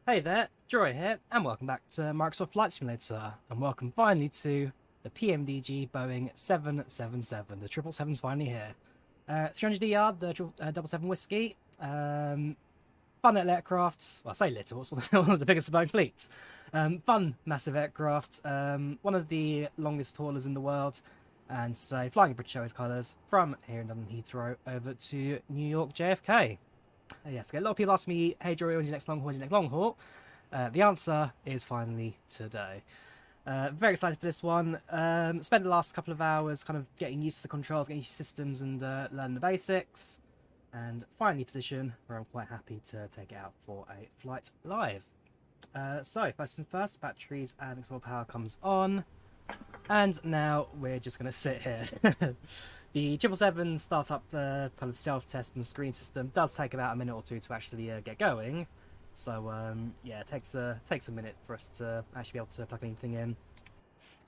Hey there, Drawyah here, and welcome back to Microsoft Flight Simulator, and welcome finally to the PMDG Boeing 777. The 777's finally here. 300ER, the 777 Whiskey. Fun little aircraft. Well, I say little, it's one of the biggest of the Boeing fleet. Fun, massive aircraft. One of the longest haulers in the world. And today, flying in British Airways colours from here in London Heathrow over to New York JFK. Yes, a lot of people ask me, hey Jory, when's your next long haul? When's your next long haul? The answer is finally today. Very excited for this one. Spent the last couple of hours kind of getting used to the controls, getting used to systems and learning the basics. And finally position where I'm quite happy to take it out for a flight live. So, first things first, batteries and external power comes on. And now we're just going to sit here. The 777 startup kind of self-test and screen system does take about a minute or two to actually get going. So yeah, it takes a minute for us to actually be able to plug anything in.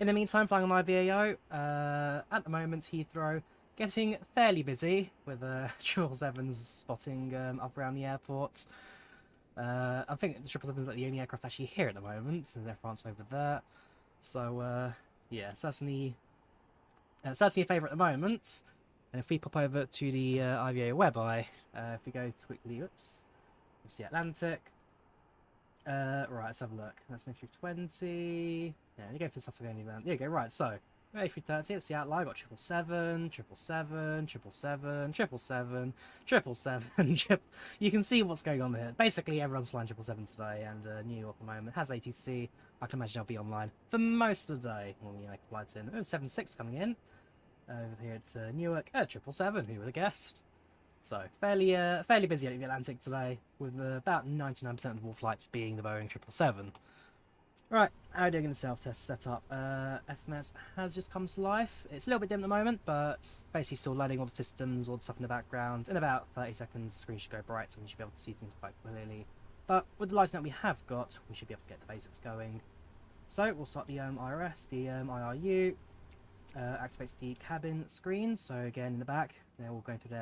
In the meantime, flying on IVAO, at the moment Heathrow getting fairly busy with 777s spotting up around the airport. I think the 777 is the only aircraft actually here at the moment, and everyone's over there. So yeah, certainly a favourite at the moment. And if we pop over to the IVAO webeye, if we go quickly, oops, it's the Atlantic. Right, let's have a look. That's an A320. Yeah, you go for stuff going around. There you go. Right, so A330. It's the outline. Got 777. You can see what's going on here. Basically, everyone's flying 777 today, and New York at the moment has ATC. I can imagine I'll be online for most of the day when we make flights in. Oh, 76 coming in over here at Newark. 777. Who would have guessed? So fairly busy at the Atlantic today, with about 99% of all flights being the Boeing 777. Right, how are we doing in the self-test setup? FMS has just come to life. It's a little bit dim at the moment, but basically still loading all the systems, all the stuff in the background. In about 30 seconds, the screen should go bright, and we should be able to see things quite clearly. But with the lighting that we have got, we should be able to get the basics going. So we'll start the IRS, the IRU, activates the cabin screen. So again, in the back, they're all going through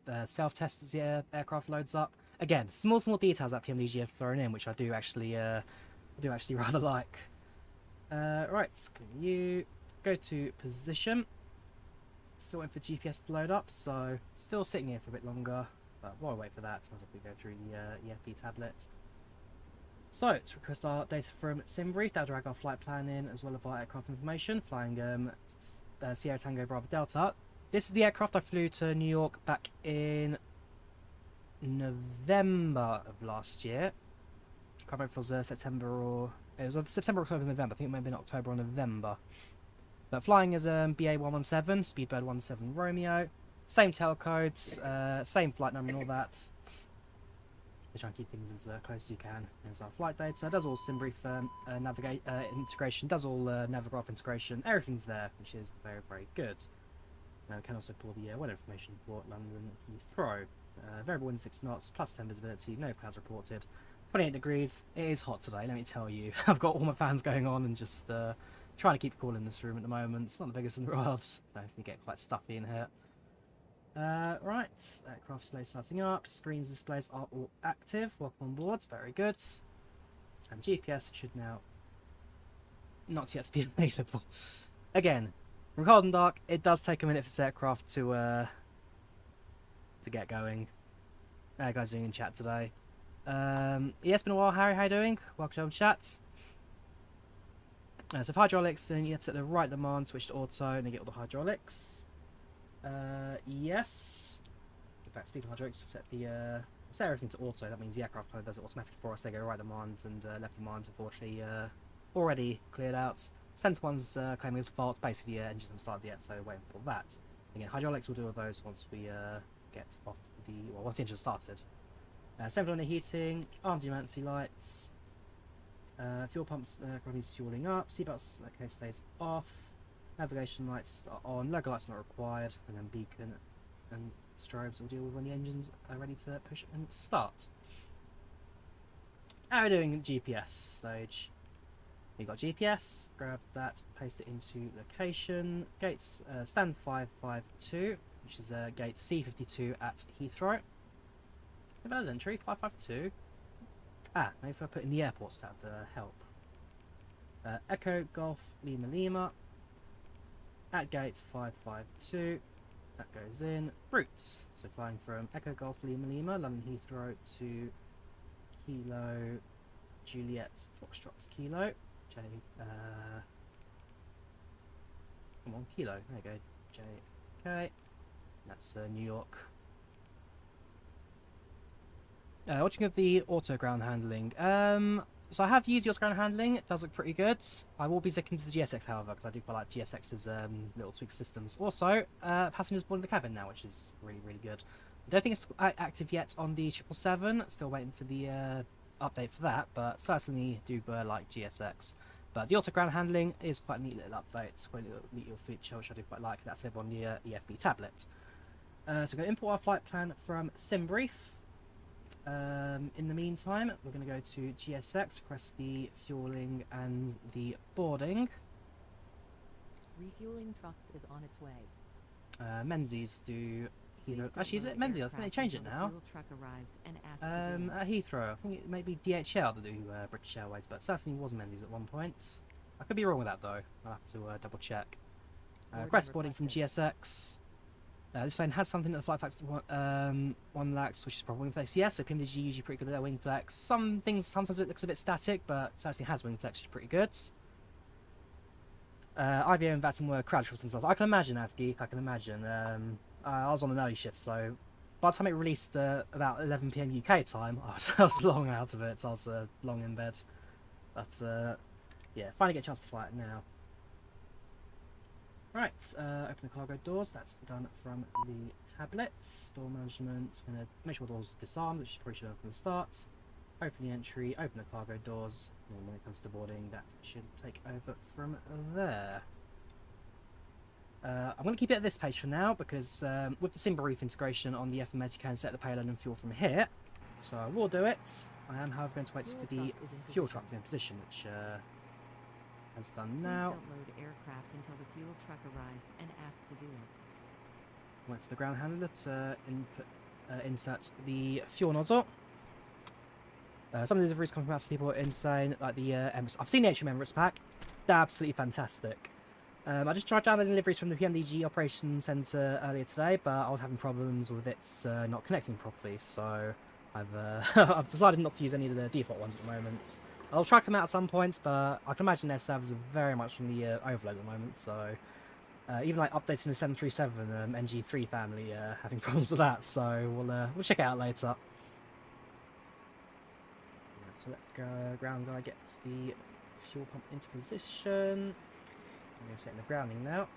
their self-test as the aircraft loads up. Again, small details that PMDG have thrown in, which I do actually rather like. Right, you go to position. Still waiting for GPS to load up, so still sitting here for a bit longer. But while I wait for that, we go through the EFB tablet. So, to request our data from SimBrief, that'll drag our flight plan in as well as our aircraft information, flying Sierra Tango Bravo Delta. This is the aircraft I flew to New York back in November of last year. I can't remember if it was September or... It was September, October, November. I think it might have been October or November. But flying as BA117, Speedbird 17 Romeo. Same tail codes, same flight number and all that. They try and keep things as close as you can. Here's our flight data. Does all SimBrief integration, does all Navigraph integration. Everything's there, which is very, very good. Now we can also pull the weather information for London Heathrow. Variable wind 6 knots, plus 10 visibility, no clouds reported. 28 degrees. It is hot today, let me tell you. I've got all my fans going on and just trying to keep cool in this room at the moment. It's not the biggest in the world, so we get quite stuffy in here. Right, aircraft slow starting up. Screens displays are all active. Welcome on board, very good. And GPS should now not yet be available. Again, from cold and dark, it does take a minute for this aircraft to get going. Guys doing in chat today. Yeah, it's been a while, Harry. How you doing? Welcome to chat. So for hydraulics, then you have to set the right demand, switch to auto, and you get all the hydraulics. Yes. In fact, speaking of hydraulics, set everything to auto. That means the aircraft kind of does it automatically for us. They go right demand and left demand, unfortunately, already cleared out. Center one's claiming its fault. Basically, engines haven't started yet, so waiting for that. Again, hydraulics will do all those once we get off once the engine started. Same on the heating, armed emergency lights, fuel pumps is fueling up, seatbelts stays off, navigation lights are on, logo lights not required, and then beacon and strobes will deal with when the engines are ready to push and start. How are we doing in GPS stage? We've got GPS, grab that, paste it into location, gates stand 552, which is gate C52 at Heathrow. About entry 552. maybe if I put in the airports, that would help. Echo Golf Lima Lima. At gate 552. That goes in. Routes. So flying from Echo Golf Lima Lima, London Heathrow to Kilo Juliet Foxtrot Kilo. Come on, Kilo. There you go. JFK. That's New York. What do you think of the auto ground handling? So I have used the auto ground handling. It does look pretty good. I will be sticking to the GSX, however, because I do quite like GSX's little tweak systems. Also, passengers boarding the cabin now, which is really, really good. I don't think it's active yet on the 777. Still waiting for the update for that, but certainly do like GSX. But the auto ground handling is quite a neat little update. It's quite a neat little feature, which I do quite like. That's available on the EFB tablet. So we're going to import our flight plan from SimBrief. In the meantime, we're going to go to GSX, press the fueling and the boarding. Refueling truck is on its way. Menzies do... Actually, is it Menzies? I think they changed it now. Truck arrives and asks at Heathrow, I think it may be DHL that do British Airways, but certainly was Menzies at one point. I could be wrong with that though. I'll have to double check. Request boarding from GSX. This plane has something that the flight factor one lacks, which is probably wing flex. Yes, so PMDG usually pretty good at their wing flex. Some things sometimes it looks a bit static, but certainly has wing flex, which is pretty good. IVAO and Vatten were crowd for themselves. I can imagine, Avgeek, I can imagine. I was on an early shift, so by the time it released about 11 PM UK time, I was long out of it. I was long in bed. But yeah, finally get a chance to fly it now. Right, open the cargo doors. That's done from the tablets. Door management. Going to make sure the doors are disarmed, which you probably should have from the start. Open the entry, open the cargo doors. And when it comes to boarding, that should take over from there. I'm going to keep it at this page for now because with the SimBrief integration on the FMS, you can set the payload and fuel from here. So I will do it. I am, however, going to wait for the fuel truck to be in position, which has done now. Please don't load aircraft until the fuel truck arrives and ask to do it. Wait for the ground handler to insert the fuel nozzle. Some of the deliveries coming from out people are insane, like the Emirates. I've seen the HM Emirates pack. They're absolutely fantastic. I just tried downloading deliveries from the PMDG Operations Centre earlier today, but I was having problems with it not connecting properly, so I've decided not to use any of the default ones at the moment. I'll track them out at some points, but I can imagine their servers are very much from the overload at the moment, so even like updating the 737 NG3 family having problems with that, so we'll check it out later. So let ground guy gets the fuel pump into position. I'm going to set in the grounding now.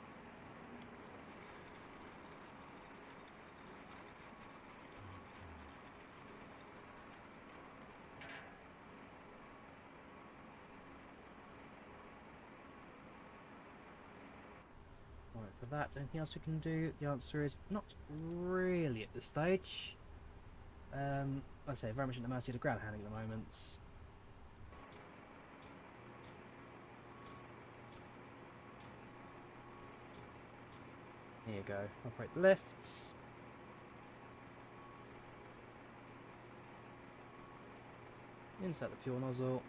Right, for that, anything else we can do? The answer is not really at this stage. Like I say, very much at the mercy of the ground handling at the moment. Here you go. Operate the lifts. Insert the fuel nozzle.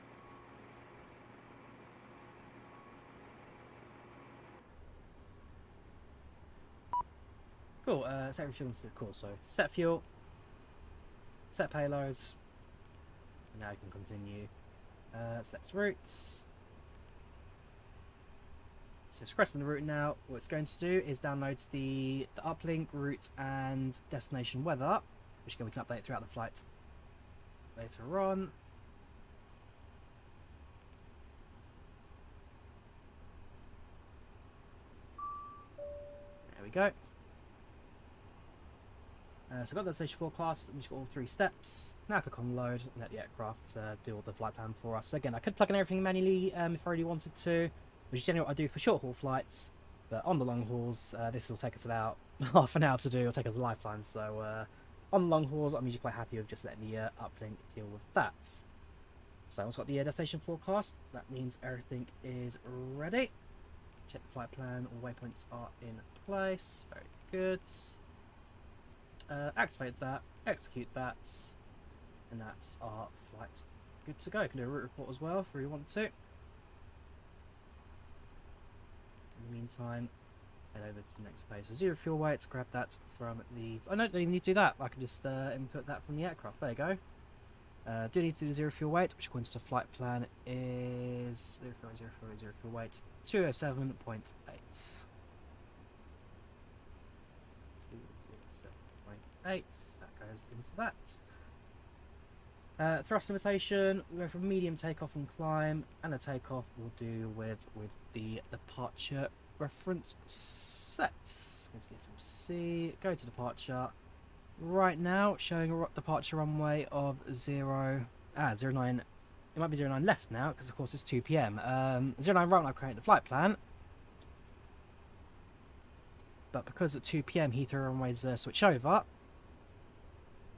Cool. Set fuel into the course. So set fuel. Set payloads. And now you can continue. Select routes. So it's pressing the route now. What it's going to do is download the uplink, route, and destination weather, which we can update throughout the flight later on. There we go. So I've got the destination forecast, we've got all 3 steps. Now click on load and let the aircraft do all the flight plan for us. So again, I could plug in everything manually if I really wanted to, which is generally what I do for short haul flights, but on the long hauls, this will take us about half an hour to do, it'll take us a lifetime, so on the long hauls, I'm usually quite happy with just letting the uplink deal with that. So once I've got the destination forecast, that means everything is ready. Check the flight plan, all waypoints are in place, very good. Activate that, execute that, and that's our flight good to go. Can do a route report as well if you want to. In the meantime, head over to the next page. So 0 fuel weight, grab that from the... Oh no, don't even need to do that. I can just input that from the aircraft. There you go. Do need to do the 0 fuel weight, which according to the flight plan is 0 fuel weight 207.8. 207.8. That goes into that. Thrust limitation, we'll go from medium takeoff and climb, and the takeoff we'll do with the departure reference set. Go to the FMC, go to departure. Right now, showing a departure runway of 09. It might be 09 left now, because of course it's 2 PM. 09 right when I create the flight plan. But because at 2 PM Heathrow runways switch over,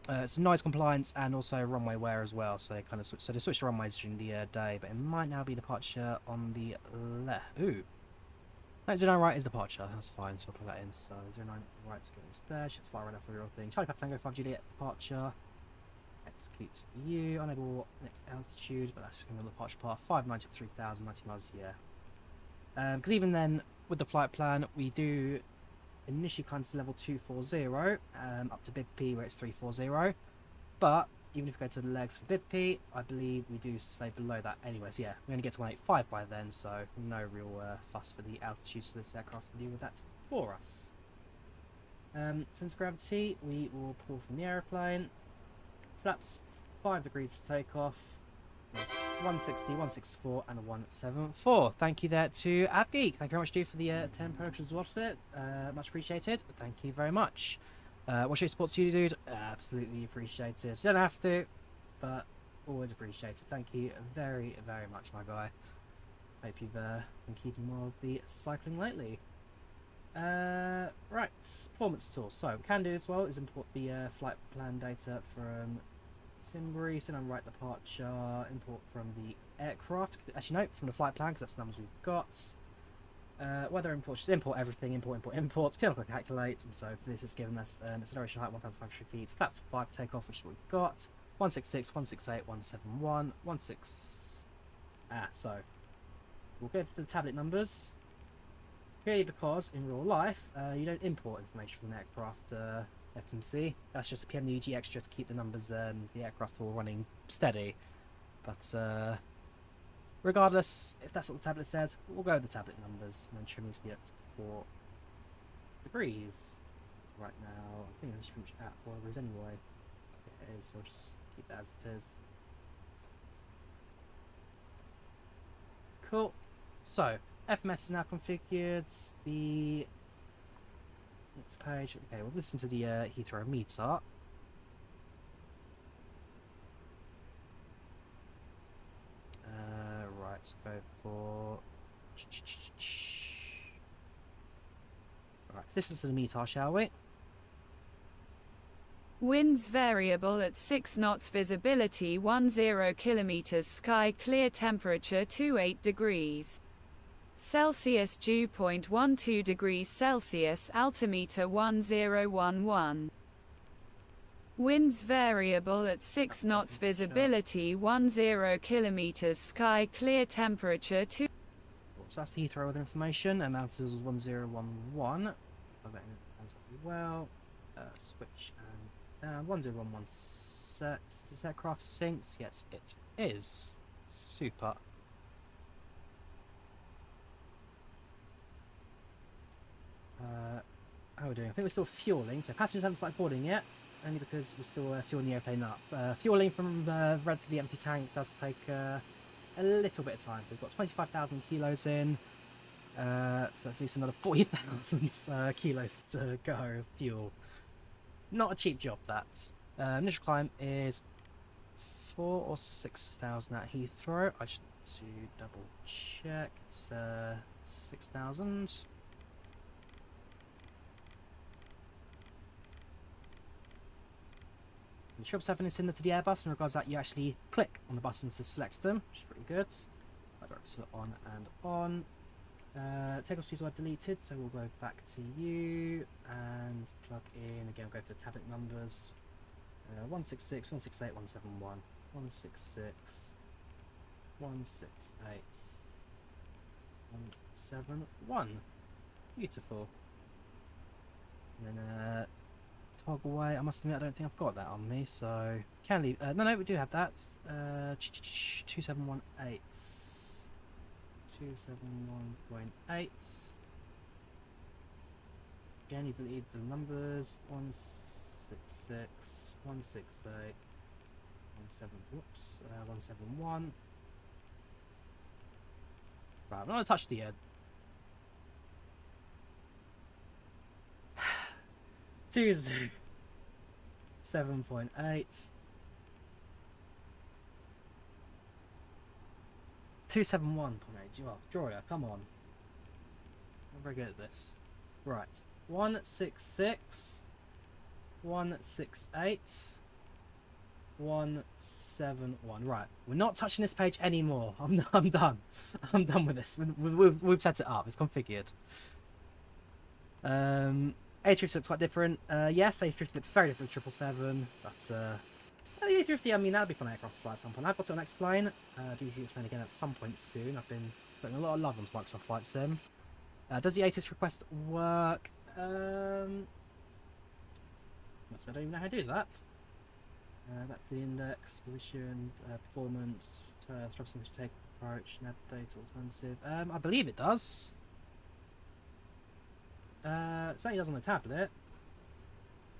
it's noise compliance and also runway wear as well. So they kind of switch. So they switch the runways during the day, but it might now be departure on the left. Ooh, no, 09 right is departure. That's fine. So I'll put that in. So 09 right to go into there. Should fly right off the real thing. Charlie Papa Tango 5 Juliet departure. Execute U. Unable next altitude, but that's just going to be on the departure path 590 to 3,000 90 miles a year. Because even then, with the flight plan, we do initially climb to level 240 up to BIP where it's 340, but even if we go to the legs for BIP, I believe we do stay below that anyway. So yeah, we're going to get to 185 by then, so no real fuss for the altitudes for this aircraft to deal with that for us. Since gravity, we will pull from the aeroplane. Flaps 5 degrees to takeoff. 160, 164 and a 174. Thank you there to AppGeek. Thank you very much, dude, for the 10 purchases towards it. Much appreciated. Thank you very much. What's your support studio, dude? Absolutely appreciated. You don't have to, but always appreciated. Thank you very, very much, my guy. Hope you've been keeping more of the cycling lately. Right, performance tools. So, we can do as well is import the flight plan data from Simbury, so I'm right departure, import from the aircraft. Actually, no, from the flight plan, because that's the numbers we've got. Weather import, just import everything, import, clinical calculate, and so for this it's given us an acceleration height 1,500 feet, flaps 5 takeoff, which is what we've got. 166, 168, 171, 16. So we'll go for the tablet numbers. Purely because in real life, you don't import information from the aircraft FMC. That's just a PMDG extra to keep the numbers the aircraft all running steady. But regardless, if that's what the tablet says, we'll go with the tablet numbers and then trim these to be up to 4 degrees. Right now, I think I should reach at 4 degrees anyway. It is, so I'll just keep that as it is. Cool. So, FMS is now configured. The next page. Okay, we'll listen to the Heathrow meter. Right, so go for. Right, so listen to the meter, shall we? Winds variable at 6 knots, visibility 10 kilometers, sky clear, temperature 28 degrees Celsius, dew point 12 degrees Celsius, altimeter 1011. Winds variable at 6 knots, visibility 10 kilometers, sky clear, temperature 2. So that's the Heathrow weather information. Amount is 1011. I'll get in as well. Switch and down. 1011 sets. Is this aircraft syncs? Yes, it is. Super. How are we doing? I think we're still fueling, so passengers haven't started boarding yet, only because we're still fueling the airplane up. Fueling from the red to the empty tank does take a little bit of time, so we've got 25,000 kilos in, so that's at least another 40,000 kilos to go of fuel. Not a cheap job, that. Initial climb is 4,000 or 6,000 at Heathrow. I should need to double check. It's 6,000. The 777 is similar to the Airbus in regards that you actually click on the buttons to select them, which is pretty good. So on and on. Takeoff seats were deleted, so we'll go back to you and plug in. Again, we'll go for the tablet numbers. 166, 168, 171. 166, 168 171. Beautiful. And then toggle away. I must admit, I don't think I've got that on me, so can leave. No, we do have that. 2718. 271.8. Again, you delete the numbers. 166, 168, 171. Right, I'm not gonna touch the 7.8. 271.8. Oh, Drawyah, come on. I'm very good at this. Right. 166, 168, 171. Right. We're not touching this page anymore. I'm done. I'm done with this. We've set it up. It's configured. A350 looks quite different. Yes, A350 looks very different to 777, but the A350, I mean, that'd be fun aircraft to fly at some point. I've got it on X-Plane. Do you explain again at some point soon? I've been putting a lot of love onto Microsoft Flight Sim. Does the ATIS request work? I don't even know how to do that. Back to the index, position, performance, thrust and take approach, nav data alternative. I believe it does. Certainly does on the tablet,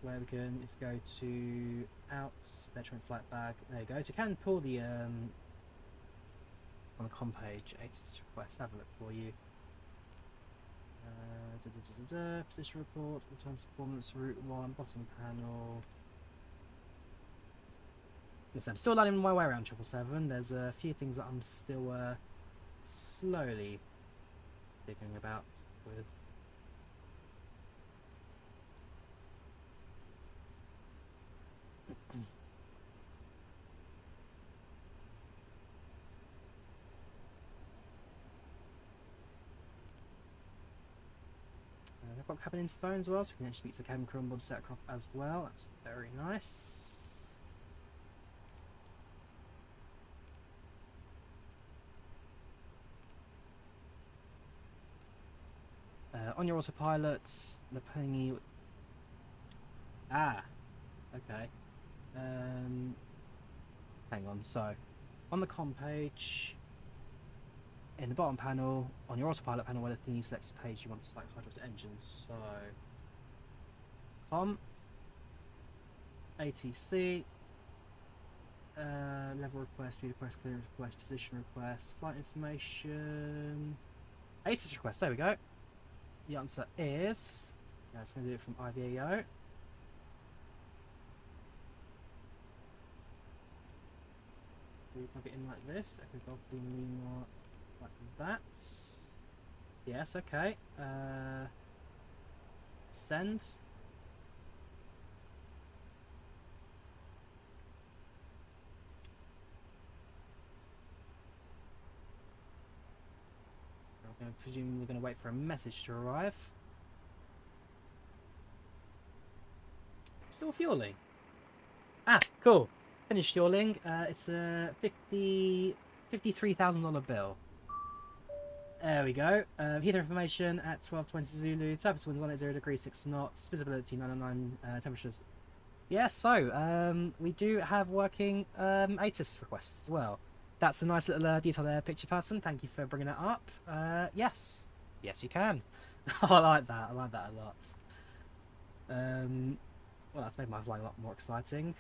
where we can, if you go to out, electronic flight bag, there you go. So you can pull the on the com page, ATIS request, have a look for you. Position report, alternative performance, route 1, bottom panel. Yes, I'm still learning my way around 777. There's a few things that I'm still slowly figuring about with. I've got cabin interphone as well, so we can actually speak to the cabin crew on board the aircraft as well. That's very nice. On your autopilots, the pinging. Ah, okay. Hang on. So, on the com page, in the bottom panel, on your autopilot panel, where the thing you select the page you want to select hydraulic engines. So, com, ATC, level request, speed request, clearance request, position request, flight information, ATIS request. There we go. The answer is, it's going to do it from IVAO. Do you plug it in like this? I could go for Lima like that. Yes, okay. Send. I'm presuming we're going to wait for a message to arrive. Still fueling. Ah, cool. Finished fueling. It's a $53,000 bill. There we go. Heathrow information at 12:20 Zulu. Surface winds 180 degrees 6 knots. Visibility 909. Temperatures. Yeah, so we do have working ATIS requests as well. That's a nice little detail there, picture person. Thank you for bringing that up. Yes. Yes, you can. I like that. I like that a lot. Well, that's made my flying a lot more exciting.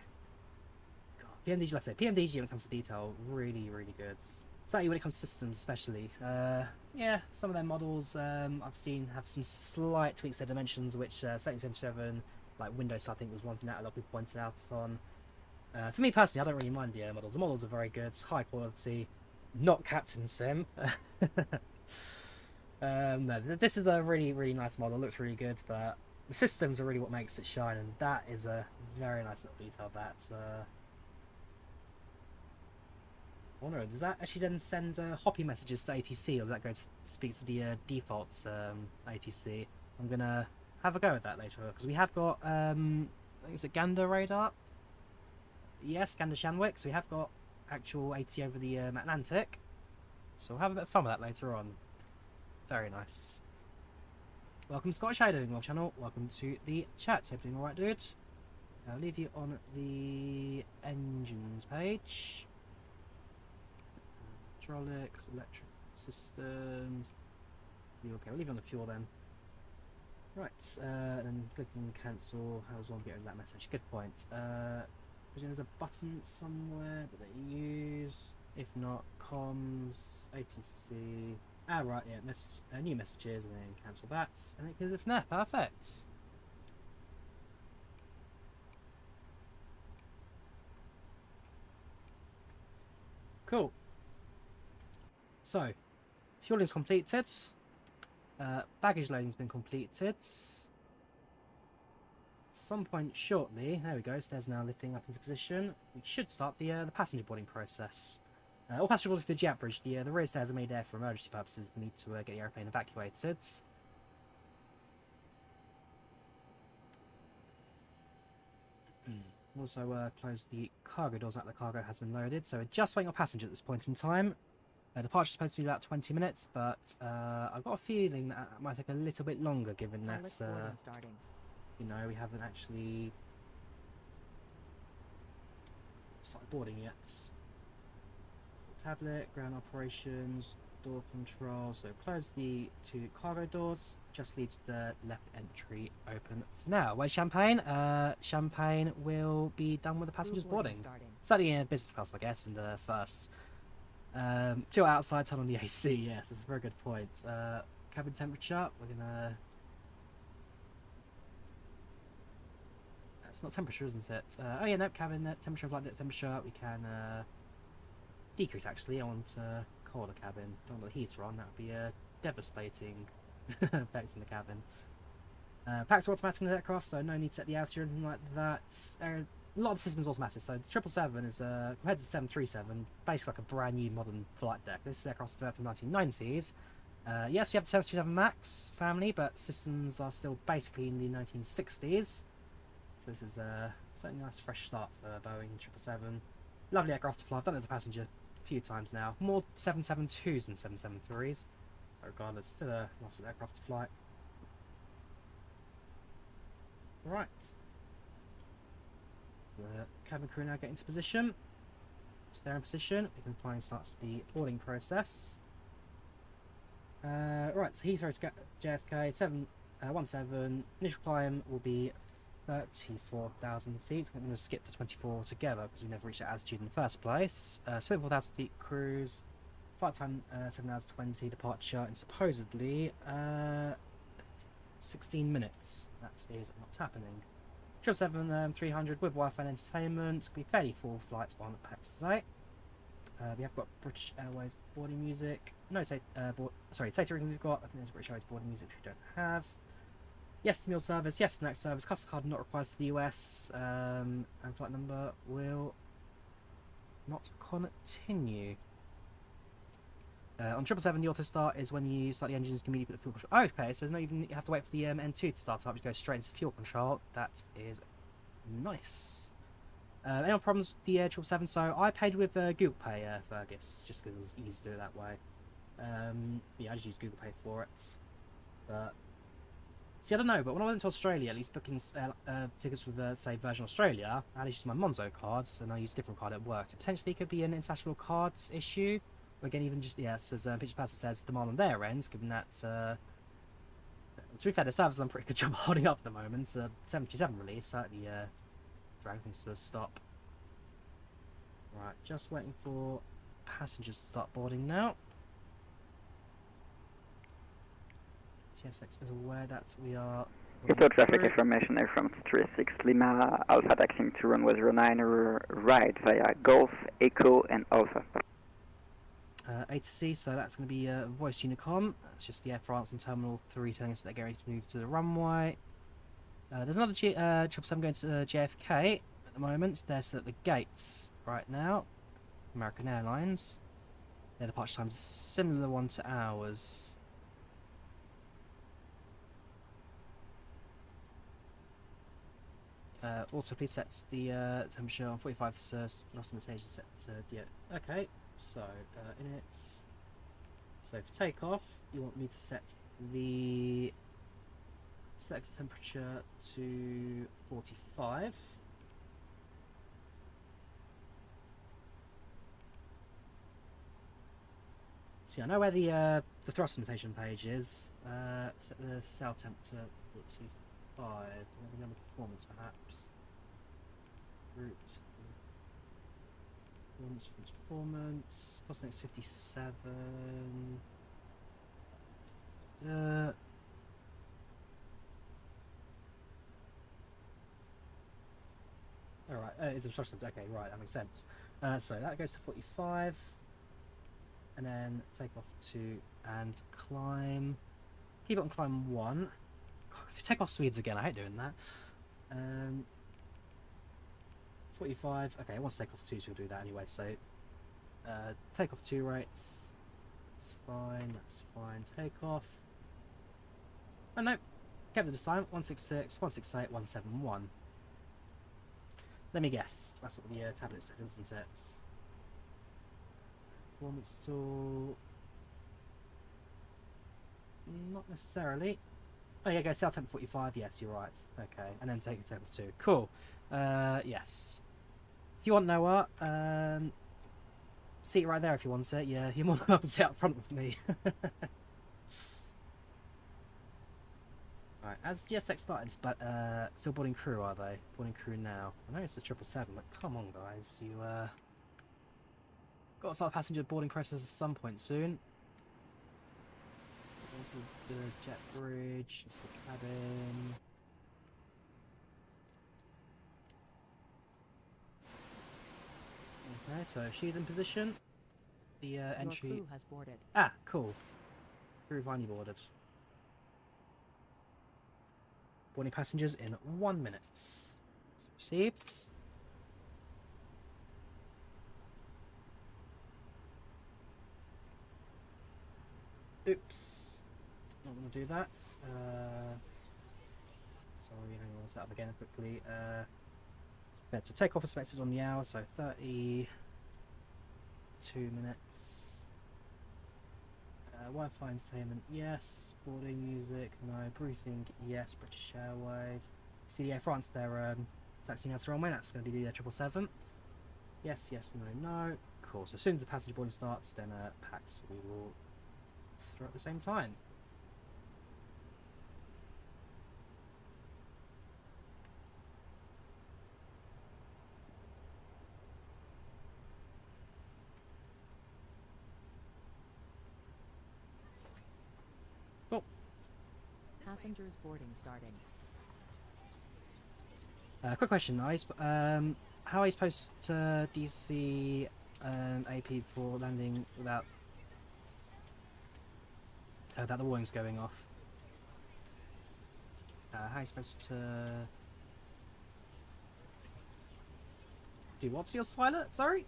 God, PMDG, like I say, PMDG when it comes to detail, really, really good. Certainly when it comes to systems, especially. Yeah, some of their models I've seen have some slight tweaks to their dimensions, which 777, like Windows, I think was one thing that a lot of people pointed out on. For me personally, I don't really mind the models. The models are very good, high quality, not Captain Sim. No, this is a really, really nice model. Looks really good, but the systems are really what makes it shine, and that is a very nice little detail. That's I wonder, does that actually then send hoppy messages to ATC, or does that go to speak to the default ATC? I'm gonna have a go at that later, because we have got I think it's a Gander radar. Yes, Gander Shanwick. So we have got actual AT over the Atlantic. So we'll have a bit of fun with that later on. Very nice. Welcome Scottish, how you doing? Welcome channel. Welcome to the chat. Hope you're doing alright, dude. I'll leave you on the engines page. Hydraulics, electric systems. Fuel. Okay, we'll leave you on the fuel then. Right, and then clicking cancel. How's one getting that message? Good point. Presume there's a button somewhere that they use. If not, comms, ATC. Ah, right, yeah, new messages, and then cancel that. And it goes from there. Perfect. Cool. So, fueling is completed. Baggage loading's been completed. Some point shortly, there we go, stairs now lifting up into position. We should start the passenger boarding process. All passenger boarding through the jet bridge. The rear stairs are made there for emergency purposes. We need to get the airplane evacuated. Also close the cargo doors that the cargo has been loaded. So we're just waiting on passengers at this point in time. Departure is supposed to be about 20 minutes, but I've got a feeling that it might take a little bit longer, given that you know, we haven't actually started boarding yet. Tablet, ground operations, door control. So close the 2 cargo doors. Just leaves the left entry open for now. Where's Champagne? Champagne will be done with the passengers boarding. Starting in business class, I guess, in the first. 2 outside, turn on the AC. Yes, that's a very good point. Cabin temperature. We're gonna. It's not temperature, isn't it? Oh yeah, no, cabin temperature, flight deck temperature. We can decrease actually. I want colder cabin. Don't want the heater on. That would be devastating effects in the cabin. Packs are automatic in the aircraft, so no need to set the altitude or anything like that. A lot of the systems automatic. So the 777 is compared to the 737, basically like a brand new modern flight deck. This aircraft was developed in the 1990s. Yes, you have the 737 MAX family, but systems are still basically in the 1960s. So this is certainly a nice fresh start for Boeing 777. Lovely aircraft to fly. I've done it as a passenger a few times now. More 772s than 773s. But regardless, still a nice aircraft to fly. Right. The cabin crew now get into position. Once they're in position, we can fly and start the boarding process. Right, so Heathrow to JFK 717. Initial climb will be 34,000 feet. I'm going to skip the 24 together because we never reached that altitude in the first place. 34,000 feet cruise. Flight time 7 hours 20. Departure in supposedly 16 minutes. That is not happening. 777-300 with Wi-Fi and entertainment. It's going to be fairly full flights on PAX today. We have got British Airways boarding music. No, Takeoff we've got. I think there's British Airways boarding music which we don't have. Yes to meal service, yes to next service. Custard card not required for the US. And flight number will not continue. On 777, the auto start is when you start the engines immediately put the fuel control. Oh, okay, so not even you have to wait for the N2 to start up. You go straight into fuel control. That is nice. Any problems with the 777? So I paid with Google Pay, Fergus, just because it was easy to do it that way. Yeah, I just use Google Pay for it. But see, I don't know, but when I went to Australia, at least booking tickets with, say, Virgin Australia, I had to use my Monzo cards, and I used a different card at work. So potentially it could be an international cards issue. Again, even just, yes, as Picture Passer says, demand on their ends, given that, to be fair, the service has done a pretty good job holding up at the moment. 737 release, certainly dragging things to a stop. Right, just waiting for passengers to start boarding now. GSX is aware that we are... So traffic information there from 36 Lima, Alpha taxiing to runway 09, right via Golf, Echo and Alpha. A to C, so that's going to be voice unicom. That's just the Air France and Terminal 3 telling us that they're getting ready to move to the runway. There's another 777 going to JFK at the moment. They're still at the gates right now. American Airlines. Their departure time is a similar one to ours. Also, please set the temperature on 45 to lost on the station set to yeah. Okay, so in it. So for takeoff, you want me to set the selector temperature to 45. See, I know where the thrust limitation page is. Set the sail temp to 45. Maybe on the performance, perhaps. Route. Performance. Cost next 57. Alright, it's a thrust limit. Okay, right, that makes sense. So that goes to 45. And then take off 2 and climb. Keep it on climb 1. God, take off speeds again. I hate doing that. 45. Okay, I want to take off 2, so we'll do that anyway. So take off 2 rates. That's fine. That's fine. Take off. Oh no, kept it this time. 166, 168, 171. Let me guess. That's what the tablet said, isn't it? Performance tool. Not necessarily. Oh yeah, go sail temp 45. Yes, you're right. Okay, and then take a temp of 2. Cool. Yes. If you want Noah, seat right there if you want it. Yeah, you're more than welcome to sit up front with me. Right, as GSX started, but still boarding crew, are they? Boarding crew now. I know it's the 777, but come on, guys, you got to start the passenger boarding process at some point soon. The jet bridge, the cabin. Okay, so she's in position. The entry. Your crew has boarded. Ah, cool. Crew finally boarded. Boarding passengers in 1 minute. Received. Oops. Not going to do that. Sorry, hang on, I'll set up again quickly. So takeoff expected on the hour, so 32 minutes. Wi-Fi entertainment, yes. Boarding music, no. Briefing, yes. British Airways. CDA France, they're taxiing out the runway. That's going to be the 777. Yes, yes, no, no. Cool. So as soon as the passenger boarding starts, then packs we will throw at the same time. Passengers boarding starting. Quick question, how are you supposed to DC AP before landing without the warnings going off? How are you supposed to do what's yours, pilot? Sorry.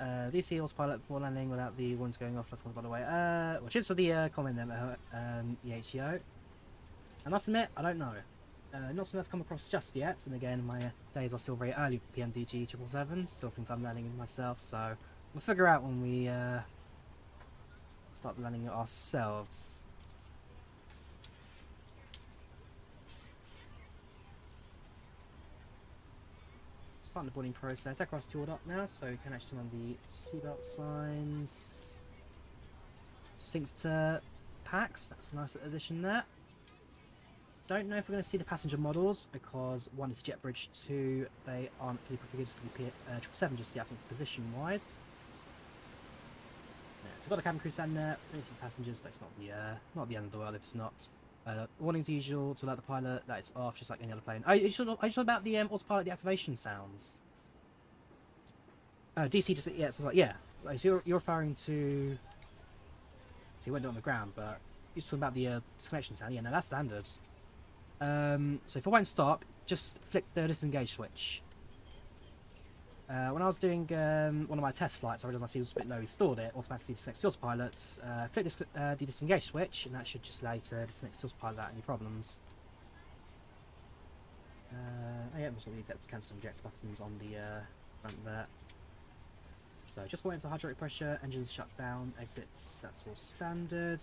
DC Horse pilot before landing without the warnings going off. That's one, by the way. Well, cheers for the comment there, EHEO. I must admit, I don't know. Not something I've come across just yet, but again, my days are still very early with PMDG 777, still things I'm learning myself, so we'll figure out when we start learning it ourselves. Starting the boarding process. Aircraft's fueled up now, so we can actually turn on the seatbelt signs. Syncs to packs. That's a nice addition there. Don't know if we're going to see the passenger models because 1 is jet bridge, 2 they aren't fully configured for the 777 just yet. I think position wise. Yeah, so we've got the cabin crew standing there. We don't see the passengers, but it's not the end of the world if it's not. Warnings usual to alert the pilot that it's off, just like any other plane. Are you sure about the autopilot deactivation sounds? DC just yeah. So you're referring to. So you went on the ground, but you're talking about the disconnection sound. Yeah, no, that's standard. So if I won't stop, just flick the disengage switch. When I was doing one of my test flights, I realized my speed was a bit low. We stored it, automatically disconnects the autopilot. Flick the disengage switch, and that should just allow you to disconnect the autopilot without any problems. Oh yeah, we also need to cancel eject buttons on the front there. So just waiting for the hydraulic pressure, engines shut down, exits, that's all standard.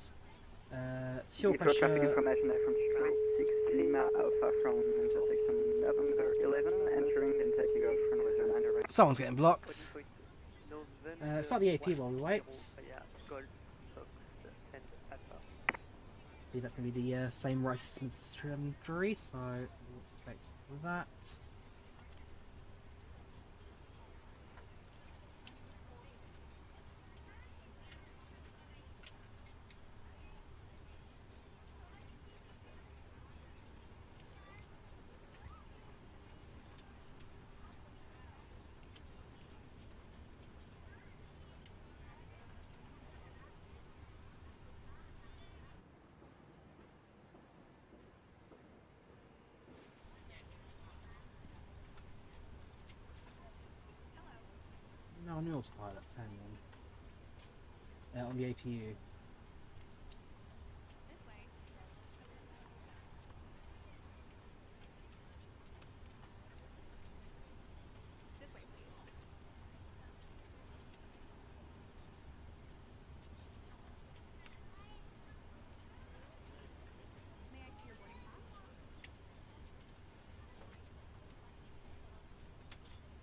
Fuel Heathrow traffic pressure, information from 36 Lima Alpha from intersection November 11, entering and taking off runway 09 right. someone's getting blocked. Start the AP while we wait. I believe that's going to be the same right system as 3, so we'll expect that. No, new autopilot, hang on. On the APU.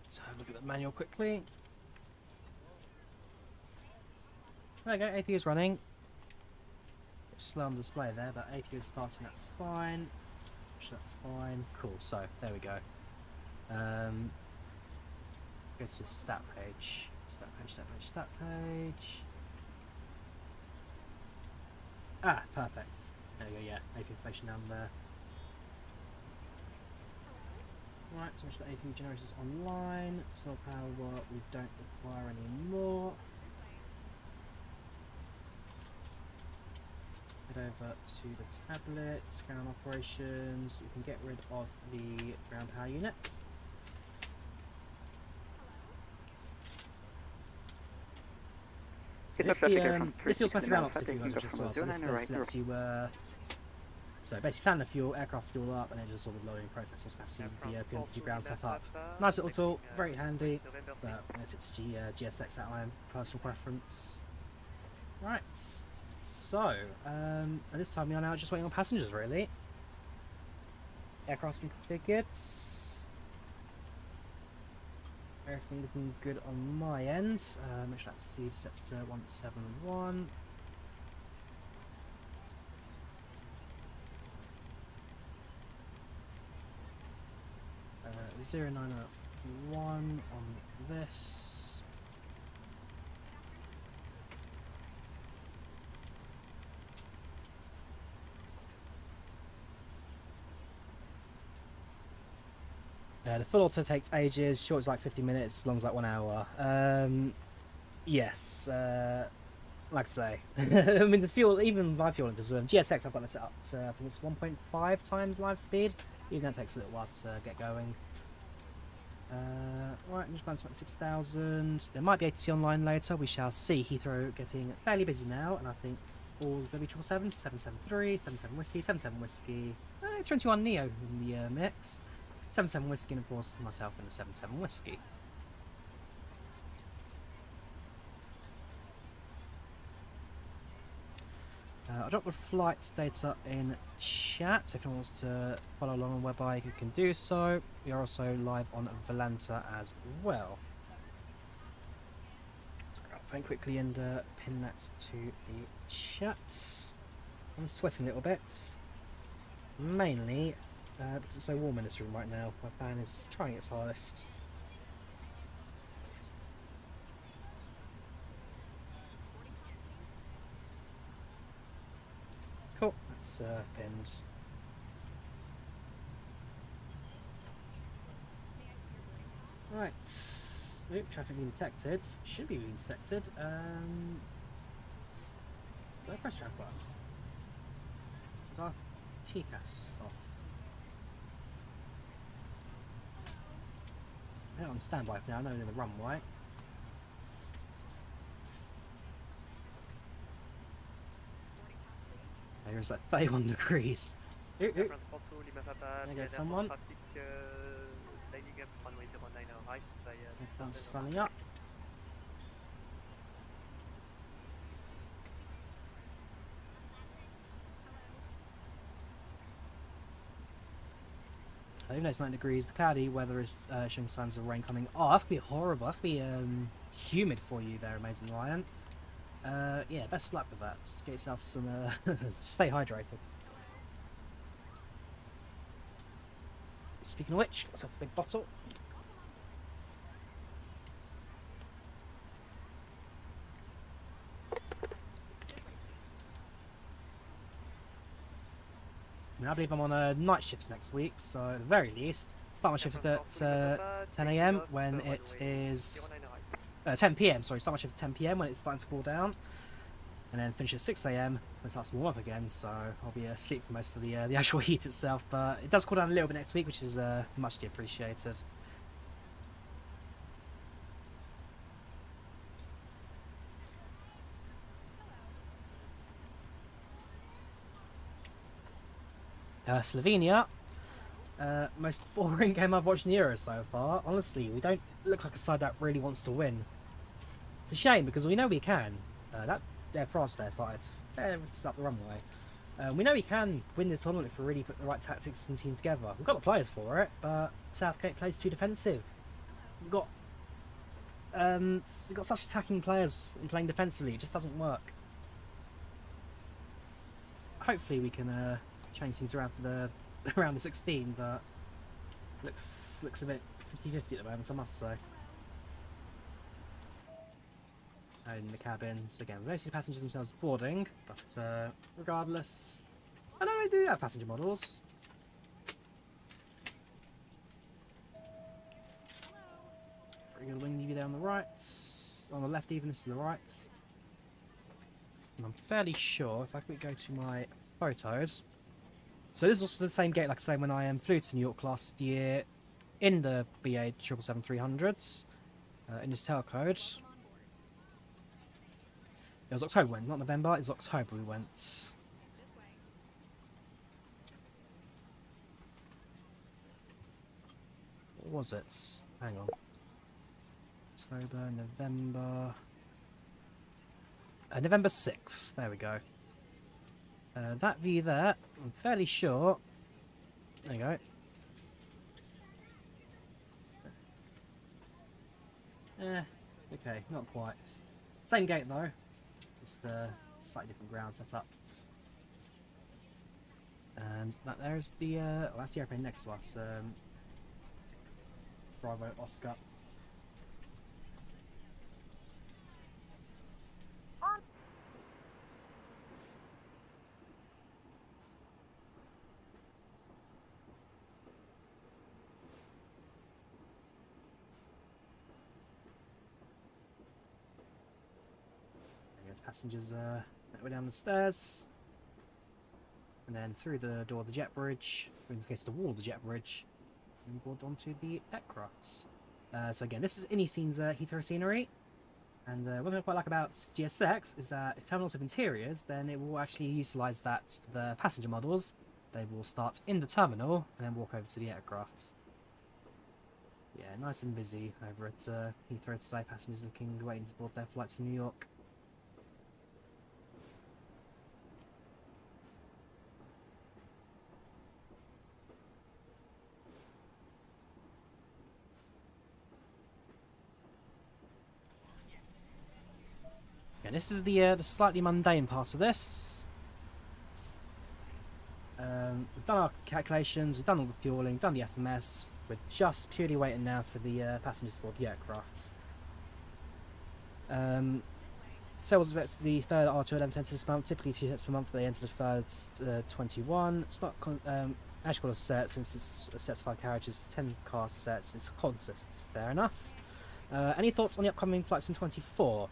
So look at the manual quickly. There we go, APU is running. It's slow on display there, but APU is starting, that's fine. That's fine. Cool, so there we go. Go to the stat page. Stat page, stat page, stat page. Ah, perfect. There we go, yeah, APU information down there. Right, so much the APU generators online. Solar power we don't require anymore. Head over to the tablet, ground operations. You can get rid of the ground power unit. So this the automatic ground ops if you guys watch as well. So this lets you so basically plan the fuel, aircraft fuel up, and then just sort of loading process automatically with the PMDG ground setup. Nice little tool, very handy, but it's GSX out of my personal preference. Right. So, at this time we are now just waiting on passengers, really. Aircraft's been configured. Everything looking good on my end. Make sure that seed sets to 171. Uh, 0901 on this. The full auto takes ages, short is like 50 minutes, long is like 1 hour. Yes, like I say, I mean the fuel, even my fuel, because GSX I've got it set up to, I think it's 1.5 times live speed, even that takes a little while to get going. Right, I'm just going to 6,000, there might be ATC online later, we shall see. Heathrow getting fairly busy now, and I think all going to be 777, 773, 77 Whiskey, 77 Whiskey, 21 Neo in the mix. 77 Whiskey, and of course myself in the 77 Whiskey. I'll drop the flight data in chat, so if anyone wants to follow along on whereby you can do so. We are also live on Volanta as well. So I'll very quickly and pin that to the chat. I'm sweating a little bit, mainly because it's so warm in this room right now. My fan is trying its hardest. Cool, that's pinned. Right. Oop, traffic being detected. Should be being detected. Did I press traffic button? Is our TCAS off? I'm on standby for now, I know in the runway. Here's like 31 degrees. Ooh, ooh. There goes someone. Everyone's standing up. Even though it's 9 degrees, the cloudy weather is showing signs of rain coming. Oh, that's gonna be horrible. That's gonna be humid for you there, Amazing Lion. Yeah, best of luck with that. Just get yourself some. Stay hydrated. Speaking of which, got myself a big bottle. I believe I'm on night shifts next week, so at the very least, start my shift at 10 AM when it is 10 PM. Sorry, start my shift at 10 PM when it's starting to cool down, and then finish at 6 AM when it starts to warm up again. So I'll be asleep for most of the actual heat itself, but it does cool down a little bit next week, which is muchly appreciated. Slovenia, most boring game I've watched in the Euros so far. Honestly, we don't look like a side that really wants to win. It's a shame because we know we can. France there started. It's up the runway. We know we can win this tournament if we really put the right tactics and team together. We've got the players for it, but Southgate plays too defensive. We've got such attacking players and playing defensively. It just doesn't work. Hopefully we can change things around for the around the 16, but looks a bit 50-50 at the moment, I must say. In the cabin, so again, we don't see the passengers themselves boarding, but regardless, I know I do have passenger models. Pretty good wing view there on the right, on the left even, this is the right. And I'm fairly sure, if I could go to my photos, so this is also the same gate like I say when I flew to New York last year in the BA 777-300s, in this tail code. It was October we went, not November, it was October we went. What was it? Hang on. October, November... November 6th, there we go. That view there, I'm fairly sure... There you go. Okay, not quite. Same gate though. Just slightly different ground setup. And that there's the that's the airplane next to us. Bravo Oscar. Passengers way down the stairs, and then through the door of the jet bridge, in this case the wall of the jet bridge, and board onto the aircrafts. So again, this is iniScene's Heathrow scenery, and what I quite like about GSX is that if terminals have interiors, then it will actually utilise that for the passenger models. They will start in the terminal and then walk over to the aircrafts. Yeah, nice and busy over at Heathrow today. Passengers looking waiting to board their flights to New York. Yeah, this is the slightly mundane part of this. We've done our calculations, we've done all the fueling, done the FMS. We're just purely waiting now for the passengers to board the aircrafts. Sales expected the third R2 11 this month, typically 2 sets per month, but they enter the third 21. It's not actually called a set since it's a set of 5 carriages, 10 car sets, it's a consist. Fair enough. Any thoughts on the upcoming flights in 24?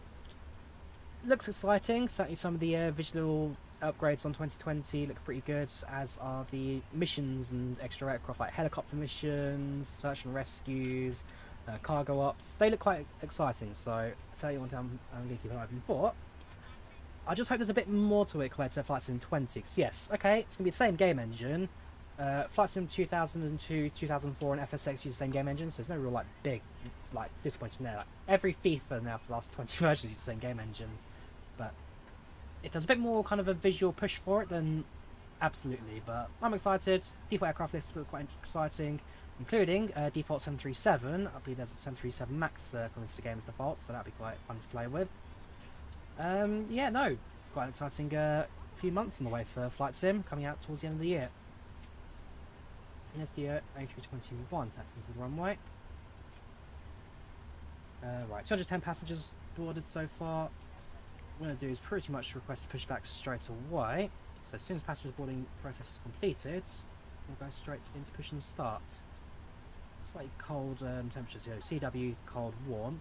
Looks exciting. Certainly some of the visual upgrades on 2020 look pretty good, as are the missions and extra aircraft like helicopter missions, search and rescues, cargo ops. They look quite exciting, so I'll tell you one time I'm going to keep an eye open for. I just hope there's a bit more to it compared to Flight Sim 20, because yes, okay, it's going to be the same game engine. Flight Sim 2002, 2004 and FSX use the same game engine, so there's no real big disappointing there. Every FIFA now for the last 20 versions uses the same game engine. But if there's a bit more kind of a visual push for it, then absolutely, but I'm excited. Default aircraft lists look quite exciting, including default 737. I believe there's a 737 MAX coming to the game as default, so that'd be quite fun to play with. Yeah, no, quite an exciting few months on the way for Flight Sim, coming out towards the end of the year. Here's the A321 taxing to the runway. Right, 210 passengers boarded so far. What I'm going to do is pretty much request pushback straight away. So as soon as passengers boarding process is completed, we'll go straight into push and start. Slightly cold temperatures, CW, cold, warm.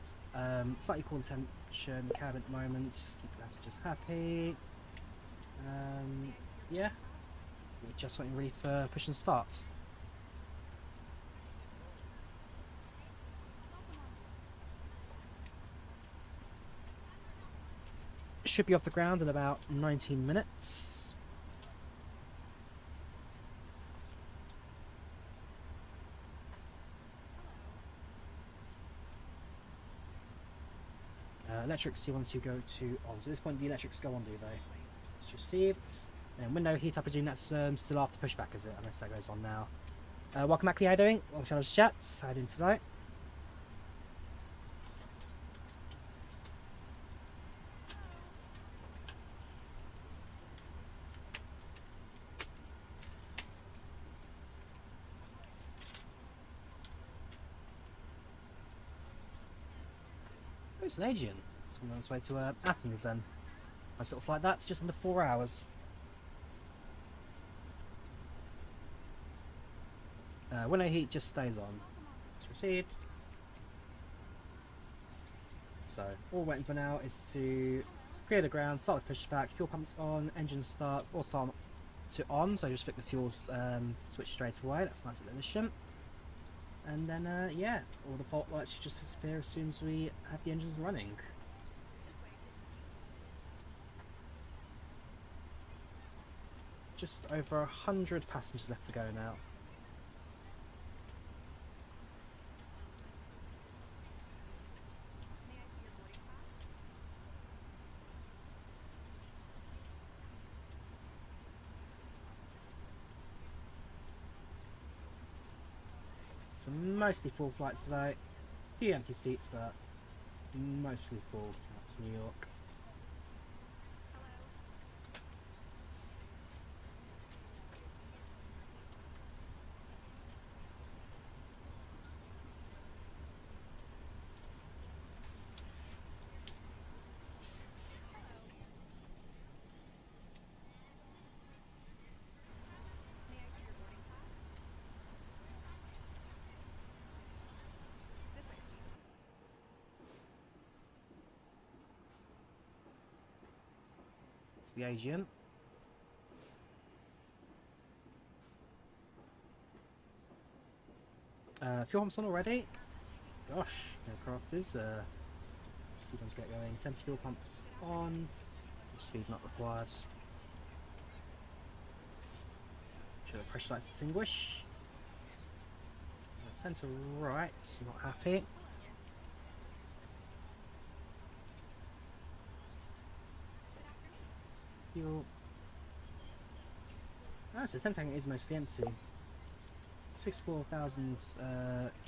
Slightly cool temperature in the cabin at the moment, just keep passengers happy. Yeah, we're just waiting really for push and start. Should be off the ground in about 19 minutes. Electrics you want to go to on. So at this point the electrics go on, do they? It's received. And window heat, I presume that's still after pushback, is it? Unless that goes on now. Welcome back, Lee, how you doing? Welcome to the chat. How you doing tonight? Oh, it's an Asian. So I'm on its way to Athens then. Nice little flight. That's just under 4 hours. Window heat just stays on. It's received. So all we're waiting for now is to clear the ground, start the pushback, fuel pumps on, engine start, or start to on. So just flick the fuel switch straight away. That's nice and efficient. And then yeah, all the fault lights should just disappear as soon as we have the engines running. Just over 100 passengers left to go now. So mostly full flights today. A few empty seats, but mostly full. That's New York. The Asian. Fuel pumps on already. Gosh, aircraft is see them to get going. Sensor fuel pumps on. Speed not required. Should the pressure lights distinguish. Centre right, not happy. Fuel. Oh, so the tank is mostly empty. 64,000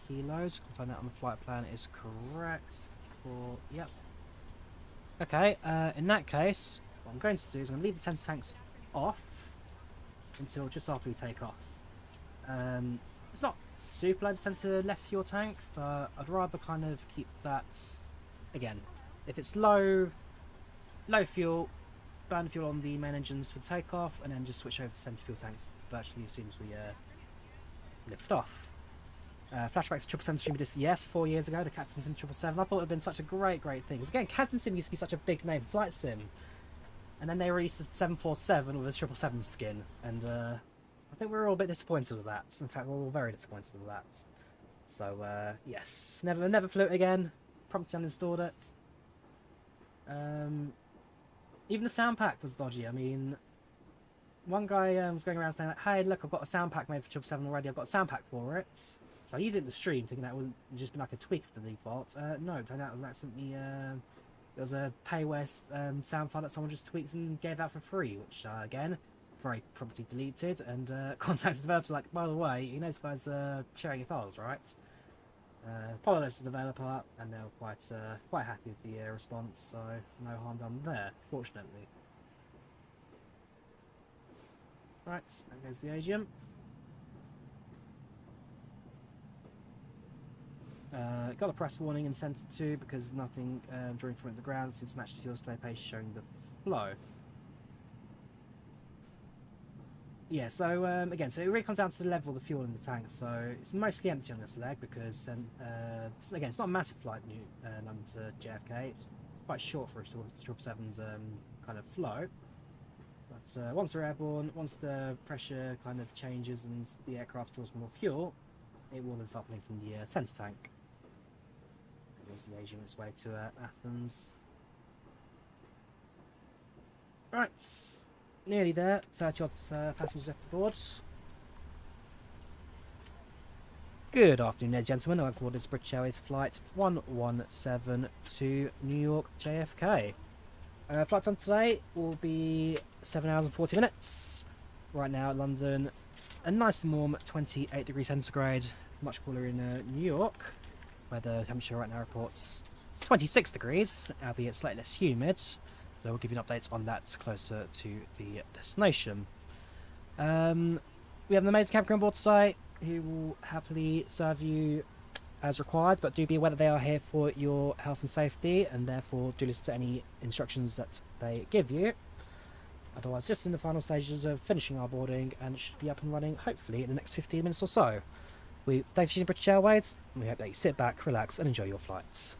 kilos. Confirm that on the flight plan is correct. 64. Yep. Okay. In that case, what I'm going to do is I'm going to leave the sensor tanks off until just after we take off. It's not super low to sensor left fuel tank, but I'd rather kind of keep that. Again, if it's low fuel. Burn fuel on the main engines for takeoff, and then just switch over to sensor fuel tanks virtually as soon as we lift off. Flashbacks to 777 stream did yes 4 years ago. The Captain Sim 777. I thought it would have been such a great thing. Because again, Captain Sim used to be such a big name for Flight Sim, and then they released the 747 with a 777 skin, and I think we were all a bit disappointed with that. In fact, we were all very disappointed with that. So yes, never flew it again. Promptly uninstalled it. Even the sound pack was dodgy. I mean, one guy was going around saying, like, hey, look, I've got a sound pack made for 777 already. I've got a sound pack for it. So I used it in the stream, thinking that would just be like a tweak of the default. No, it turned out it was accidentally, it was a payware sound file that someone just tweaked and gave out for free, which, again, very promptly deleted and contacted the developers like, by the way, you know, these guys are sharing your files, right? Apologized to the developer, and they were quite happy with the response, so no harm done there, fortunately. Right, there goes the agent. Got a press warning and sent it to because nothing during from the ground since match fuel display page showing the flow. Yeah, so again, so it really comes down to the level of the fuel in the tank. So it's mostly empty on this leg because again, it's not a massive flight new London to JFK. It's quite short for a 777's kind of flow. But once we're airborne, once the pressure kind of changes and the aircraft draws more fuel, it will then start pulling from the sensor tank. There's the agent on its way to Athens. Right, nearly there. 30 odd passengers left aboard. Good afternoon, ladies and gentlemen. I'm aboard this British Airways flight 117 to New York JFK. Flight time today will be 7 hours and 40 minutes. Right now at London, a nice and warm 28 degrees centigrade, much cooler in New York, where the temperature right now reports 26 degrees, albeit slightly less humid. So we'll give you an update on that closer to the destination. We have an amazing cabin crew on board today who will happily serve you as required, but do be aware that they are here for your health and safety, and therefore do listen to any instructions that they give you. Otherwise, just in the final stages of finishing our boarding, and it should be up and running hopefully in the next 15 minutes or so. Thank you for using British Airways, and we hope that you sit back, relax, and enjoy your flights.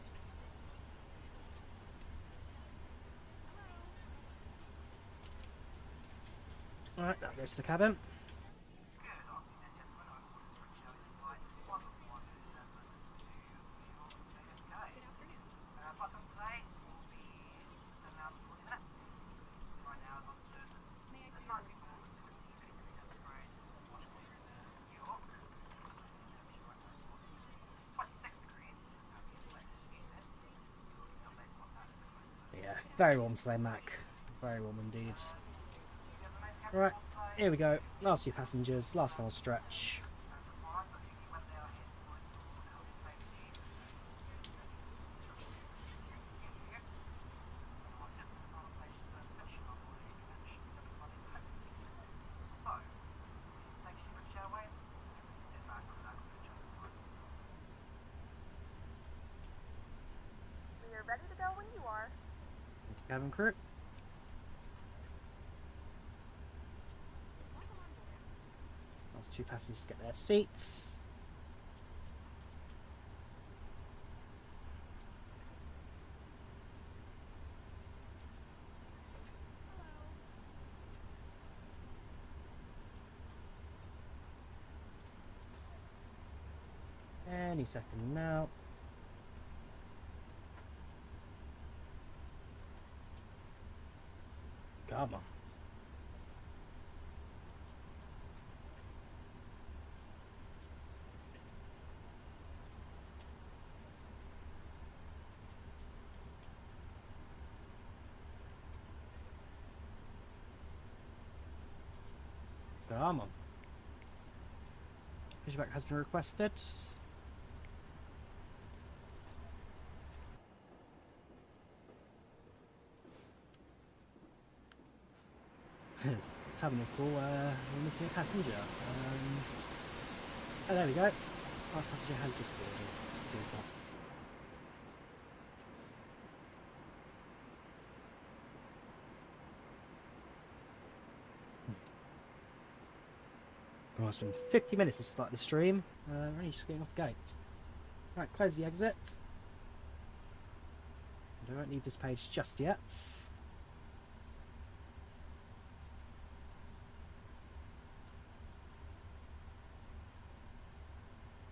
Alright, that goes to the cabin. Very warm today, Mac. Very warm indeed. Right, here we go. Last few passengers, last final stretch. We are ready to go when you are. Cabin crew. Last two passengers to get their seats. Any second now. Come on. Come on. Pushback has been requested. It's having a call, we're missing a passenger. Oh, there we go. Last passenger has just boarded. Super. Oh, it's been 50 minutes to start the stream. We're only just getting off the gate. Right, close the exit. I don't need this page just yet.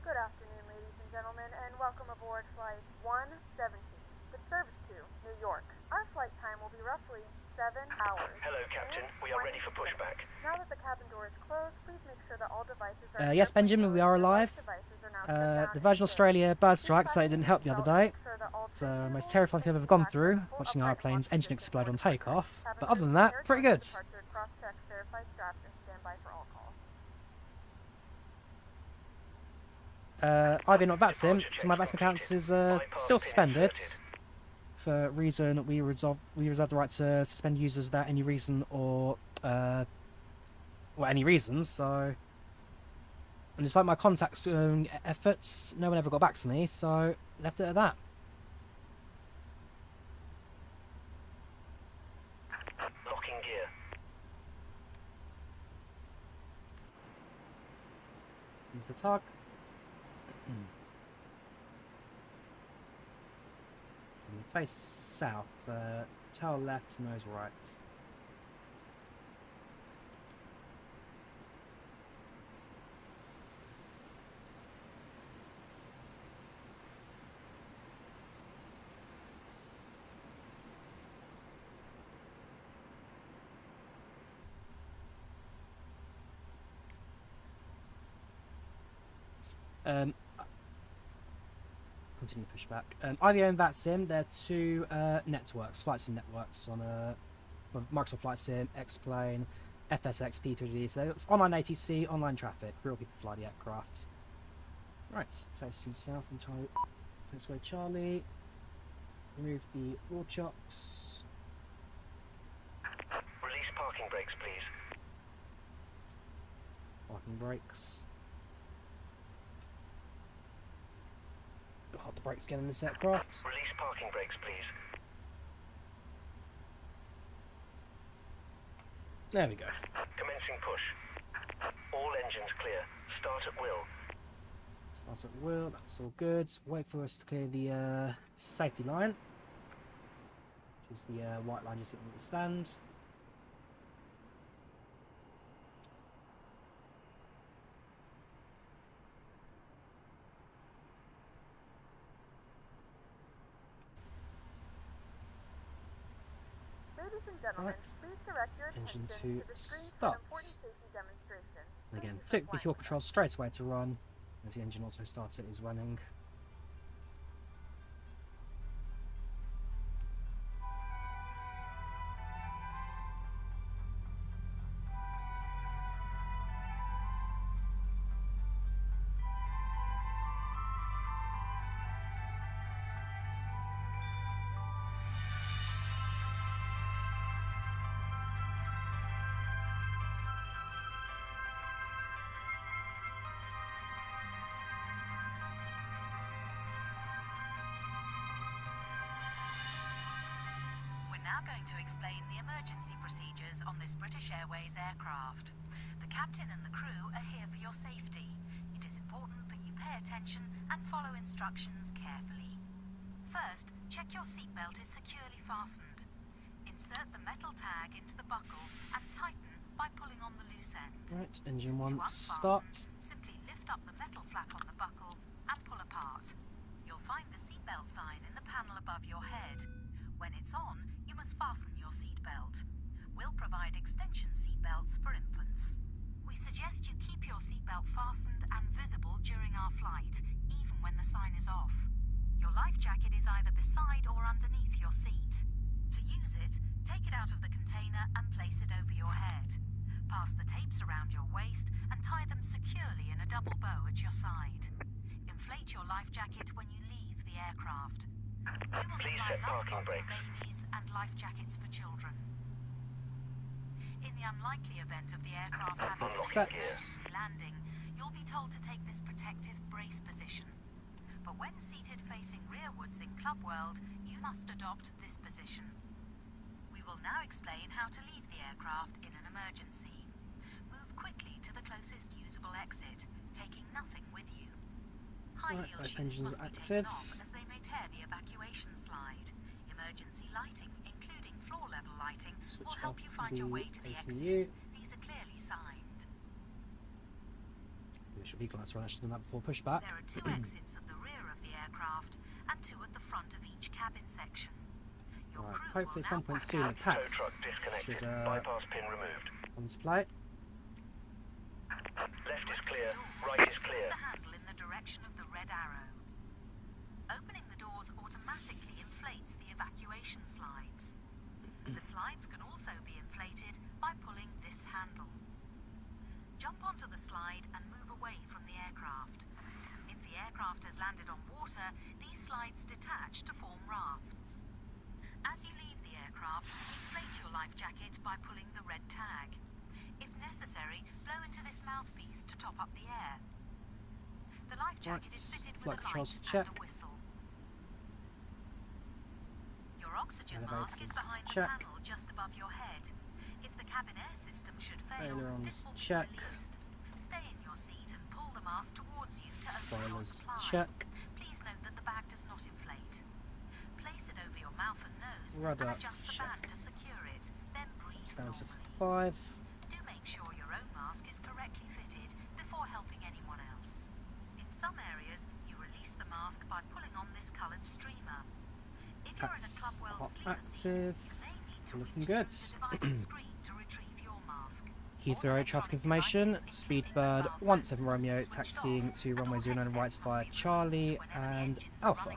Good afternoon, ladies and gentlemen, and welcome aboard Flight 117 with service to New York. Our flight time will be roughly 7 hours. Hello, Captain. We are ready for pushback. Now that the cabin door is closed, please make sure that all devices are... Yes, Benjamin, we are alive. The Virgin Australia bird strike, so it didn't help the other day. It's the most terrifying thing I've ever gone through, watching our plane's engine explode on takeoff. But other than that, pretty good. cross-check, verify straps, and stand by for all calls. IVAO not VATSIM, so my VATSIM accounts is still suspended. For reason we reserve the right to suspend users without any reason or any reasons. So, and despite my contacts efforts, no one ever got back to me. So left it at that. Locking gear. Use the tug. So face south, tail left, nose right. Continue pushback. IVAO and VATSIM, they're two networks, flight sim networks on for Microsoft Flight Sim, X-Plane, FSX, P3D. So it's online ATC, online traffic. Real people fly the aircraft. Right, facing south entirely. This way, Charlie. Remove the wall chocks. Release parking brakes, please. Parking brakes. Got the brakes again in this aircraft. Release parking brakes, please. There we go. Commencing push. All engines clear. Start at will. Starts at will, that's all good. Wait for us to clear the safety line. Which is the white line just sitting at the stand. Ladies and gentlemen, Right. please direct your Engine attention to to the screen for start. an important safety demonstration. And again, Thank you for flick the flying fuel with us. control straight away to run. As the engine auto starts, it is running. We're now going to explain the emergency procedures on this British Airways aircraft. The captain and the crew are here for your safety. It is important that you pay attention and follow instructions carefully. First, check your seatbelt is securely fastened. Insert the metal tag into the buckle and tighten by pulling on the loose end. Right, engine To one, unfasten, start. simply lift up the metal flap on the buckle and pull apart. You'll find the seatbelt sign in the panel above your head. When it's on, you must fasten your seatbelt. We'll provide extension seatbelts for infants. We suggest you keep your seatbelt fastened and visible during our flight, even when the sign is off. Your life jacket is either beside or underneath your seat. To use it, take it out of the container and place it over your head. Pass the tapes around your waist and tie them securely in a double bow at your side. Inflate your life jacket when you leave the aircraft. We will Please supply set life parking belts for brakes. babies and life jackets for children. In the unlikely event of the aircraft having to Set. make an emergency landing, you'll be told to take this protective brace position. But when seated facing rearwards in Club World, you must adopt this position. We will now explain how to leave the aircraft in an emergency. Move quickly to the closest usable exit, taking nothing with you. High Right, heel both shoes engines must be active. taken off as they may tear the evacuation slide. Emergency lighting, including floor-level lighting, Switch will help off you find your the way to the APU. exits. These are clearly signed. We should be glad to run. I should have done that before pushback. There are two exits at the rear of the aircraft and two at the front of each cabin section. Your Right, crew hopefully will at some now point pack soon up the your pass Tow truck should disconnected. Bypass pin removed. come to play. Left is clear. Right is clear. the handle in the direction of the red arrow. Opening the doors automatically inflates the evacuation slides. The slides can also be inflated by pulling this handle. Jump onto the slide and move away from the aircraft. If the aircraft has landed on water, these slides detach to form rafts. As you leave the aircraft, inflate your life jacket by pulling the red tag. If necessary, blow into this mouthpiece to top up the air. The life jacket is fitted with a light and a whistle. Your oxygen mask is behind the panel just above your head. If the cabin air system should fail, this will be released. Stay in your seat and pull the mask towards you to open your supply. Please note that the bag does not inflate. Place it over your mouth and nose and adjust the band to secure it. Then breathe normally. 5. Do make sure your own mask is correctly fitted before helping anyone else. In some areas, you release the mask by pulling on this coloured streamer. If you're in a Club World sleeper seat, you may need to reach through the dividing screen to retrieve your mask. Heathrow traffic information. Speedbird 17 Romeo taxiing to runway 09 right via Charlie and Alpha.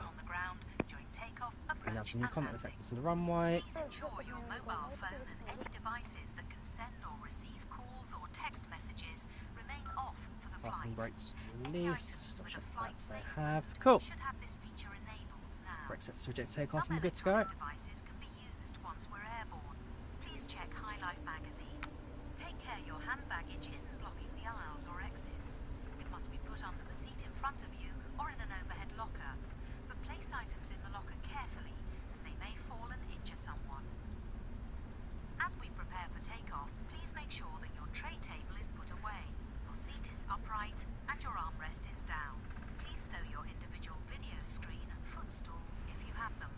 Announcing new contact taxi to the runway. Please ensure your mobile phone and any devices that can send or receive calls or text messages remain off for the Parking flight. brakes Any released. items with a Option flight lights they safe have. mode Cool. should have this feature enabled now. Brake sets to reject takeoff Some and we're good to go. electronic devices can be used once we're airborne. Please check High Life magazine. Take care your hand baggage isn't blocking the aisles or exits. It must be put under the seat in front of you or in an overhead locker. But place items in the locker carefully, as they may fall and injure someone. As we prepare for takeoff, please make sure that your tray table is put away, your seat is upright, and your armrest is down. Please stow your individual video screen and footstool if you have them.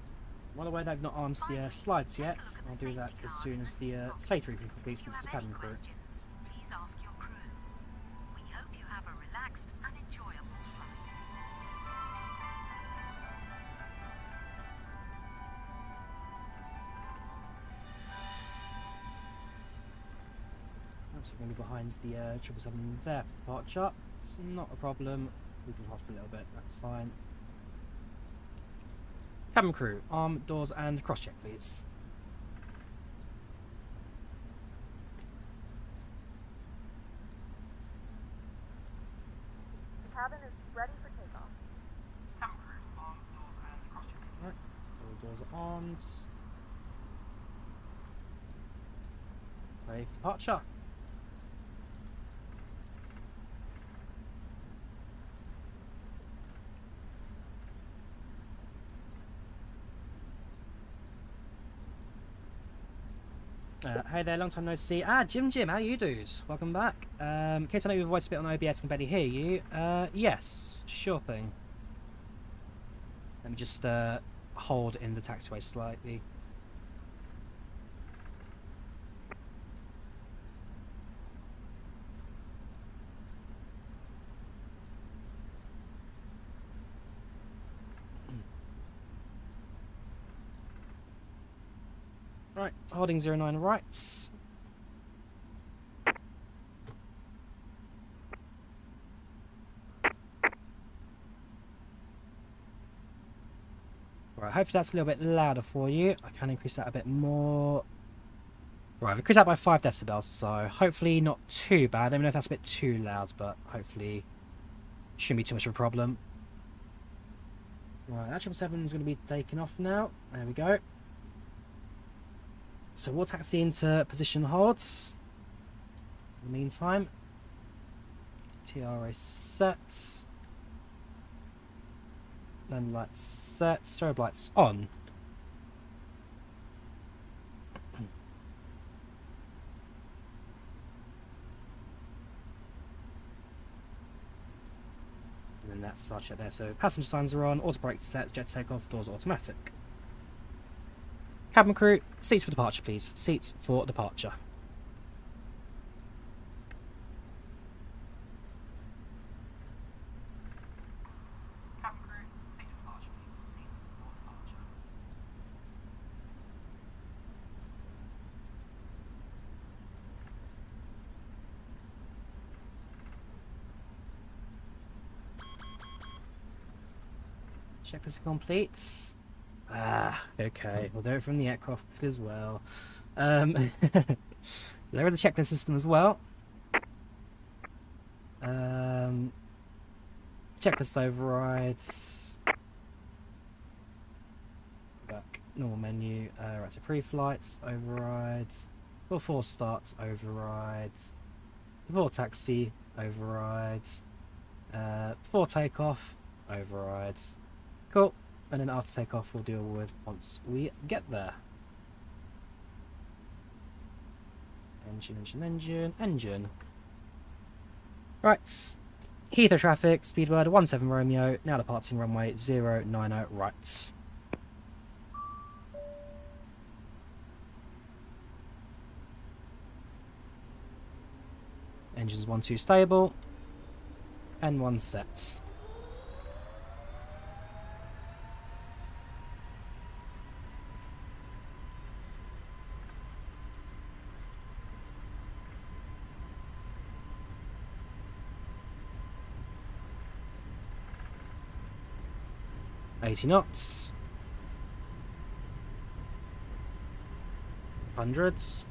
By the way, they've not armed the slides yet. I'll do that as soon as the safety briefing completes with the cabin crew. Questions, please ask your crew. We hope you have a relaxed and enjoyable flight. So we're going to be behind the 777 there for departure. It's not a problem. We can hop a little bit, that's fine. Cabin crew, arm, doors and cross check please. The cabin is ready for takeoff. Cabin crew, arm, doors and cross check. Right, all doors are armed. Ready for departure. Hey there, long time no see. Jim, how you dudes? Welcome back. In case I know your voice a bit on OBS and can barely hear you, yes, sure thing. Let me just hold in the taxiway slightly. Right, holding 09 right. Right, hopefully that's a little bit louder for you. I can increase that a bit more. Right, I've increased that by 5 decibels, so hopefully not too bad. I don't know if that's a bit too loud, but hopefully shouldn't be too much of a problem. Right, that 777 is going to be taking off now. There we go. So we'll taxi into position holds. In the meantime, TRA set. Then lights set. Strobe lights on. And then that's our check there. So passenger signs are on, auto brake set, jet takeoff, doors automatic. Cabin crew, seats for departure please. Seats for departure. Cabin crew, seats for departure please. Seats for departure. Checklist complete. Ah, okay. We'll do it from the aircraft as well. So there is a checklist system as well. Checklist overrides. Back normal menu. Right, so pre-flight overrides. Before start overrides. Before taxi overrides. Before takeoff overrides. Cool. And then after takeoff we'll deal with once we get there. Engine. Right. Heathrow traffic, Speedbird 17 Romeo, now departing runway 090 right. Engines 1-2 stable, N1 sets. $80 knots. Hundreds.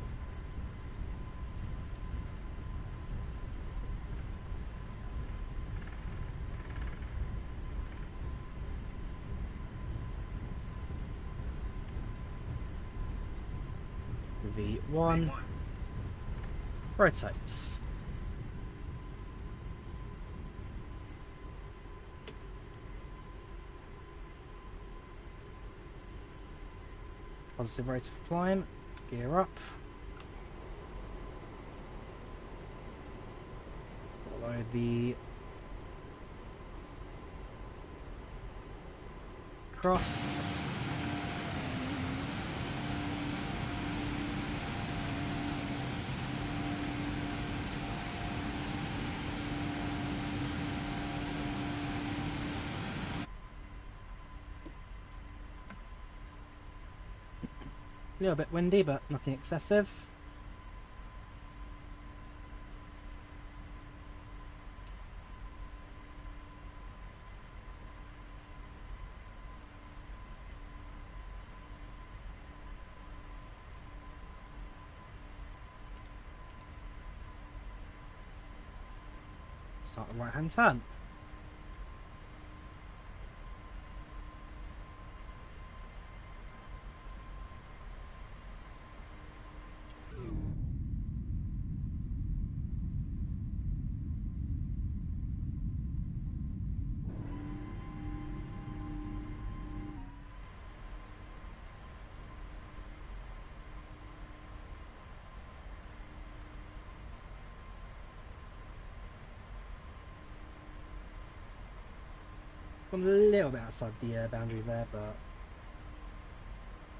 V1 rotates. Positive rate of climb, gear up. Follow the cross. A little bit windy, but nothing excessive. Start the right-hand turn. Gone a little bit outside the boundary there, but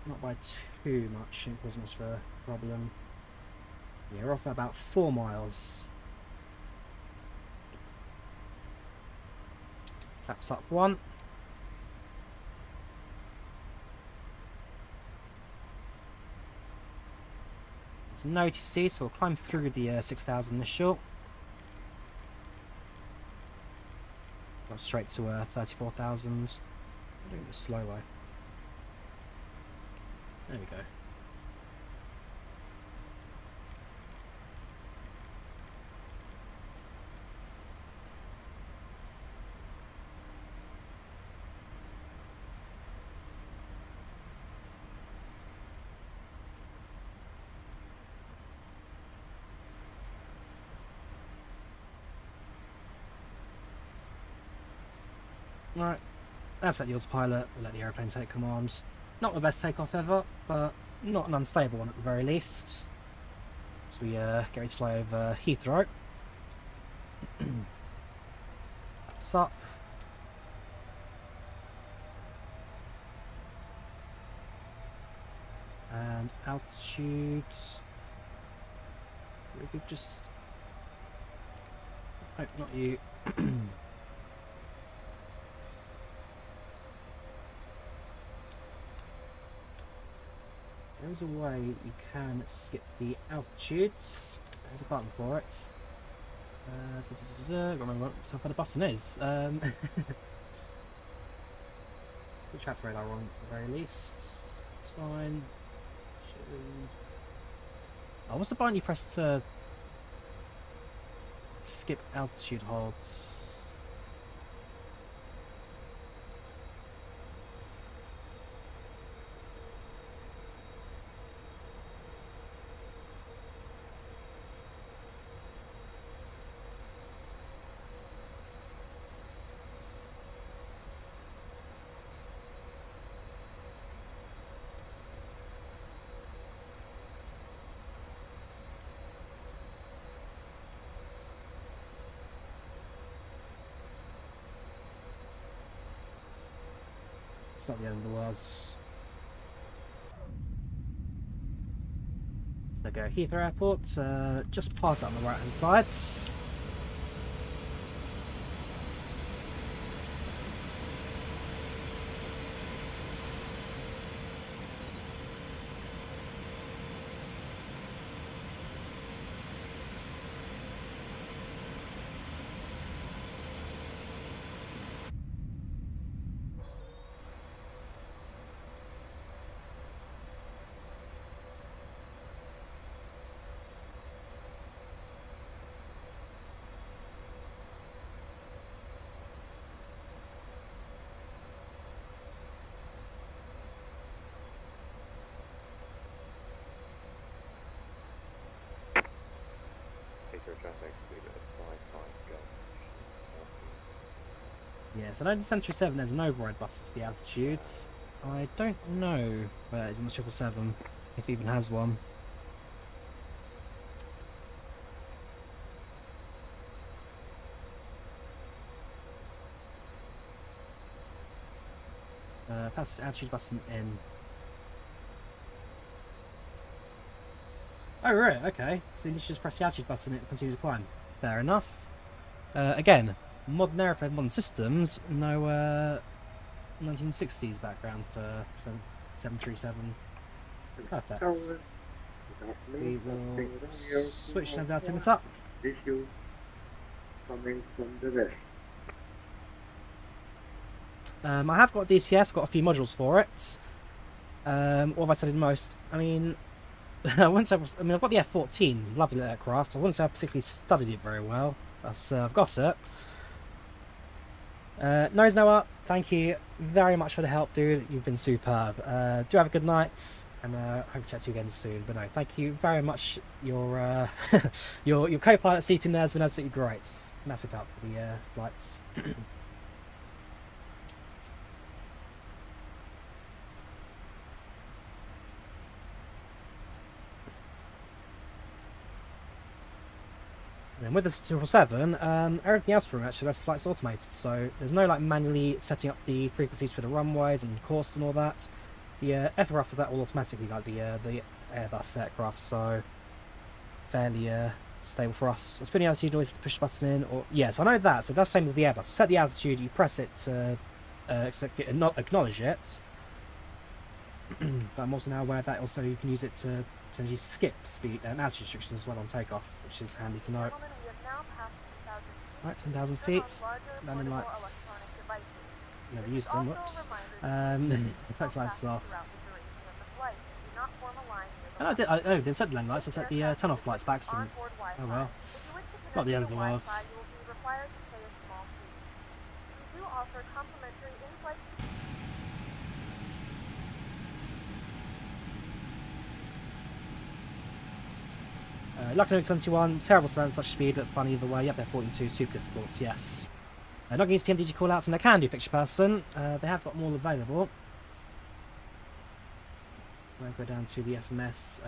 not by too much. It wasn't much of a problem. Yeah, we're off at about 4 miles. Flaps up 1. There's no ATC, so we'll climb through the 6,000 initial. Go straight to 34,000. I'm doing this slow way. There we go. Right, that's about the autopilot. We'll let the airplane take command. Not the best takeoff ever, but not an unstable one at the very least. So we get ready to fly over Heathrow. That's up. And altitude. We could just. Oh, not you. There's a way you can skip the altitudes. There's a button for it. Gotta remember what the button is. Which have radar on at the very least. It's fine. Should... Oh, what's the button you press to skip altitude holds? It's not the end of the world. So go Heathrow Airport, just pass it on the right hand side. Yeah, so I know the 737 there's an override button to the altitudes. I don't know where it is in the 777, if it even has one. Pass the altitude button in. Oh right, okay. So you just press the altitude button and continue to climb. Fair enough. Again, modern airplane, modern systems, no 1960s background for 737. Perfect. We will switch to our 10 minutes up. Issue coming from the west. I have got DCS, got a few modules for it. What have I studied most? I mean, I wouldn't say. I mean, I've got the F-14, lovely aircraft. I wouldn't say I've particularly studied it very well, but I've got it. Nose Noah, thank you very much for the help, dude. You've been superb. Do have a good night, and hope to chat to you again soon. But no, thank you very much. Your your co-pilot seat in there has been absolutely great. Massive help for the flights. And with the 777, everything else pretty much that's flights automated, so there's no like manually setting up the frequencies for the runways and course and all that. The aircraft for that will automatically like the Airbus aircraft, so fairly stable for us. It's putting the altitude always to push the button in, or yes, I know that. So that's the same as the Airbus. Set the altitude, you press it to acknowledge it. But I'm also now aware that also you can use it to essentially skip speed and altitude restrictions as well on takeoff, which is handy to know. Right, 10,000 feet, landing lights. Never used them, whoops. Effect lights off. And I didn't set the landing lights, I set the turn-off lights back, so oh well. Not the end of the world. Lucky 21, terrible slant, such speed, but fun either way. Yep, they're 42, super difficult, yes. Not going to use PMDG callouts, and they can do picture person. They have got more available. I'll go down to the FMS.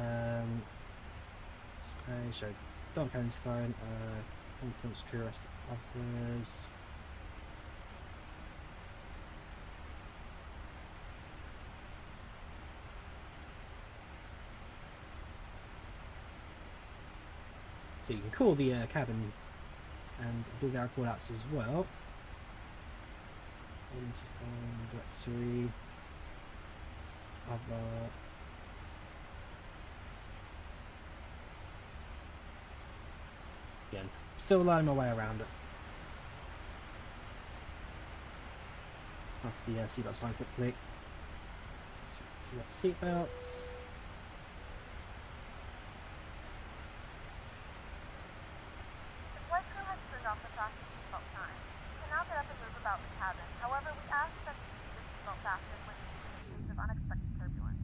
Show Don Cohen's phone, conference crew, rest others. So you can call the cabin and do their callouts as well. Into phone directory. Other. Again, still learning my way around it. off the seatbelt sign quickly. So that's seatbelts. The flight crew has turned off the fasten seatbelt sign. You can now get up and move about the cabin. However, we ask that you keep your seatbelt fastened when you in case of unexpected turbulence.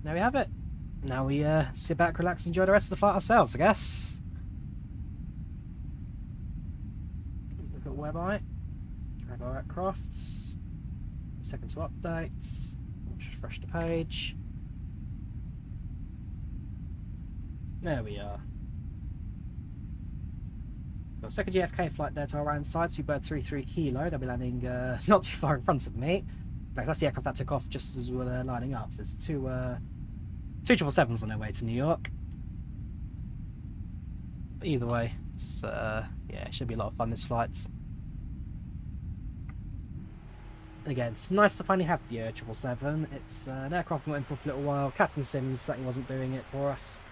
There we have it. Now we sit back, relax, enjoy the rest of the flight ourselves, I guess. Look at whereby. Grab our aircraft. Second to update. Let's refresh the page. There we are. Got a second GFK flight there to our right side, so we bird 33 kilo. They'll be landing not too far in front of me. In fact, that's the aircraft that took off just as we were lining up. So there's two 777s on their way to New York. But either way, it's, yeah, it should be a lot of fun this flight. Again, it's nice to finally have the 777. It's an aircraft we went in for a little while. Captain Sims certainly wasn't doing it for us.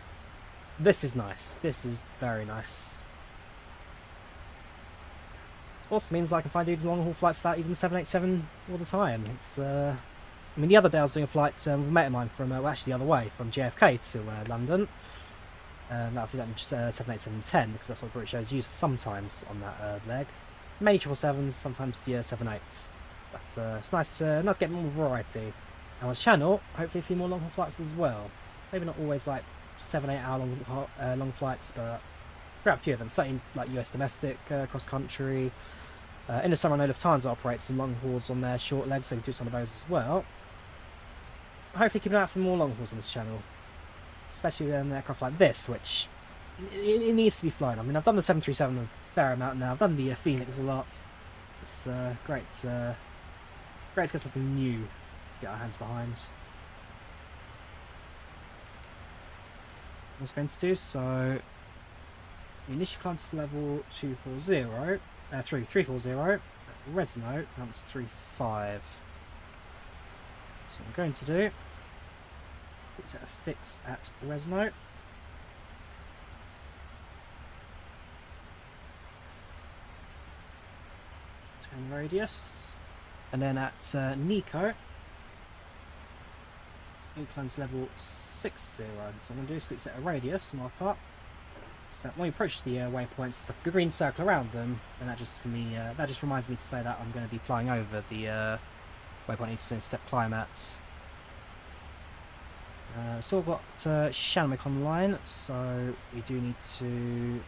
This is nice. This is very nice. Also means I can find doing long haul flights without using the 787 all the time. It's I mean, the other day I was doing a flight with a mate of mine from, well, actually the other way, from JFK to London. I flew that in 787-10 because that's what British Airways use sometimes on that leg. Many 777s, sometimes the 78s. But it's nice to get more variety. And on this channel, hopefully a few more long haul flights as well. Maybe not always like 7-8 hour long flights, but grab a few of them. Certainly like US domestic, cross country. In the summer I know Lufthansa operates some long hauls on their short legs, so we do some of those as well. Hopefully keep an eye out for more long hauls on this channel. Especially with an aircraft like this, which it needs to be flying. I mean, I've done the 737 a fair amount now. I've done the Phoenix a lot. It's great to get something new to get our hands behind. What's going to do, so the initial climb to level 340, Resno, comes 35. So what I'm going to do, set a fix at Resno. Turn radius. And then at Nico, inclines level 60. So I'm going to do is set a radius, mark up. So when we approach the waypoints, it's a green circle around them, and that just for me, that just reminds me to say that I'm going to be flying over the waypoint needs to step climb at. So we've got Shanwick online, so we do need to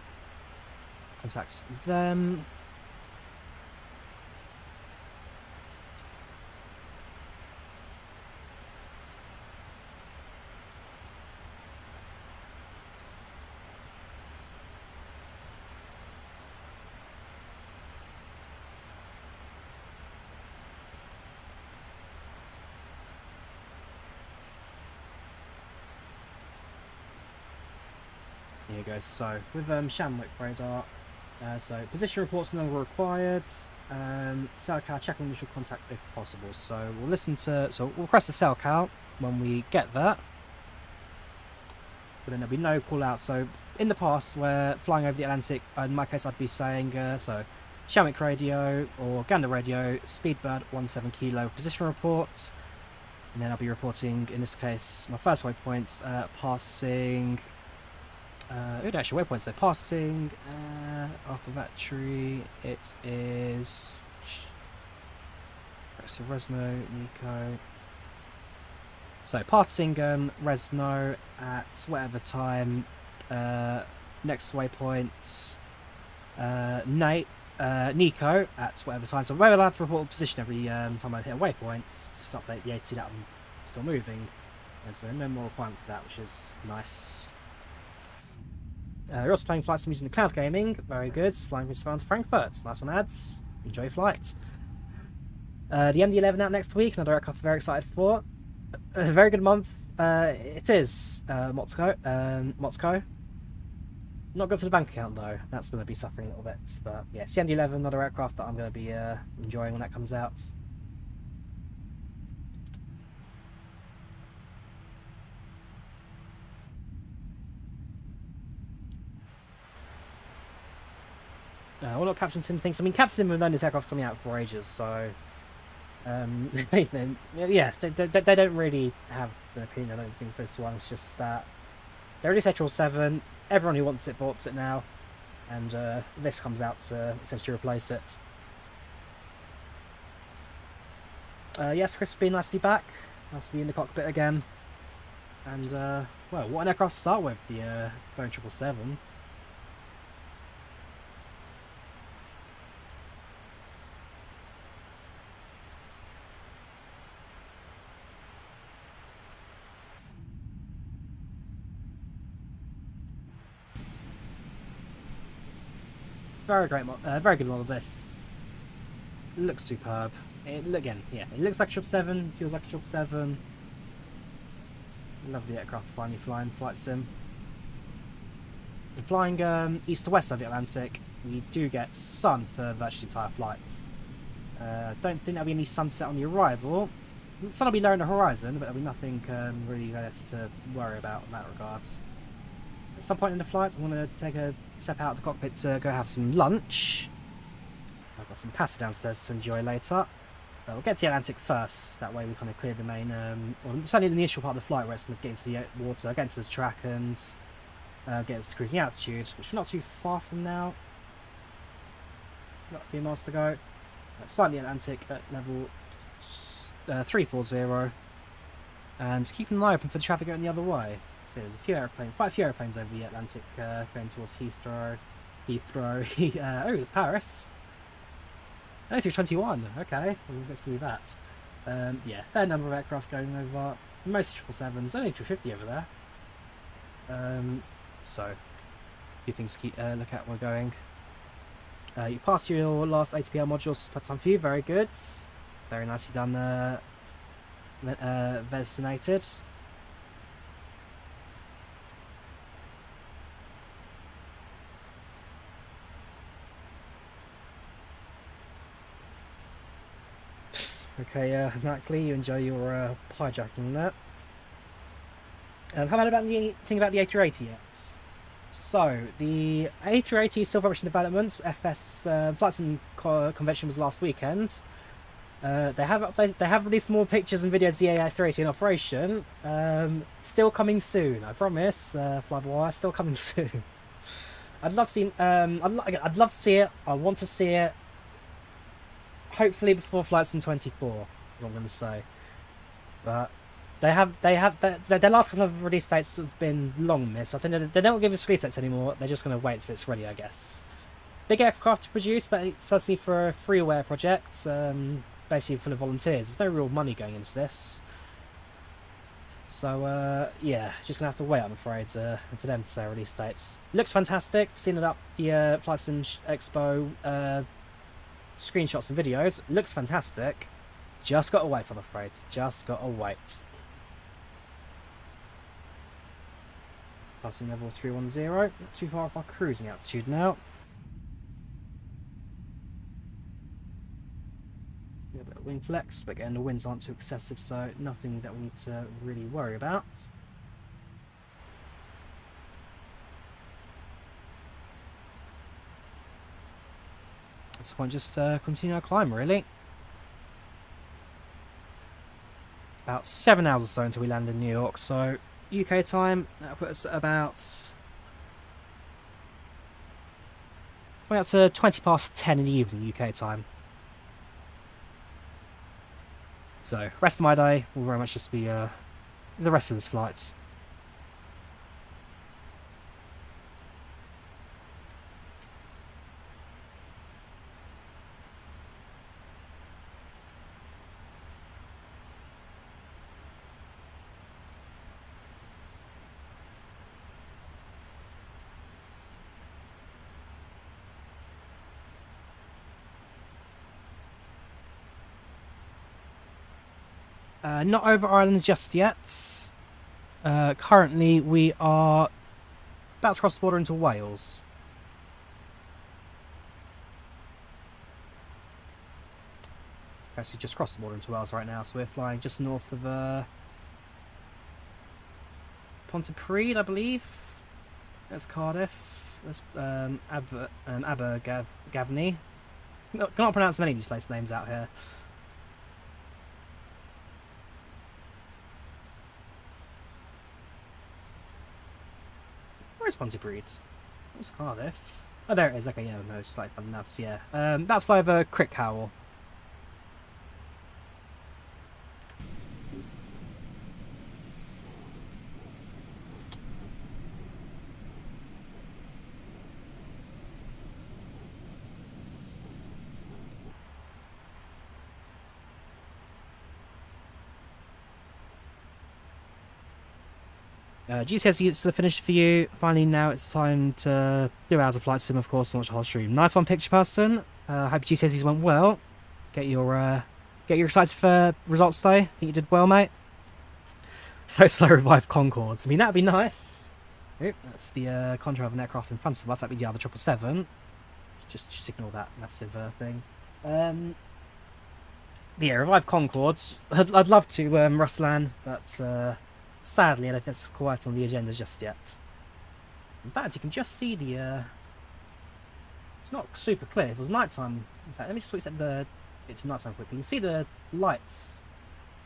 contact them. Here you go. So with Shanwick radar, so position reports no longer required. SALCAL check on initial contact if possible. So we'll listen to, so we'll request the SALCAL when we get that, but then there'll be no call out. So in the past, where flying over the Atlantic, in my case, I'd be saying so Shanwick radio or Gander radio, speedbird 17 kilo position reports, and then I'll be reporting in this case my first waypoint passing. Actual waypoints, so passing after battery, it is so Resno, Nico. So passing Resno at whatever time, next waypoint, Nico at whatever time. So we'll have to report position every time I hit a waypoint, just to update the AT that I'm still moving. There's no more requirement for that, which is nice. We're also playing flights using the cloud gaming. Very good. Flying from Savannah to Frankfurt. Nice one, ads. Enjoy flights. The MD-11 out next week. Another aircraft I'm very excited for. A very good month. It is Motsko. Not good for the bank account though. That's going to be suffering a little bit. But yeah, it's the MD-11, another aircraft that I'm going to be enjoying when that comes out. What Captain Sim thinks. I mean, Captain Sim have known this aircraft coming out for ages, so Yeah, they don't really have an opinion, I don't think, for this one. It's just that they released Triple 7, everyone who wants it bought it now, and this comes out to essentially replace it. Yes, Chris, it's been nice to be back. Nice to be in the cockpit again. And, well, what an aircraft to start with, the Boeing 777. Very great, very good model. This looks superb. It looks like a 777, feels like a 777. Lovely aircraft to finally fly in flight sim. And flying east to west of the Atlantic, we do get sun for virtually entire flights. Don't think there'll be any sunset on the arrival. The sun will be low on the horizon, but there'll be nothing really else to worry about in that regards. At some point in the flight, I want to take a step out of the cockpit to go have some lunch. I've got some pasta downstairs to enjoy later. We'll get to the Atlantic first, that way we kind of clear the main, well, it's only the initial part of the flight where it's going to get into the water, get into the track and get us cruising altitude, which we're not too far from now. Got a few miles to go. Slightly Atlantic at level 340, and keeping an eye open for the traffic going the other way. So there's quite a few airplanes over the Atlantic going towards Heathrow. Oh, it's Paris. Oh, 321. Okay, we'll get to do that. Yeah, fair number of aircraft going over. Most 777s, only 350 over there. So, a few things to keep look at while going. You passed your last ATPL modules per time for you. Very good. Very nicely done. Vaccinated. Okay, Mackley, you enjoy your hijacking there. How about anything about the A380 yet? So, the A380 is still very much in development. FS Flights and Convention was last weekend. They have released more pictures and videos of the A380 in operation. Still coming soon, I promise. Flyboy, still coming soon. I'd love to see. I'd love to see it. I want to see it. Hopefully before Flight Sim 24, is what I'm going to say. But their last couple of release dates have been long missed. I think they don't give us release dates anymore. They're just going to wait until it's ready, I guess. Big aircraft to produce, but it's certainly for a freeware project, basically full of volunteers. There's no real money going into this. So, yeah, just going to have to wait, I'm afraid, for them to say release dates. Looks fantastic. Seen it up the Flight Sim Expo screenshots and videos. Looks fantastic. Just got to wait, I'm afraid. Just got to wait. Passing level 310. Not too far off our cruising altitude now. A bit of wing flex, but again, the winds aren't too excessive, so nothing that we need to really worry about. So we'll just continue our climb, really. About 7 hours or so until we land in New York, so UK time, that'll put us at about 20 past 10 in the evening UK time. So, rest of my day will very much just be the rest of this flight. Not over Ireland just yet. Currently, we are about to cross the border into Wales. Actually, just crossed the border into Wales right now, so we're flying just north of Pontypridd, I believe. That's Cardiff. That's Abergavenny. Cannot pronounce any of these place names out here. Where's Pontypridd? Where's Cardiff? Oh, there it is. Okay, yeah, no, it's like something else. Yeah, that's via Crick Howell. GCSE is finished for you. Finally, now it's time to do hours of flight sim, of course, and watch the whole stream. Nice one, picture person. Hope GCSEs went well. Get your excited for results today. I think you did well, mate. So slow revive Concords. I mean, that'd be nice. Oop, that's the contour of an aircraft in front of us. That'd be the other 777. Just ignore that massive thing. Yeah, revive Concords. I'd love to, Ruslan, but sadly, I don't think that's quite on the agenda just yet. In fact, you can just see the... it's not super clear. If it was nighttime... In fact, let me just switch it's nighttime quickly. You can see the lights.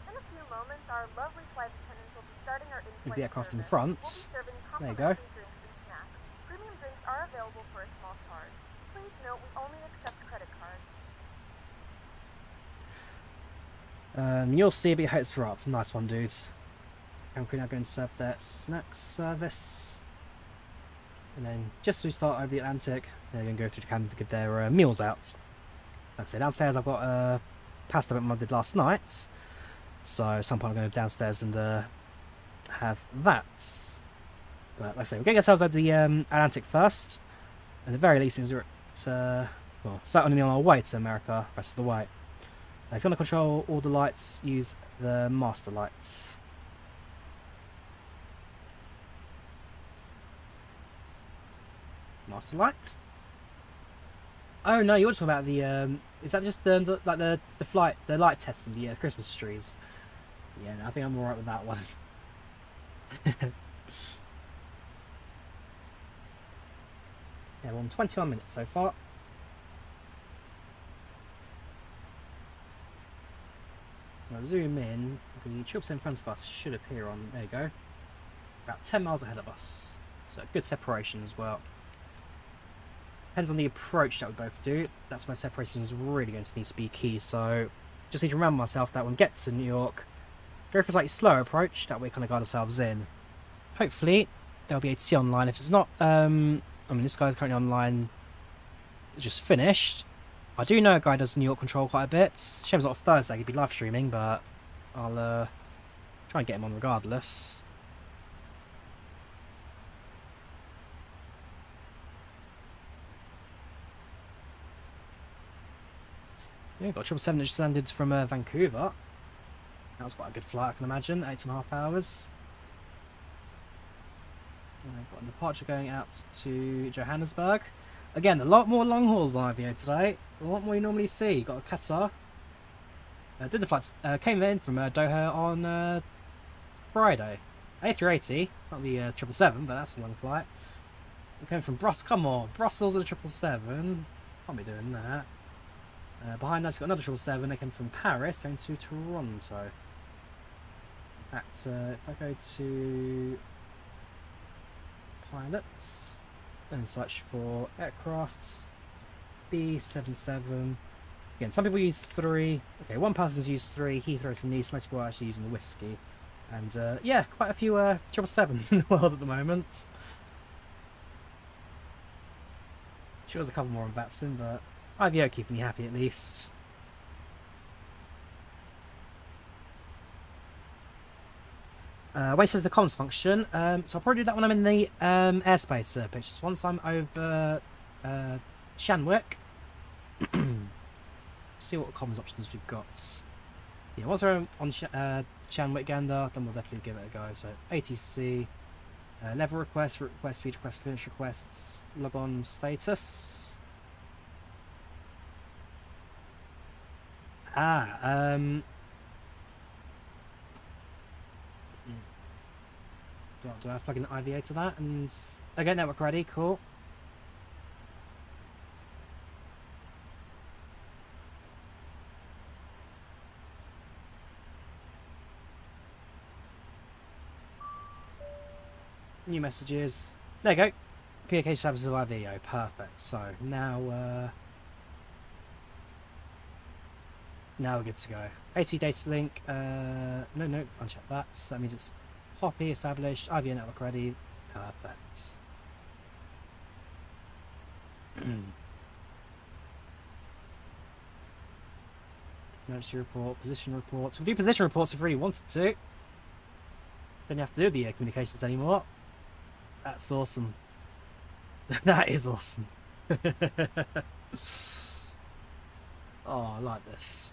In a few moments, our lovely flight attendants will be starting our in-flight The aircraft in service. front. We'll be serving There you go. complimentary drinks and snacks. Premium drinks are available for a small charge. Please note we only accept credit cards. You'll see a bit of hopes for up. Nice one, dudes. And we're now going to serve their snacks service. And then just as we start over the Atlantic, they're going to go through the cabin to get their meals out. Like I say, downstairs I've got pasta that I did last night. So at some point I'm going to go downstairs and have that. But like I say, we're getting ourselves over the Atlantic first. And at the very least, it was well, certainly on our way to America, rest of the way. If you want to control all the lights, use the master lights. Master lights? Oh no, you're talking about the is that just the light test of the Christmas trees? Yeah, no, I think I'm alright with that one. Yeah, we're on 21 minutes so far. Now zoom in, the troops in front of us should appear on, there you go, about 10 miles ahead of us. So good separation as well. Depends on the approach that we both do. That's where separation is really going to need to be key. So just need to remember myself that when we get to New York, go for a slightly slower approach. That way we kind of guide ourselves in. Hopefully there'll be ATC online. If it's not, I mean this guy's currently online, just finished. I do know a guy does New York control quite a bit. Shame it's not Thursday. He'd be live streaming, but I'll try and get him on regardless. Yeah, got 777 that just landed from Vancouver. That was quite a good flight, I can imagine. 8.5 hours. And I've got a departure going out to Johannesburg. Again, a lot more long hauls on IVAO today. A lot more you normally see. Got a Qatar. Did the flights. Came in from Doha on Friday. A380, not the 777, but that's a long flight. We came from Brussels. Come on, Brussels and a 777. Can't be doing that. Behind us, got another 777. They came from Paris, going to Toronto. In fact, if I go to pilots and search for aircrafts, B77. Again, some people use 3. Okay, one person's used 3. Heathrow's and Nice. Most people are actually using the whiskey. And yeah, quite a few 777s in the world at the moment. Sure, there's a couple more on Batson, but IVAO keeping me happy at least. When it says the comms function, so I'll probably do that when I'm in the airspace pictures. Once I'm over Shanwick, see what comms options we've got. Yeah, once we're on Shanwick Gander, then we'll definitely give it a go. So ATC, level requests, route requests, feed requests, clearance requests, log on status. Do I plug in the IVA to that? And okay, network ready, cool. New messages. There you go. PK establishes the IVAO. Perfect. So now now we're good to go. AT data link. No, uncheck that. So that means it's Hoppy established. IVAO network ready. Perfect. Emergency report, position reports. We do position reports if we really wanted to. Don't have to do the communications anymore. That's awesome. That is awesome. Oh, I like this.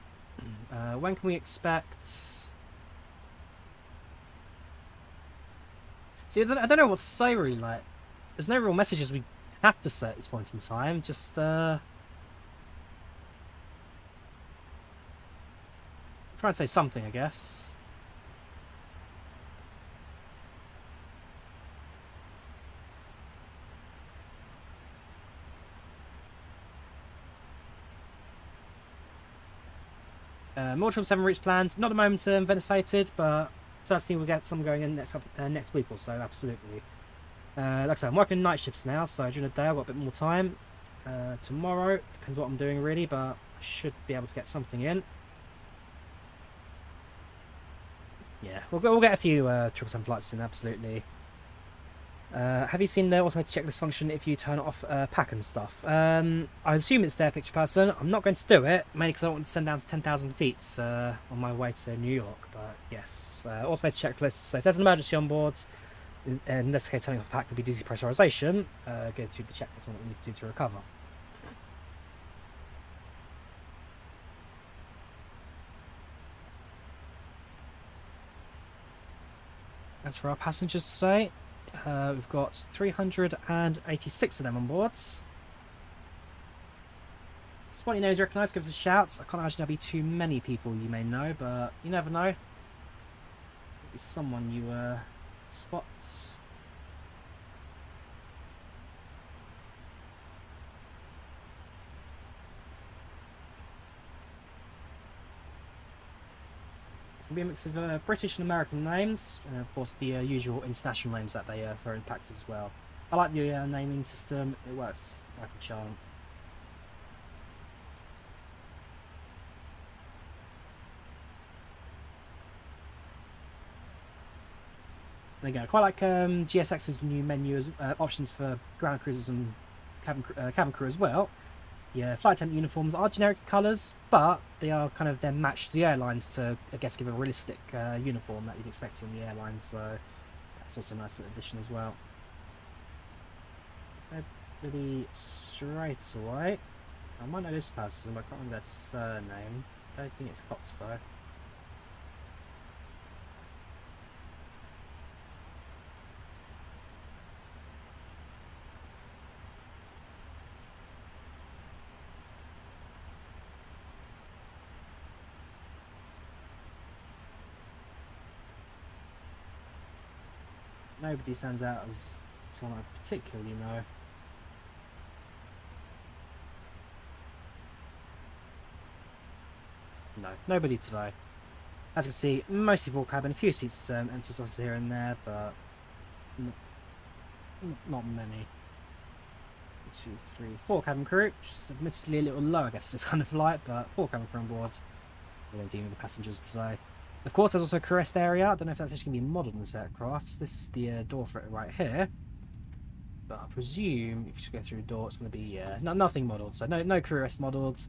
When can we expect? See, I don't know what to say really. Like, there's no real messages we have to say at this point in time. Just try and say something, I guess. More 777 routes planned. Not at the moment ventilated, but certainly we'll get some going in next week or so, absolutely. Like I said, I'm working night shifts now, so during the day I've got a bit more time. Tomorrow, depends what I'm doing really, but I should be able to get something in. Yeah, we'll get a few 777 flights in, absolutely. Have you seen the automated checklist function if you turn off pack and stuff? I assume it's there, picture person. I'm not going to do it, mainly because I don't want to send down to 10,000 feet on my way to New York. But yes, automated checklists. So if there's an emergency on board, in this case turning off pack would be depressurization. Go through the checklist on what we need to do to recover. As for our passengers today, we've got 386 of them on board. Spotty knows recognised, give us a shout. I can't imagine there'll be too many people you may know, but you never know. It's someone you spot. It's going to be a mix of British and American names, and of course the usual international names that they throw in packs as well. I like the naming system, it works like a charm. There you go. I quite like GSX's new menu options for ground crews and cabin crew as well. Yeah, flight attendant uniforms are generic colours, but they are kind of then matched to the airlines to, I guess, give a realistic uniform that you'd expect in the airlines. So that's also a nice addition as well. Really straight away. I might know this person, but I can't remember their surname. I don't think it's Cox though. Nobody stands out as someone I particularly know. No, nobody today. As you can see, mostly full cabin, a few seats empty slots here and there, but not many. 1, 2, 3, 4 cabin crew, which is admittedly a little low, I guess, for this kind of flight, but 4 cabin crew on board. We're going to deal with the passengers today. Of course, there's also a crew rest area. I don't know if that's actually going to be modelled in this aircraft. This is the door for it right here. But I presume if you go through the door, it's going to be nothing modelled. So no crew rest modelled.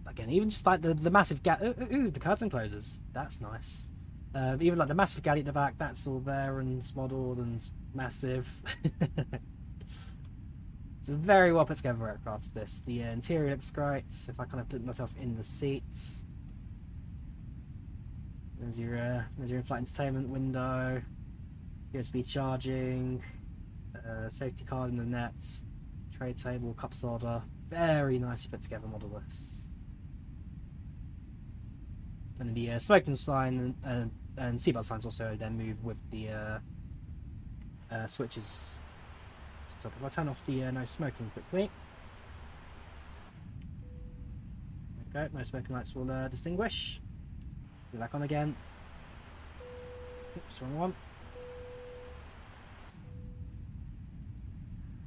Again, even just like the massive ooh, the curtain closes. That's nice. Even like the massive galley at the back, that's all there and modelled and massive. It's a very well put together aircraft. This. The interior looks great. If I kind of put myself in the seats. There's your in-flight entertainment window, USB charging, safety card in the net, tray table, cup holder. Very nicely put together model this. And the smoking sign and seatbelt signs also then move with the switches. So if I turn off the no smoking quickly. There we go, no smoking lights will distinguish. Back on again. Oops, wrong one.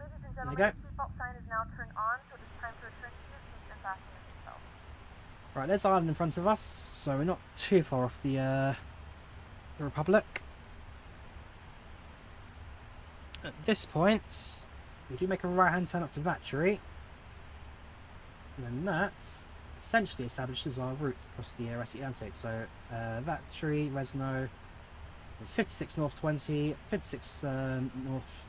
Ladies and There you gentlemen, go. the seatbelt sign is now turned on, so it is time to return to your seat and fasten your seatbelt. Right, there's Ireland in front of us, so we're not too far off the Republic. At this point, we do make a right-hand turn up to Vatry, and then that essentially establishes our route across the rest of the Atlantic. So Vatry, Resno, it's 56 north 20, 56 north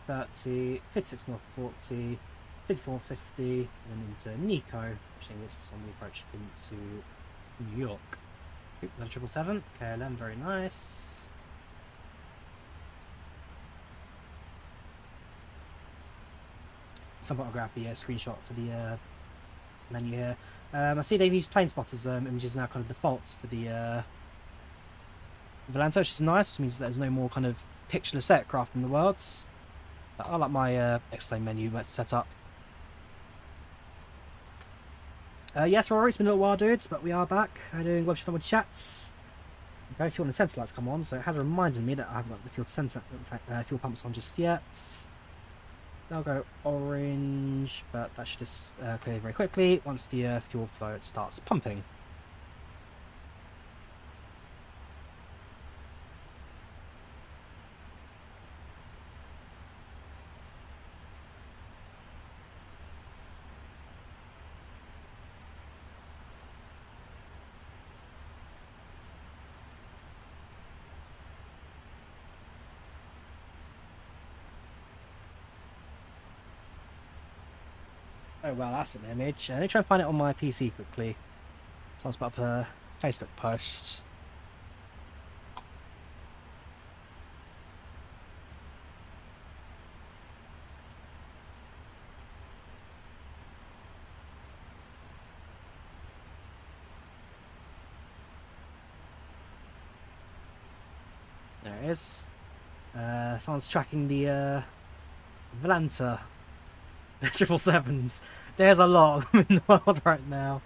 30, 56 north 40, 54 50, and then into Nico, which I think this is on the approach into New York. Oop, another 777, KLM, very nice. At some point I'll grab the screenshot for the menu here. I see they've used plane spotters images now kind of default for the Volanta, which is nice. Which means that there's no more kind of pictureless aircraft in the world. But I like my explain menu set up. Yes, Rory, it's been a little while, dudes, but we are back. How are you doing? Web channel chats. Okay, fuel and sensor lights come on, so it has reminded me that I haven't got the fuel pumps on just yet. They'll go orange, but that should just clear very quickly once the fuel flow starts pumping. Oh well, that's an image. Let me try and find it on my PC quickly. So I'll put up a Facebook post. There it is. Someone's tracking the Volanta 777s. There's a lot of them in the world right now.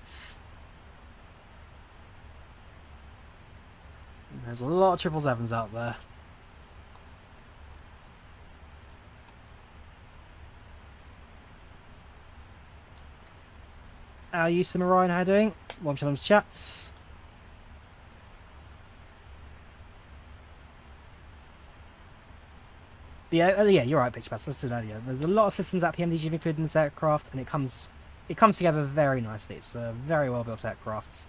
There's a lot of 777s out there. How are you, Samurai? How are you doing? Welcome to Challenge Chats. Yeah, you're right, Pitch Pass. I said earlier. There's a lot of systems that PMDG have included in this aircraft, and it comes together very nicely. It's a very well built aircraft.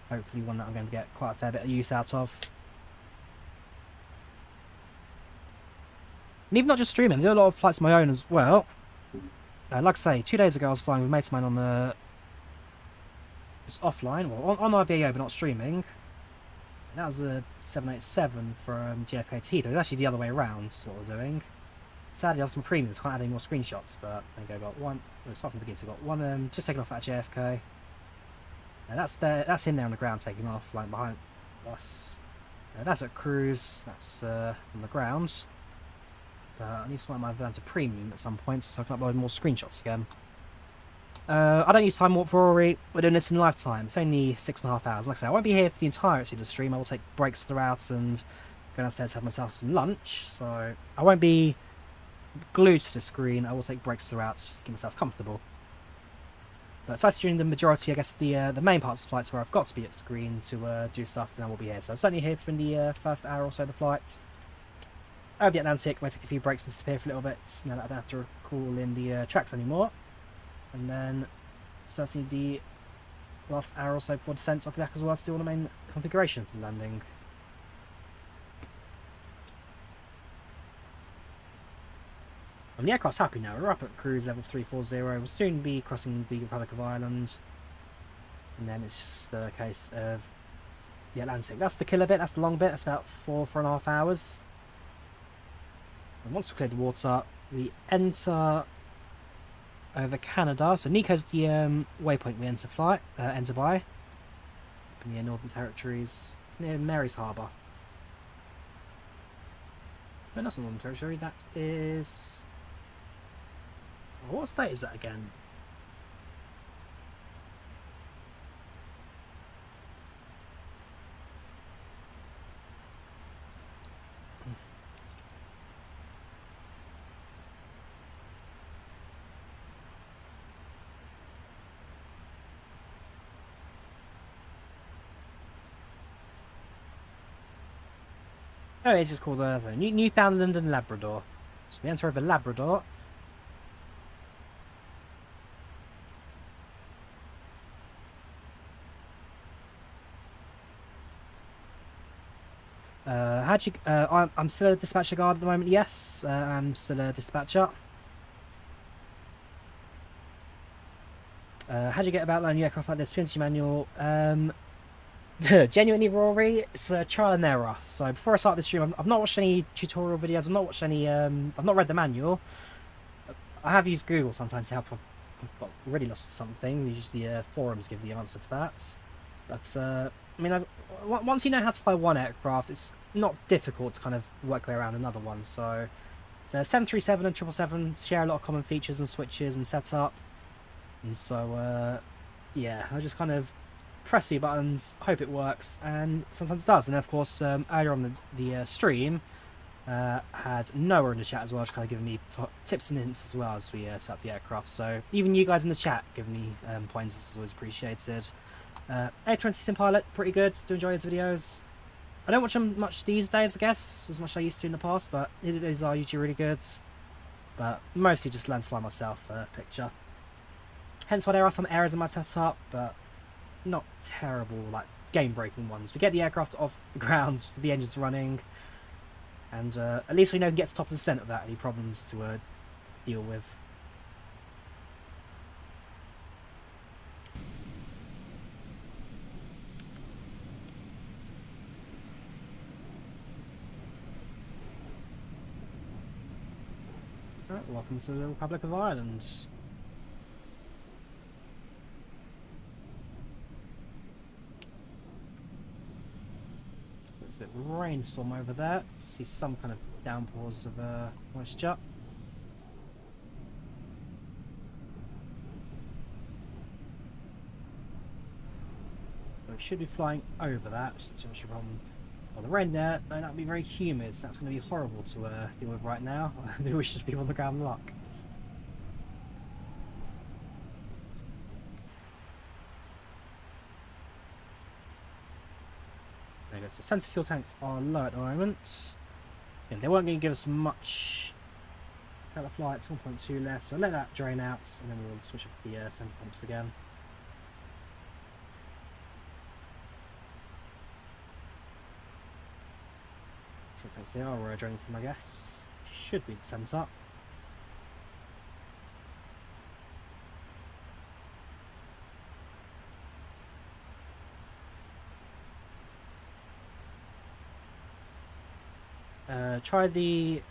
Hopefully, one that I'm going to get quite a fair bit of use out of. And even not just streaming, I do a lot of flights of my own as well. Like I say, 2 days ago I was flying with mates of mine on the just offline, well, on IVAO, but not streaming. And that was a 787 from JFK to Heathrow. It's actually the other way around, is what we're doing. Sadly, I have some premiums, can't add any more screenshots, but I think I got one. Well, start from the beginning, so I got one just taking off at JFK. And that's him there on the ground taking off, like behind us. That's at cruise, that's on the ground. But I need to find my Volanta premium at some point so I can upload more screenshots again. I don't use time warp, Rory. We're doing this in lifetime. It's only 6.5 hours. Like I say, I won't be here for the entirety of the stream. I will take breaks throughout and go downstairs to have myself some lunch. So I won't be glued to the screen. I will take breaks throughout just to keep myself comfortable. But so during the majority, I guess the main parts of flights where I've got to be at screen to do stuff, then I will be here. So I'm certainly here for the first hour or so of the flight. Over the Atlantic, I might take a few breaks and disappear for a little bit. Now that I don't have to call in the tracks anymore. And then, certainly the last hour or so before descent, I'll be back as well to do all the main configuration for landing. And the aircraft's happy now. We're up at cruise level 340. We'll soon be crossing the Republic of Ireland. And then it's just a case of the Atlantic. That's the killer bit, that's the long bit. That's about 4.5 hours. And once we've cleared the water, we enter over Canada. So Nico's the waypoint we enter by. Up in the Northern Territories, near Mary's Harbour. No, that's not Northern Territory, that is... Oh, what state is that again? Oh, it's just called Newfoundland and Labrador. So we enter over Labrador. I'm still a dispatcher guard at the moment, yes. I'm still a dispatcher. How'd you get about learning aircraft like this? PMDG manual. Genuinely, Rory, it's a trial and error. So before I start this stream, I've not watched any tutorial videos. I've not watched any. I've not read the manual. I have used Google sometimes to help. I've already lost something. Usually, forums give the answer for that. But I mean, once you know how to fly one aircraft, it's not difficult to kind of work your way around another one. So the 737 and 777 share a lot of common features and switches and setup. And so, yeah, I just kind of press the buttons, hope it works, and sometimes it does. And of course, earlier on the stream, had Noah in the chat as well, just kind of giving me tips and hints as well as we set up the aircraft. So even you guys in the chat giving me points is always appreciated. A20 Sim Pilot, pretty good. Do enjoy his videos. I don't watch them much these days, I guess, as much as I used to in the past, but his videos are usually really good. But mostly just learn to fly myself picture. Hence why there are some errors in my setup, but not terrible, like game-breaking ones. We get the aircraft off the ground with the engines running, and at least we know we can get to top of the descent without any problems to deal with. Right, welcome to the Republic of Ireland. There's a bit of a rainstorm over there. See some kind of downpours of moisture. But we should be flying over that. Just too much problem. Well, the rain there may not be very humid, so that's going to be horrible to deal with right now. I do wish there's people on the ground luck. There you go. So sensor fuel tanks are low at the moment. And they weren't going to give us much. Got the flights, 1.2 left, so let that drain out, and then we'll switch off the sensor pumps again. So it takes the R draining from, I guess. Should be the sensor. Try the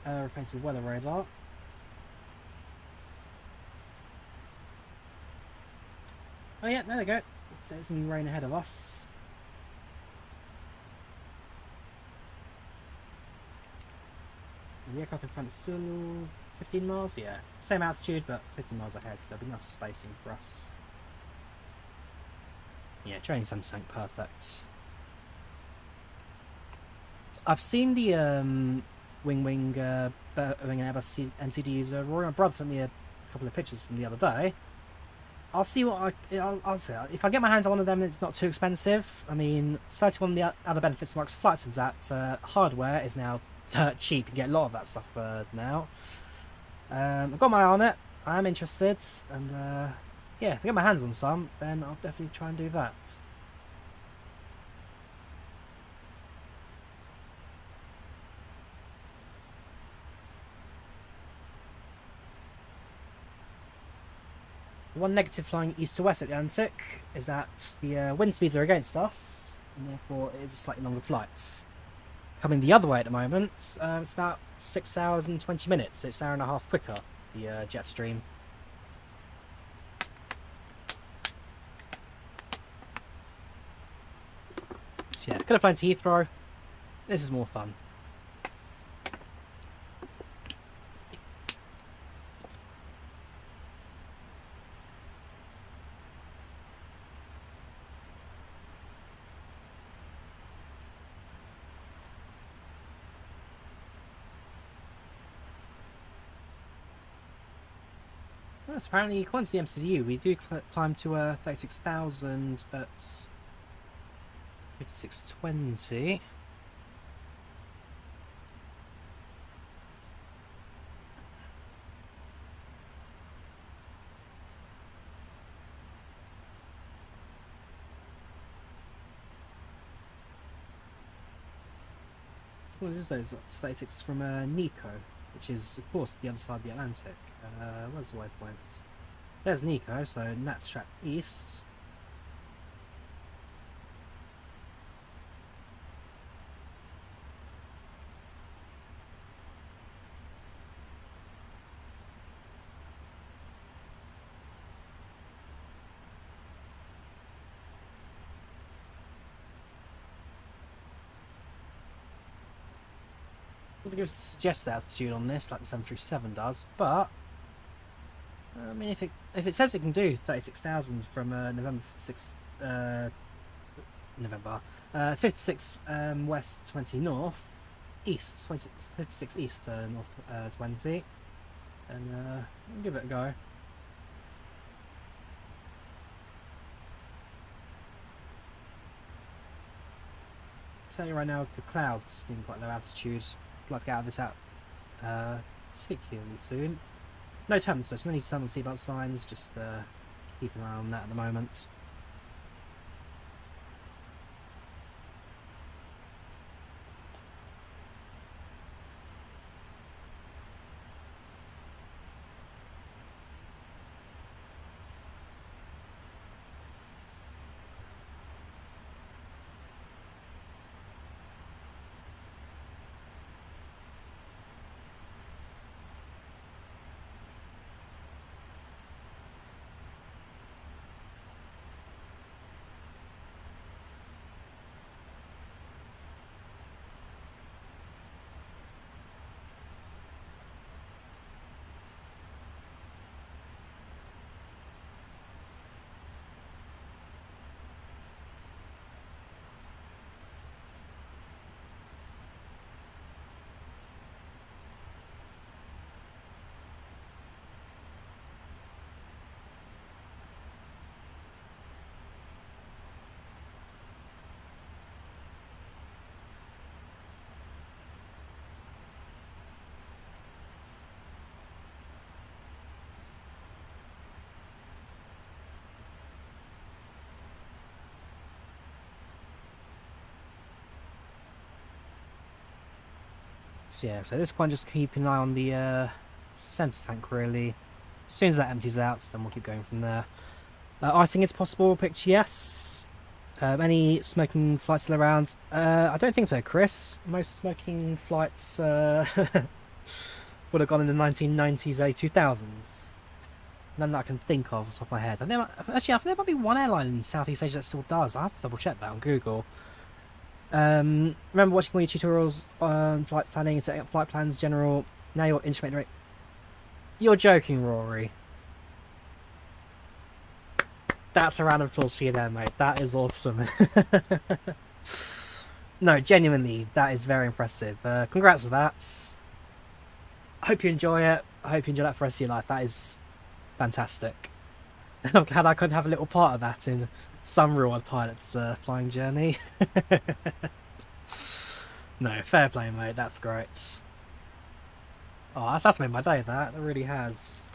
reflected weather radar. Oh yeah, there we go. There's some rain ahead of us. The aircraft in front is still 15 miles, yeah. Same altitude, but 15 miles ahead, so there'll be nice spacing for us. Yeah, training center sank perfect. I've seen the Wing Boeing Airbus MCDs. Rory, my brother sent me a couple of pictures from the other day. I'll see what I'll say. If I get my hands on one of them, it's not too expensive. I mean, slightly one of the other benefits of Microsoft Flight Sims that hardware is now cheap. You get a lot of that stuff now. I've got my eye on it. I am interested, and yeah, if I get my hands on some, then I'll definitely try and do that. One negative flying east to west at the Atlantic is that the wind speeds are against us, and therefore it is a slightly longer flight. Coming the other way at the moment, it's about 6 hours and 20 minutes, so it's an hour and a half quicker, the jet stream. So yeah, could have flown to Heathrow. This is more fun. Yes, apparently, according to the MCDU, we do climb to 36,000 at 5620. What is this? 36 from Nico, which is of course the other side of the Atlantic. Where's the waypoint? There's Nico, so that's track east. I think it suggests altitude on this, like the 737 does, but I mean, if it says it can do 36,000 from November 6, November 56 west 20 north, east 56 east north 20, and we'll give it a go. Tell you right now, the clouds being quite low altitude. I'd like to get out of this particularly soon. No turbulence, so no need to turn on seatbelt signs, just keep an eye on that at the moment. So yeah, so at this point just keep an eye on the centre tank really. As soon as that empties out, then we'll keep going from there. Icing is possible, picture yes. Any smoking flights still around? I don't think so, Chris. Most smoking flights would have gone in the 1990s, early 2000s. None that I can think of off the top of my head. I think there might be one airline in Southeast Asia that still does. I have to double check that on Google. Remember watching all your tutorials on flights planning and setting up flight plans general. Now you're instrument rate. You're joking, Rory. That's a round of applause for you there, mate. That is awesome. No, genuinely, that is very impressive. Congrats with that. I hope you enjoy it. I hope you enjoy that for the rest of your life. That is fantastic. I'm glad I could have a little part of that in some real-world pilot's flying journey. No, fair play, mate. That's great. Oh, that's made my day, that. It really has.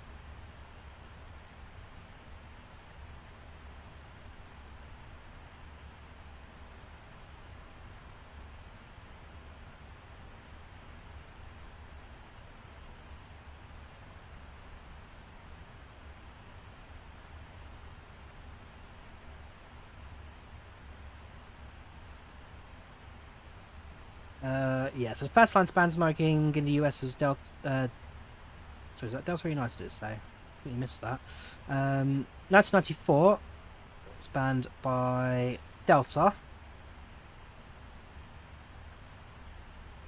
Yeah, so the first line span smoking in the US is Delta. Sorry, is that Delta or United? Did it say? I think you missed that. 1994, spanned by Delta.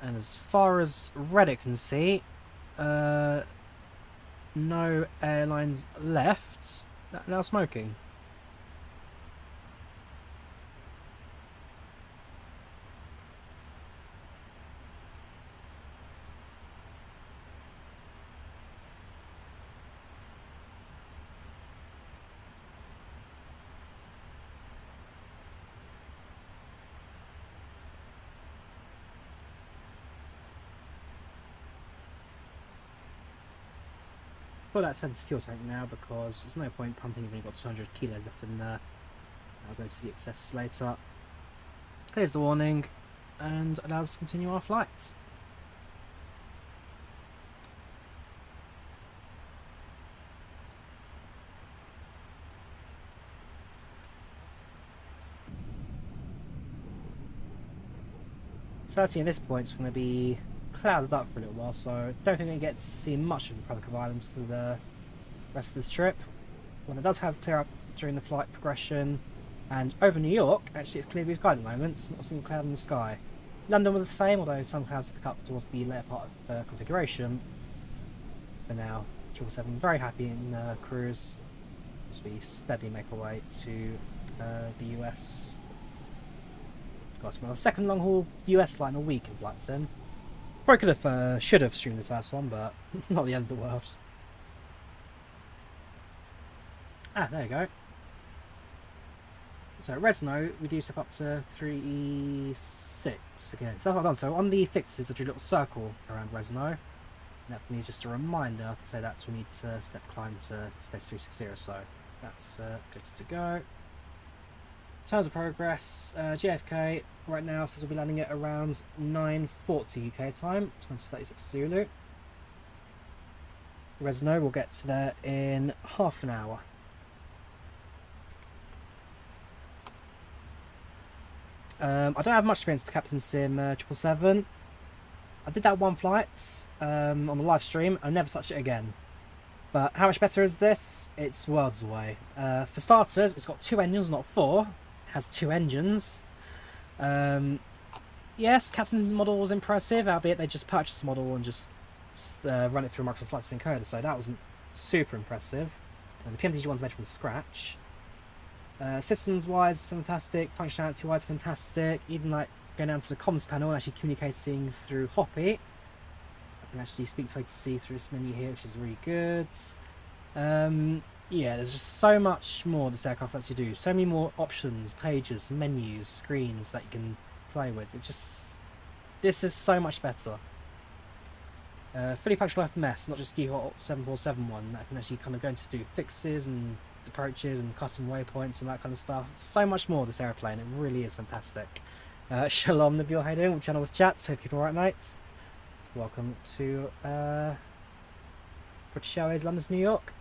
And as far as Reddit can see, no airlines left that now smoking. Put that sense fuel tank now because there's no point pumping if you've got 200 kilos left in there. I'll go to the excess later. Here's the warning. and allows us to continue our flights. Certainly at this point it's going to be clouded up for a little while, so I don't think we get to see much of the Republic of Ireland through the rest of this trip. When it does have clear up during the flight progression, and over New York, actually it's clear blue skies at the moment, it's not a single cloud in the sky. London was the same, although some clouds pick up towards the later part of the configuration. For now, 777 very happy in cruise as we steadily make our way to the US. Got my second long haul US flight in a week in Flight Sim. Probably should have streamed the first one, but it's not the end of the world. Ah, there you go. So at Resno, we do step up to 3E6 again. So that's what I've done. So on the fixes, I drew a little circle around Resno. And that for me is just a reminder to say that we need to step climb to space 360. So that's good to go. In terms of progress, JFK right now says we'll be landing at around 9:40 UK time, 2036 Zulu. Resno will get to there in half an hour. I don't have much experience with Captain Sim 777. I did that one flight on the live stream. I never touched it again. But how much better is this? It's worlds away. For starters, it's got 2 engines, not 4. It has 2 engines. Yes, Captain's model was impressive, albeit they just purchased the model and just run it through Microsoft Flight Sim encoder, so that wasn't super impressive. And the PMDG one's made from scratch. Systems wise, fantastic. Functionality wise, fantastic. Even like going down to the comms panel and actually communicating through Hoppy. I can actually speak to ATC through this menu here, which is really good. Yeah, there's just so much more this aircraft lets you do. So many more options, pages, menus, screens that you can play with. This is so much better. Fully functional FMS, not just default 7471 that can actually kind of go into do fixes and approaches and custom waypoints and that kind of stuff. So much more this aeroplane. It really is fantastic. Shalom Nabil, how you doing? Channel with chats. Hope you're alright, mates. Welcome to British Airways, London to New York.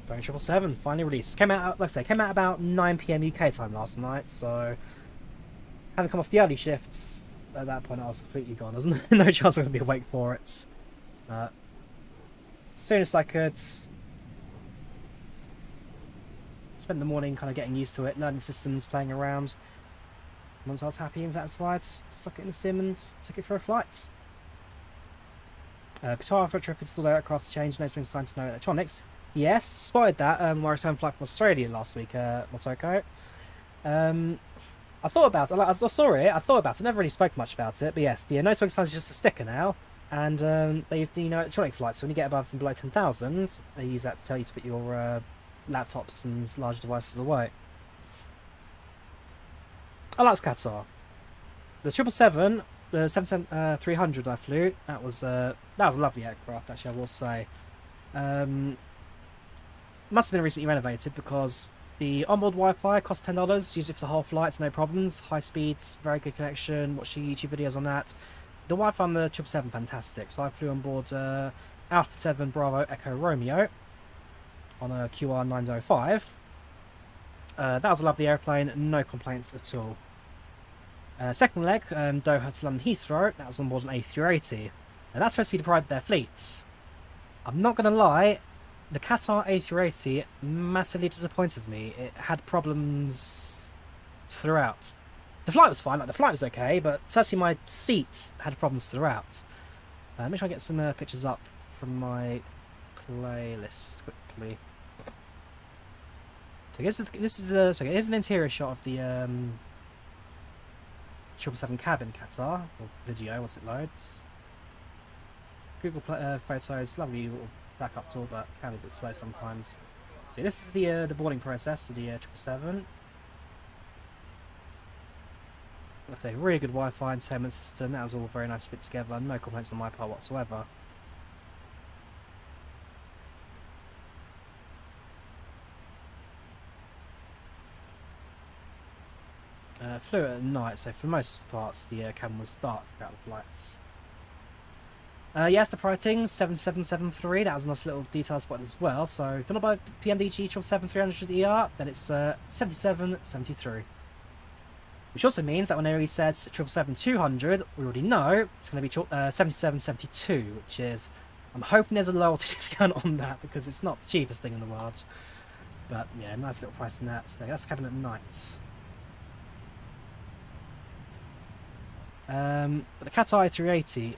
Boeing 777 finally released. Came out, like I say, came out about 9 PM UK time last night. So having come off the early shifts, at that point I was completely gone. There's no chance I'm going to be awake for it. As soon as I could, spent the morning kind of getting used to it, learning systems, playing around. Once I was happy and satisfied, stuck it in the sim and took it for a flight. Qatar retrofit still there, aircraft's changed, no spring signed to no electronics. Yes, spotted that when I returned flight from Australia last week, Motoko. I thought about it, I saw it, I thought about it, never really spoke much about it, but yes, the no spring sign is just a sticker now. And they use the electronic flights, so when you get above and below 10,000, they use that to tell you to put your laptops and large devices away. I like Qatar. The 777, the 777-300 I flew, that was a lovely aircraft, actually, I will say. Must have been recently renovated because the onboard Wi-Fi costs $10, use it for the whole flight, no problems, high speeds, very good connection, watch your YouTube videos on that. The Wi-Fi on the 777 fantastic, so I flew on board Alpha 7 Bravo Echo Romeo on a QR905. That was a lovely airplane, no complaints at all. Second leg, Doha to London Heathrow, that was on board an A380. Now that's supposed to be the pride of their fleets. I'm not going to lie, the Qatar A380 massively disappointed me. It had problems throughout. The flight was fine, like the flight was okay, but certainly my seats had problems throughout. Make sure I get some pictures up from my playlist quickly. So here's an interior shot of the 777 cabin Qatar, or video once it loads. Google Photos, lovely little backup tool, but can be a bit slow sometimes. So this is the boarding process of the 777. Okay, really good Wi-Fi entertainment system. That was all very nice to put together. No complaints on my part whatsoever. flew it at night, so for most parts the cabin was dark throughout the flights. Yes, the pricing 7773. That was a nice little detail spot as well. So if you're not by PMDG 777-300ER, then it's 7773. Which also means that when it says 777-200, we already know it's going to be 7772, which is, I'm hoping there's a loyalty discount on that because it's not the cheapest thing in the world. But yeah, nice little price in that. So that's cabin at night. But the Cat Eye 380,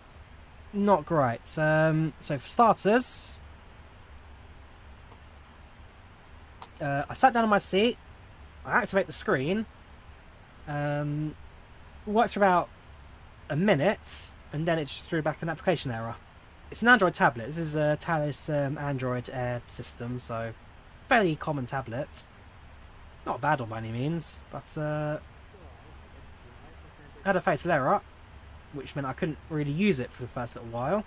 not great. So for starters, I sat down on my seat, I activate the screen, worked for about a minute, and then it just threw back an application error. It's an Android tablet. This is a Thales Android Air system, so fairly common tablet. Not bad by any means, but I had a fatal error, which meant I couldn't really use it for the first little while.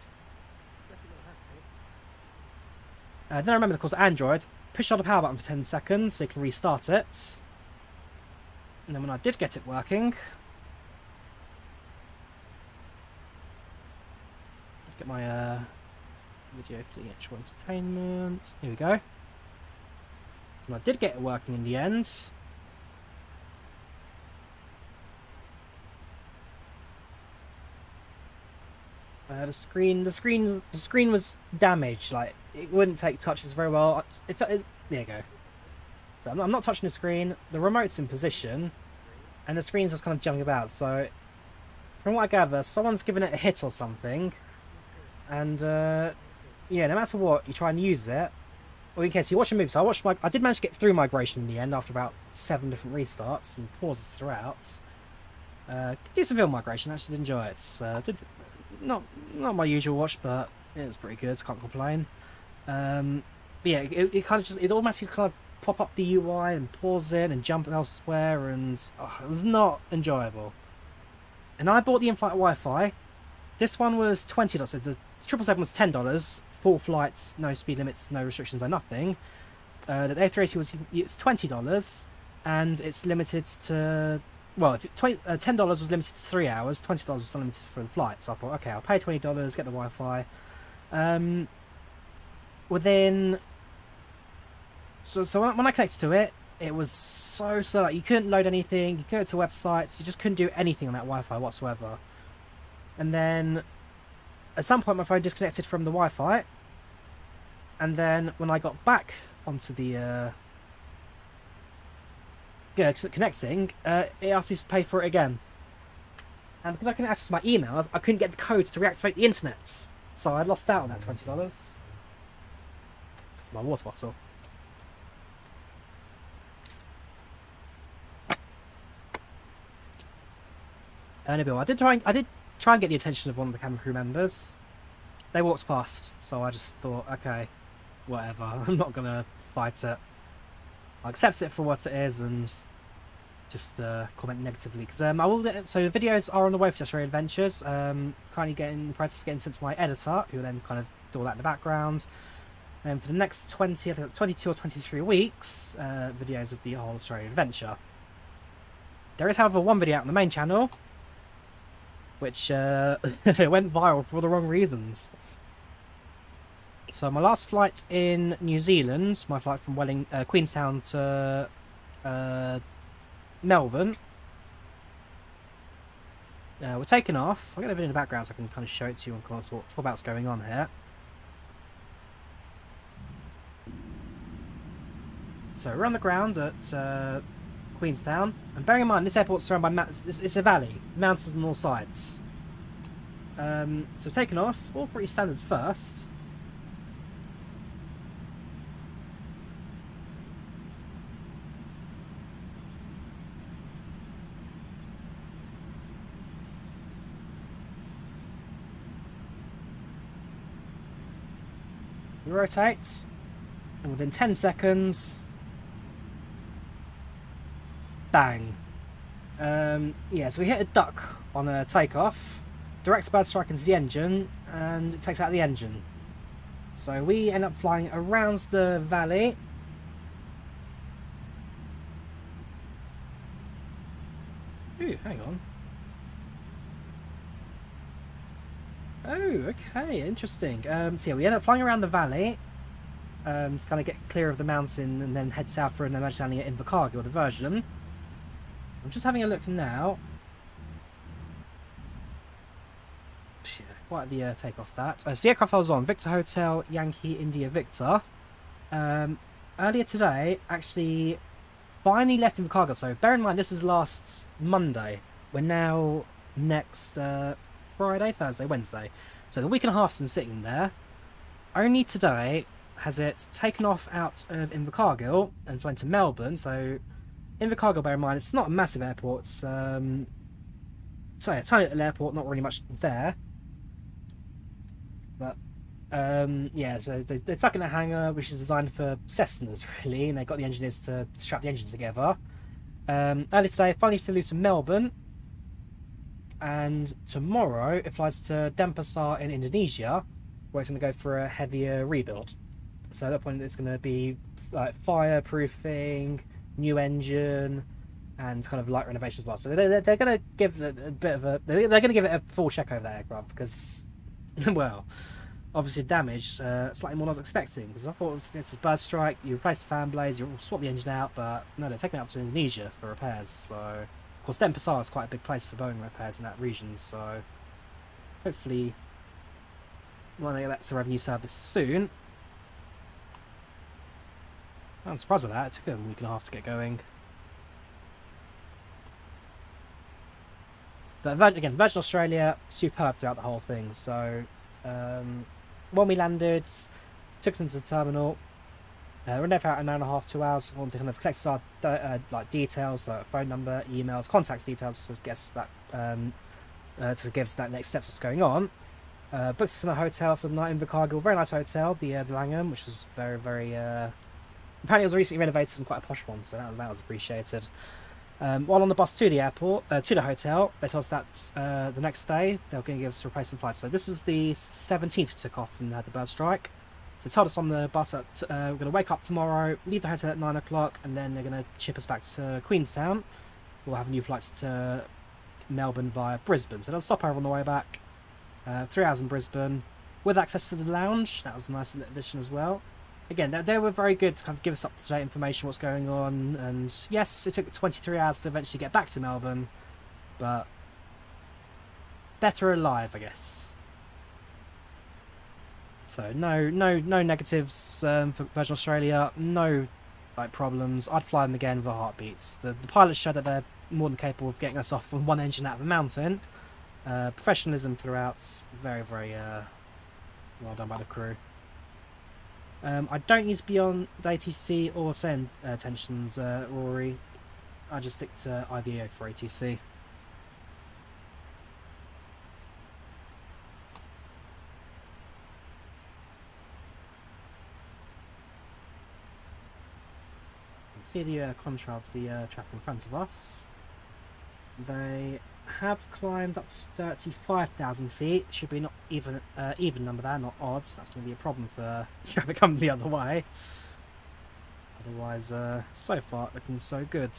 Then I remember, of course, Android. Push on the power button for 10 seconds so you can restart it. And then when I did get it working, get my video for the actual entertainment. Here we go. And I did get it working in the end. The screen was damaged. Like, it wouldn't take touches very well. There you go. So I'm not touching the screen. The remote's in position, and the screen's just kind of jumping about. So, from what I gather, someone's given it a hit or something, and yeah, no matter what, you try and use it. Or in case you watch a movie, so I did manage to get through migration in the end after about 7 different restarts and pauses throughout. Did some film migration. Actually, did enjoy it. Did not my usual watch, but it was pretty good. Can't complain. But yeah, it kind of just, it automatically kind of pop up the UI and pause it and jump elsewhere, and it was not enjoyable. And I bought the in-flight Wi-Fi. This one was $20. So the 777 was $10. Full flights, no speed limits, no restrictions, no nothing. The A380 it's $20, and it's limited to, well, if $10 was limited to 3 hours, $20 was unlimited for the flight. So I thought, okay, I'll pay $20, get the Wi-Fi. Within, so when I connected to it, it was so slow. Like, you couldn't load anything, you couldn't go to websites, you just couldn't do anything on that Wi-Fi whatsoever. And then at some point my phone disconnected from the Wi-Fi, and then when I got back onto the connecting, it asked me to pay for it again. And because I couldn't access my emails, I couldn't get the codes to reactivate the internet, so I lost out on that $20. It's for my water bottle. Anyway, I did try and get the attention of one of the camera crew members. They walked past, so I just thought, okay, whatever. I'm not gonna fight it. I accept it for what it is and just comment negatively. Because so videos are on the way for Terrestrial Adventures. Currently getting the process getting sent to my editor, who will then kind of do all that in the background. And for the next 22 or 23 weeks, videos of the whole Terrestrial Adventure. There is, however, one video out on the main channel, which went viral for all the wrong reasons. So my last flight in New Zealand, my flight from Queenstown to Melbourne, we're taking off. I'll get a video in the background so I can kind of show it to you and kind of talk about what's going on here. So we're on the ground at Queenstown, and bearing in mind this airport's surrounded by mountains. It's a valley, mountains on all sides. So taking off, all pretty standard first. We rotate, and within 10 seconds, bang. Yeah, so we hit a duck on a takeoff, direct bird strike into the engine, and it takes out the engine. So we end up flying around the valley. hang on. Oh, okay, interesting. So yeah, we end up flying around the valley to kind of get clear of the mountain and then head south for an emergency landing at Invercargill, diversion. I'm just having a look now. Yeah, quite the takeoff that. So the aircraft I was on, Victor Hotel, Yankee, India, Victor. Earlier today, actually, finally left Invercargill. So bear in mind, this was last Monday. We're now next Friday, Thursday, Wednesday. So the week and a half's been sitting there. Only today has it taken off out of Invercargill and flown to Melbourne. So Invercargill, bear in mind, it's not a massive airport. It's so yeah, tiny little airport, not really much there. But yeah, so they're stuck in a hangar which is designed for Cessnas, really, and they've got the engineers to strap the engine together. Earlier today, finally flew to Melbourne, and tomorrow it flies to Denpasar in Indonesia, where it's going to go for a heavier rebuild. So at that point, it's going to be like fireproofing, new engine, and kind of light renovation as well. So they're going to give it a bit of a they're going to give it a full check over that aircraft because, well, obviously damage slightly more than I was expecting, because I thought it's a bird strike, you replace the fan blades, you swap the engine out, but no, they're taking it up to Indonesia for repairs. So of course Denpasar is quite a big place for Boeing repairs in that region, so hopefully when they get back to revenue service soon. I'm surprised with that, it took a week and a half to get going. But again, Virgin Australia, superb throughout the whole thing. So when we landed, took them to the terminal. We're there for about an hour and a half, 2 hours. We wanted to kind of collect our like details, like phone number, emails, contacts details, to get us back, to give us that next steps what's going on. Booked us in a hotel for the night in Invercargill, very nice hotel, the Langham, which was very, very. Apparently, it was recently renovated and quite a posh one, so that was appreciated. While on the bus to the airport, to the hotel, they told us that the next day they were going to give us a replacement flight. So this was the 17th we took off and had the bird strike. So they told us on the bus that we're going to wake up tomorrow, leave the hotel at 9 o'clock, and then they're going to ship us back to Queenstown. We'll have new flights to Melbourne via Brisbane. So they'll stop over on the way back. 3 hours in Brisbane with access to the lounge. That was a nice addition as well. Again, they were very good to kind of give us up-to-date information, what's going on, and yes, it took 23 hours to eventually get back to Melbourne, but better alive, I guess. So no negatives for Virgin Australia, no like problems. I'd fly them again with a heartbeat. The pilots showed that they're more than capable of getting us off with one engine out of a mountain. Professionalism throughout, very, very well done by the crew. I don't use beyond ATC or send tensions, Rory. I just stick to IVAO for ATC. See the contrail of the traffic in front of us. They have climbed up to 35,000 feet. Should be not even number there, not odds. That's going to be a problem for traffic coming the other way. Otherwise, so far looking so good.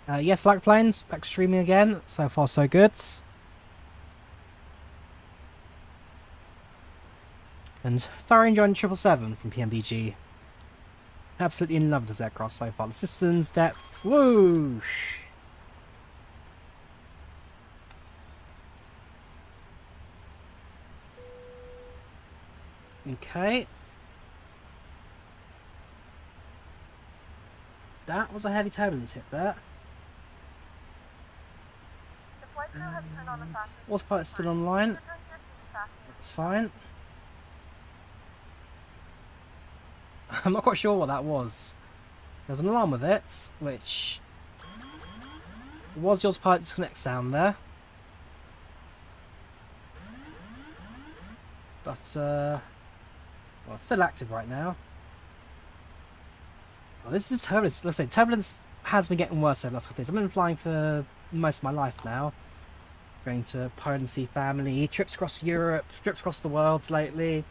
Yes, like planes, back streaming again. So far, so good. And thoroughly enjoying 777 from PMDG. Absolutely in love with this aircraft so far. The systems, depth, whoosh! Okay. That was a heavy turbulence hit there. The flight crew has turned on the fastest. Autopilot's still online. Return to your seat fast. That's fine. I'm not quite sure what that was. There's an alarm with it, which was the autopilot disconnect sound there. But, well, it's still active right now. Well, this is turbulence. Let's say turbulence has been getting worse over the last couple of years. I've been flying for most of my life now. Going to Poland and see family, trips across Europe, trips across the world lately.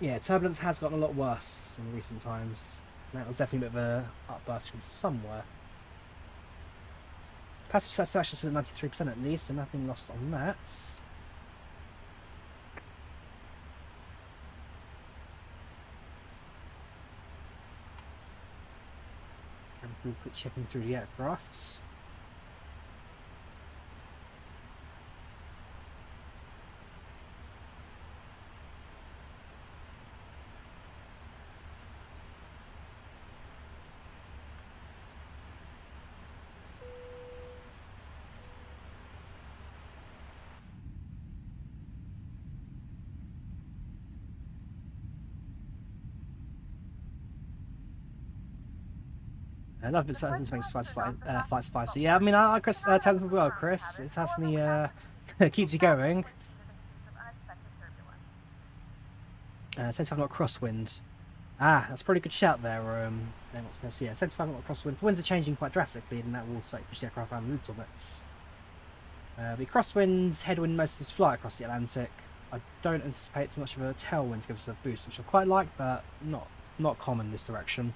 Yeah, turbulence has gotten a lot worse in recent times. That was definitely a bit of a upburst from somewhere. Passenger satisfaction is at 93% at least, so nothing lost on that. And we'll quit checking through the aircraft. I love this makes flight spicy. Yeah, I mean, I like Chris Townsend as well, Chris. It certainly keeps you going. Since I've got crosswind. Ah, that's a pretty good shout there. Yeah, since I've got crosswind. The winds are changing quite drastically, and that will slightly push the aircraft around a little bit. The crosswinds, headwind most of this flight across the Atlantic. I don't anticipate too much of a tailwind to give us a boost, which I quite like, but not common in this direction.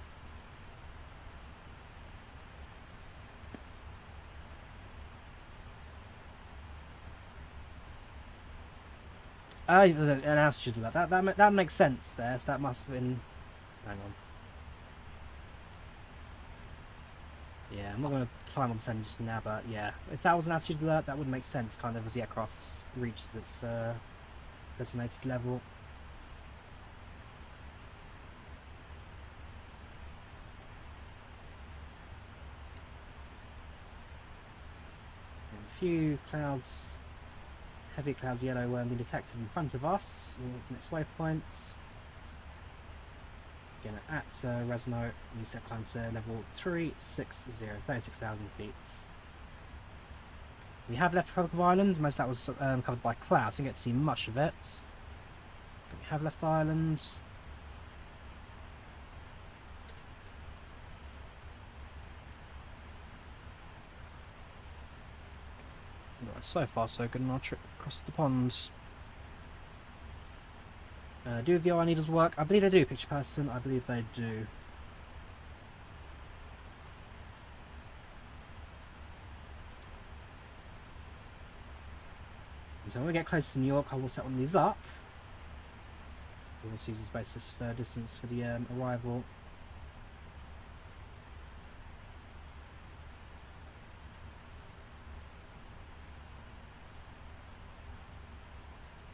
An altitude of that makes sense there, so that must have been... Hang on. Yeah, I'm not going to climb on the descent just now, but yeah. If that was an altitude alert, that would make sense, kind of, as the aircraft reaches its designated level. And a few clouds... Heavy clouds yellow were being detected in front of us. We'll move to the next waypoint. Again at Resno, we set climb to level 360, 36,000 feet. We have left Republic of Ireland, most of that was covered by clouds, so you don't get to see much of it. But we have left Ireland. Right, so far so good on our trip across the pond. Do the VOR needles work? I believe they do, Picture Person. I believe they do. And so when we get close to New York, I will set one of these up. We'll use this basis for distance for the arrival.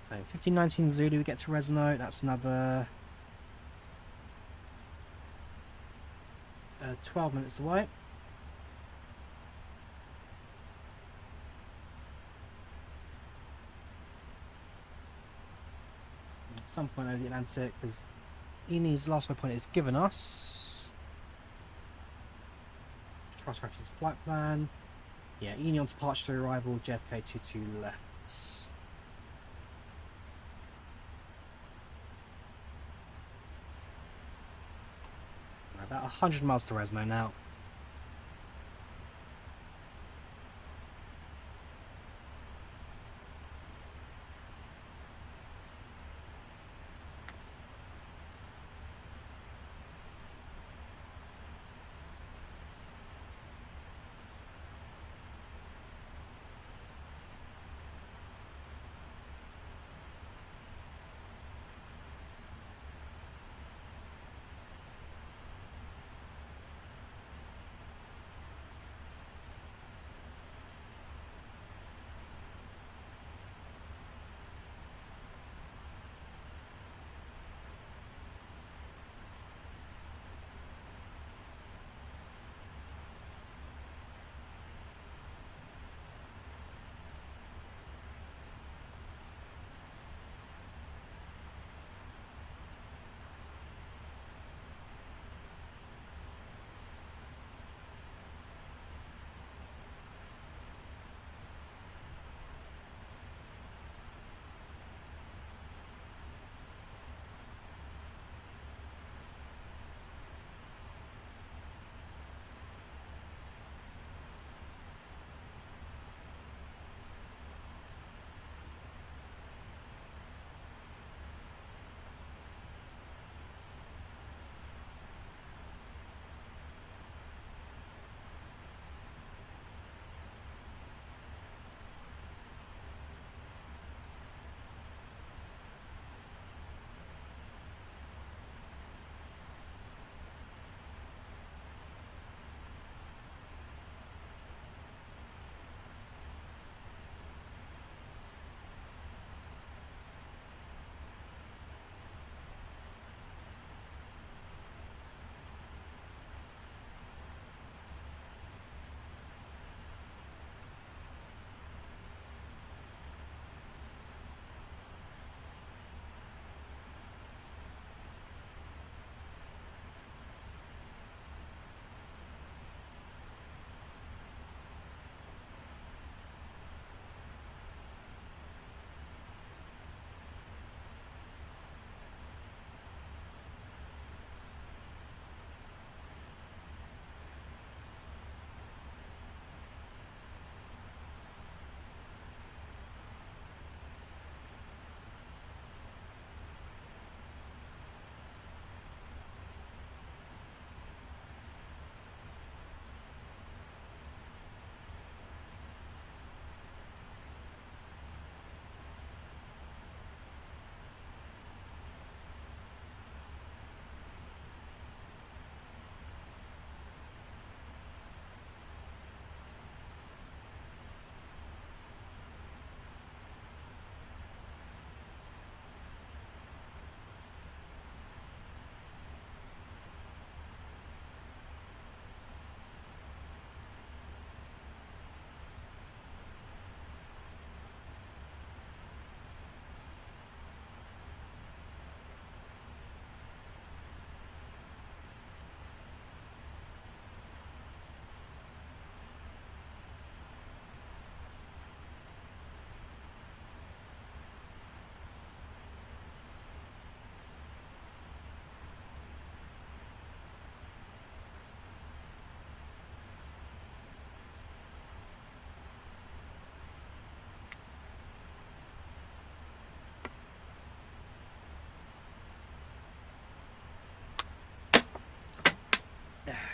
So 1519 Zulu, we get to Resno, that's another 12 minutes away. At some point over the Atlantic, because INI's last waypoint is given us. Cross-reference flight plan. Yeah, INI on departure to arrival, JFK 22 left. About 100 miles to Resno now.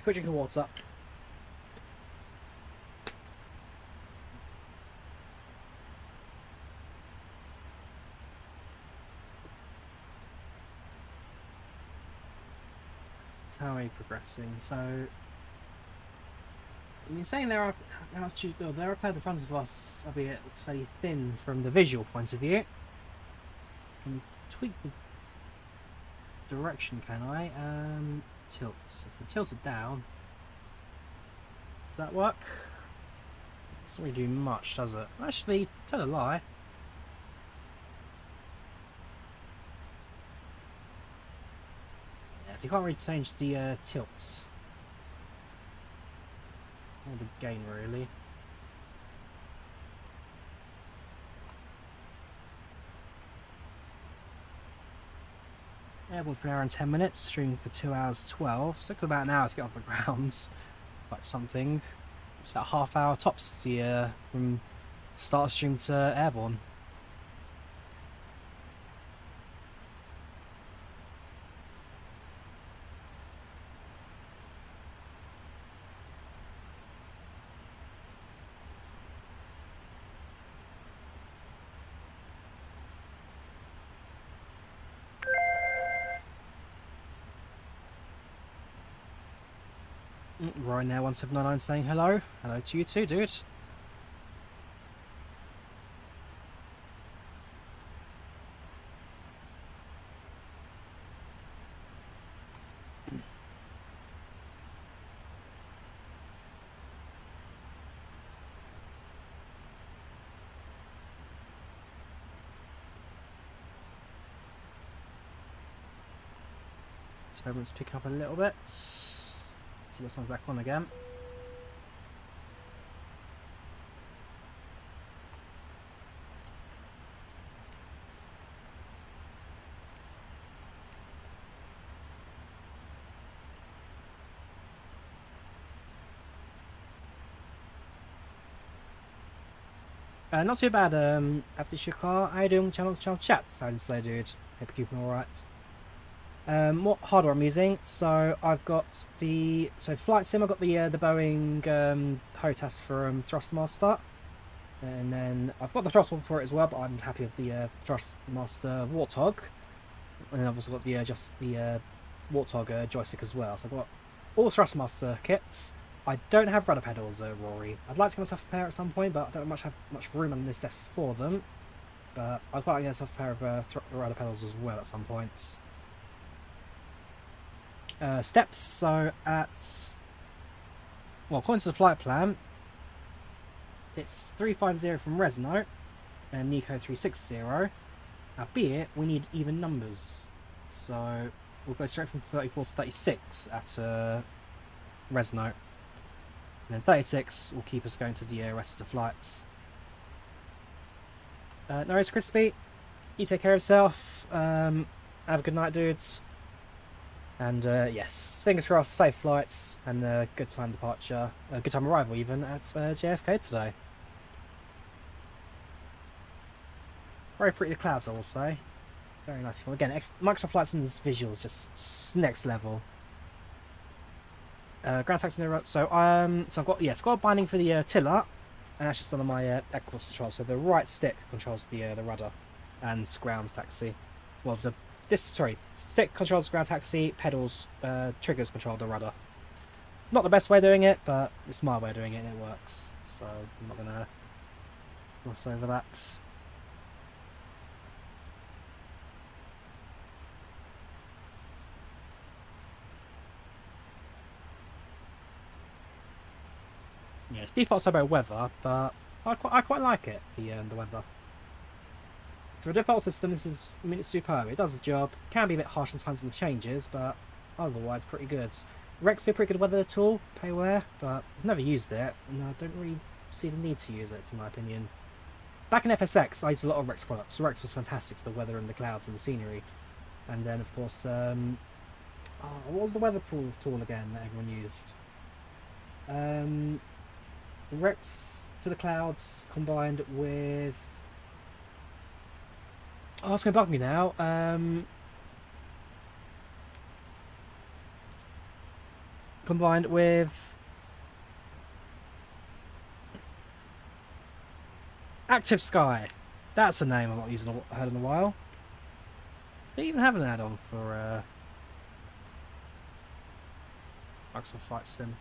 quick drink of water. So how are you progressing? So, I mean, saying there are clouds in front of us, albeit it looks fairly thin from the visual point of view. Can tweak the direction, can I? Tilt. If we tilt it down, does that work? Doesn't really do much, does it? Actually, tell a lie. Yeah, so you can't really change the tilt. Or the gain, really. Airborne for an hour and 10 minutes, streaming for 2 hours 12. So it took about an hour to get off the ground. Like something. It's about half hour tops from start of stream to airborne. Right now, 1799 saying hello. Hello to you too, dude. Turbulence picking up a little bit. See this one's back on again. Not too bad, Abdishakar. How you doing? Channel chat. Sounds so, dude. Hope you're keeping alright. What hardware I'm using? So I've got the flight sim. I've got the Boeing HOTAS for Thrustmaster, and then I've got the throttle for it as well. But I'm happy with the Thrustmaster Warthog, and then I've also got the just the Warthog joystick as well. So I've got all Thrustmaster kits. I don't have rudder pedals, Rory. I'd like to get myself a pair at some point, but I don't have much room on this desk for them. But I'd like to get myself a pair of rudder pedals as well at some point. Steps, so according to the flight plan, it's 350 from Resno and Nico 360, albeit we need even numbers, so we'll go straight from 34 to 36 at Resno, and then 36 will keep us going to the rest of the flights. No worries, Crispy, you take care of yourself, have a good night, dudes. And yes, fingers crossed, safe flights and good time departure, good time arrival even at JFK today. Very pretty clouds, I will say. Very nice. Again, Microsoft Flight Sim's visuals just next level. Ground taxi no. So I've got got a binding for the tiller, and that's just under my X-Course control. So the right stick controls the rudder and ground taxi. Well, stick controls ground taxi, pedals, triggers control the rudder. Not the best way of doing it, but it's my way of doing it and it works. So I'm not gonna gloss over that. Yeah, it's default Sobo weather, but I quite like it, the weather. For a default system, it's superb. It does the job. Can be a bit harsh sometimes in the changes, but otherwise pretty good. Rex is a pretty good weather tool, payware, but I've never used it, and I don't really see the need to use it, in my opinion. Back in FSX, I used a lot of Rex products. Rex was fantastic for the weather and the clouds and the scenery. And then, of course, what was the weather tool again that everyone used? Rex for the clouds combined with... Oh, it's going to bug me now. combined with Active Sky. That's a name I've not heard in a while. They even have an add-on for Microsoft Flight Sim.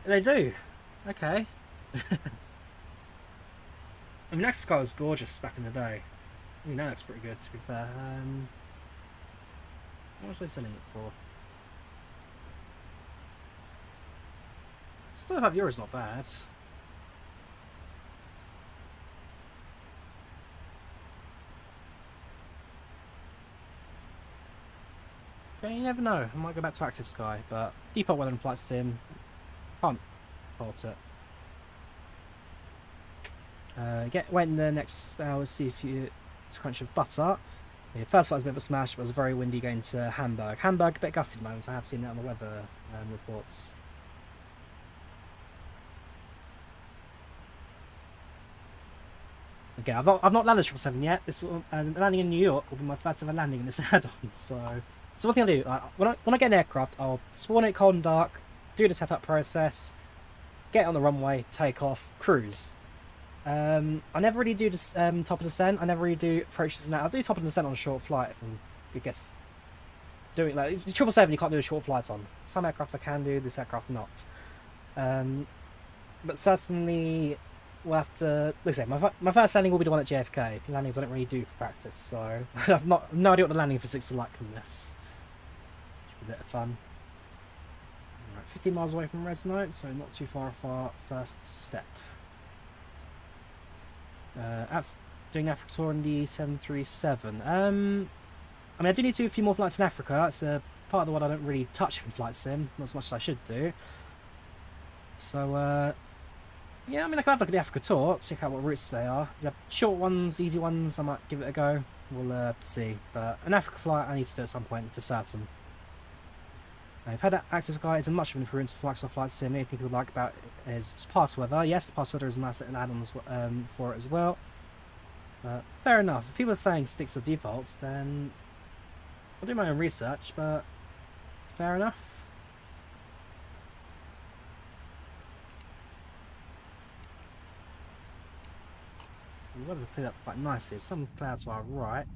They do. Okay. I mean, Active Sky was gorgeous back in the day. I mean, now it's pretty good, to be fair. What was they selling it for? Still €5 not bad. Okay, you never know. I might go back to Active Sky, but default weather and flight sim, can't fault it. Wait in the next hour, see if you crunch of butter. The first flight was a bit of a smash, but it was very windy going to Hamburg. Hamburg, a bit gusty at the moment. I have seen that on the weather reports. Okay, I've not landed 777 yet. This landing in New York will be my first ever landing in this add-on. So one thing I do, when I get an aircraft, I'll spawn it cold and dark, do the setup process, get on the runway, take off, cruise. I never really do this top of descent. I never really do approaches and that. I'll do top of descent on a short flight if I guess doing like 777 you can't do a short flight on. Some aircraft I can do, this aircraft not. But certainly we'll have to. Like I say, my first landing will be the one at JFK. Landings I don't really do for practice, so I've no idea what the landing physics are like from this. Should be a bit of fun. Right, 15 miles away from Resnight, so not too far off our first step. Doing Africa tour on the 737. I mean, I do need to do a few more flights in Africa. That's a part of the world I don't really touch in flight sim, not as much as I should do. So, yeah, I mean, I can have a look at the Africa tour, check out what routes they are. If you have short ones, easy ones, I might give it a go. We'll see. But an Africa flight I need to do at some point for certain. I've had that Active Sky is a much of an improvement for Microsoft Flight Sim. Anything people like about it is pass weather. Yes, the pass weather is a nice add-on for it as well. Fair enough. If people are saying sticks to defaults, then I'll do my own research, but fair enough. The weather cleared up quite nicely. Some clouds to our right.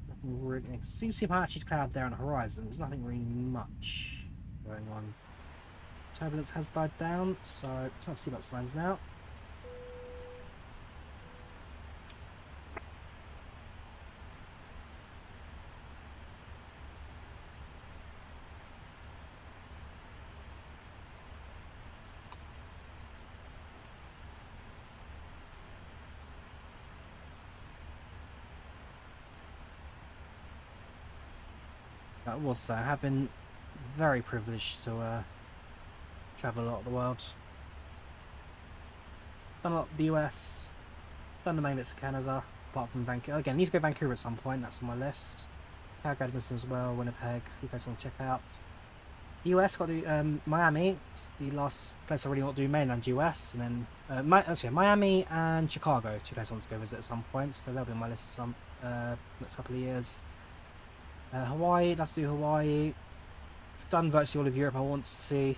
Nothing really. Seems to be actually cloud there on the horizon. There's nothing really much going on. Turbulence has died down, so trying to see about signs now. That was so. I have been very privileged to travel a lot of the world. Done a lot of the US, done the main bits of Canada, apart from Vancouver. Again, need to go to Vancouver at some point, that's on my list. Calgary, Edmonton as well, Winnipeg, if you guys want to check out. The US, got to do Miami, it's the last place I really want to do mainland US, and then Miami and Chicago, two places I want to go visit at some point, so they'll be on my list some next couple of years. Hawaii, I'd love to do Hawaii. I've done virtually all of Europe I want to see.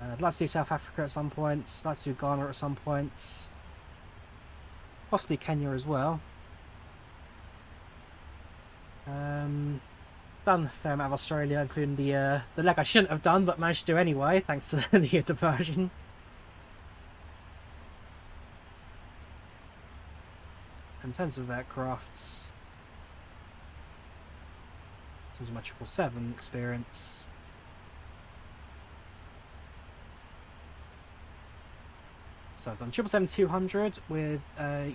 I'd like to do South Africa at some point. I'd like to do Ghana at some point. Possibly Kenya as well. Done a fair amount of Australia, including the leg I shouldn't have done, but managed to do anyway, thanks to the diversion. In terms of aircrafts, in terms of my 777 experience, so I've done 777-200 with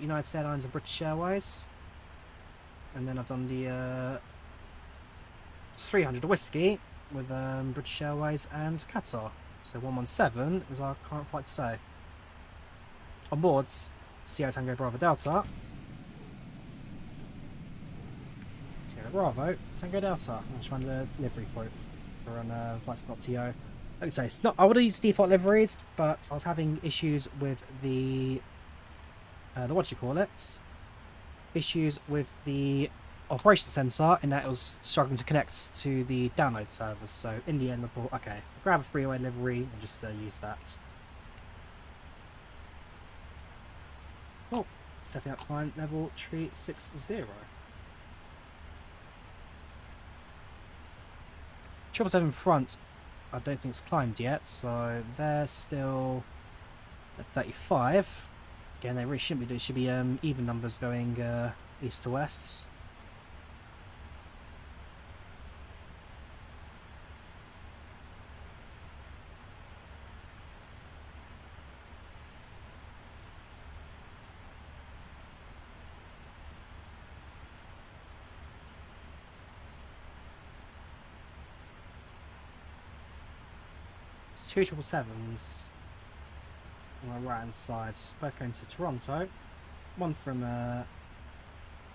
United Airlines and British Airways, and then I've done the 300 Whiskey with British Airways and Qatar. So 117 is our current flight today. On board Sierra Tango Bravo Delta. Sierra Bravo Tango Delta. I'm just running the livery for it. We're on flights.to. Like I say, it's not. I would have used default liveries, but I was having issues with the what do you call it? Issues with the operation sensor in that it was struggling to connect to the download servers. So in the end, I thought, okay, grab a freeway livery and just use that. Cool. Stepping up climb level 360. 777 front, I don't think it's climbed yet, so they're still at 35. Again, they really shouldn't be. There should be even numbers going east to west. It's 2 777s on the right hand side, both going to Toronto. One from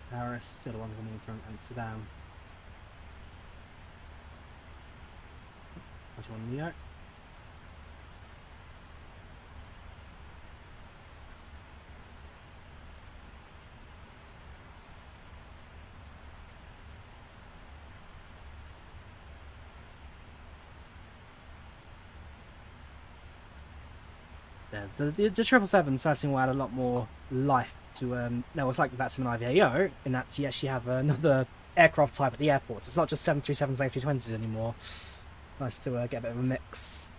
Paris, still one coming from Amsterdam. That's one Neo. Yeah, the 777 certainly will add a lot more life to now it's like that's an IVAO in that you actually have another aircraft type at the airports. It's not just 737s, A320s anymore. Nice to get a bit of a mix.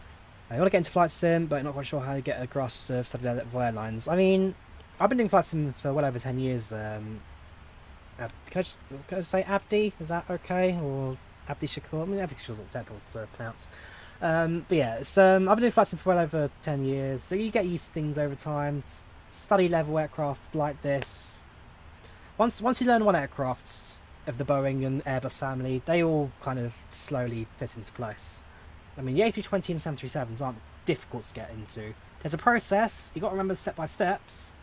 I want to get into flight sim, but I'm not quite sure how to get a grasp of study level airlines. I mean, I've been doing flight sim for well over 10 years. Can I just say Abdi? Is that okay? Or Abdi Shakur? I mean, Abdi Shakur's not technical to pronounce. But yeah, it's, I've been doing flight sim for well over 10 years, so you get used to things over time. Study level aircraft like this. Once you learn one aircraft of the Boeing and Airbus family, they all kind of slowly fit into place. I mean, the A320 and 737s aren't difficult to get into. There's a process, you've got to remember the step by steps,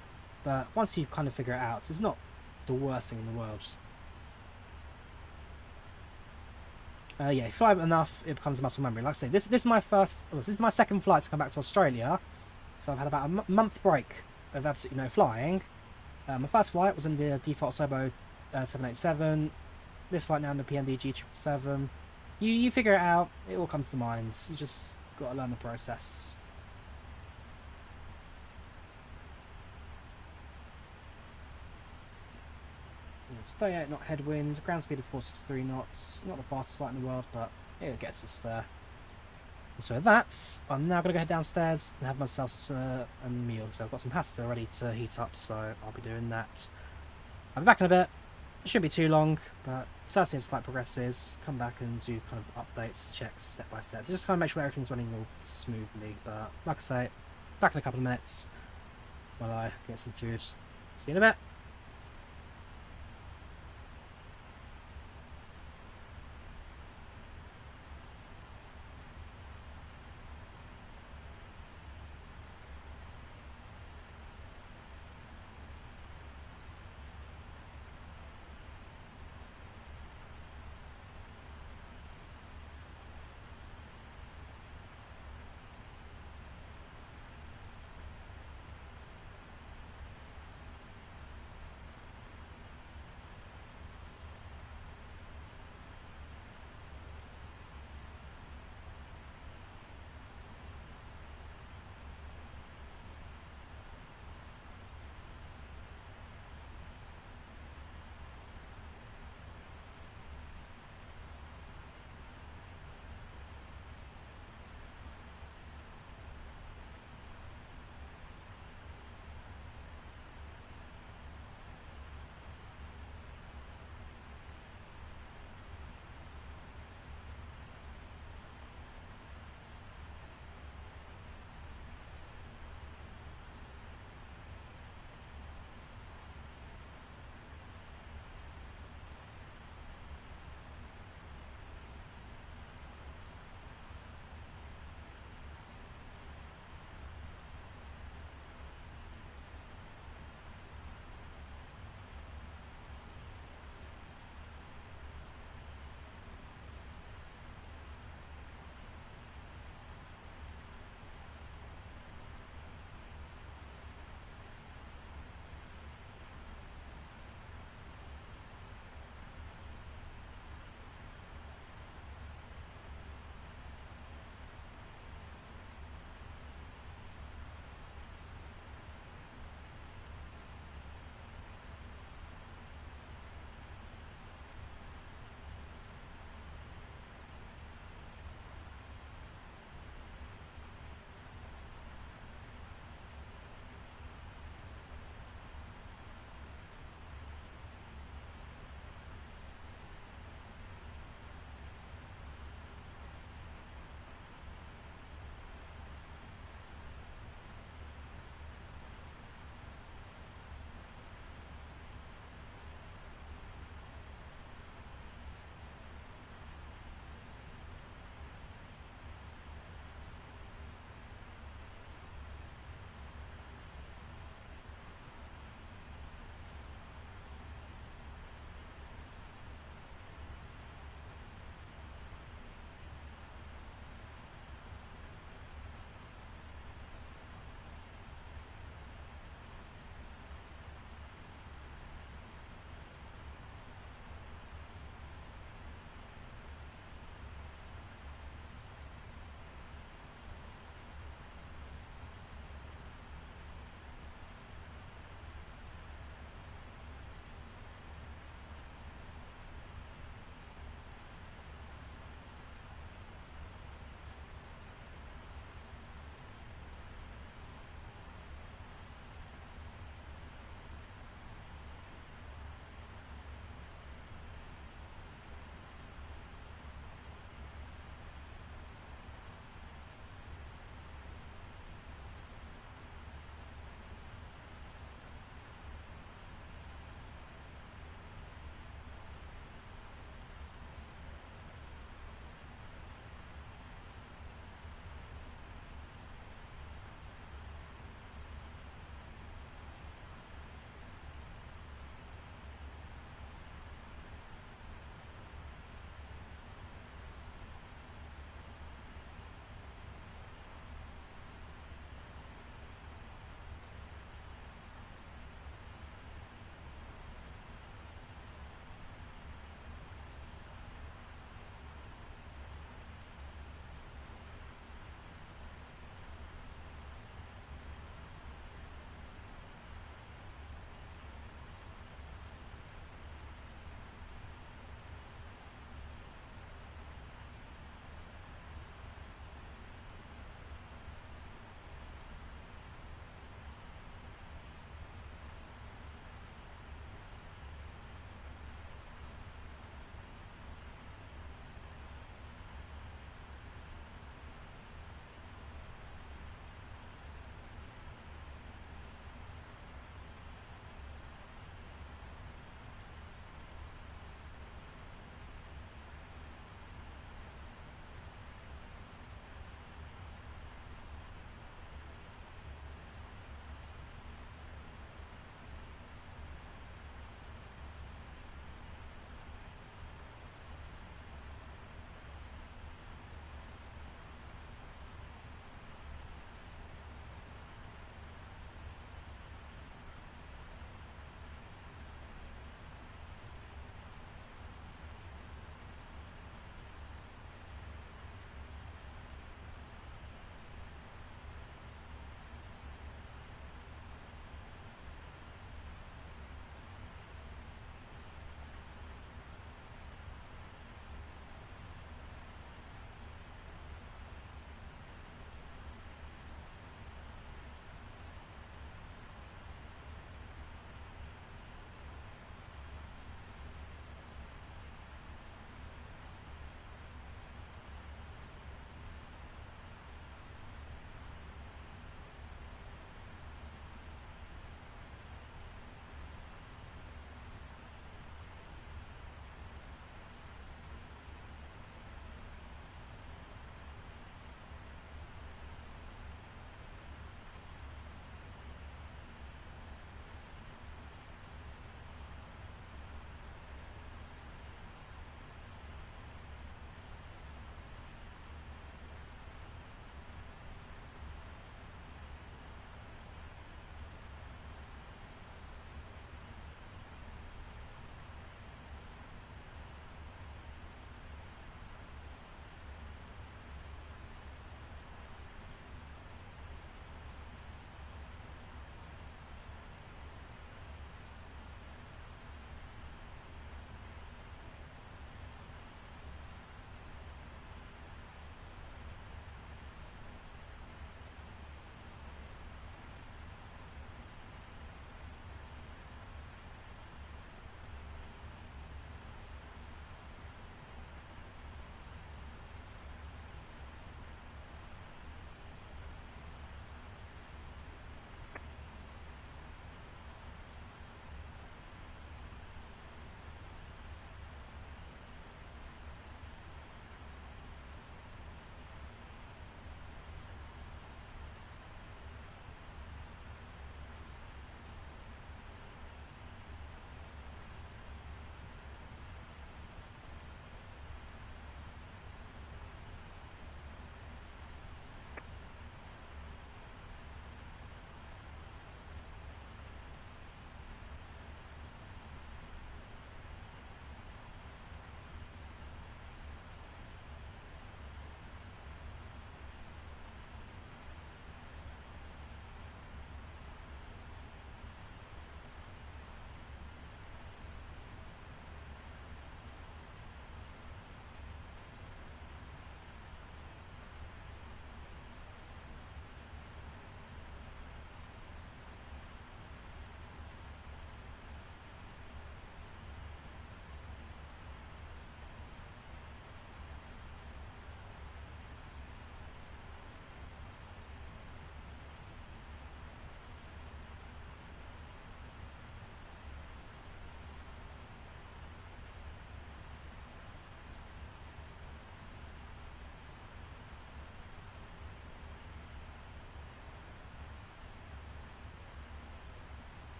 but once you kind of figure it out, it's not the worst thing in the world. Yeah, if you fly enough, it becomes a muscle memory. Like I say, this is my second flight to come back to Australia, so I've had about a month break of absolutely no flying. My first flight was in the default Sobo 787. This flight now in the PMDG 777. You figure it out, it all comes to mind. You just got to learn the process. It's 38 knot headwind, ground speed of 463 knots. Not the fastest flight in the world, but it gets us there. And so that's. I'm now going to go downstairs and have myself a meal. So I've got some pasta ready to heat up, so I'll be doing that. I'll be back in a bit. It shouldn't be too long, but certainly as the flight progresses, come back and do kind of updates, checks, step by step. Just kind of make sure everything's running all smoothly. But like I say, back in a couple of minutes while I get some food. See you in a bit.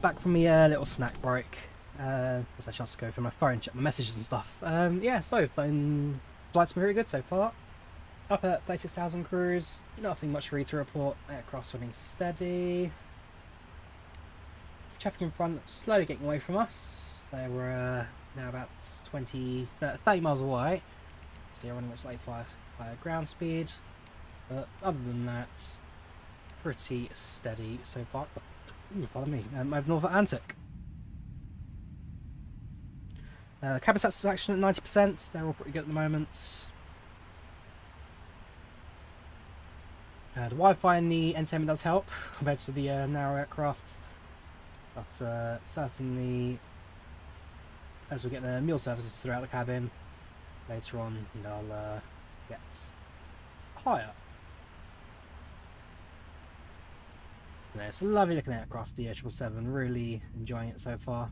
back from the little snack break. Was a chance to go through my phone, check my messages and stuff. Yeah, so flight's been very good so far. Up at 36,000 cruise, nothing much really to report. Aircraft's running steady. Traffic in front slowly getting away from us. They were now about 30 miles away. So they're running at slightly higher ground speed. But other than that, pretty steady so far. Ooh, pardon me. Over North Atlantic. Cabin satisfaction at 90%. They're all pretty good at the moment. The Wi-Fi in the entertainment does help compared to the narrow aircraft. But certainly, as we get the meal services throughout the cabin, later on they'll get higher. Yeah, it's a lovely looking aircraft, the 777, really enjoying it so far.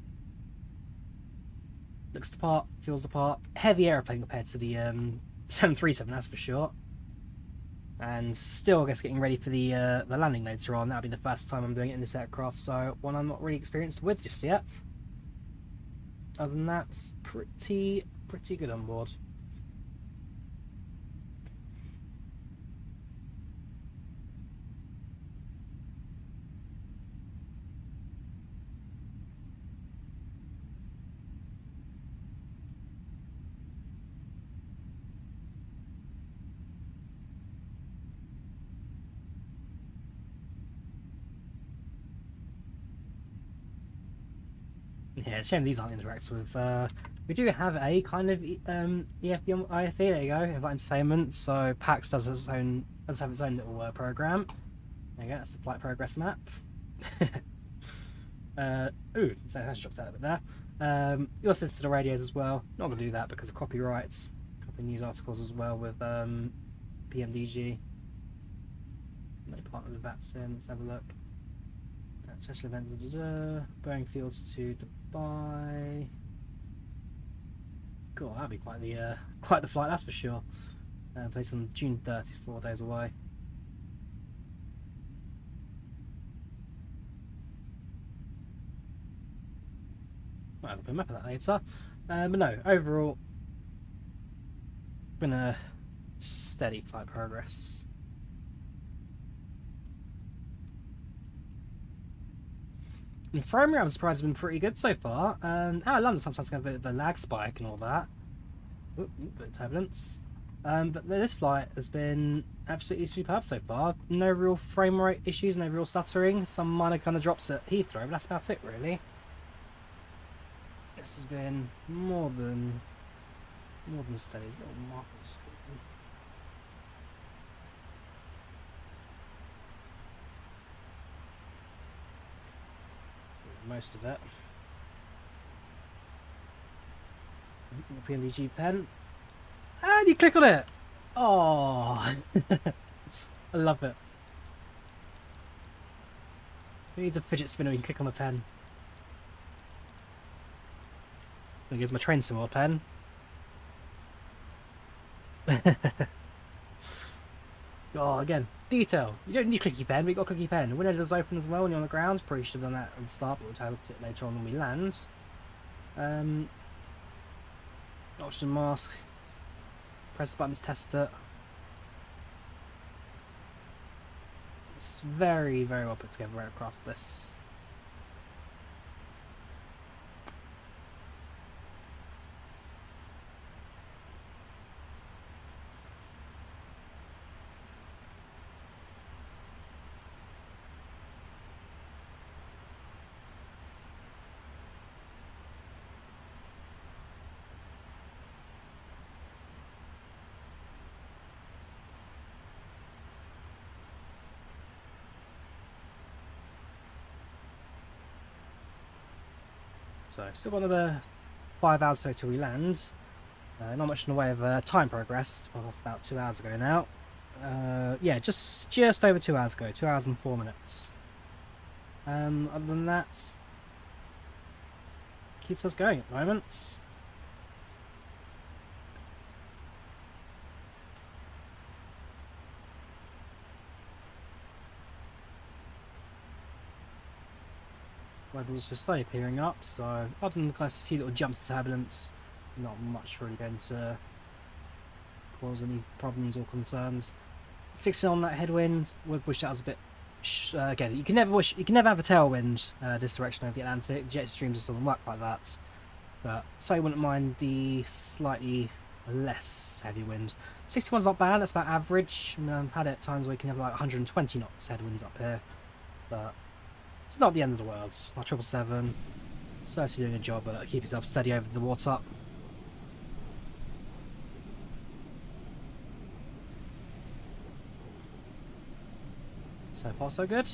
Looks the part, feels the part. Heavy aeroplane compared to the 737, that's for sure. And still, I guess, getting ready for the landing later on. That'll be the first time I'm doing it in this aircraft, so one I'm not really experienced with just yet. Other than that, pretty good on board. Yeah, it's a shame these aren't interactive with. We do have a kind of EFB on IFE. There you go, Flight Entertainment. So PAX does have its own little program. There you go. That's the flight progress map. Ooh, so I dropped out a bit there. You also listen to the radios as well. Not gonna do that because of copyrights. Copy news articles as well with PMDG. No partner with that. Let's have a look. Special event, Boeing Fields to Dubai. God, that'd be quite the flight, that's for sure. Placed on June 30th, 4 days away. Might have a map of that later. But no, overall, been a steady flight progress. And frame rate, I'm surprised, has been pretty good so far. Out of London, sometimes got a bit of a lag spike and all that. Ooh, bit of turbulence. But this flight has been absolutely superb so far. No real frame rate issues, no real stuttering. Some minor kind of drops at Heathrow, but that's about it, really. This has been more than steady. These little markers. Most of it. PMDG pen. And you click on it! Oh, I love it. Who needs a fidget spinner when you can click on the pen? Here's my train symbol pen. Oh, again, detail. You don't need clicky pen, but you got a clicky pen. The window does open as well when you're on the ground. Probably should have done that at the start, but we'll talk about it later on when we land. Oxygen mask. Press the buttons, test it. It's very, very well put together aircraft, this. So, still got another 5 hours so till we land. Not much in the way of time progress. Well, about 2 hours ago now. Yeah, just over 2 hours ago. 2 hours and 4 minutes. Other than that, keeps us going at the moment. weather's just slowly clearing up, so other than a few little jumps of turbulence, not much really going to cause any problems or concerns. 60 on that headwind, would wish that was a bit. Again, you can never have a tailwind this direction over the Atlantic. Jet stream just doesn't work like that. But so I wouldn't mind the slightly less heavy wind. 61's not bad. That's about average. I mean, I've had it at times where you can have like 120 knots headwinds up here, but it's not the end of the world. My 777 certainly doing a job at keeping itself steady over the water. So far, so good.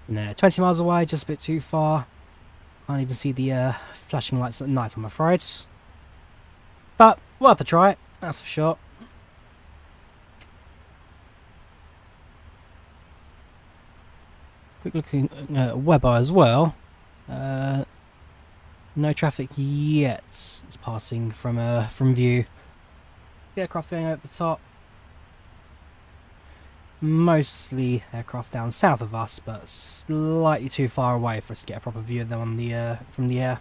No, 20 miles away, just a bit too far. Can't even see the flashing lights at night, I'm afraid. But worth a try, that's for sure. Quick looking at weather as well. No traffic yet. It's passing from view. The aircraft going over the top. mostly aircraft down south of us, but slightly too far away for us to get a proper view of them on the from the air.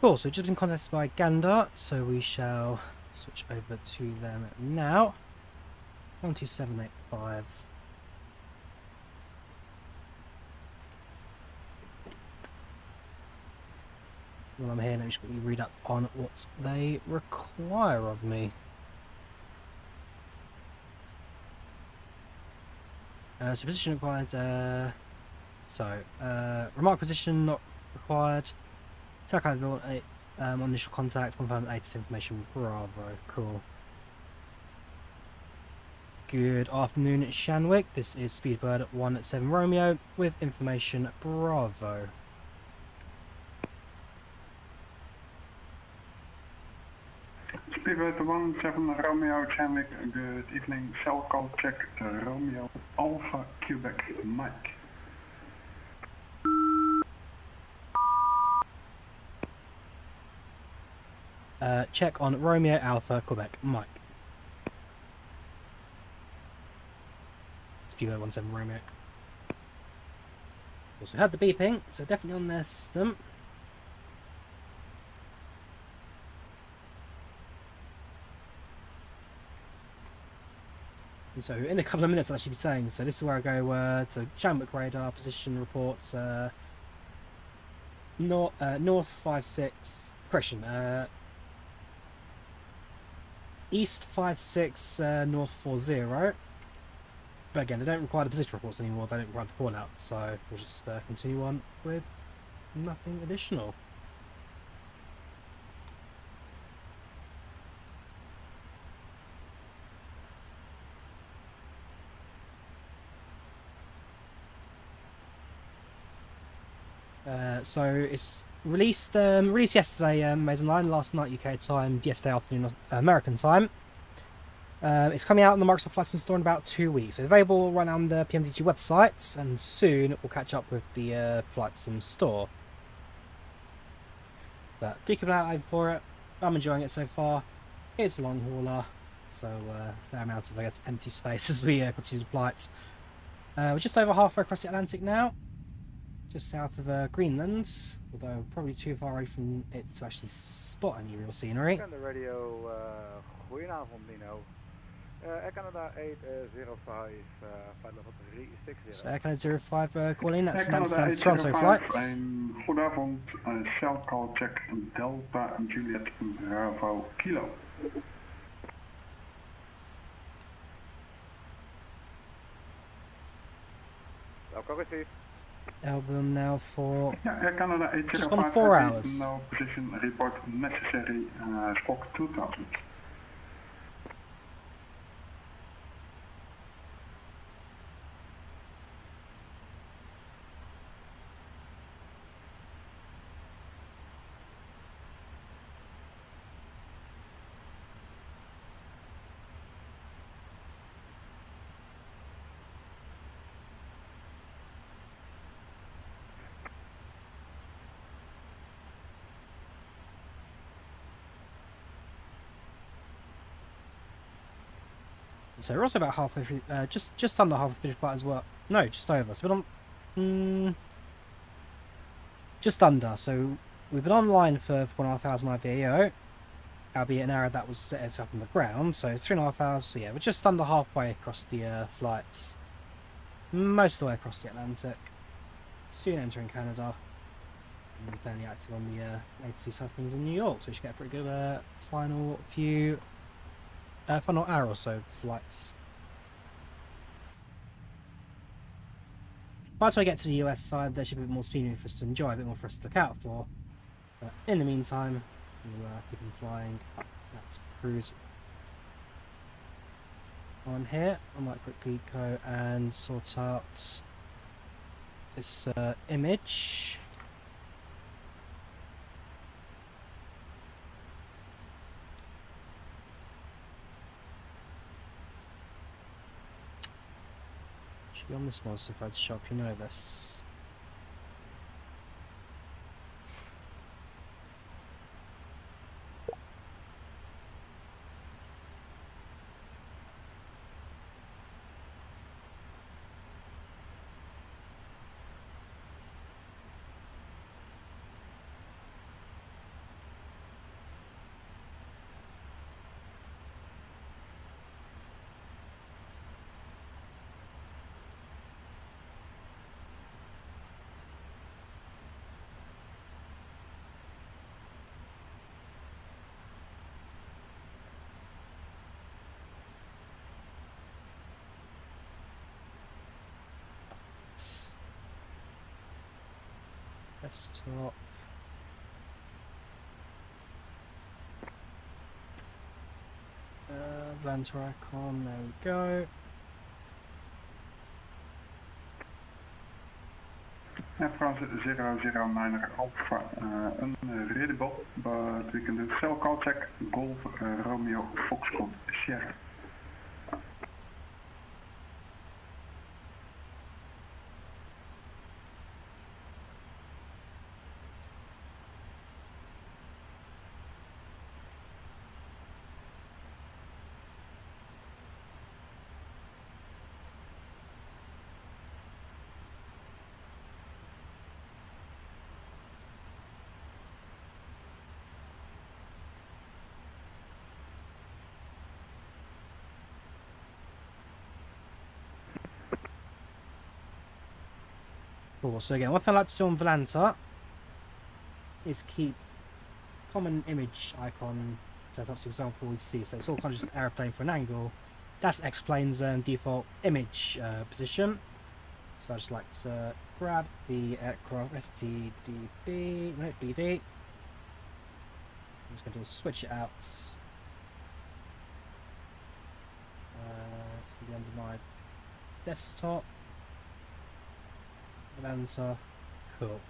Cool, so we've just been contacted by Gander, so we shall switch over to them now. 12785. While I'm here, let me just quickly read up on what they require of me. So position required, remark position not required. Attack on initial contact, confirm latest information, bravo, cool. Good afternoon, Shanwick, this is Speedbird 17 Romeo with information, bravo. Speedbird 17 Romeo Oceanic, good evening. Cell call check Romeo Alpha Quebec Mike. Check on Romeo Alpha Quebec Mike. Speedbird 17 Romeo. Also had the beeping, so definitely on their system. And so in a couple of minutes I'll actually be saying, so this is where I go to Shanwick radar, position reports, north 56, correction, east 56, north 40. But again, they don't require the position reports anymore, they don't require the call out, so we'll just continue on with nothing additional. So it's released yesterday, Amazon Line, last night UK time, yesterday afternoon American time. It's coming out on the Microsoft Flight Sim store in about 2 weeks. So it's available right now on the PMDG website, and soon it will catch up with the Flight Sim store. But do keep an eye out for it. I'm enjoying it so far. It's a long hauler, so fair amount of empty space as we continue the flight. We're just over halfway across the Atlantic now. Just south of Greenland, although probably too far away from it to actually spot any real scenery. On the radio, goedenavond Nino. Air Canada 805, flight level 360. So Air Canada 05 calling, that's Air Canada Toronto flights. Goedenavond, cell call check Delta Juliet Bravo Kilo. Welcome received. Album now for Air Canada 805, just on 4 hours. No position report necessary, Spock 2000. So we're also about halfway through, just under halfway through the flight as well. No, just over. So we're on, just under. So we've been online for 4,500 IVAO, albeit an hour that was set up on the ground. So 3.5 hours. So yeah, we're just under halfway across the flights, most of the way across the Atlantic. Soon entering Canada, and fairly active on the latency side of things in New York. So we should get a pretty good final few. Final hour or so of flights. By the time we get to the US side, there should be a bit more scenery for us to enjoy, a bit more for us to look out for. But in the meantime, we'll keep them flying. That's cruise on here. I might quickly go and sort out this image. On this one, so if I'd shop, you know this. desktop. Volanta icon, there we go. Air France 009 Alpha, unreadable, but we can do cell call check, Golf, Romeo, Foxtrot, Sierra. Cool, so again, what I like to do on Volanta is keep common image icon set up. For example, we see, so it's all kind of just an aeroplane for an angle. That's X-Plane's default image position. So I just like to grab the aircraft STDB, no, BD. I'm just going to switch it out. It's going to be under my desktop. Volanta, cool.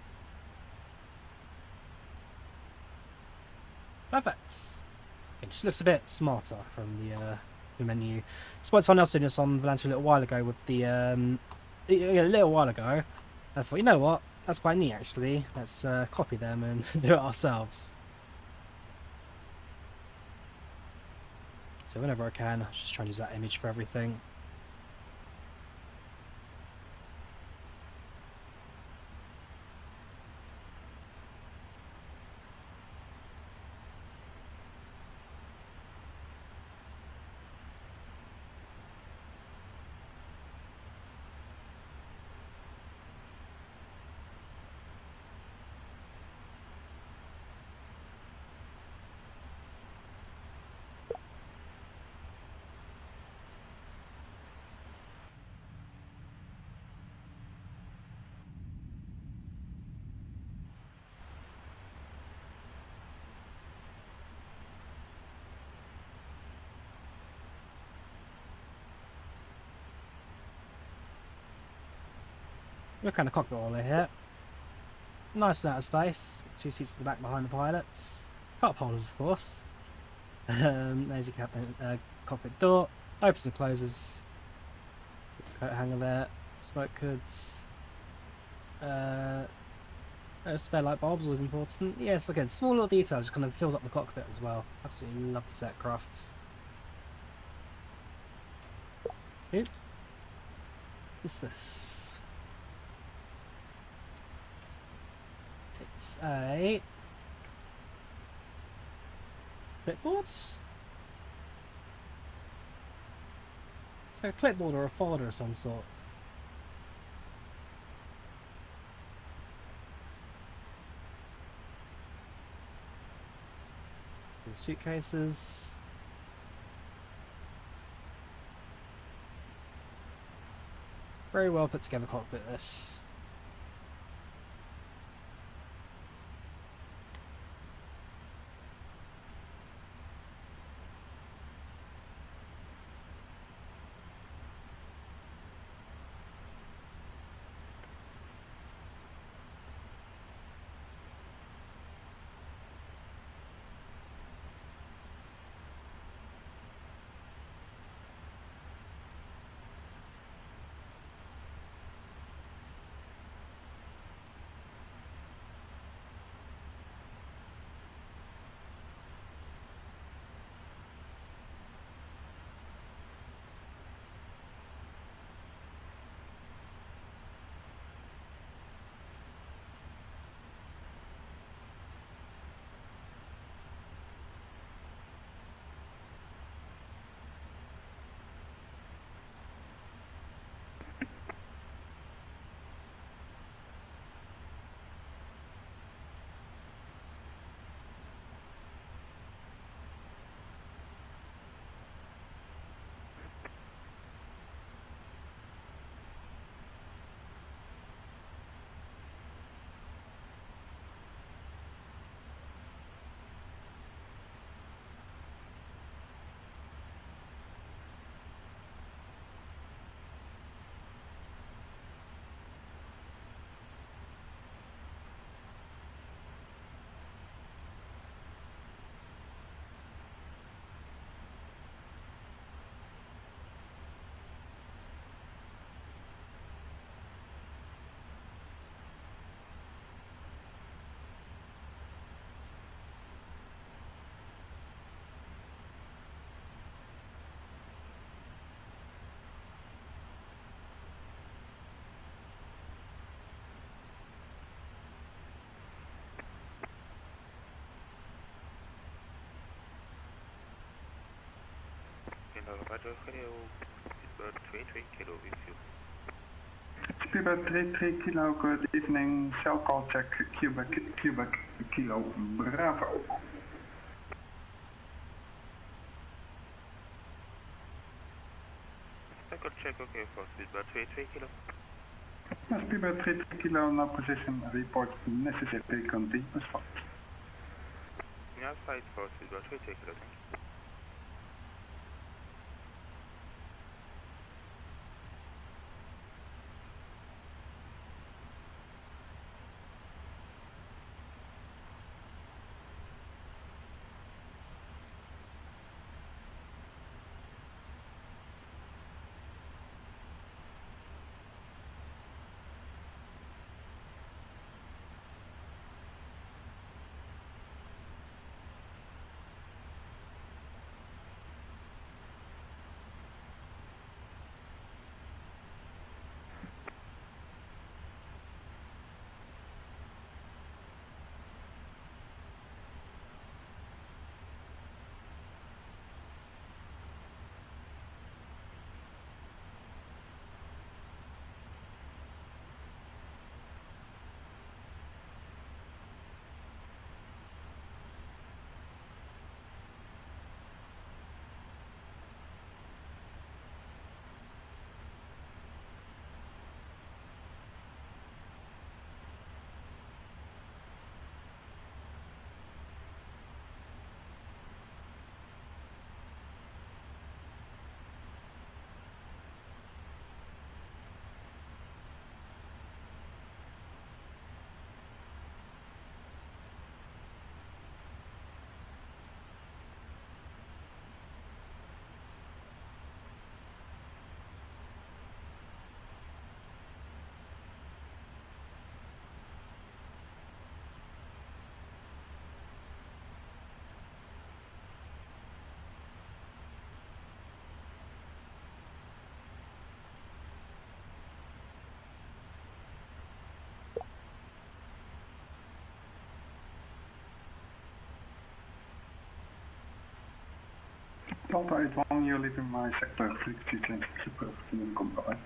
Perfect. It just looks a bit smarter from the menu. Spotted someone else doing this on Volanta a little while ago with the a little while ago. I thought, you know what, that's quite neat actually. Let's copy them and do it ourselves. So whenever I can, I just try and use that image for everything. What kind of cockpit all here? Nice amount of space. 2 seats at the back behind the pilots. Cup holders, of course. There's your cockpit door. Opens and closes. Coat hanger there. Smoke hoods. Spare light bulbs, always important. Yes, again, small little details just kind of fills up the cockpit as well. Absolutely love this aircraft. Oop. What's this? It's a clipboard. It's like a clipboard or a folder of some sort. And suitcases. Very well put together cockpit this. Roger, hello. Speedbird 33 kilo with you. Speedbird 33 kilo, good evening. Cell call check, Quebec kilo, Bravo. Record check, okay, for Speedbird 33 kilo. Speedbird 33 kilo, no position, report necessary continuous flight. Yeah, flight for Speedbird 33 kilo, thank you. Delta 81, you're leaving my sector, frequency change, super, comply.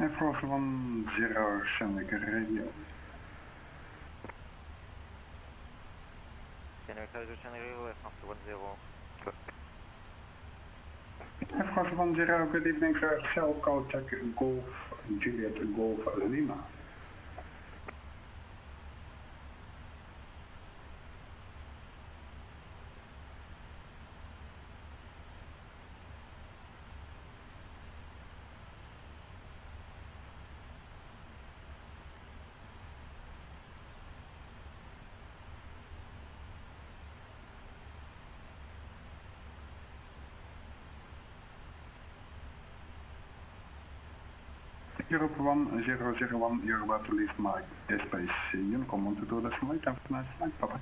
Air Force 10, sending a radio. Air Force 10, good evening sir, cell code check Golf, Juliet Golf Lima. Europe 1001, you're about to leave my airspace. Unicom 122, that's right, have a nice flight, bye bye.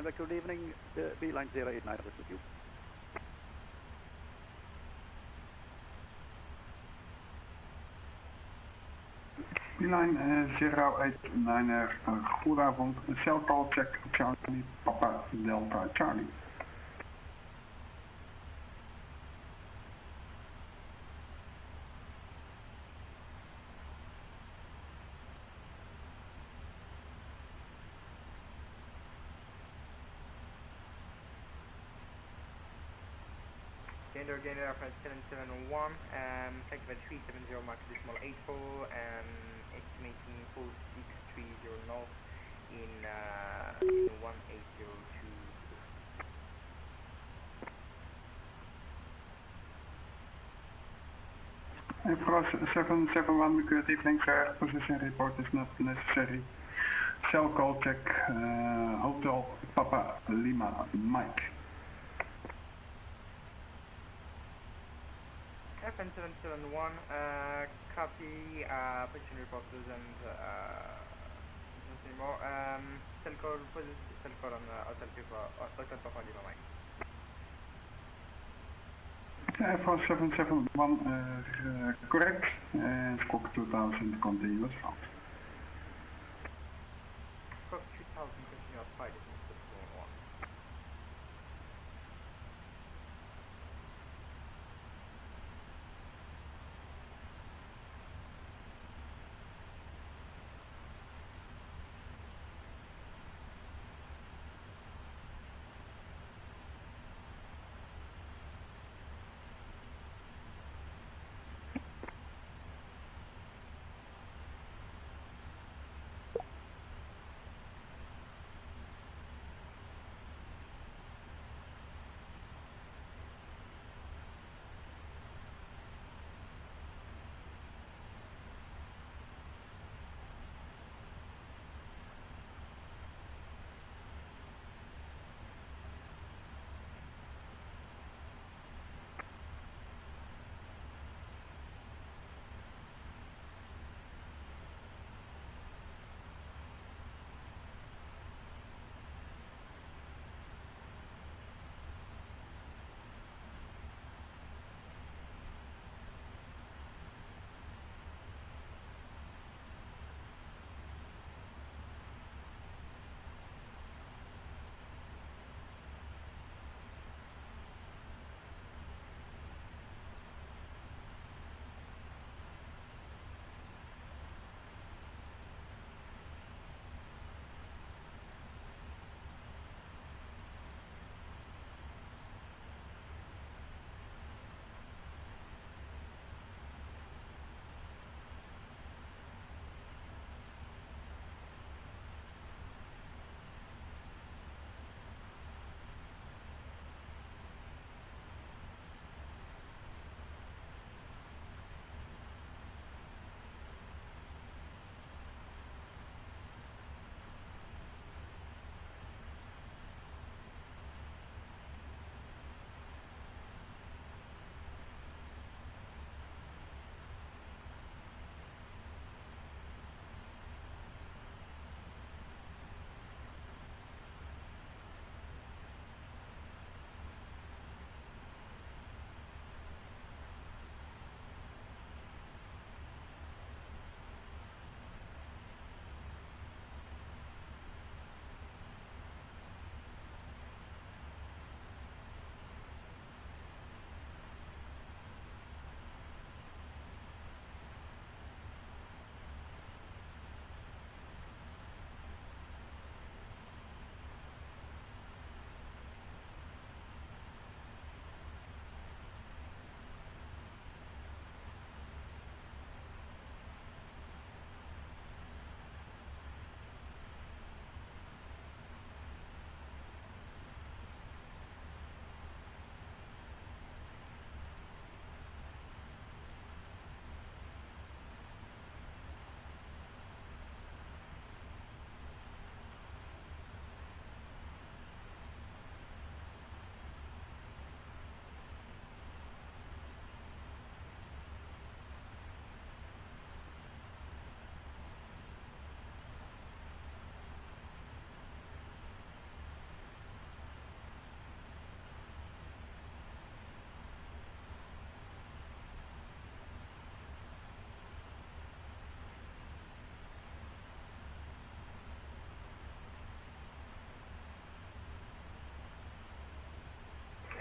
good evening. Beeline 089 is with you. Beeline 089, goedenavond. Cell call check Charlie, Papa Delta Charlie. Gainer reference 771, taxi by 370 Mark decimal 84, estimating 4630 north in 1802. For 771, good evening, sir. Position report is not necessary. Cell call check, Hotel Papa Lima Mike. FN 771, copy, position report doesn't anymore. Cell call on Hotel Papa Lima Mike. For 771, correct, and Squawk 2000 continuous route. Squawk 2000 continuous flight is Mr. 1.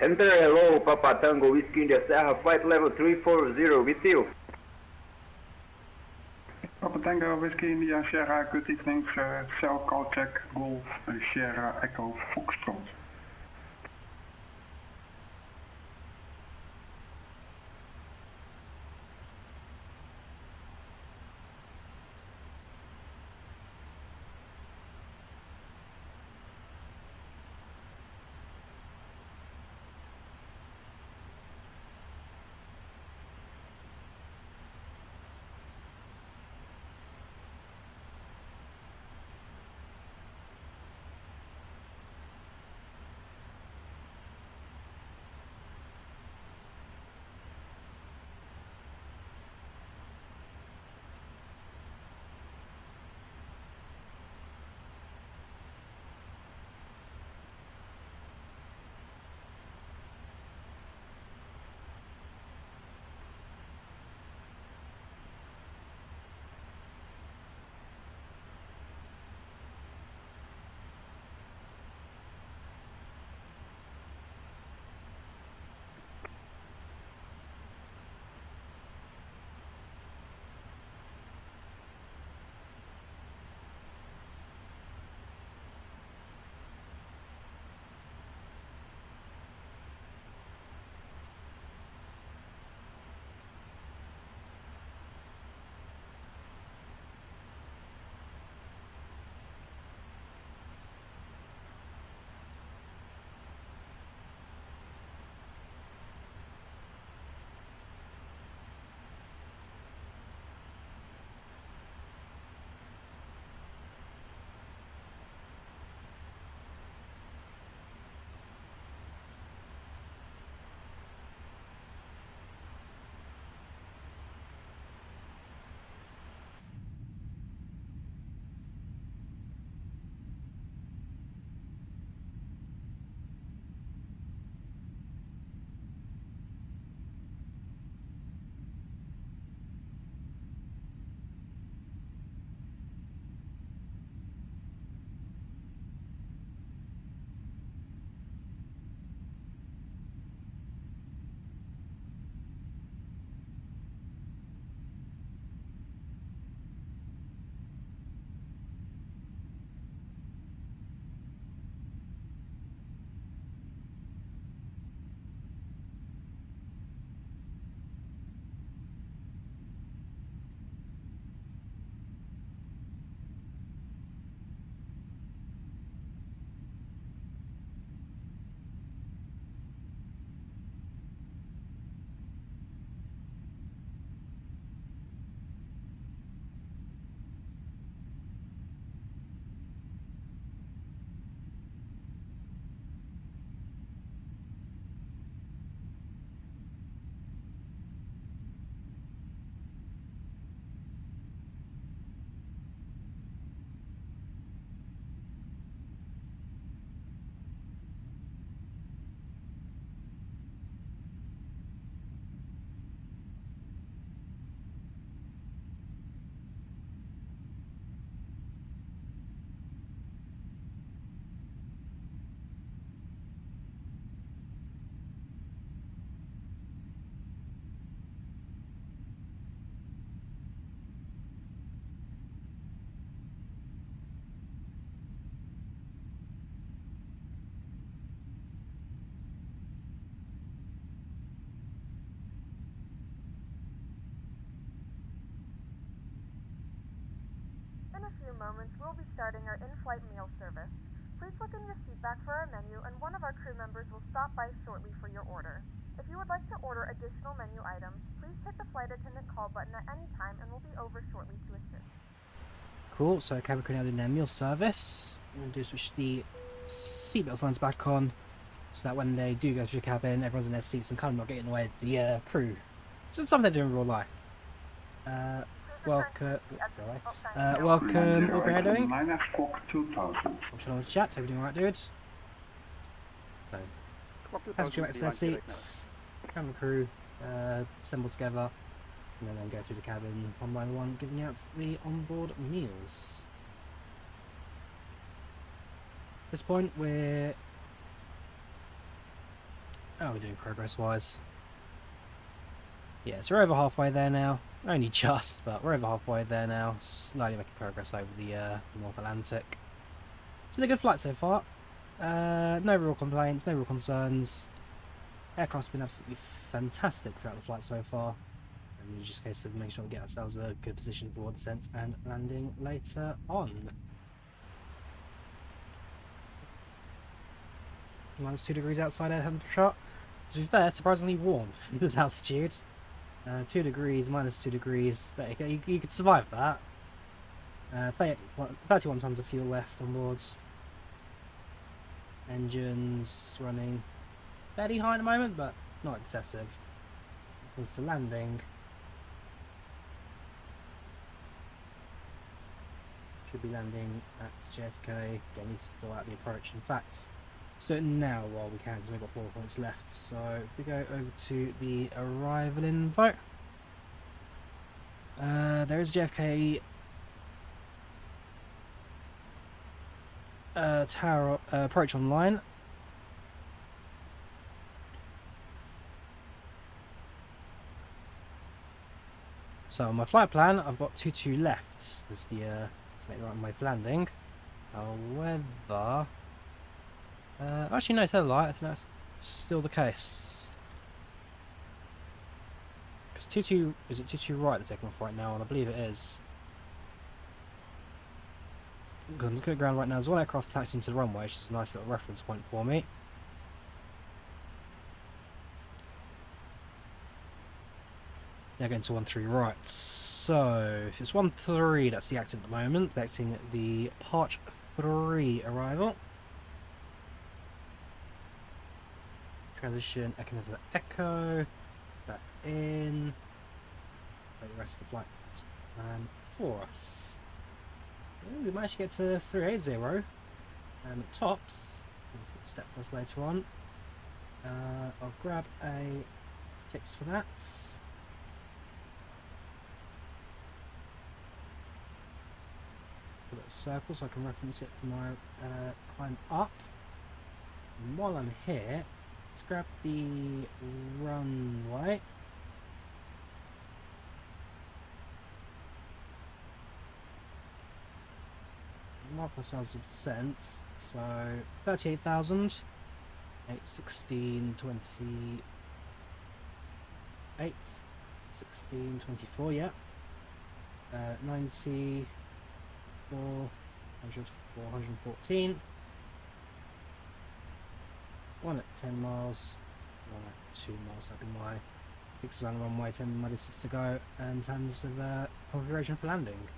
Enter hello, Papa Tango Whiskey India Sierra, flight level 340 with you. Papa Tango Whiskey India Sierra, good evening sir. Cell call check, Golf Sierra Echo Foxtrot. In a few moments, we'll be starting our in-flight meal service. Please look in your seat back for our menu, and one of our crew members will stop by shortly for your order. If you would like to order additional menu items, please hit the flight attendant call button at any time, and we'll be over shortly to assist. Cool, so cabin crew now doing their meal service. I'm going to switch the seatbelt signs back on, so that when they do go to the cabin, everyone's in their seats and kind of not getting in the way of the crew. So it's something they do in real life. Welcome, welcome, what are you doing? What's on the chat, so we're doing alright, dude? So, passenger back to their seats, camera crew, assemble together, and then go through the cabin one by one, giving out the onboard meals. At this point, we're How are we doing progress-wise? Yeah, so we're over halfway there now. Only just, but we're over halfway there now. Slowly making progress over the North Atlantic. It's been a good flight so far. No real complaints, no real concerns. Aircraft's been absolutely fantastic throughout the flight so far. And it's just a case of making sure we get ourselves a good position for descent and landing later on. Minus 2 degrees outside air temperature. To be fair, surprisingly warm for this altitude. 2 degrees, minus 2 degrees. You could survive that. 31 tons of fuel left on boards. Engines running fairly high at the moment, but not excessive. Comes to landing. Should be landing at JFK. Getting still out the approach. In fact, certain now while we can, because we've got 4 points left. So if we go over to the arrival info, there is JFK tower approach online. So on my flight plan, I've got 22 left. Is the to make the right way for landing. However, actually no, tell a lie. I think that's still the case. Because 22 is it 22 right they're taking off right now, and I believe it is. Because I'm looking at the ground right now. There's one aircraft taxiing to the runway, which is a nice little reference point for me. They're going to 13 right. So if it's 13, that's the active at the moment. Expecting the Part 3 arrival. Transition, echo into the echo. That in. Wait, the rest of the flight for us. Ooh, we managed to get to 380 tops. Step for us later on. I'll grab a fix for that. A little circle so I can reference it for my climb up. And while I'm here, let's grab the runway. Mark ourselves a percent, so 38,000, 8, 16, 24, yeah, 90, 414, 1 at 10 miles, 1 at 2 miles, that'd be my fix around the runway, 10 miles to go, in terms of configuration for landing.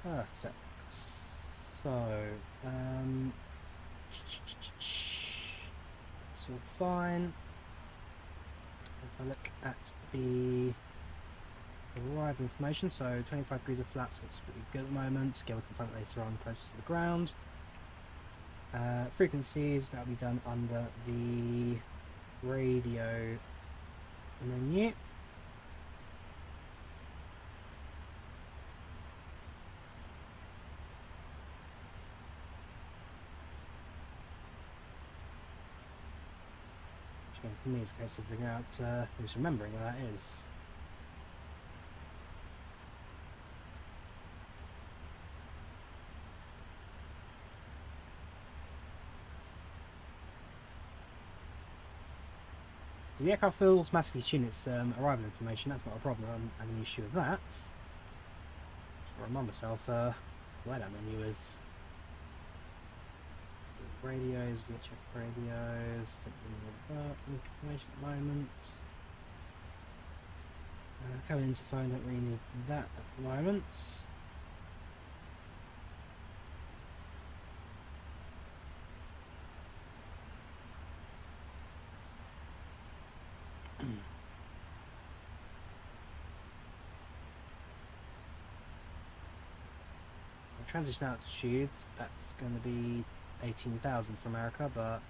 Perfect. So, it's all fine. If I look at the arrival information, so 25 degrees of flaps, looks pretty good at the moment. Again, we can find it later on closer to the ground. Frequencies, that'll be done under the radio menu. For me, it's a case of figuring out who's remembering where that is. The aircraft will automatically tune its arrival information. That's not a problem. I don't have any issue with that. Just remind myself where that menu is. Radios, let's check radios, don't really know information at the moment. Cabin interphone, don't really need that at the moment. Transition altitude, that's going to be 18,000 for America, but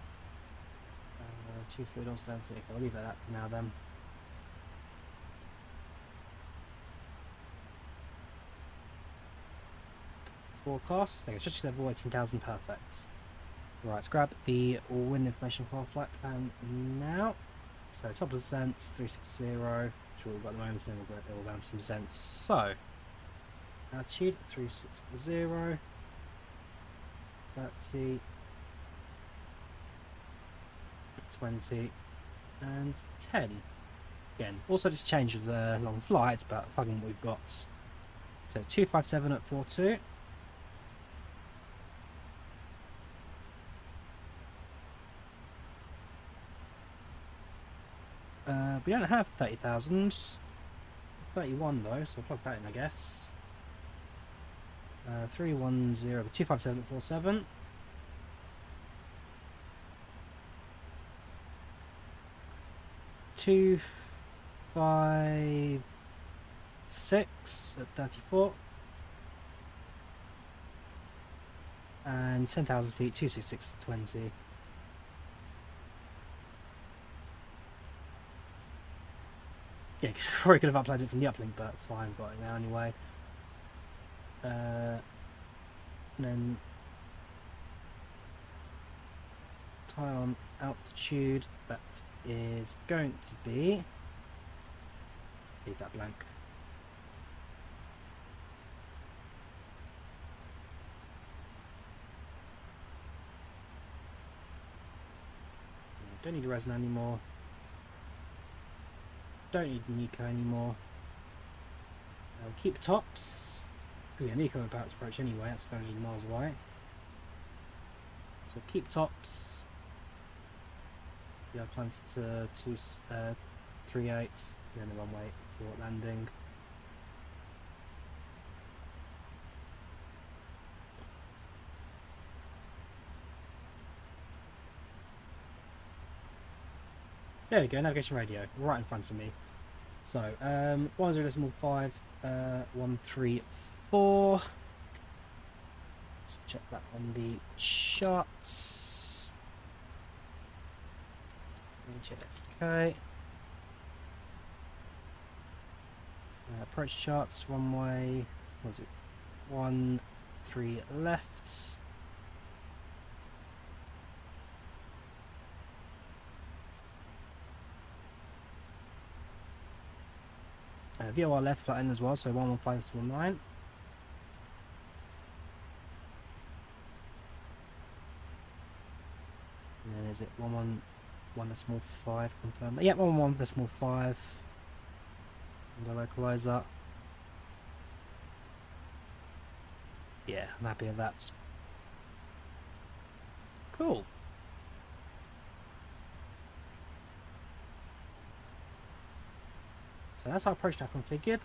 240 knots down to I'll leave it at that for now then. Forecast, I think it's just over 18,000, perfect. Right, let's grab the wind information for our flight plan now. So top of descent 360. Sure, we've got the moment, then we'll go all down to descent. So altitude 360, 30, 20, and 10. Again, also just change with the long flights, but plugging what we've got. So 257 at 42. We don't have 30,000. 31 though, so we'll plug that in, I guess. 310, 257 at 47. 256 at 34. And 10,000 feet, 266 at 20. Yeah, probably could have uploaded it from the uplink, but it's fine, I've got it now anyway. And then time on altitude, that is going to be, leave that blank. Don't need a Ryzen anymore. Don't need Nico anymore. I'll keep tops. Because yeah, Nico about to approach anyway, that's 300 miles away. So keep tops. Yeah, plans to 38, then the runway for landing. There we go, navigation radio, right in front of me. So, 10.5, 134. Let's check that on the charts. JFK. Approach charts, runway, what was it? 13 left. VOR left flat end as well, so 115.9. And then is it 111.5 confirmed? Yeah, 111.5. And the localizer. Yeah, I'm happy with that. Cool. So that's our approach now configured.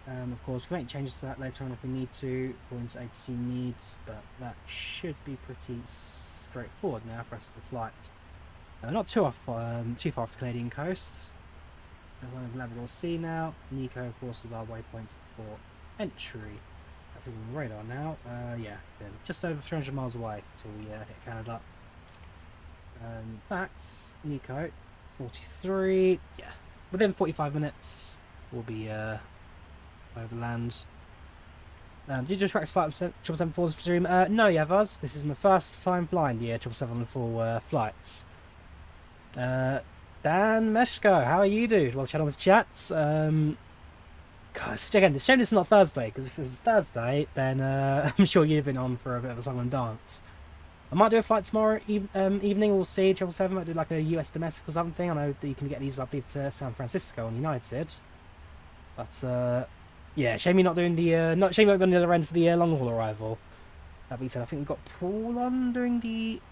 Of course, we can make changes to that later on if we need to, according to ATC needs, but that should be pretty straightforward now for us to the flight. Not too far off the Canadian coast. We're on Labrador Sea now. Nico, of course, is our waypoint for entry. That's on the radar now. Yeah, just over 300 miles away till we hit Canada. Facts, Nico, 43. Yeah. Within 45 minutes, we'll be over land. Did you just practice flight 777 stream? No, Yavaz. This is my first time flying the 777 flights. Dan Meshko, how are you, dude? Well, channel with chats. Gosh, again, it's shame this is not Thursday, because if it was Thursday, then I'm sure you'd have been on for a bit of a song and dance. I might do a flight tomorrow evening, we'll see. 777 might do like a US domestic or something. I know that you can get these, I believe, to San Francisco on United. But, yeah, shame you're not doing the, shame you're not going to the other end for the long haul arrival. That being said, I think we've got Paul on doing the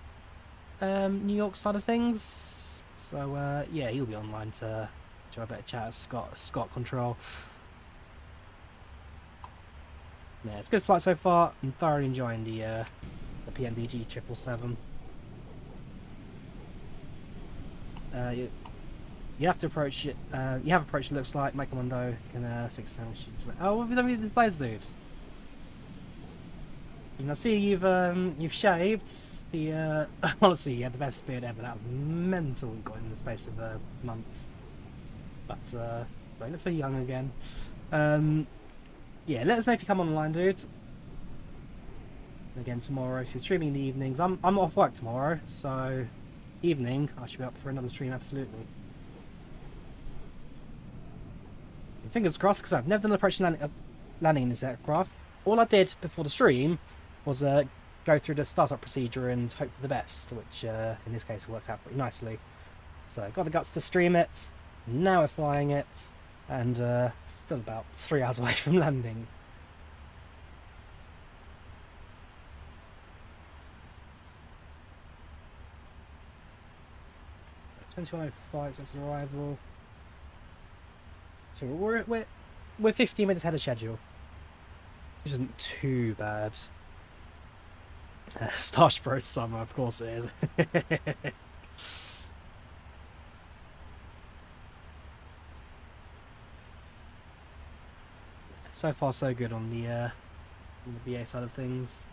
New York side of things. So, yeah, he'll be online to have a better chat as Scott Control. Yeah, it's a good flight so far. I'm thoroughly enjoying the PMDG 777. You have to approach it. You have approached it. Looks like Mike Commando can fix sound issues. Oh, what have you done with displays, dude? You can see you've shaved. The honestly, you had the best beard ever. That was mental. We got in the space of a month. But it looks so young again. Yeah, let us know if you come online, dude. Again tomorrow, if you're streaming in the evenings, I'm off work tomorrow, so evening I should be up for another stream absolutely. And fingers crossed, because I've never done an approach landing in this aircraft. All I did before the stream was go through the startup procedure and hope for the best, which in this case worked out pretty nicely. So got the guts to stream it, now we're flying it, and still about 3 hours away from landing. 21:05 since arrival. So we're 15 minutes ahead of schedule, which isn't too bad. Starship Pro summer, of course it is. So far so good on the BA side of things.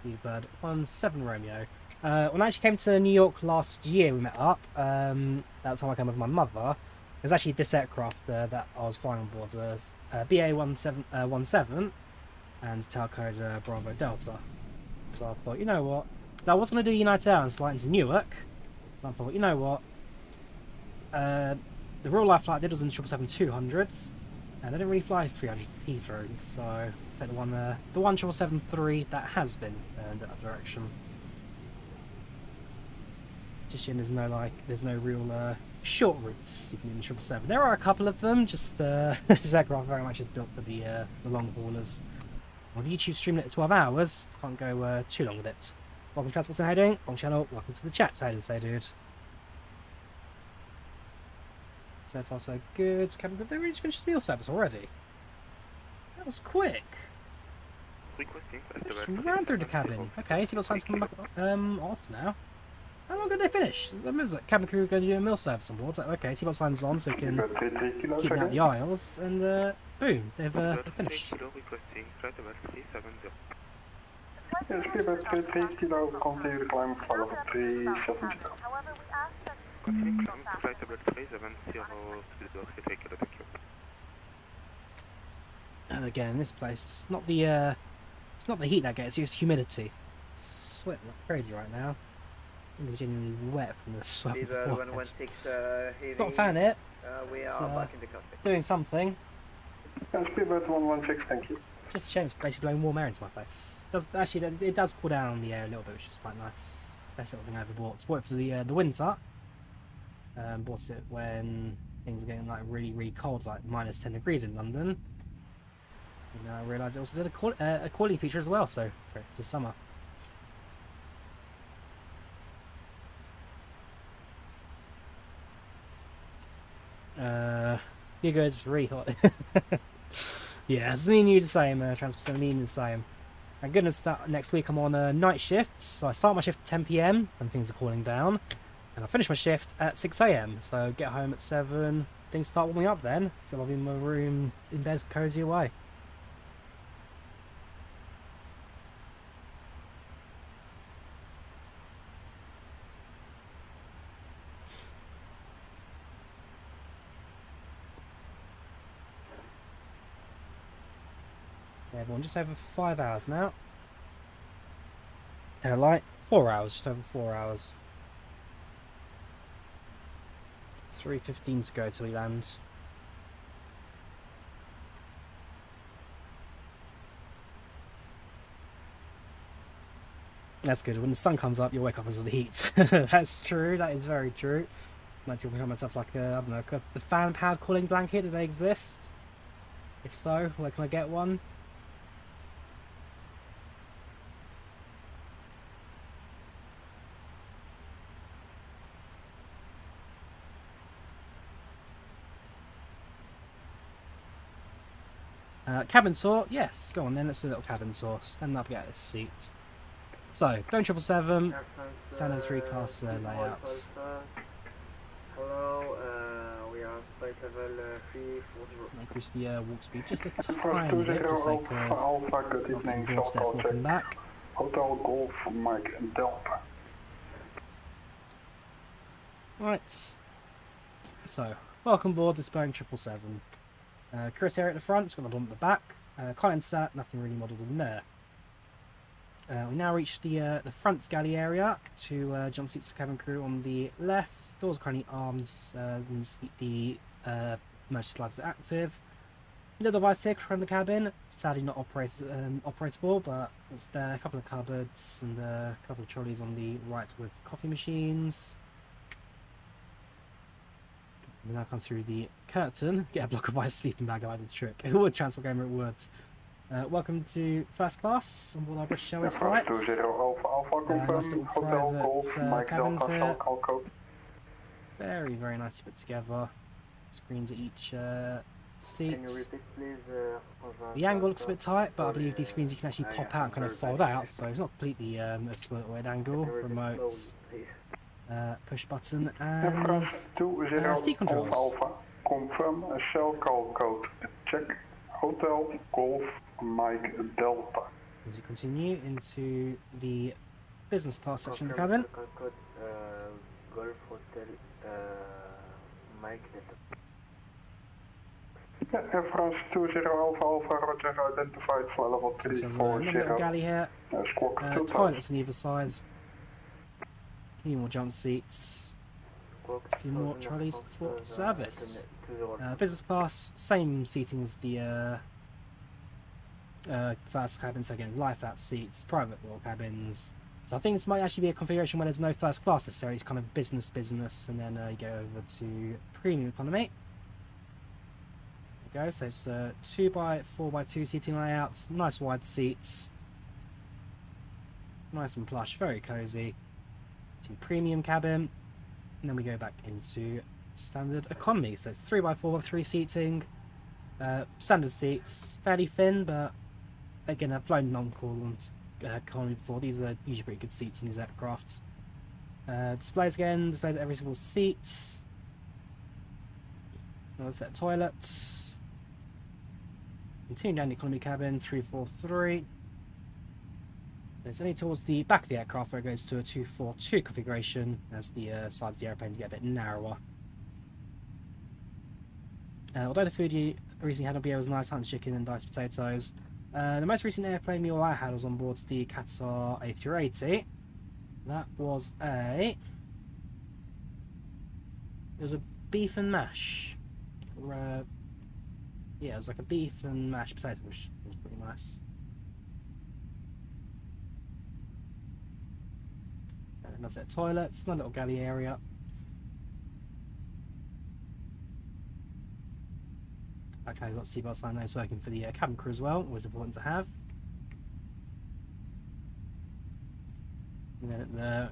The bird 17 Romeo. When I actually came to New York last year, we met up. That time I came with my mother. It was actually this aircraft that I was flying on board, BA 17 and tail code Bravo Delta. So I thought, you know what? I was going to do United Airlines flight into Newark. And I thought, you know what? The real life flight I did was in 777-200s, and I didn't really fly 300s to Heathrow, so I take the one 777-3 that has been in that direction. Just there's no real short routes even in 777. There are a couple of them. Just this aircraft very much is built for the long haulers. Well, the YouTube streaming at 12 hours, can't go too long with it. Welcome to Transport, how you doing? On channel, welcome to the chat, how you say, dude. So far so good. Cabin crew, they really finished the meal service already. That was quick. Just ran through the cabin. Okay, seatbelt signs coming back off now. How long did they finish? That means that cabin crew are going to do a meal service on board. Like, okay, seatbelt signs on so we can keep out the aisles, and boom, they've finished. Yes, Speedbird 3 kilo, continue to climb flight level 370. And again, this place, it's not the heat that gets you, it's humidity. Sweating like crazy right now. I'm genuinely wet from the sweat. Got a fan here. We it's, are back in the cockpit. Doing something. Speedbird 116, thank you. Just a shame it's basically blowing warm air into my face. It does cool down the air a little bit, which is quite nice. Best little thing I ever bought. Bought it for the winter. Bought it when things were getting like really cold, like minus 10 degrees in London. And I realised it also did a cooling feature as well, so for the summer. You're good, it's really hot. Yeah, it's me and you the same, Transport, me and you the same. I'm gonna start next week. I'm on night shifts, so I start my shift at 10 PM when things are cooling down, and I finish my shift at 6 AM. So get home at 7. Things start warming up then, so I'll be in my room in bed, cozy away. Everyone, just over 5 hours now. Light, 4 hours, just over 4 hours. 3:15 to go till we land. That's good. When the sun comes up, you'll wake up because of the heat. That's true. That is very true. I might see myself like I don't know, the fan-powered cooling blanket. Do they exist? If so, where can I get one? Cabin tour, yes, go on then, let's do a little cabin tour. Stand up, get out of this seat. So, Boeing 777, standard 3 class layouts. Hello, we are flight level 340. Increase the walk speed just a tiny bit for the sake of not being bored stiff walking back. Hotel Golf Mike and Delta. Right, so, welcome aboard this Boeing 777. Chris here at the front, it's got a bump at the back. Client stat, nothing really modelled in there. We now reach the front galley area. Two jump seats for cabin crew on the left. Doors are currently armed. The emergency slides are active. Little device here around the cabin. Sadly not operable, but it's there. A couple of cupboards and a couple of trolleys on the right with coffee machines. We now come through the curtain. Get a block of my sleeping bag. I did the trick. It would transfer gamer. It would. Welcome to first class on board our British Airways flights. Nice little private cabins here. Very, very nicely put together. Screens at each seat. The angle looks a bit tight, but I believe these screens you can actually pop out and kind of fold out, so it's not completely a wide angle. Remotes, push button, and seat controls. Confirm a shell call code. Check Hotel Golf Mike Delta. As you continue into the business class section of the cabin. Golf Hotel Mike Delta. Air France 20 Alpha Alpha Roger, identified for level 340. Little galley here. Toilets on either side. A few more jump seats. A few more trolleys for service. Business class, same seating as the first cabin. So again, life out seats, private wall cabins. So I think this might actually be a configuration where there's no first class necessarily. It's kind of business, and then you go over to premium economy. There we go. So it's 2x4x2 seating layouts, nice wide seats, nice and plush, very cozy. To premium cabin, and then we go back into standard economy. So 3x4x3 seating, standard seats, fairly thin, but again, I've flown non-call economy before. These are usually pretty good seats in these aircraft. Displays again, displays every single seat. Another set of toilets. Continue down the economy cabin, 343. It's only towards the back of the aircraft where it goes to a 242 configuration as the sides of the airplanes get a bit narrower. Although the food you recently had on BA was nice, hunter chicken and diced potatoes, the most recent airplane meal I had was on board the Qatar A380. That was it was a beef and mash. Yeah, it was like a beef and mashed potato, which was pretty nice. Another set of toilets, another little galley area. Okay, we've got seatbelt sign there, working for the cabin crew as well, always important to have. And then at the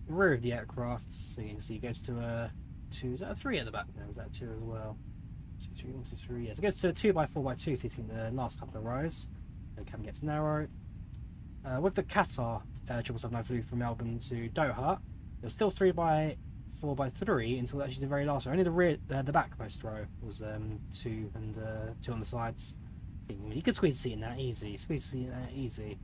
rear of the aircraft, so you can see it goes to a 2, is that a 3 at the back? No, is that a 2 as well? 2, 3, 1, 2, 3, yes. It goes to a 2x4x2 seating the last couple of rows. The cabin gets narrow. With the Qatar 777 I flew from Melbourne to Doha, it was still 3x4x3 until actually the very last row. Only the rear, the backmost row was 2 and 2 on the sides. You could squeeze a seat in that easy.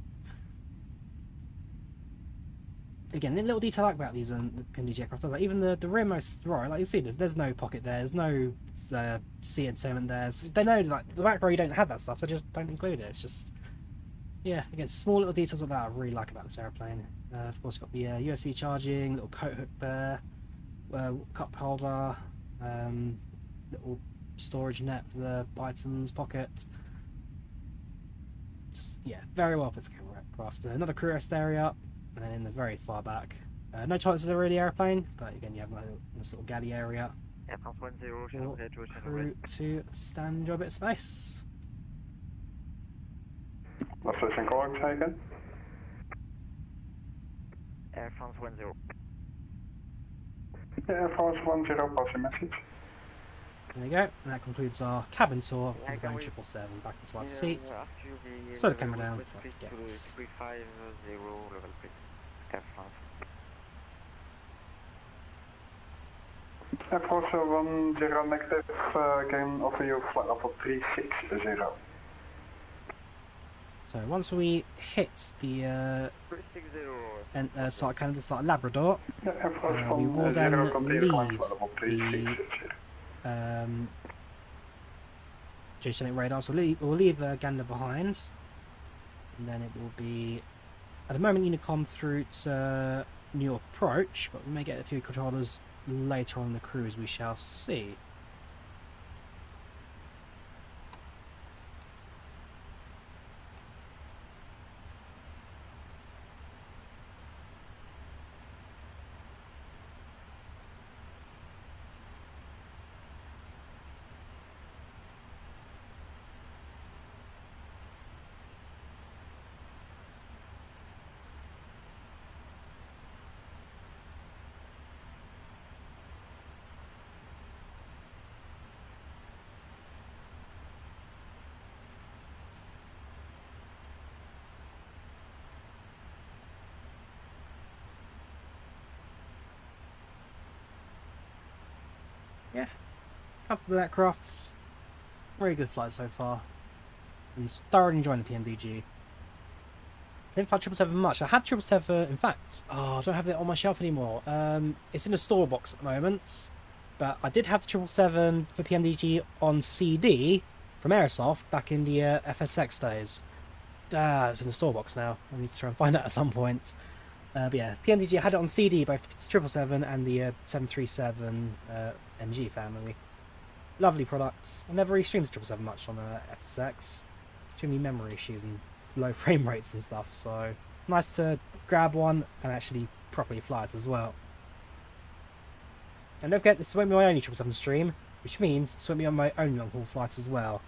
Again, a little detail I like about these PMDG aircraft, like even the rearmost row, like you see, there's no pocket there, there's no seat entertainment there. So they know, like the back row, you don't have that stuff. They just don't include it. It's just, yeah, again, small little details like that I really like about this airplane. Of course, got the USB charging, little coat hook there, cup holder, little storage net for the items, pocket. Just, yeah, very well put together aircraft. Another crew rest area, and then in the very far back, no toilets in the rear of the airplane, but again, you have this little galley area. Crew to stand and enjoy a bit of space. What's this in call taken? Air France 10. Air France 10, pass a message. There you go, and that concludes our cabin tour of the Boeing 777 back into our seat. Slow the camera down before it forgets. 350 level 3, Air France. Air France 10 negative, can offer you flight level 360. So once we hit the start Canada, start Labrador, we will then leave the Oceanic radar. So we'll leave Gander behind. And then it will be, at the moment, Unicom through to New York approach, but we may get a few controllers later on in the cruise, we shall see. Yeah, comfortable aircrafts, very good flight so far. I'm thoroughly enjoying the PMDG. Didn't fly 777 much. I had 777, in fact, I don't have it on my shelf anymore. It's in a store box at the moment, but I did have the 777 for PMDG on CD from Airsoft back in the FSX days. It's in the store box now. I need to try and find that at some point. But yeah, PMDG, I had it on CD, both the 777 and the 737 NG family. Lovely products. I never really streamed 777 much on FSX. Too many memory issues and low frame rates and stuff, so nice to grab one and actually properly fly it as well. And don't forget, this won't be my only 777 stream, which means this won't be on my own long-haul flight as well.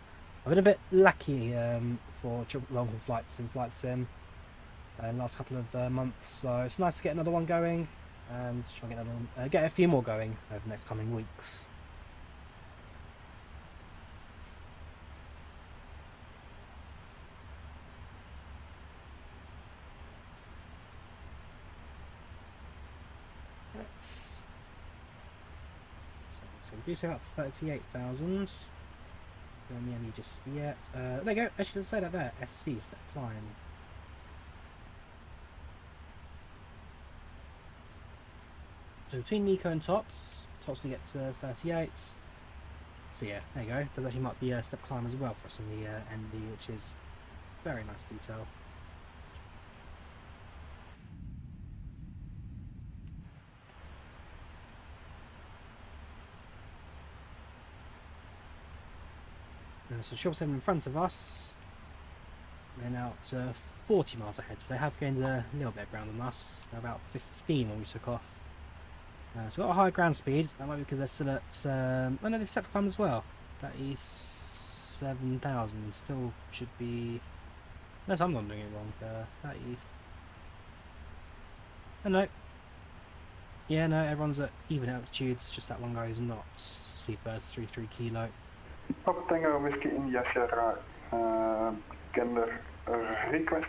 I've been a bit lucky for long-haul flights in Flight Sim in the last couple of months, so it's nice to get another one going and try and get another one, get a few more going over the next coming weeks. So we do say up to 38,000. Don't need any just yet. There you go. I should say that there. SC step climb. So between Nico and Tops we get to 38. So yeah, there you go. There's actually might be a step climb as well for us in the ND, which is very nice detail. So 777 in front of us. They're now at 40 miles ahead, so they have gained a little bit of ground on us. They're about 15 when we took off. So we've got a high ground speed. That might be because they're still at... oh no, they've set to climb as well. That is 7,000. Still should be... Unless I'm not doing it wrong. 30... Oh no. Yeah, no, everyone's at even altitudes. Just that one guy who's not. Sleeper 33 kilo. Papa Tango Whiskey India Sierra, Gander request.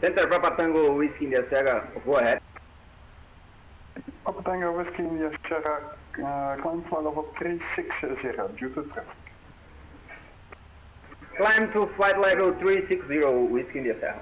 Center Papa Tango Whiskey India Sierra, go ahead. Papa Tango Whiskey India Sierra, climb flight level 360 due to traffic. Climb to flight level 360 Whiskey India Sierra.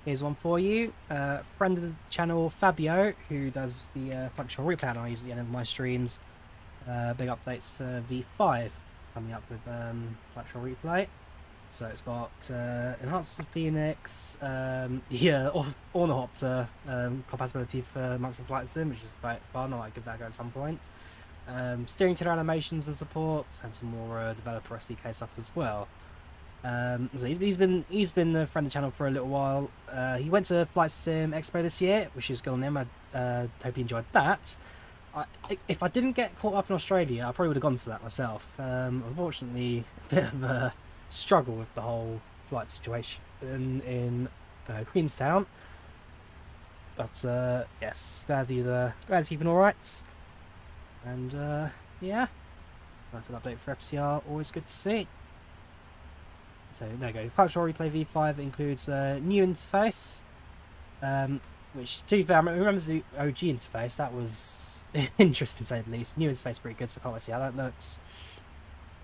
Here's one for you. Friend of the channel, Fabio, who does the functional replay and I use at the end of my streams. Big updates for V5 coming up with functional replay. So it's got enhanced to Phoenix, yeah, Ornithopter compatibility for Microsoft Flight Sim, which is quite fun. I might give that a go at some point. Steering to animations and support, and some more developer SDK stuff as well. So he's been a friend of the channel for a little while. He went to Flight Sim Expo this year, which is good on him. I hope he enjoyed that. If I didn't get caught up in Australia, I probably would have gone to that myself. Unfortunately, a bit of a struggle with the whole flight situation in Queenstown. But yes, glad he's keeping all right. And yeah, that's an update for FCR. Always good to see. So there you go. FlightControlReplay V5 includes a new interface, which, to be fair, I remember the OG interface. That was interesting to say the least. New interface pretty good, so I can't wait to see how that looks.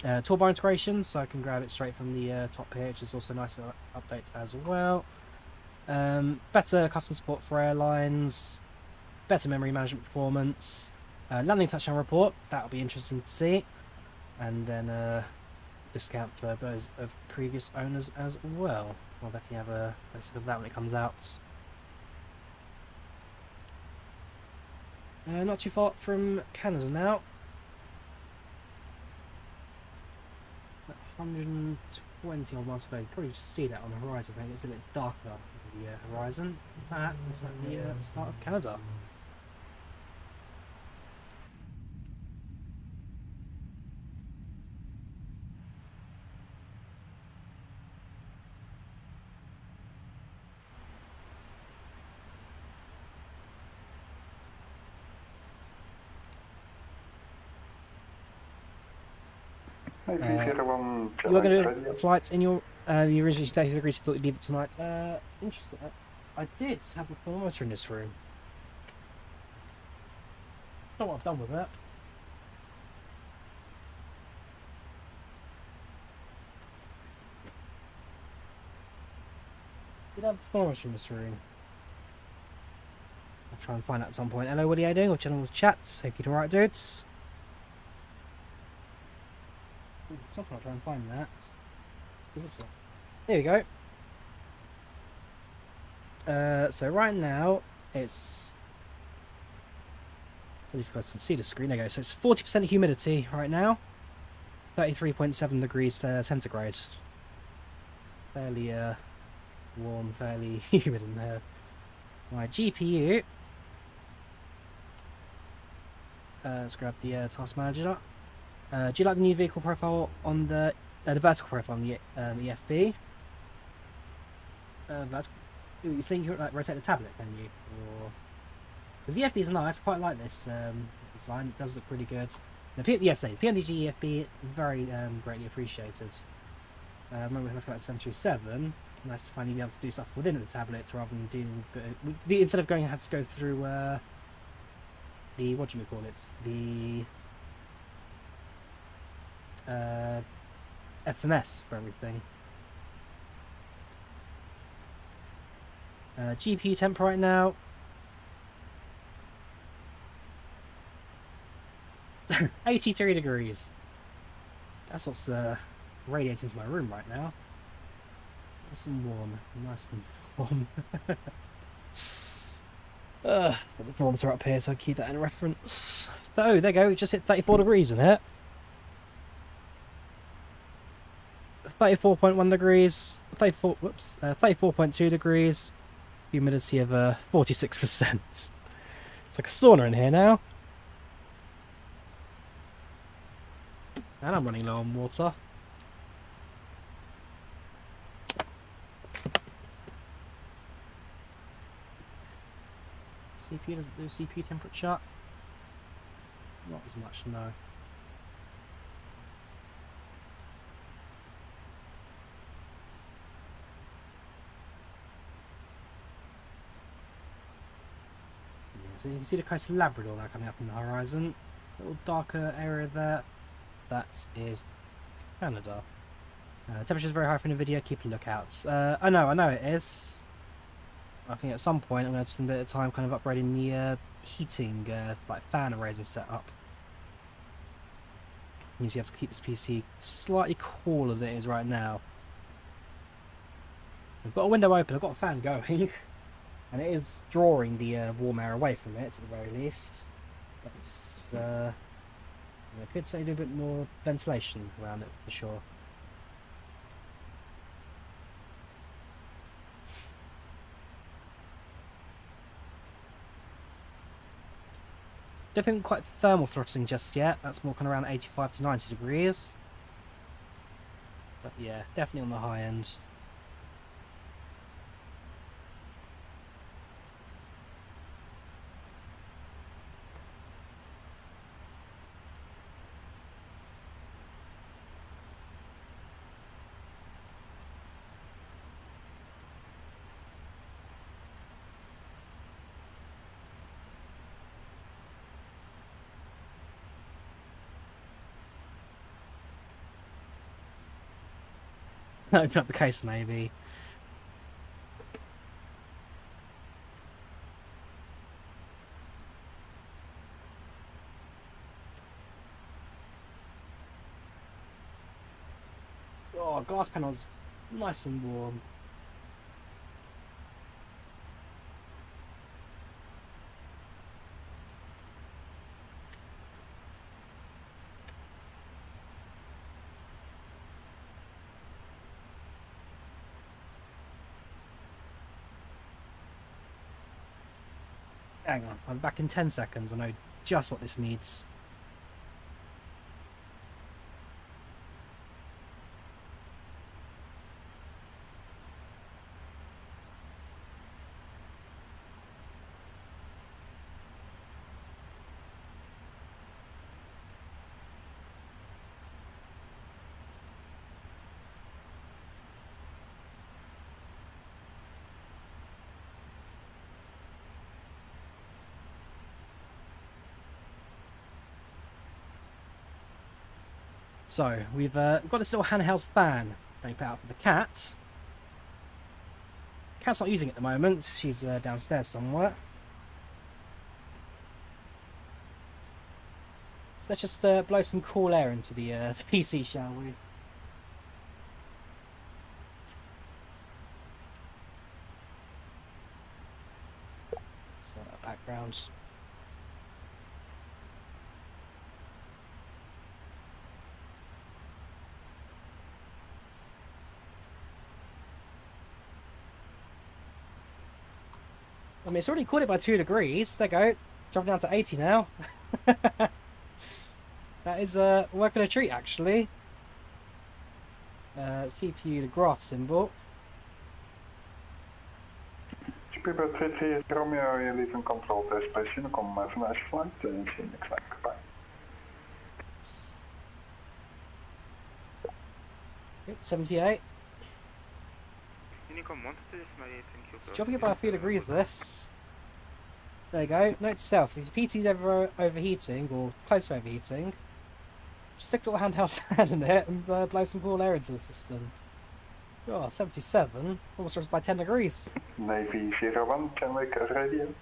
Toolbar integration, so I can grab it straight from the top here, which is also a nice update as well. Better customer support for airlines, better memory management performance, landing touchdown report, that'll be interesting to see, and then discount for those of previous owners as well. I'll definitely have a look at that when it comes out. Not too far from Canada now. 120 odd miles away. You probably just see that on the horizon. I think it's a bit darker on the horizon. That is at the start of Canada. Hey, V01, you were going to do flights in your you originally stated agreed to thought you'd leave it tonight. Interesting. I did have a thermometer in this room. Not what I've done with it. Did have a thermometer in this room. I'll try and find out at some point. Hello, what are you doing? Or channel chats. Hope you're alright, dudes. Something I'll try and find that. Is this one? There we go. So right now it's, I don't know if you guys can see the screen. There you go. So it's 40% humidity right now. 33.7 degrees centigrade. Fairly warm, fairly humid in there. My GPU. Let's grab the task manager. Do you like the new vehicle profile on the vertical profile on the EFB? You think you like rotate the tablet, can you? Because the EFB is nice. I quite like this design. It does look pretty good. The PMDG EFB very greatly appreciated. I remember when I got 737. Nice to finally be able to do stuff within the tablet rather than dealing instead of have to go through the what do we call it, the FMS for everything. GPU temp right now. 83 degrees. That's what's radiating into my room right now. Nice and warm. Nice and warm. Got the thermometer up here, so I'll keep that in reference. Oh, there you go. We just hit 34 degrees in it. 34.1 degrees. 34.2 degrees. Humidity of 46%. It's like a sauna in here now. And I'm running low on water. CPU doesn't do CPU temperature. Not as much, no. So you can see the coast of Labrador now coming up in the horizon. A little darker area there. That is Canada. Temperature is very high for NVIDIA. Keep a lookout. I know it is. I think at some point I'm going to spend a bit of time kind of upgrading the heating, like fan arrays and setup. Need to be able to keep this PC slightly cooler than it is right now. I've got a window open, I've got a fan going, and it is drawing the warm air away from it at the very least. But it's, I could say do a bit more ventilation around it for sure. Don't think quite thermal throttling just yet. That's more kind of around 85 to 90 degrees. But yeah, definitely on the high end. Open up the case, maybe. Oh, glass panel's nice and warm. Hang on, I'm back in 10 seconds. I know just what this needs. So, we've got this little handheld fan that we put out for the cat. Cat's not using it at the moment, she's downstairs somewhere. So let's just blow some cool air into the PC, shall we? So that background. I mean, it's already cooled it by 2 degrees. There you go. Dropping down to 80 now. That is working a treat, actually. CPU, the graph symbol. Speedboat 33 Romeo, you're leaving control test place. Unicom, have a nice flight and see you next time. Goodbye. Yep, 78. Unicom 1 to this, thank you. It's dropping it by a few degrees, this. There you go. Note to self, if your PC's ever overheating, or close to overheating, just stick a little handheld fan in it and blow some cool air into the system. Oh, 77. Almost drops by 10 degrees. Navy 01, Kenwick as radio.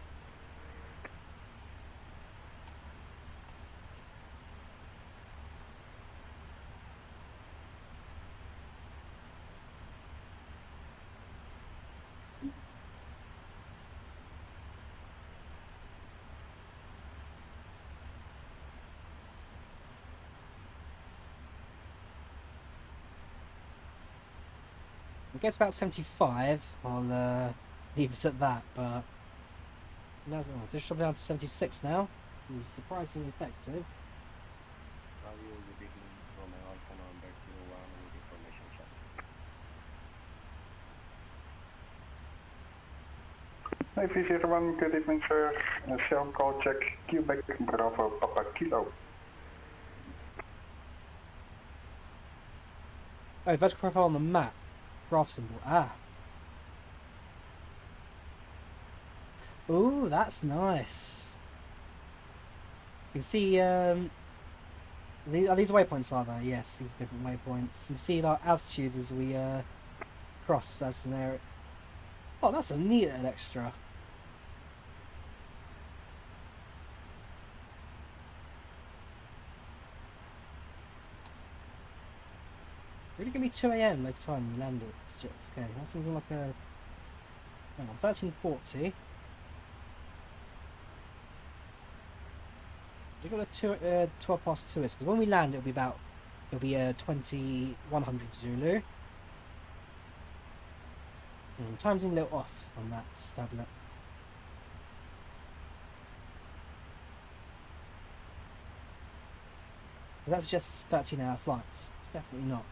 It gets about 75, I'll leave it at that, but no, just drop down to 76 now. This is surprisingly effective. Navy 01, good evening sir. Shell call check, Quebec, Bravo, Papa Kilo. Oh, vertical profile on the map. Graph symbol. Ah. Ooh, that's nice. So you can see, are these waypoints, are they? Yes, these are different waypoints. You can see our altitudes as we cross as an area. Oh, that's a neat little extra. Really gonna be 2 AM next time we land at JFK. That seems like a... Hang on, 1340. You've got a 12 past 2 is, because when we land it'll be 2100 Zulu. Time's a little off on that tablet. But that's just 13-hour flights. It's definitely not.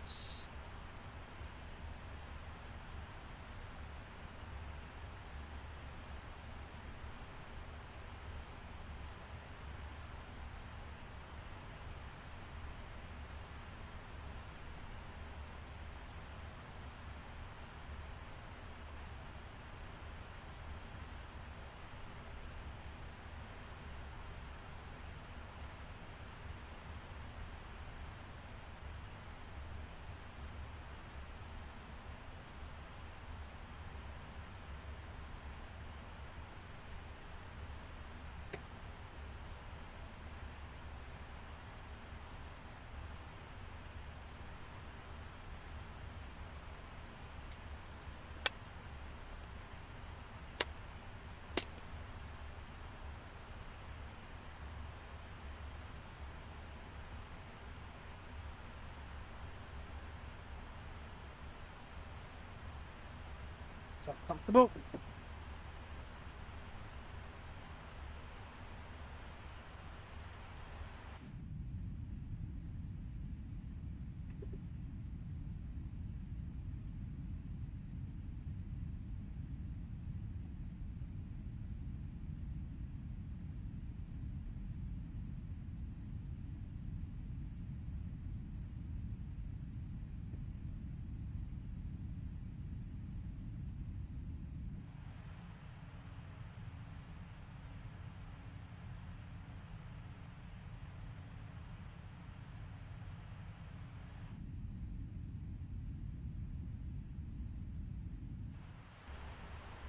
Is that comfortable?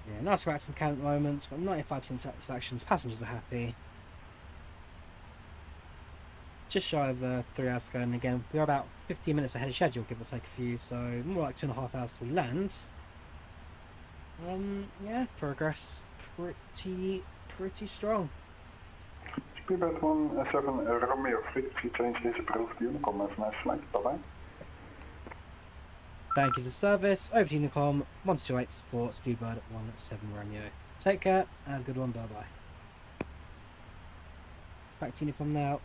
Yeah, nice rats in the count at the moment, but 95% satisfaction. Passengers are happy. Just shy of 3 hours to go, and again, we're about 15 minutes ahead of schedule, give or take a few, so more like 2.5 hours till we land. Yeah, progress pretty strong. Speedbird 17 Romeo frequency change is approved. Unicom, have a nice flight. Bye-bye. Thank you to service. Over to Unicom, 128 for Speedbird 17 Romeo. Take care, and a good one, bye-bye. Back to Unicom now.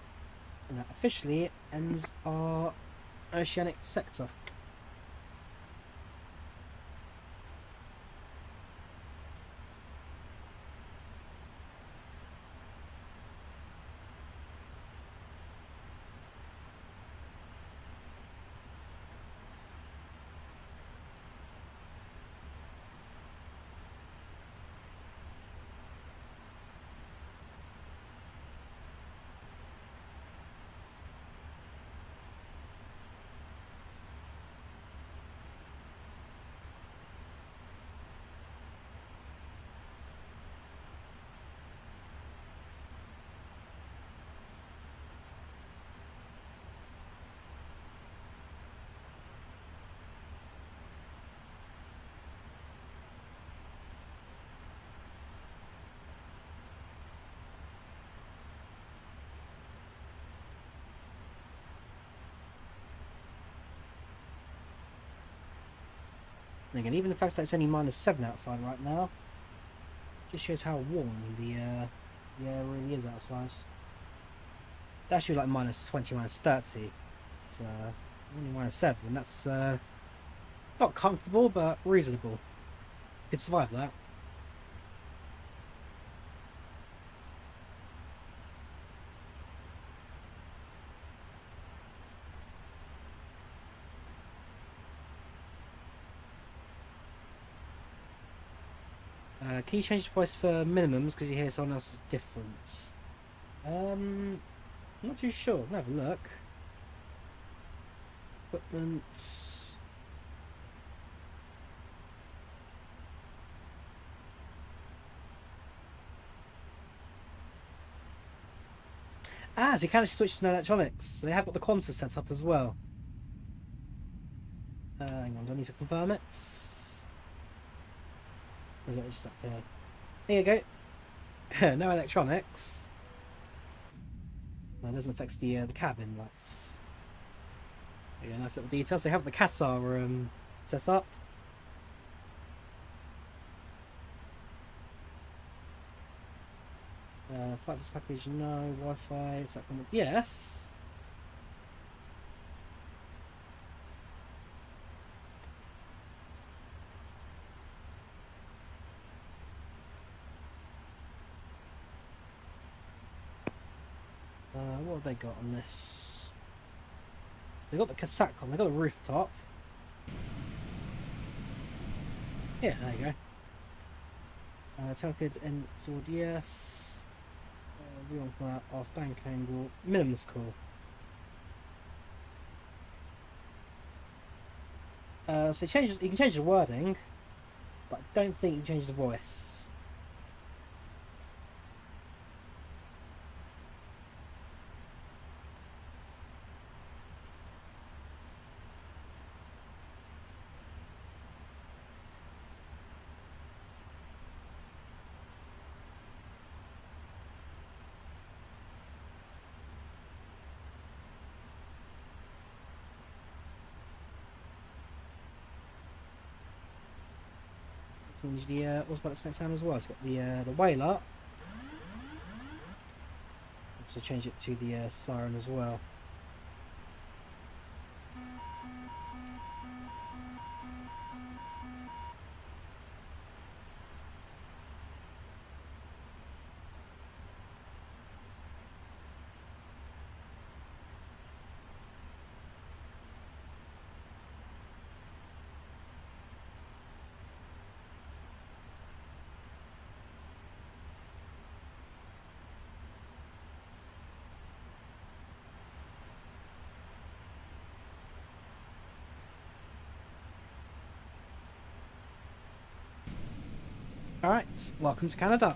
And that officially ends our Oceanic sector. And again, even the fact that it's only -7 outside right now just shows how warm the air really is outside. It's actually like -20, -30. It's only -7. That's not comfortable, but reasonable. You could survive that. Can you change the voice for minimums because you hear someone else's difference? I'm not too sure. I'll have a look. Equipment. Ah, so you can actually switch to electronics. So they have got the Qantas set up as well. Hang on, do I need to confirm it? Or is it just up here? Here you go. No electronics. That doesn't affect the cabin lights. Yeah, nice little details. They have the Qatar set up. Flight test package, no. Wi-Fi, is that going to... Yes. What have they got on this? They got the Satcom, they got the rooftop. Yeah, there you go. Telcode installed, yes. View on flat, off bank angle, minimum score. So you can change the wording, but I don't think you can change the voice. Change the what's about the snake sound as well. It's got the whaler. So change it to the siren as well. Alright, welcome to Canada.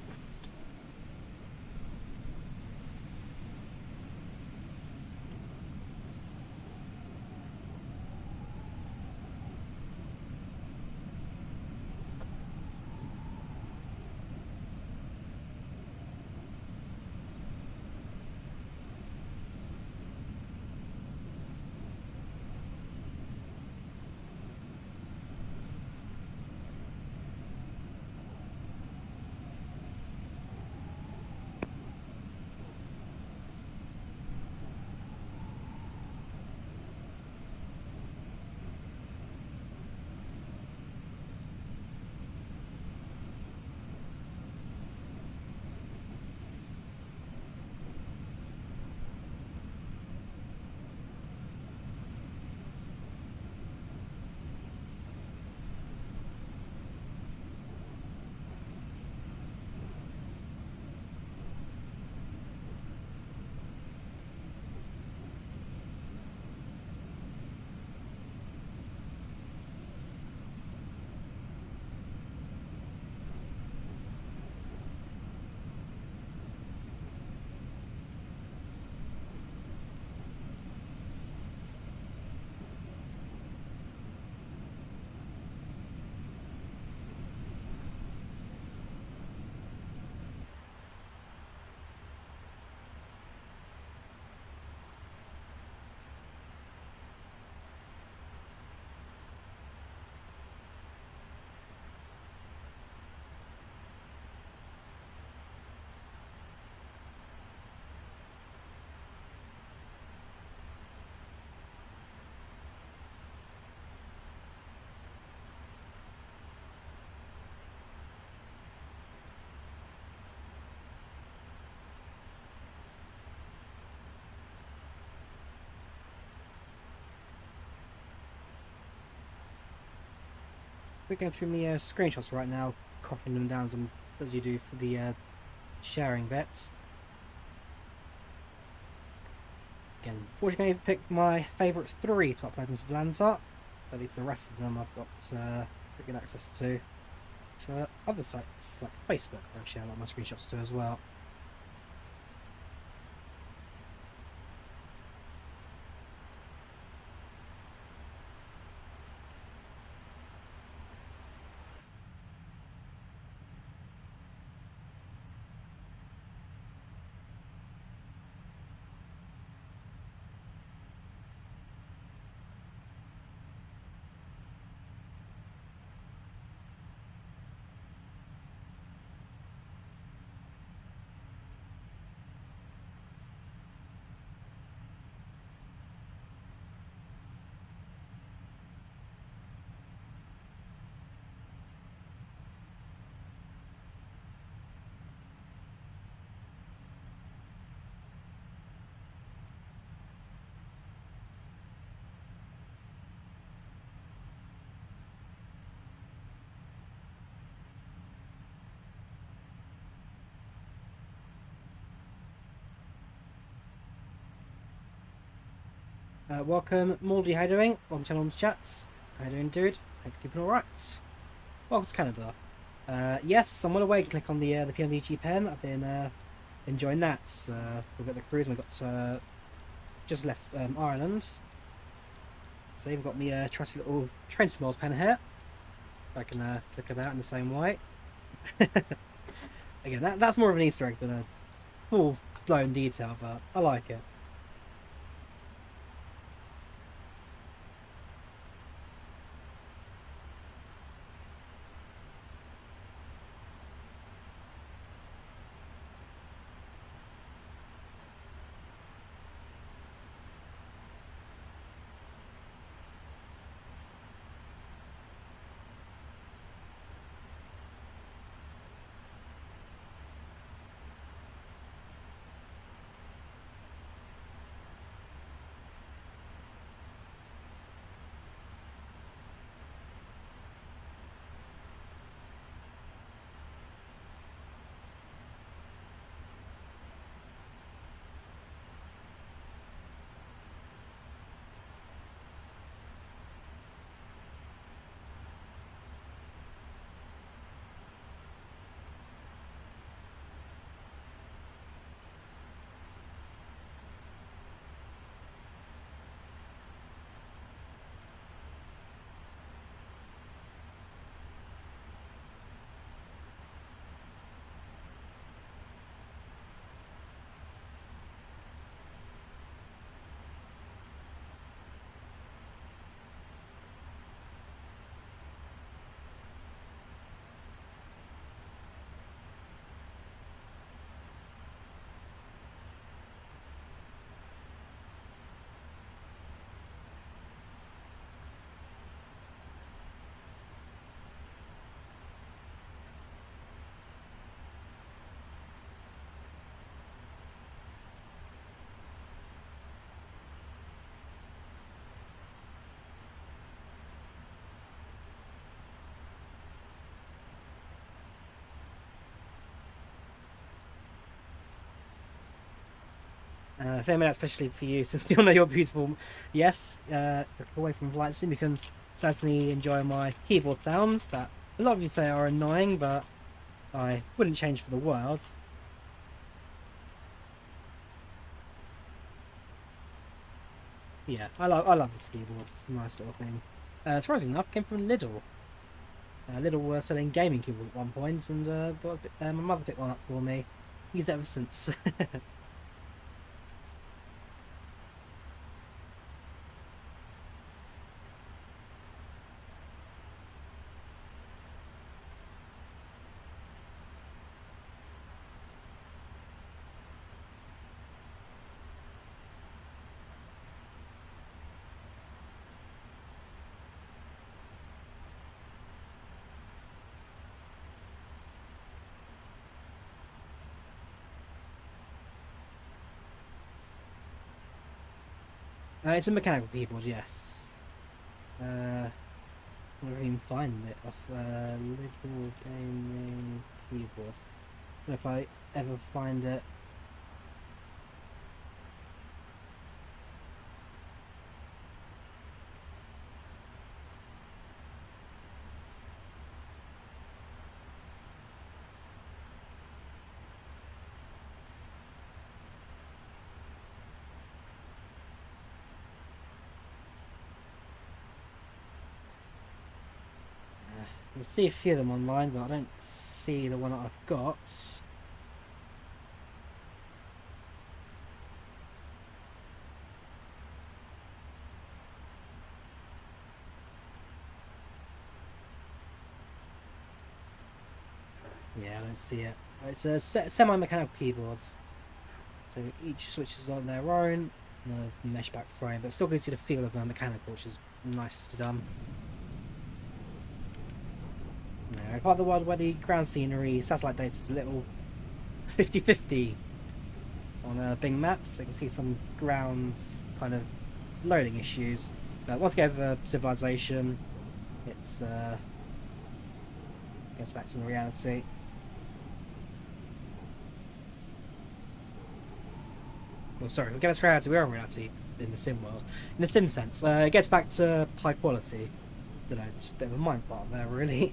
We're going through the screenshots right now, copying them down as you do for the sharing bits. Again, fortunately I picked my favourite 3 to upload into Volanta. At least the rest of them I've got pretty good access to other sites like Facebook. I share a lot of my screenshots to as well. Welcome, Mordy, how you doing? Welcome to Channel's Chats. How you doing, dude? Hope you're keeping alright. Welcome to Canada. Yes, I'm on the way to click on the PMDG pen. I've been enjoying that. We've got the cruise, we've got just left Ireland. So we've got me trusty little train smiles pen here. I can click about in the same way. Again, that's more of an Easter egg than a full-blown detail, but I like it. Filming that especially for you, since you all know you're beautiful. Yes, away from Flight Sim, you can certainly enjoy my keyboard sounds that a lot of you say are annoying, but I wouldn't change for the world. Yeah, I love this keyboard. It's a nice little thing. Surprisingly enough, came from Lidl. Lidl were selling gaming keyboard at one point, and my mother picked one up for me. Used it ever since. It's a mechanical keyboard, yes. I don't even find it off Lidl gaming keyboard. I don't know if I ever find it. I can see a few of them online, but I don't see the one that I've got. Yeah, I don't see it. It's a semi-mechanical keyboard, so each switch is on their own. A mesh back frame, but it still gives you the feel of a mechanical, which is nice to done. No, part of the world where the ground scenery, satellite data is a little 50-50 on Bing Maps, so you can see some ground kind of loading issues. But once you get over civilization, it's goes back to the reality. Well, sorry, we'll get back to reality. We are in reality in the sim world. In the sim sense, it gets back to high quality. You know, it's a bit of a mind fart there, really.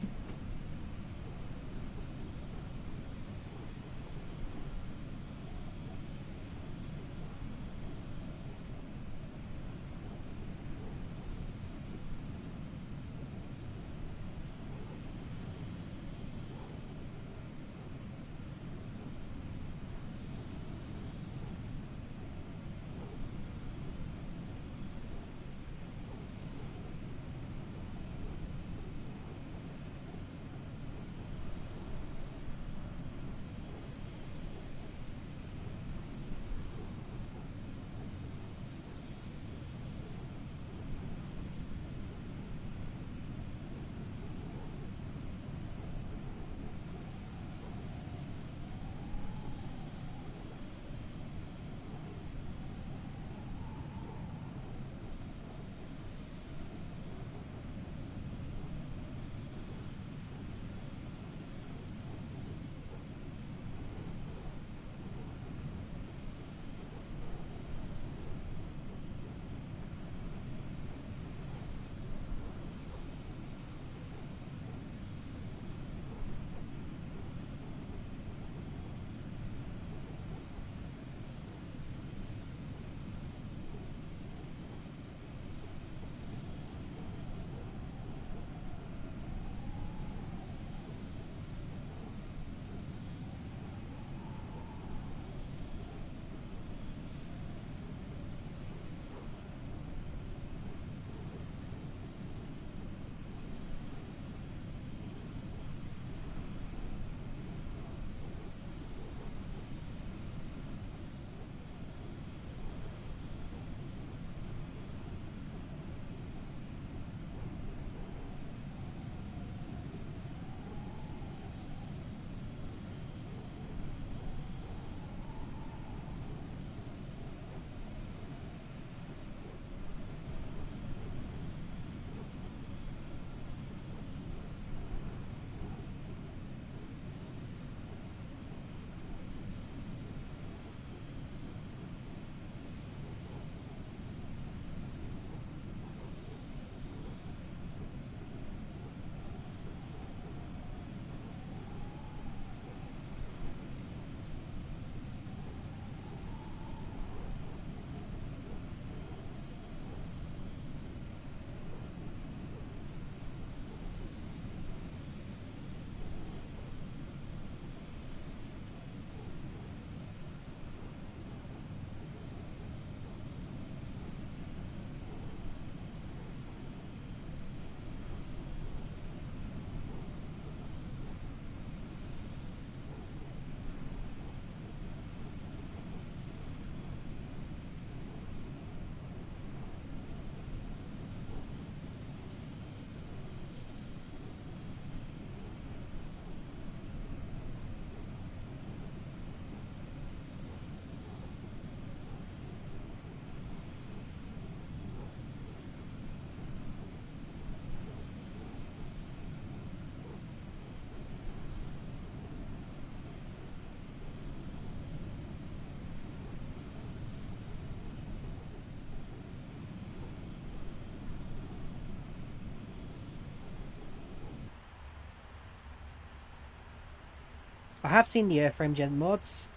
I have seen the airframe gen mods.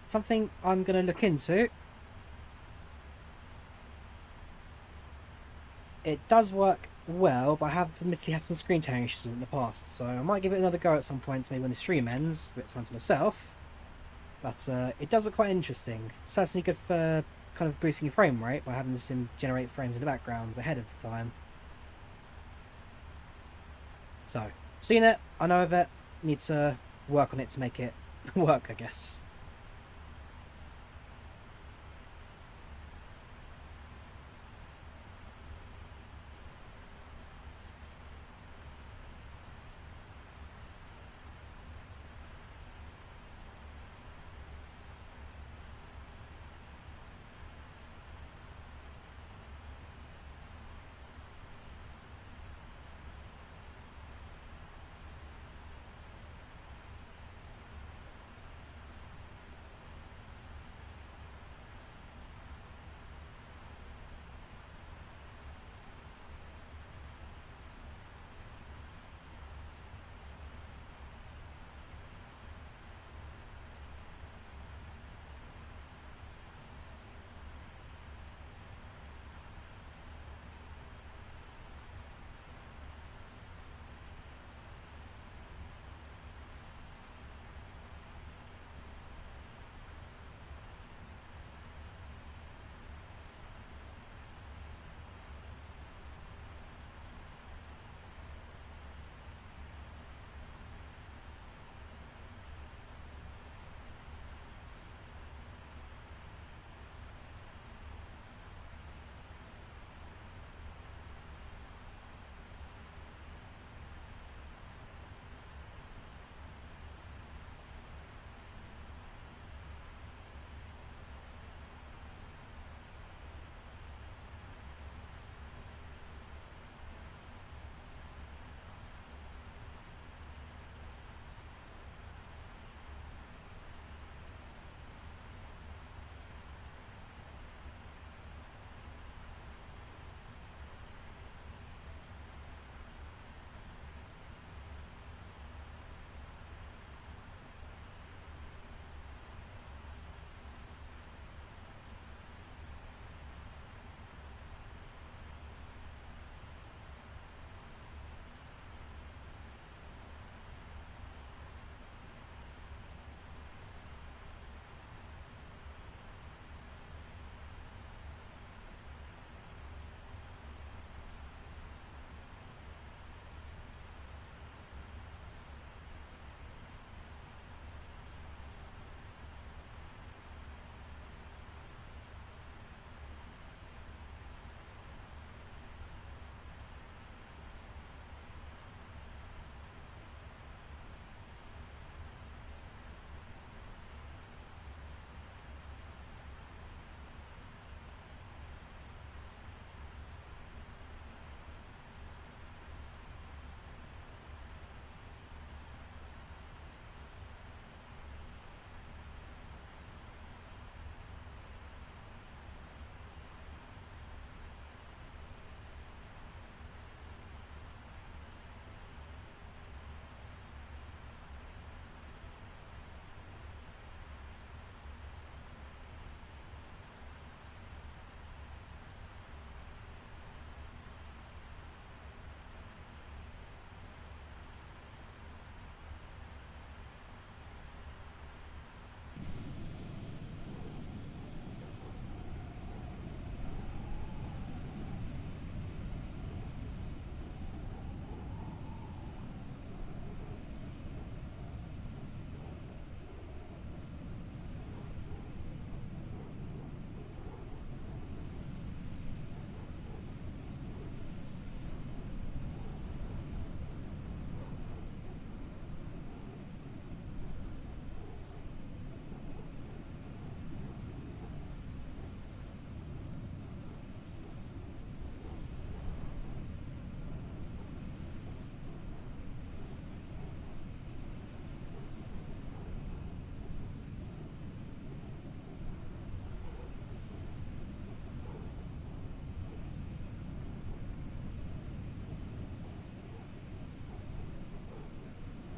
Something I'm going to look into. It does work well, but I have admittedly had some screen tearing issues in the past, so I might give it another go at some point, maybe when the stream ends, a bit of time to myself. But it does look quite interesting. Certainly good for kind of boosting your frame rate by having the sim generate frames in the background ahead of time. So, seen it, I know of it, need to work on it to make it work, I guess.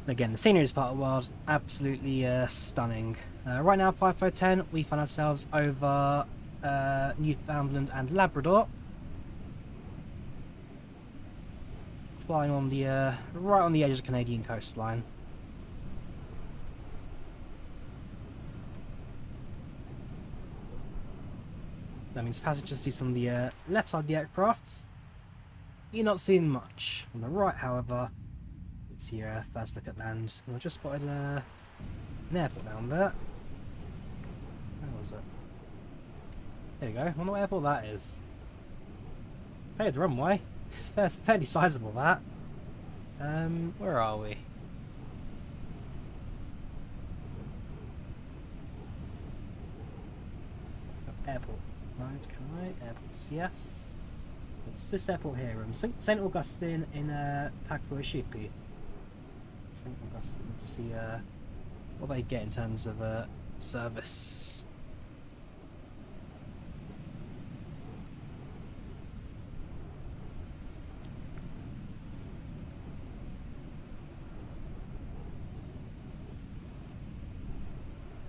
Again, the scenery is part of the world, absolutely stunning. Right now, 5:10, we find ourselves over Newfoundland and Labrador. Flying on the right on the edge of the Canadian coastline. That means passengers see some of the left side of the aircraft. You're not seeing much. On the right, however, it's your first look at land. I just spotted an airport down there. Where was it? There you go. I wonder what airport that is. Paved runway. Fairly sizable, that. Where are we? Airport. Right, can I? Airports, yes. It's this airport here. St. Augustine in Pakuashipi. St. Augustine. Let's see what they get in terms of service.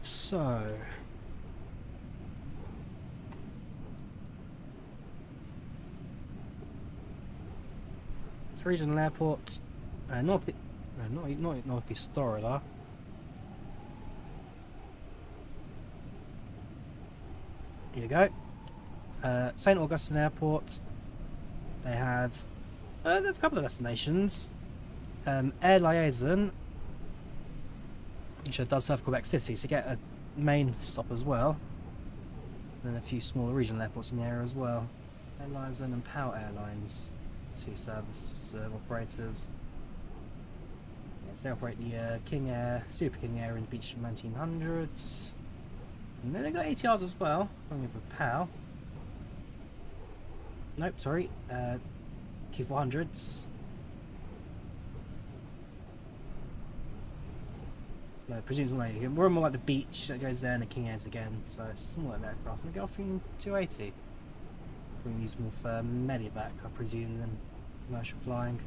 So, it's a regional airport, not Northeast Florida. Here you go. St. Augustine Airport. They have a couple of destinations. Air Liaison, which does have Quebec City, so you get a main stop as well. And then a few smaller regional airports in the area as well. Air Liaison and Power Airlines, two service operators. Yes, they operate the King Air, Super King Air in the beach from 1900s. And then they've got ATRs as well, along with POW. Nope, sorry, Q400s. No, presumably we're more like the beach that goes there and the King Airs again, so it's smaller aircraft. We get offering 280. Probably use more for medevac, I presume, than commercial flying.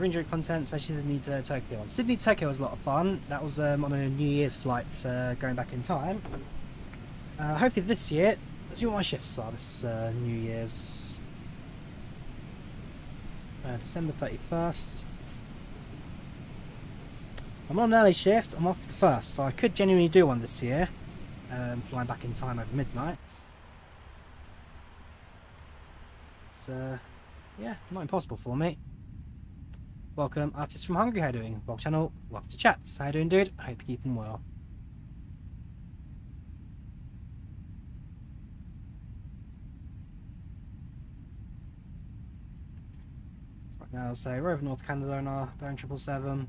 Injury content, especially Sydney to Tokyo. Sydney to Tokyo was a lot of fun. That was on a New Year's flight going back in time. Hopefully this year, let's see what my shifts are this New Year's. December 31st. I'm on an early shift, I'm off the 1st, so I could genuinely do one this year. Flying back in time over midnight. It's, yeah, not impossible for me. Welcome, artist from Hungary, how you doing? Welcome channel, welcome to chat. How you doing, dude? I hope you're keeping well. Right now, so we're over North Canada on our Boeing 777.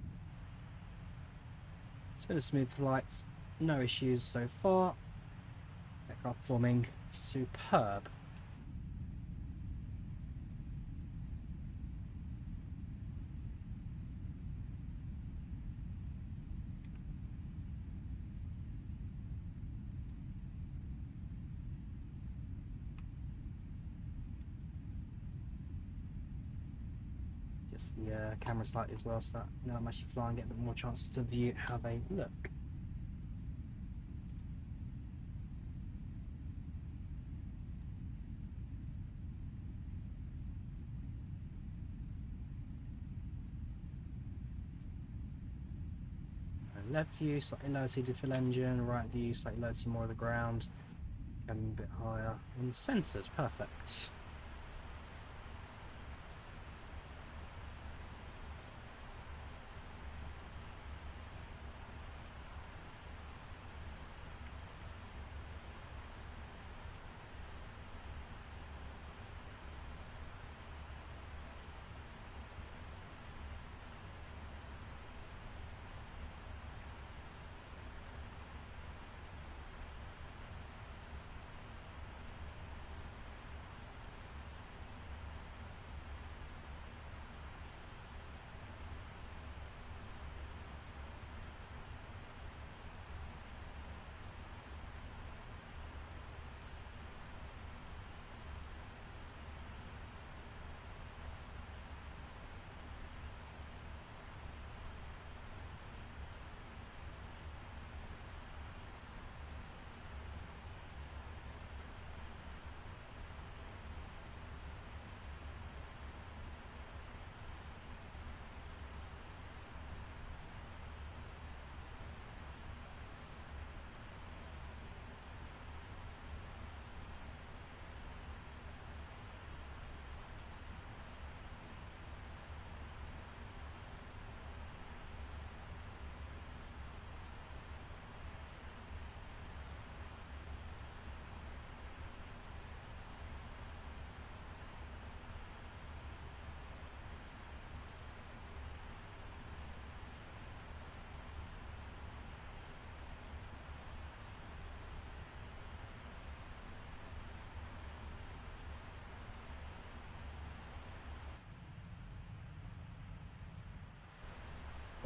It's been a smooth flight, no issues so far. Aircraft performing superb. The camera slightly as well, so that now I'm actually flying, get a bit more chance to view how they look. Left view, slightly lower seated fuel engine, right view, slightly lower to more of the ground, coming a bit higher, and centered, perfect.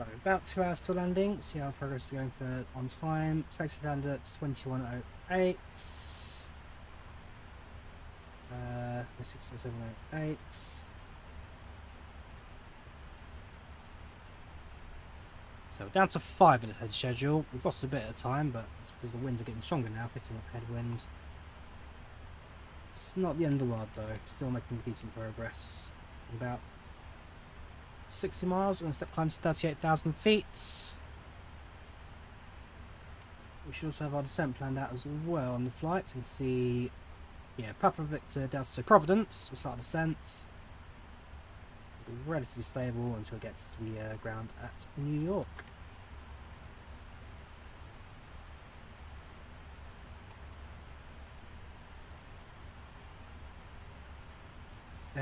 Right, about 2 hours to landing. See how progress is going for on time. Expected to land at 21:08. 6:07:08. So we're down to 5 minutes ahead of schedule. We've lost a bit of time, but it's because the winds are getting stronger now. 15 knot headwind. It's not the end of the world though. Still making decent progress. About 60 miles. We're going to set climbs to 38,000 feet. We should also have our descent planned out as well on the flight and see, yeah, Papa Victor Delta to Providence. We'll start descents. It'll be relatively stable until it gets to the ground at New York.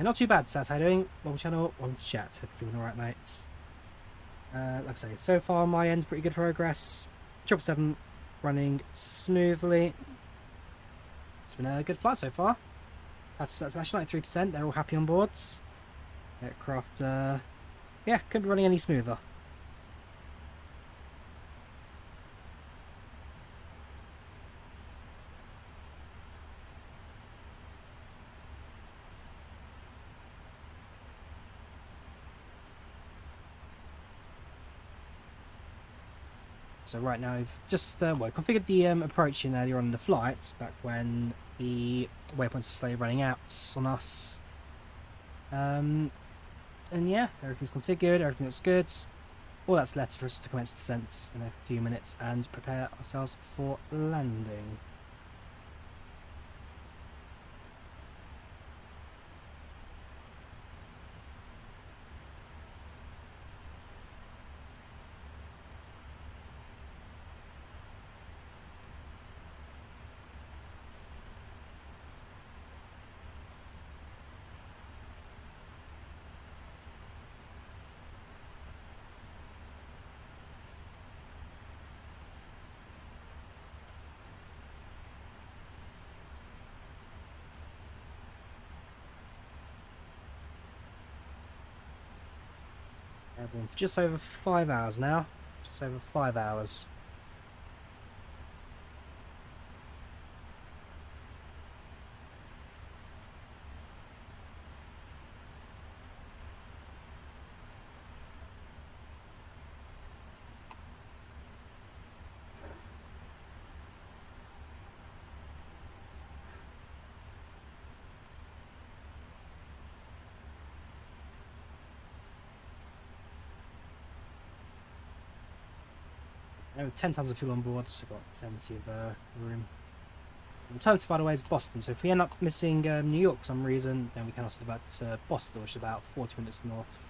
Not too bad, Sat. How you doing? One channel, one chat. Hope you're doing alright, mates. Like I say, so far my end, pretty good progress. 777 running smoothly. It's been a good flight so far. Satisfaction 93%. They're all happy on boards. Aircraft, yeah, couldn't be running any smoother. So right now I've just configured the approach in earlier on in the flight, back when the waypoints are slowly running out on us. And yeah, everything's configured, everything looks good. All that's left for us to commence descent in a few minutes and prepare ourselves for landing. Airborne for just over 5 hours now. Just over 5 hours. With 10 tons of fuel on board, so we've got plenty of room. The alternative, by the way, is Boston, so if we end up missing New York for some reason, then we can also go back to Boston, which is about 40 minutes north.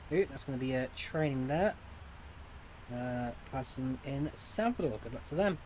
Ooh, that's going to be a training there. Person in Salvador. Good luck to them.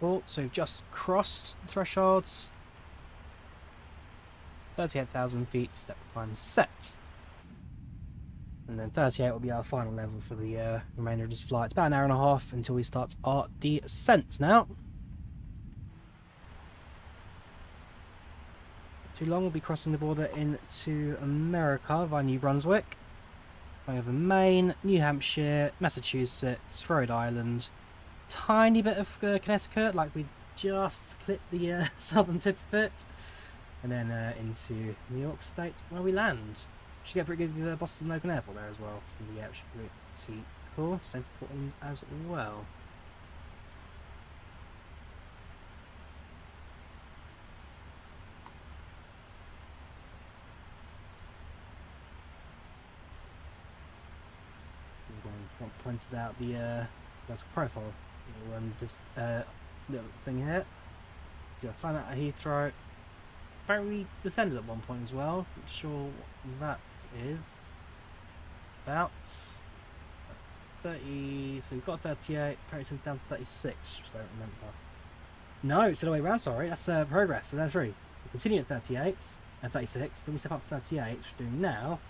Oh, so we've just crossed the thresholds. 38,000 feet, step climb set. And then 38 will be our final level for the remainder of this flight. It's about an hour and a half until we start our descent now. Too long, we'll be crossing the border into America via New Brunswick. Going over Maine, New Hampshire, Massachusetts, Rhode Island. Tiny bit of Connecticut, like we just clipped the southern tip of it. And then into New York State where we land. Should get pretty good with Boston Logan Airport there as well from the should be pretty cool. Same for Portland as well. Pointed out the vertical profile. This little thing here. So flying out of Heathrow. Apparently we descended at one point as well. Not sure what that is. About 30. So we've got 38. Apparently it's down to 36. Which I don't remember. No, it's the other way around. Sorry, that's progress. So that's true. We continue at 38 and 36. Then we step up to 38, which we're doing now.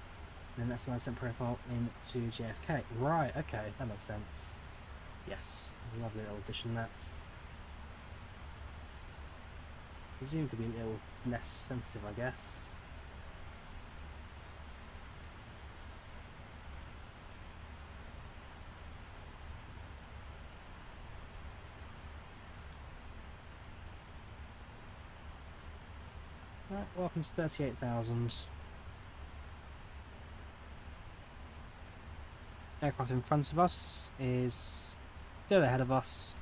And then that's my descent profile into JFK. Right. Okay, that makes sense. Yes, lovely little addition. That. I presume could be a little less sensitive, I guess. Right, welcome to 38,000. Aircraft in front of us is still ahead of us.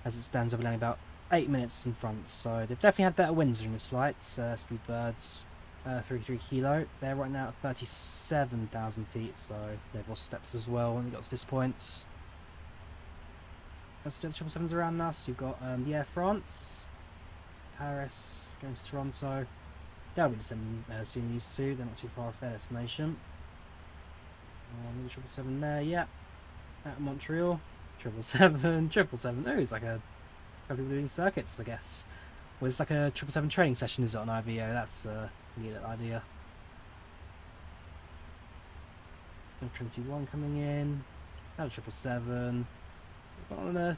As it stands, only about 8 minutes in front, so they've definitely had better winds during this flight. Speed Birds 33 kilo. They're right now at 37,000 feet, so they've lost steps as well when we got to this point. Let's do the 777s around us. You've got the Air France, Paris, going to Toronto. They'll be descending soon, these two. They're not too far off their destination. Another 777 there, yeah. At Montreal. 777. Oh, it's like a couple of doing circuits, I guess. Well, it's like a 777 training session, is it, on IVAO? That's a neat idea. 21 coming in. Another 777. We've got on a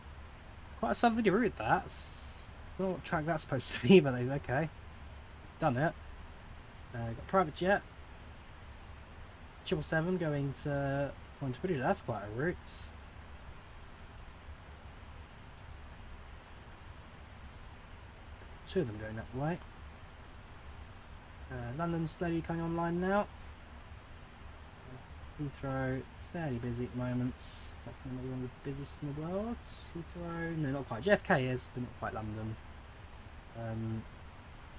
quite a southern route, that. I don't know what track that's supposed to be, but okay. Done it. Got private jet. 777 going to Point British. That's quite a route. Two of them going that way. London slowly coming online now. Heathrow, fairly busy at the moment. That's not one of the busiest in the world. Heathrow, no, not quite. JFK is, but not quite London.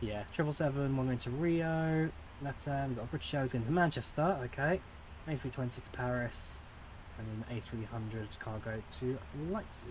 Yeah, 777, one going to Rio. Latam, we've got a British Airways going to Manchester, okay. A320 to Paris, and then A300 cargo to Leipzig.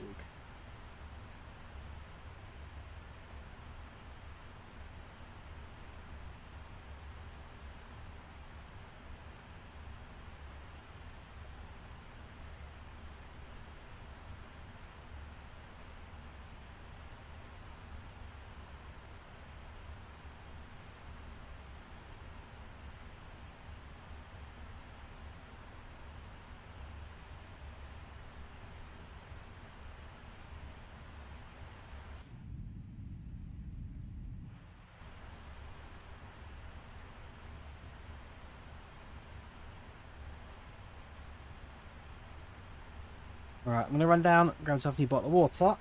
Right, I'm going to run down, grab myself a new bottle of water,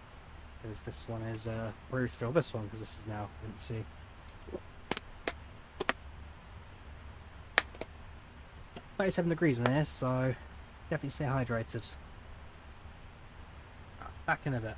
because this one is refill this one, because this is now empty. $37 degrees in here, so definitely stay hydrated. Back in a bit.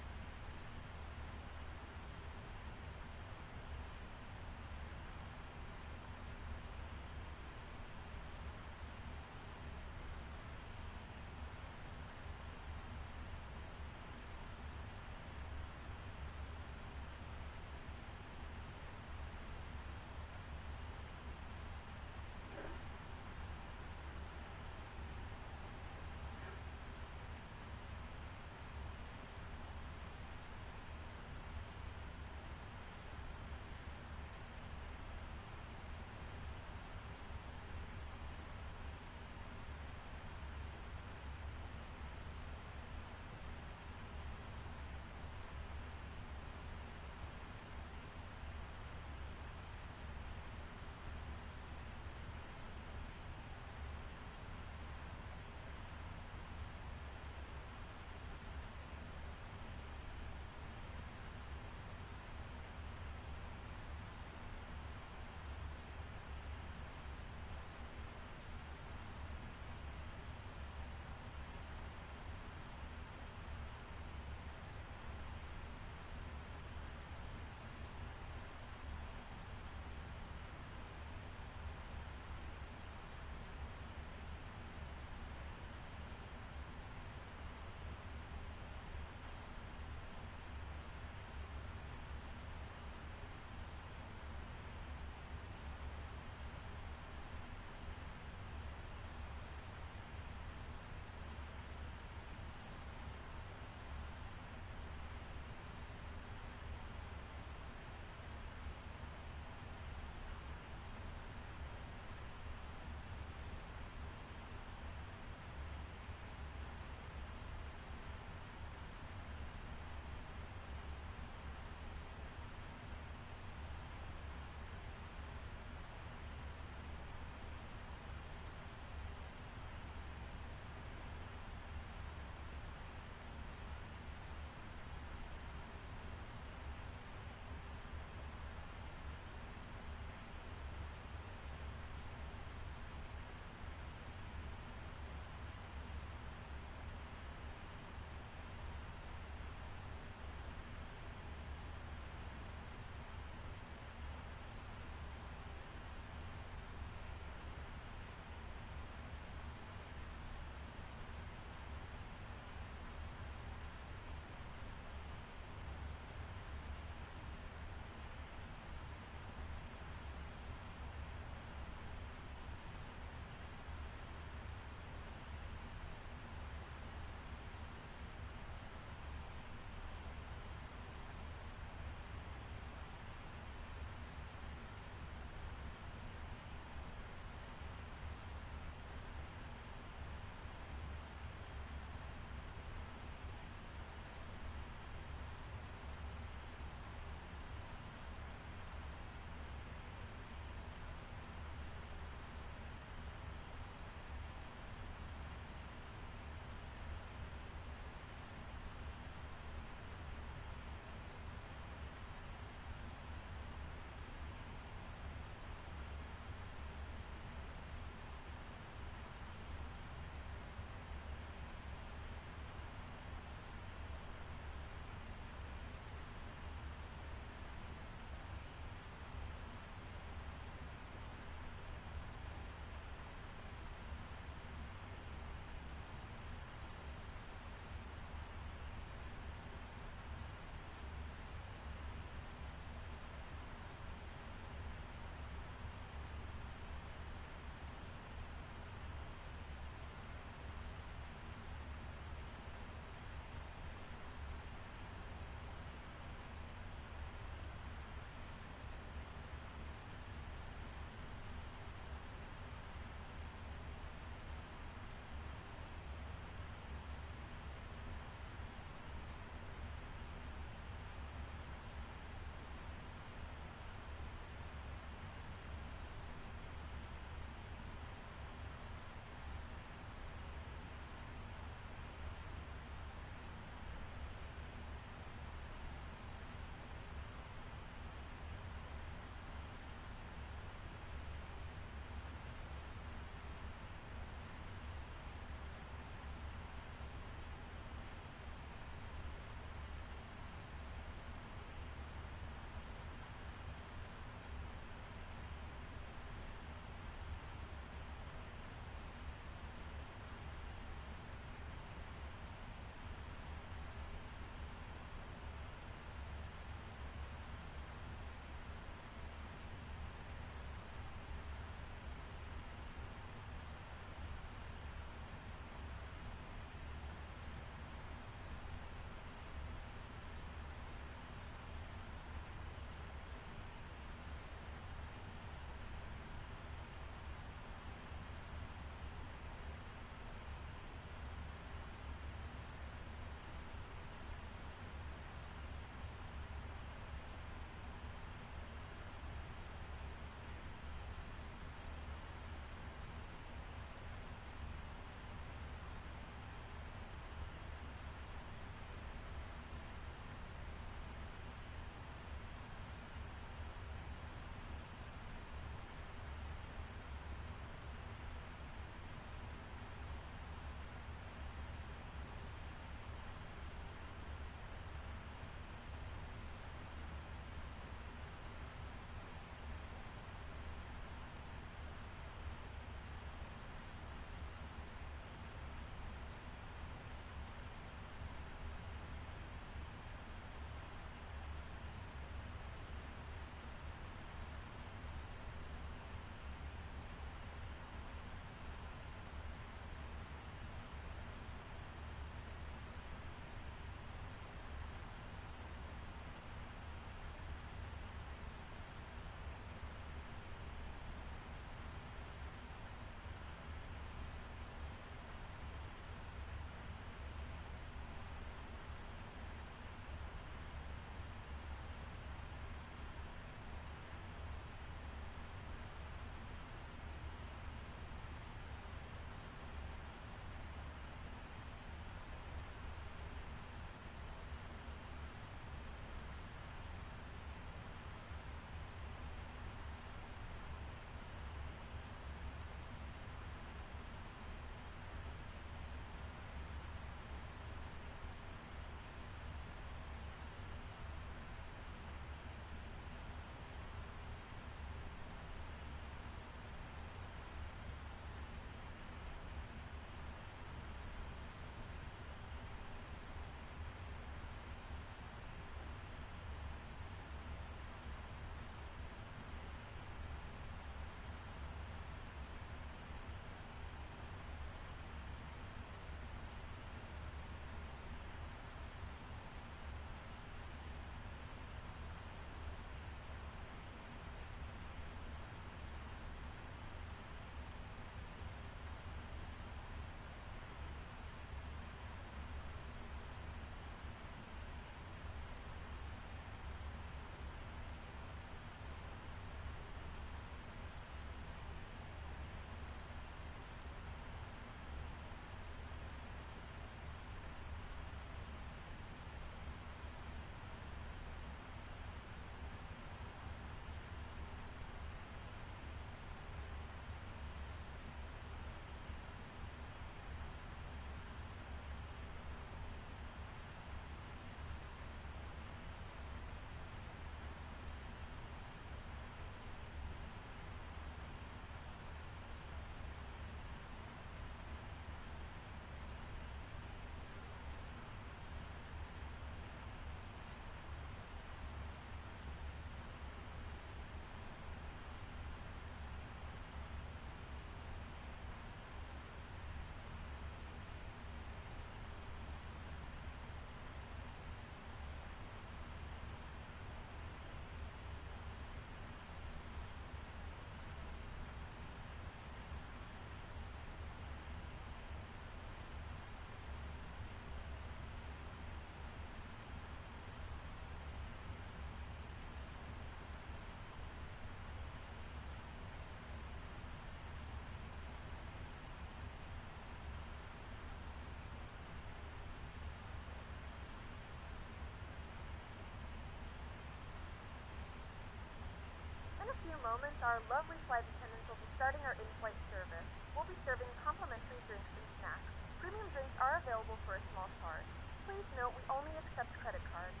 few moments, our lovely flight attendants will be starting our in-flight service. We'll be serving complimentary drinks and snacks. Premium drinks are available for a small charge. Please note we only accept credit cards.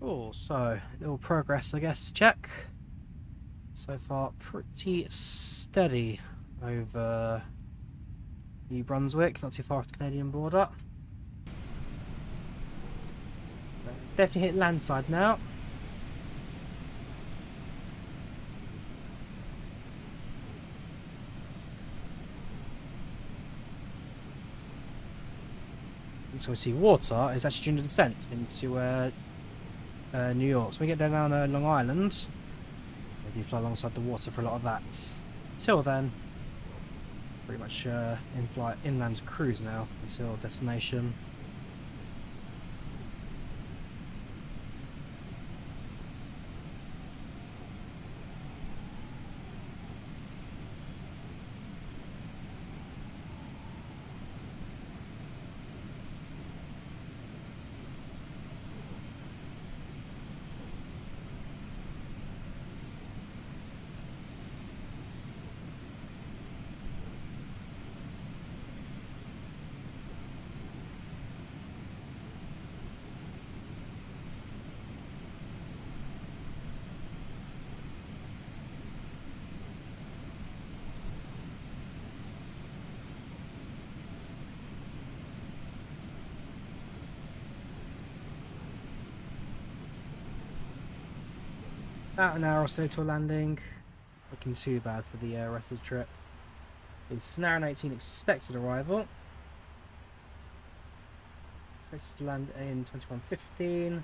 Cool, so little progress I guess to check. So far pretty steady over New Brunswick, not too far off the Canadian border. Definitely hit landside now. So we see water is actually doing a descent into New York. So we get down Long Island. Maybe fly alongside the water for a lot of that. Till then, pretty much in-flight inland cruise now until destination. About an hour or so to a landing. Looking too bad for the rest of the trip. It's an hour and 18 expected arrival. Expected to land in 21:15.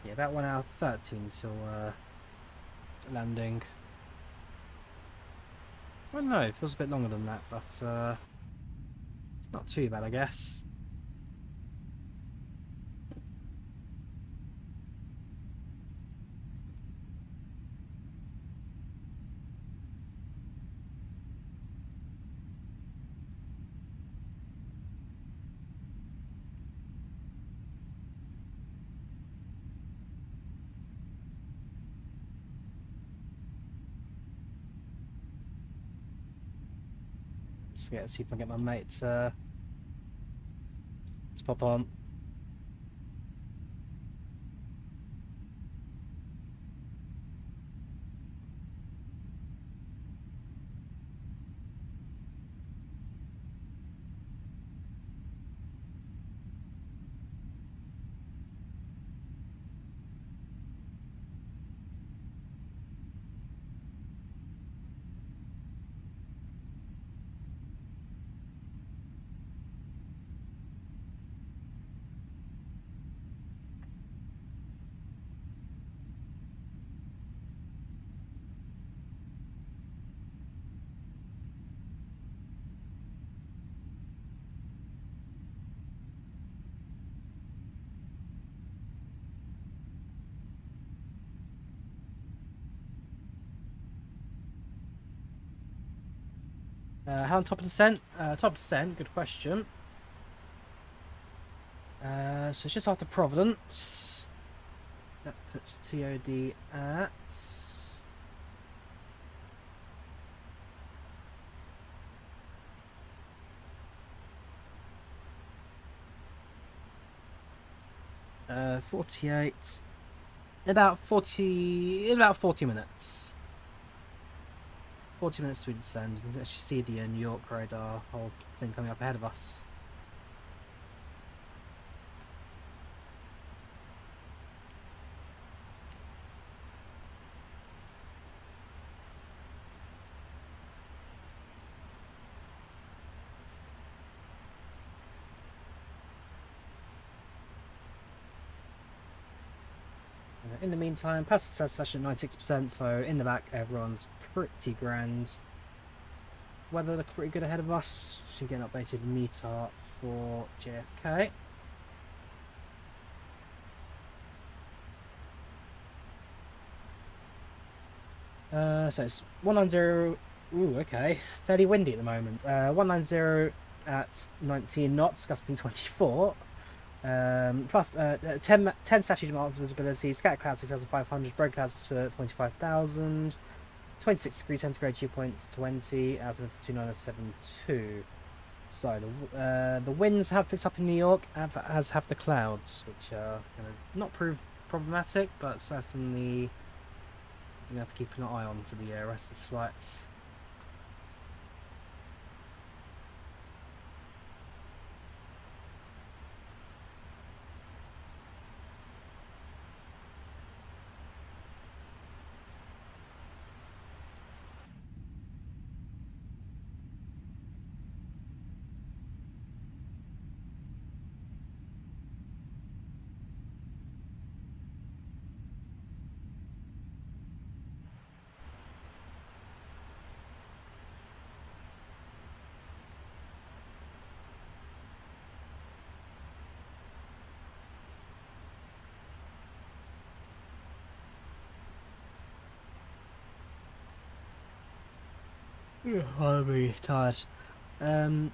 Yeah, about 1 hour 13 till landing. I don't know, it feels a bit longer than that, but it's not too bad, I guess. So yeah, let's see if I can get my mate to pop on. How on top of descent? Top of descent, good question. So it's just after Providence. That puts TOD at... Uh, 48... In about 40 minutes. 40 minutes to descend. You can actually see the New York radar whole thing coming up ahead of us. In the meantime, passenger satisfaction at 96%, so in the back everyone's pretty grand. Weather looks pretty good ahead of us. So we get an updated meter for JFK. So it's 190. Ooh, okay. Fairly windy at the moment. 190 at 19 knots, gusting 24. Plus 10 statute miles of visibility, scatter clouds 6,500, broad clouds to 25,000, 26 degree centigrade, dew points 20, altimeter 2972. So the winds have picked up in New York, as have the clouds, which are going to not prove problematic, but certainly you have to keep an eye on for the rest of the flights. I'm really tired. Yeah,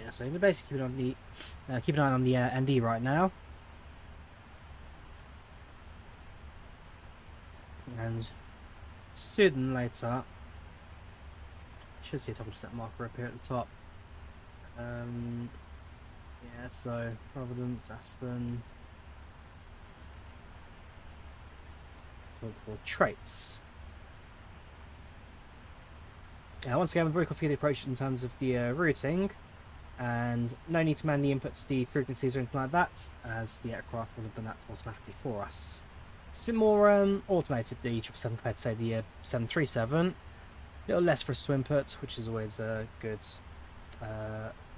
so we're basically keeping an eye on the ND right now, and sooner than later, should see a double step marker up here at the top. Yeah, so Providence, Aspen, or traits. Once again, we've very configured the approach in terms of the routing, and no need to manually input the frequencies or anything like that, as the aircraft will have done that automatically for us. It's a bit more automated, the 777 compared to, say, the 737. A little less for us to input, which is always a good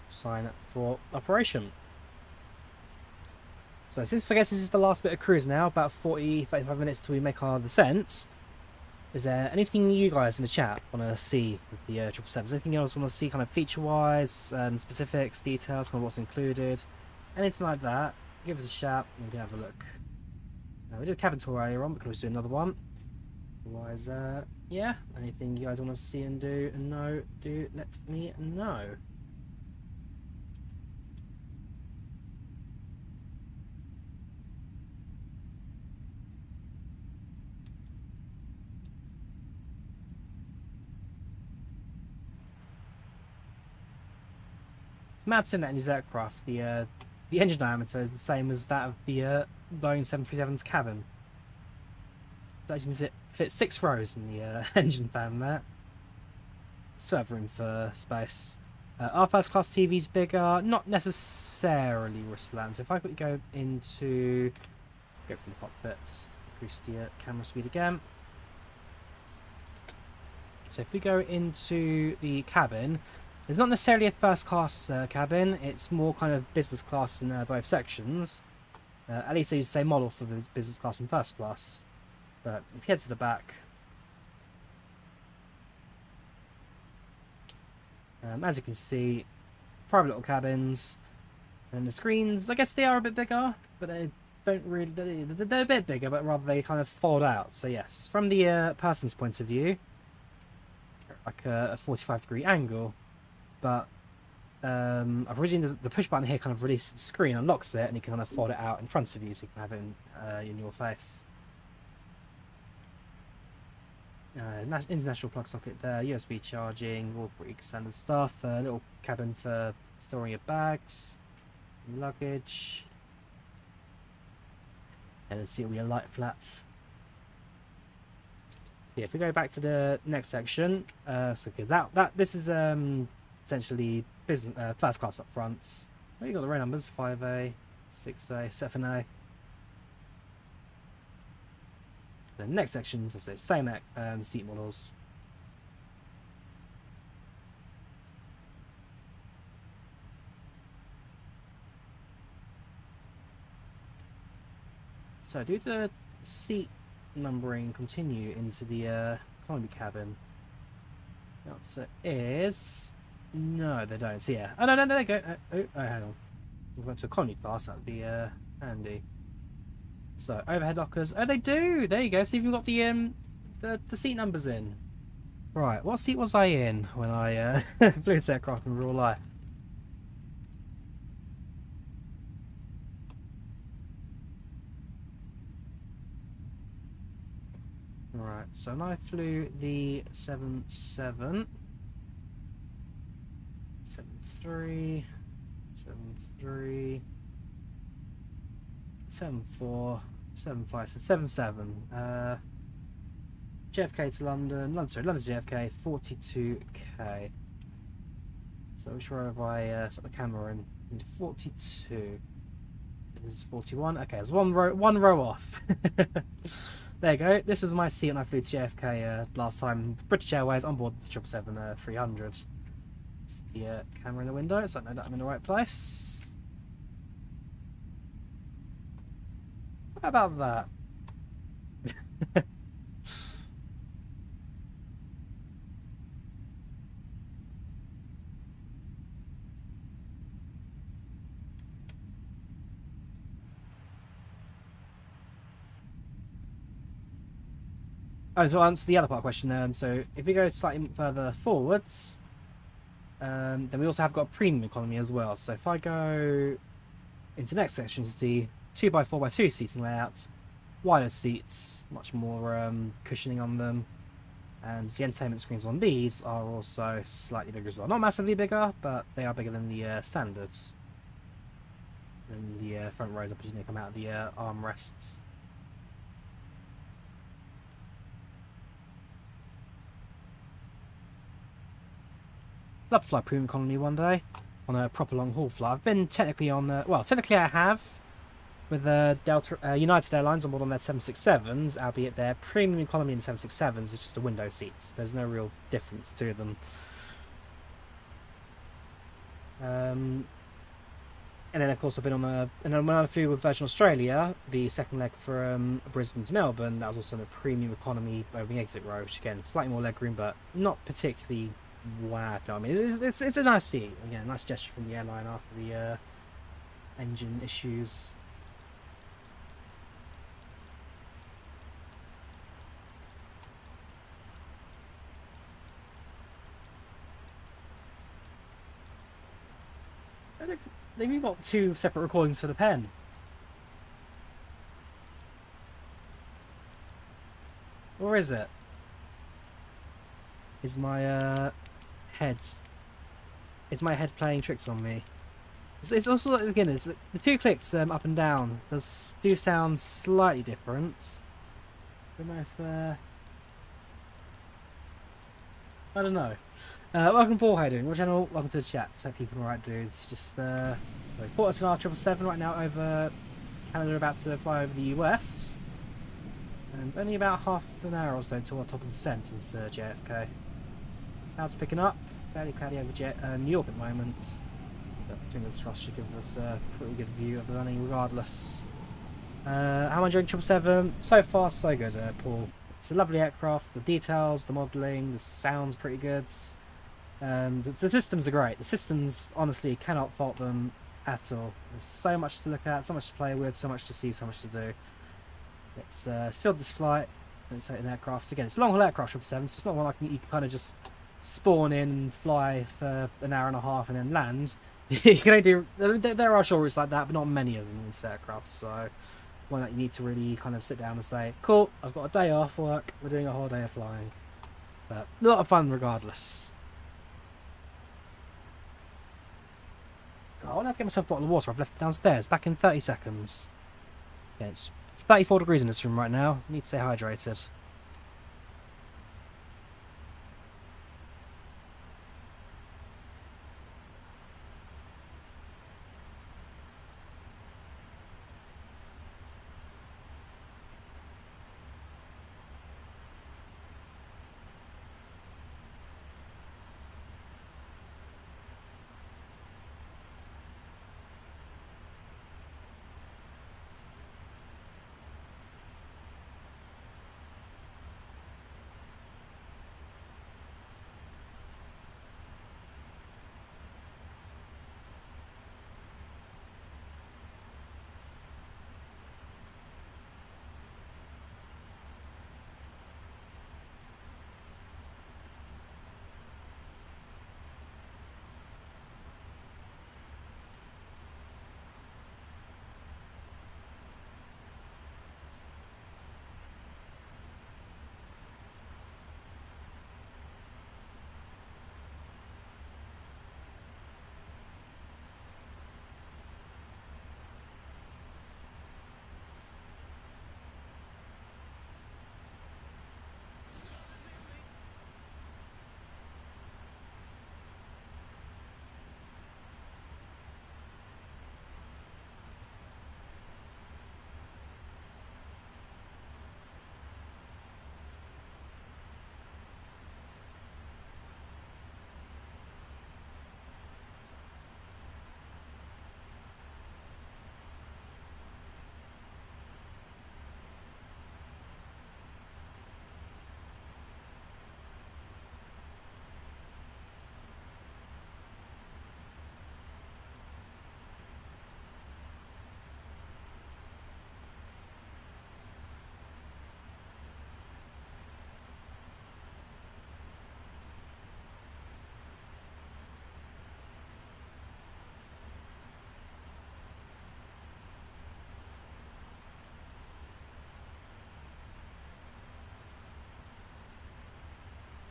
sign for operation. So since I guess this is the last bit of cruise now, about 40-35 minutes till we make our descent, is there anything you guys in the chat want to see with the 777? Is there anything else want to see kind of feature-wise, specifics, details, kind of what's included? Anything like that, give us a shout and we can have a look. We did a cabin tour earlier on, but we can always do another one. Otherwise, yeah, anything you guys want to see and do and know, do let me know. It's mad seeing that in his aircraft. The engine diameter is the same as that of the Boeing 737's cabin. But it fits 6 rows in the engine fan there. Still have room for space. Our first class TV's bigger, not necessarily Ruslan. So if I quickly go through the cockpits, increase the camera speed again. So if we go into the cabin, it's not necessarily a first class cabin, it's more kind of business class in both sections. At least they use the same model for the business class and first class. But if you head to the back, as you can see, private little cabins, and the screens, I guess they are a bit bigger, but they don't really, they're a bit bigger, but rather they kind of fold out. So yes, from the person's point of view, like a 45-degree angle, but I presume the push button here kind of releases the screen, unlocks it, and you can kind of fold it out in front of you so you can have it in your face. International plug socket there, USB charging, all pretty standard stuff. Little cabin for storing your bags, luggage, and let's see all your light flats. Yeah, if we go back to the next section, so this is essentially business first class up front. Well, you got the row numbers: 5A, 6A, 7A. The next section is the same seat models. So do the seat numbering continue into the economy cabin? The answer is no, they don't. So yeah, oh no, there you go. Oh, hang on. We went to economy class. That'd be handy. So overhead lockers. Oh, they do. There you go. See if you've got the seat numbers in. Right. What seat was I in when I flew this aircraft in real life? Right. So when I flew the 777, 73, 73, 74, 75, so 77. JFK to London, London to JFK, 42k. So which row have I set the camera in? 42. This is 41. Okay, there's one row off. There you go. This was my seat when I flew to JFK last time. British Airways on board the 777-300. Stick the camera in the window so I know that I'm in the right place. How about that? Oh, to answer the other part of the question, so if we go slightly further forwards, then we also have got a premium economy as well. So if I go into the next section, you see 2x4x2 seating layout, wider seats, much more cushioning on them, and the entertainment screens on these are also slightly bigger as well. Not massively bigger, but they are bigger than the standards. And the front rows are presumably come out of the armrests. Love to fly premium economy one day on a proper long haul flight. I've been technically on well, technically I have with Delta United Airlines on board on their 767s, albeit their premium economy in 767s is just the window seats. There's no real difference to them. And then of course I've been on and then when I flew with Virgin Australia, the second leg from Brisbane to Melbourne, that was also on a premium economy Boeing exit row, which again slightly more leg room, but not particularly. Wow, I mean, it's a nice seat. Again, a nice gesture from the airline after the engine issues. They've even got two separate recordings for the pen. Or is it? Is my Is my head playing tricks on me? It's also, again, it's the two clicks up and down do sound slightly different. I don't know if I don't know. Welcome Paul, how you doing? What channel? Welcome to the chat. So people, alright dudes. Just report us in our 777 right now over Canada, about to fly over the US. And only about half an hour or so to our top of the descent into JFK. Clouds picking up, fairly cloudy over New York at the moment. But fingers crossed should give us a pretty good view of the running regardless. How am I enjoying 777? So far so good, Paul. It's a lovely aircraft, the details, the modelling, the sound's pretty good. The systems are great. The systems, honestly, cannot fault them at all. There's so much to look at, so much to play with, so much to see, so much to do. It's still this flight, it's an aircraft. Again, it's a long haul aircraft, 777, so it's not one like you can kind of just spawn in and fly for an hour and a half and then land. You can only do, there are short routes like that, but not many of them in this aircraft, so one that you need to really kind of sit down and say, cool, I've got a day off work, we're doing a whole day of flying. But a lot of fun regardless. God, I want to have to get myself a bottle of water. I've left it downstairs. Back in 30 seconds. Yeah, it's 34 degrees in this room right now. Need to stay hydrated.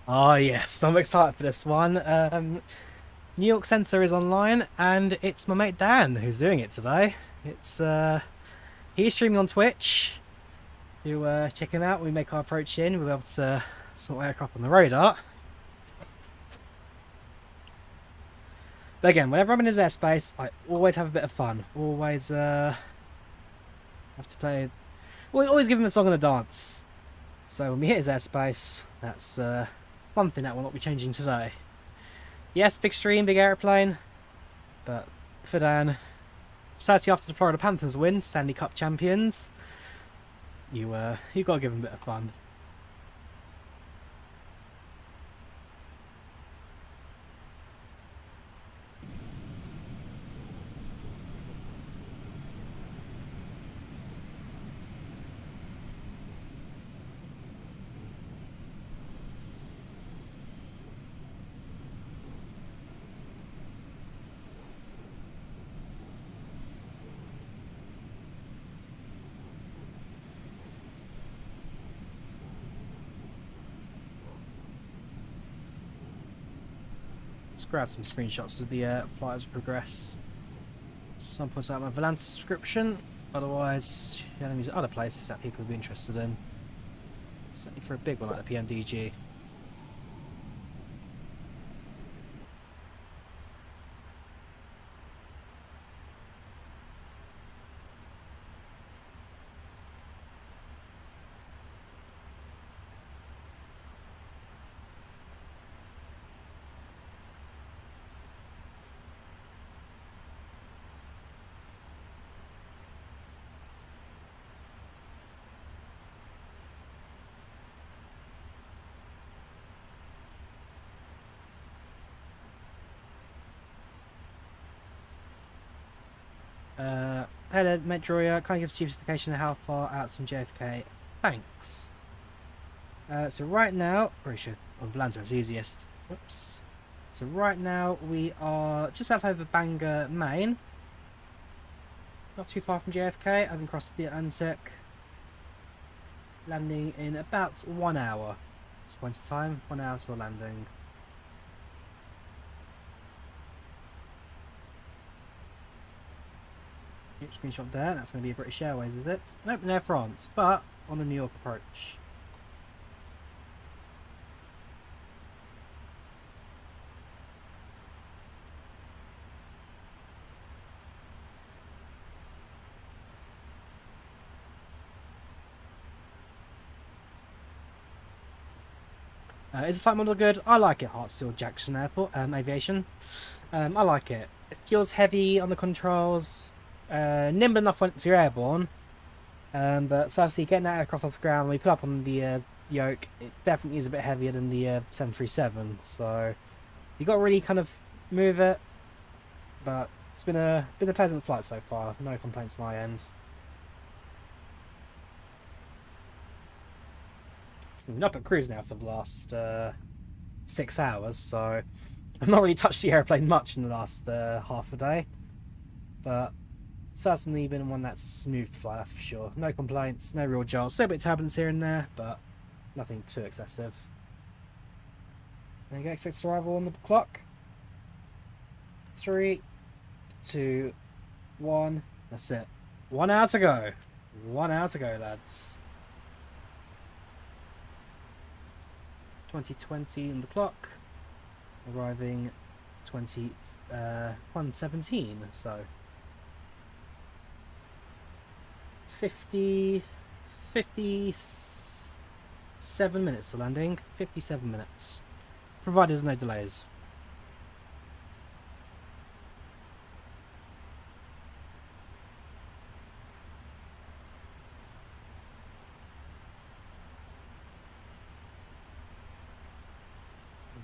Oh yes, I'm excited for this one. New York Centre is online, and it's my mate Dan who's doing it today. It's he's streaming on Twitch. Do check him out when we make our approach in. We'll be able to sort aircraft on the radar. But again, whenever I'm in his airspace, I always have a bit of fun. Always have to play. Always give him a song and a dance. So when we hit his airspace, that's one thing that will not be changing today. Yes, big stream, big aeroplane, but for Dan, Saturday after the Florida Panthers win, Stanley Cup champions, you got to give him a bit of fun. Let's grab some screenshots of the flight as we progress. Some points out my Volanta subscription. Otherwise, there's other places that people would be interested in. Certainly for a big one like the PMDG. Hey there, mate Drawyah. Can't give specification of how far out from JFK. Thanks. So right now, pretty sure on Volanta it's easiest. Oops. So right now we are just about over Bangor, Maine. Not too far from JFK. Having crossed the Atlantic. Landing in about 1 hour. At this point in time, 1 hour for landing. Screenshot there, that's going to be a British Airways, is it? Nope, Air France, but on the New York approach. Is the flight model good? I like it, Hartsfield Jackson Airport, Aviation. I like it. It feels heavy on the controls. Nimble enough once you're airborne, but seriously, getting that aircraft off the ground, when we put up on the yoke, it definitely is a bit heavier than the 737. So you got to really kind of move it. But it's been a pleasant flight so far. No complaints on my end. We've been up at cruise now for the last 6 hours, so I've not really touched the airplane much in the last half a day, but certainly been one that's smooth to fly, that's for sure. No complaints, no real jolts. Still a bit of turbulence here and there, but nothing too excessive. There you go, expected arrival on the clock. 3, 2, 1. That's it. 1 hour to go. 1 hour to go, lads. 2020 on the clock. Arriving 1:17. So 57 minutes to landing. 57 minutes. Provided there's no delays.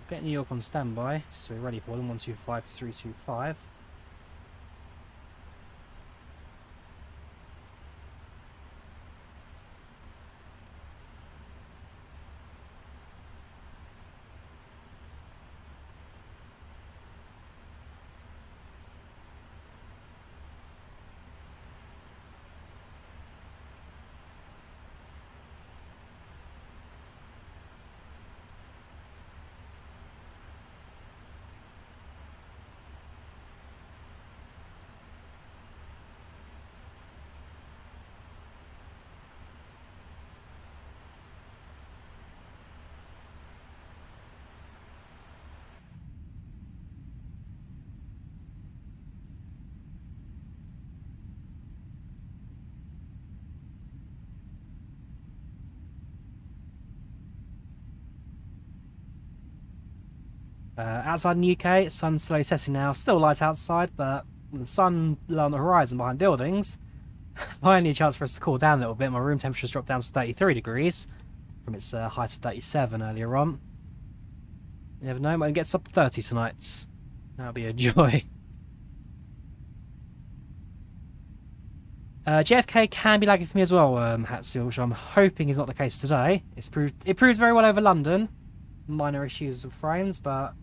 Get New York on standby, so we're ready for them. 125-325. Outside in the UK, sun's slowly setting now. Still light outside, but with the sun low on the horizon behind buildings, finally a chance for us to cool down a little bit. My room temperature's dropped down to 33 degrees from its height of 37 earlier on. You never know, might get up to 30 tonight. That'll be a joy. JFK can be lagging for me as well, Hatsfield, which I'm hoping is not the case today. It proves very well over London. Minor issues with frames, but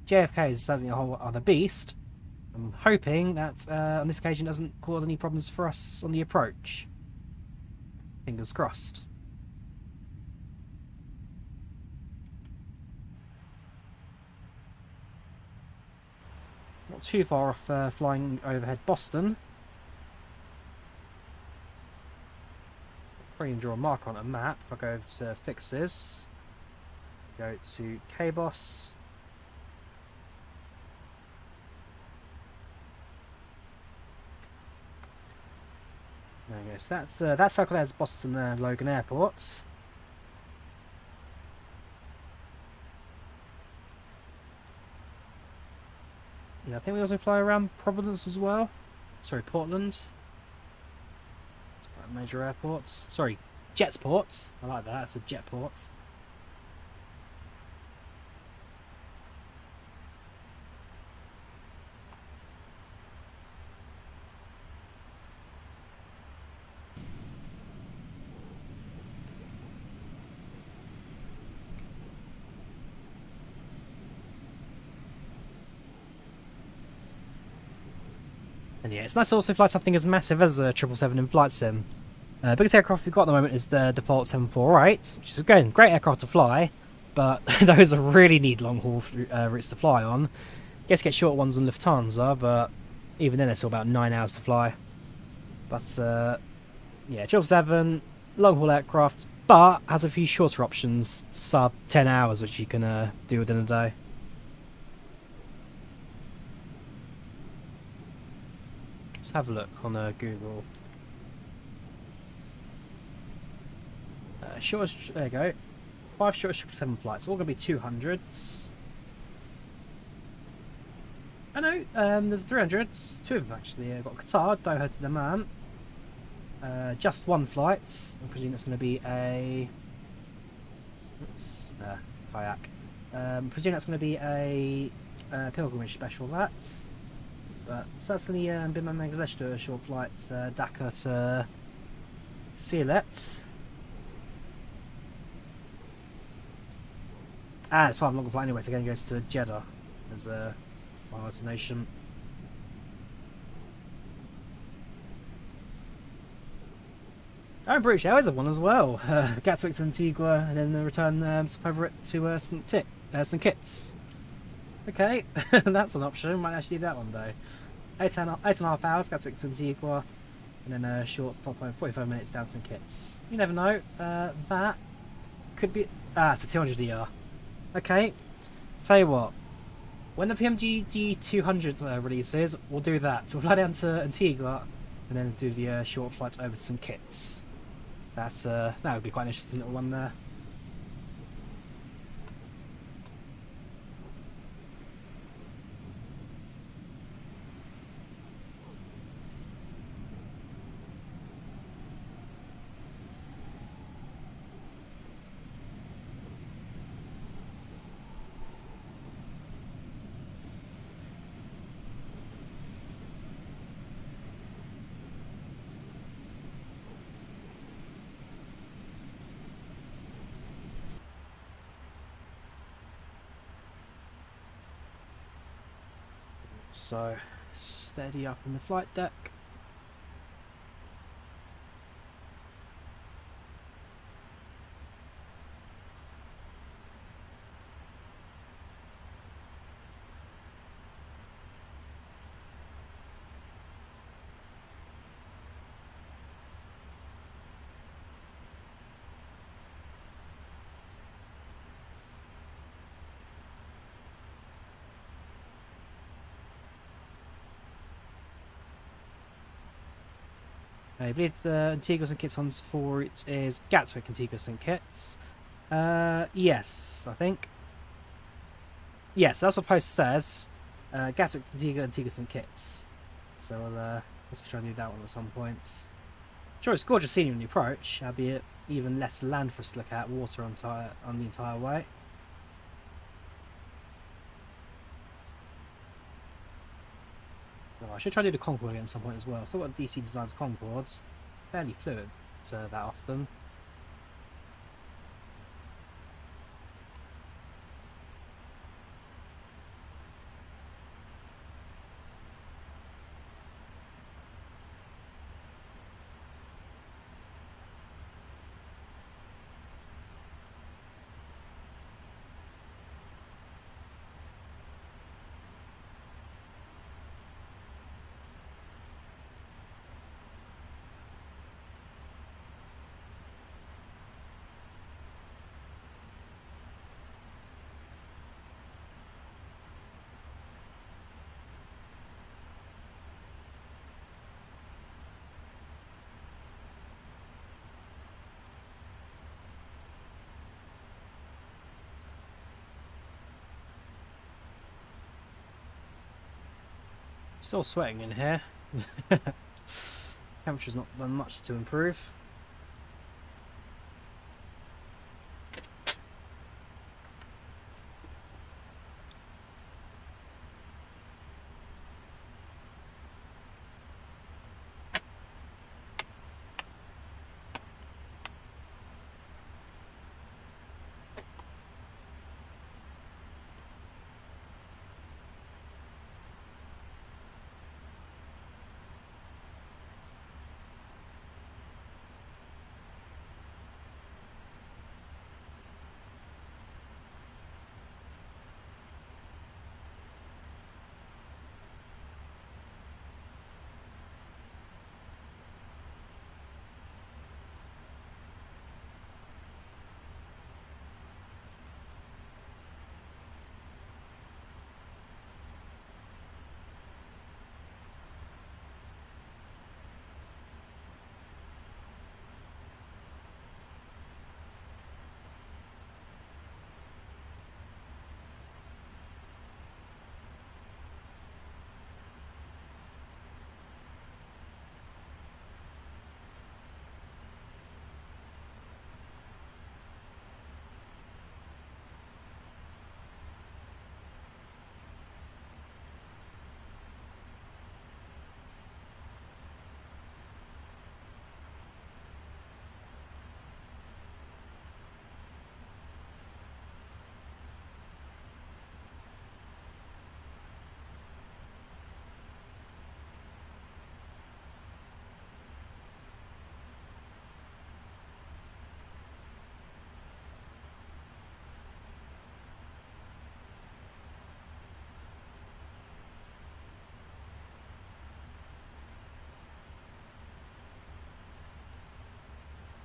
JFK is certainly a whole other beast. I'm hoping that on this occasion it doesn't cause any problems for us on the approach. Fingers crossed. Not too far off flying overhead Boston. Probably draw a mark on a map. If I go over to fixes, go to KBOS. There we go. So that's circle there's Boston Logan Airport. Yeah, I think we also fly around Providence as well. Sorry, Portland. It's quite a major airport. Sorry, Jetport. I like that. It's a Jetport. And yeah, it's nice to also fly something as massive as a 777 in Flight Sim. Biggest aircraft we've got at the moment is the default 748, which is again great aircraft to fly, but those really need long haul routes to fly on. Guess get short ones on Lufthansa, but even then it's still about 9 hours to fly. But yeah, 777, long haul aircraft, but has a few shorter options, sub 10 hours, which you can do within a day. Let's have a look on Google. Shortest, there you go. 5 shortest 777 flights, all going to be 200s. I know, there's 300s, 2 of them actually. Got Qatar, Doha to the man. Just 1 flight. I'm presuming it's going to be a. Oops, kayak. Presuming that's going to be a pilgrimage special. But certainly been in Bangladesh to a short flight, Dhaka to Sylhet. Ah, it's part of a longer flight anyway, so again goes to Jeddah as my destination. Oh, British Airways have one as well. Gatwick to Antigua, and then the return stop over it to St Kitts. Okay, that's an option. Might actually do that one day. 8.5 hours, Gatwick to Antigua, and then a short stop over 45 minutes down St Kitts. You never know. That could be. Ah, it's a 200ER. Okay, tell you what. When the PMDG 200 releases, we'll do that. We'll fly down to Antigua, and then do the short flight over to St Kitts. That would be quite an interesting little one there. So, steady up in the flight deck. I believe the Antigua St Kitts one's for it is Gatwick Antigua St Kitts. Yes, I think. Yes, that's what the post says. Gatwick, Antigua, Antigua St Kitts. So we'll try to do that one at some points. Sure, it's gorgeous scenery when you approach, albeit even less land for us to look at, water on the entire way. Oh, I should try to do the Concorde again at some point as well. So I've got DC Designs Concords, fairly fluid that often. Still sweating in here. Temperature's not done much to improve.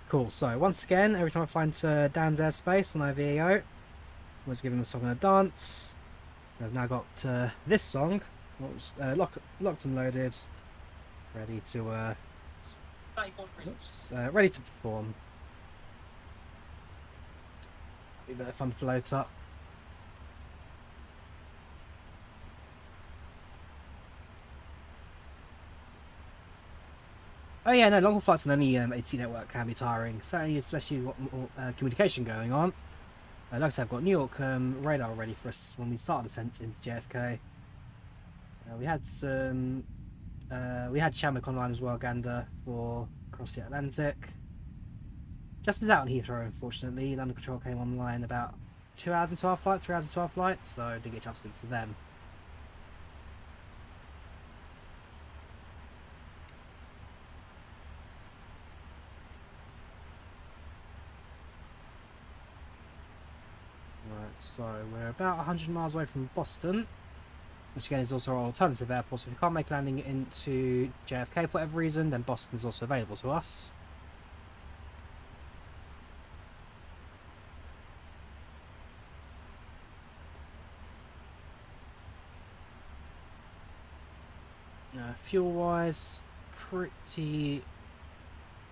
Cool, so once again, every time I fly into Dan's airspace on IVAO, I was giving the song a dance. I've now got this song, locked and loaded, ready to ready to perform. Be a bit of fun to load up. Oh yeah, no, long flights on any AT network can be tiring, certainly especially with more communication going on. Like I said, I've got New York radar ready for us when we start descent into JFK. We had Shamrock online as well, Gander, for across the Atlantic. Just missed out on Heathrow, unfortunately. London Control came online about 2 hours into our flight, 3 hours into our flight, so I didn't get a chance to speak to them. So we're about 100 miles away from Boston, which again is also our alternative airport. So if we can't make landing into JFK for whatever reason, then Boston's also available to us. Fuel-wise, pretty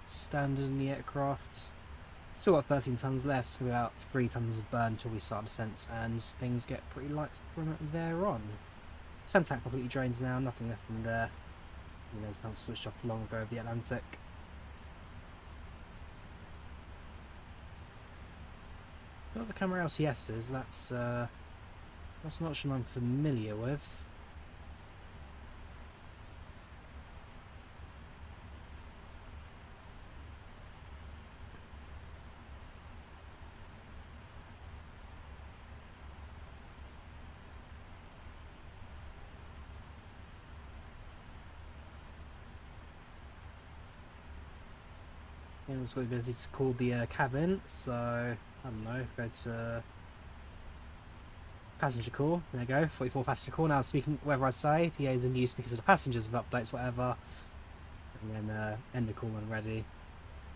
standard in the aircraft. Still got 13 tons left, so about 3 tons of burn until we start descent, and things get pretty light from there on. Center tank completely drains now, nothing left from there. And those pumps switched off long ago of the Atlantic. Got the camera LCSs, that's an option I'm familiar with. And we've got the ability to call the cabin, so I don't know, go to passenger call, there you go, 44 passenger call. Now speaking whatever I say, PAs in use because of the passengers with updates, whatever, and then end the call when ready.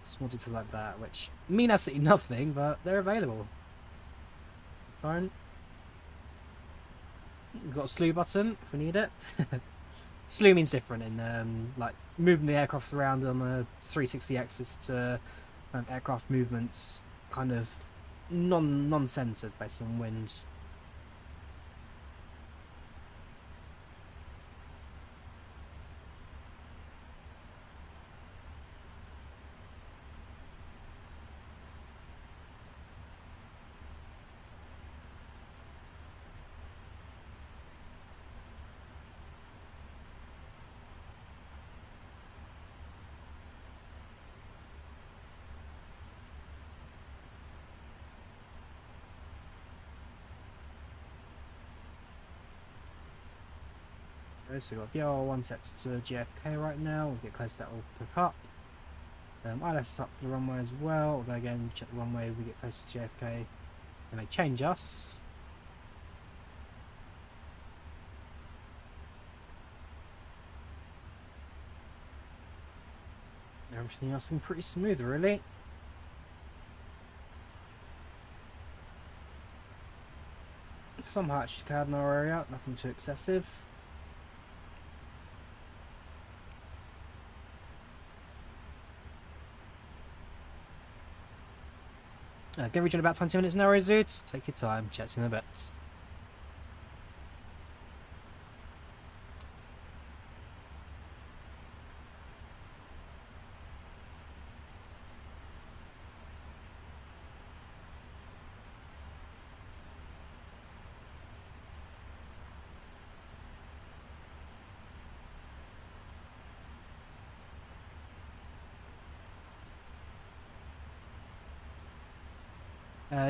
Small details like that, which mean absolutely nothing, but they're available. Phone. We've got a slew button if we need it. Slew means different in like moving the aircraft around on a 360 axis to aircraft movements, kind of non-centered based on wind. So we've got the R1 set to JFK right now. We'll get close to that, we'll pick up. ILS up for the runway as well, although again, check the runway, we get close to JFK, they may change us. Everything else looking pretty smooth, really. Some hatched cloud in our area, nothing too excessive. Get reach in about 20 minutes now, Resuit. Take your time, chat in a bit.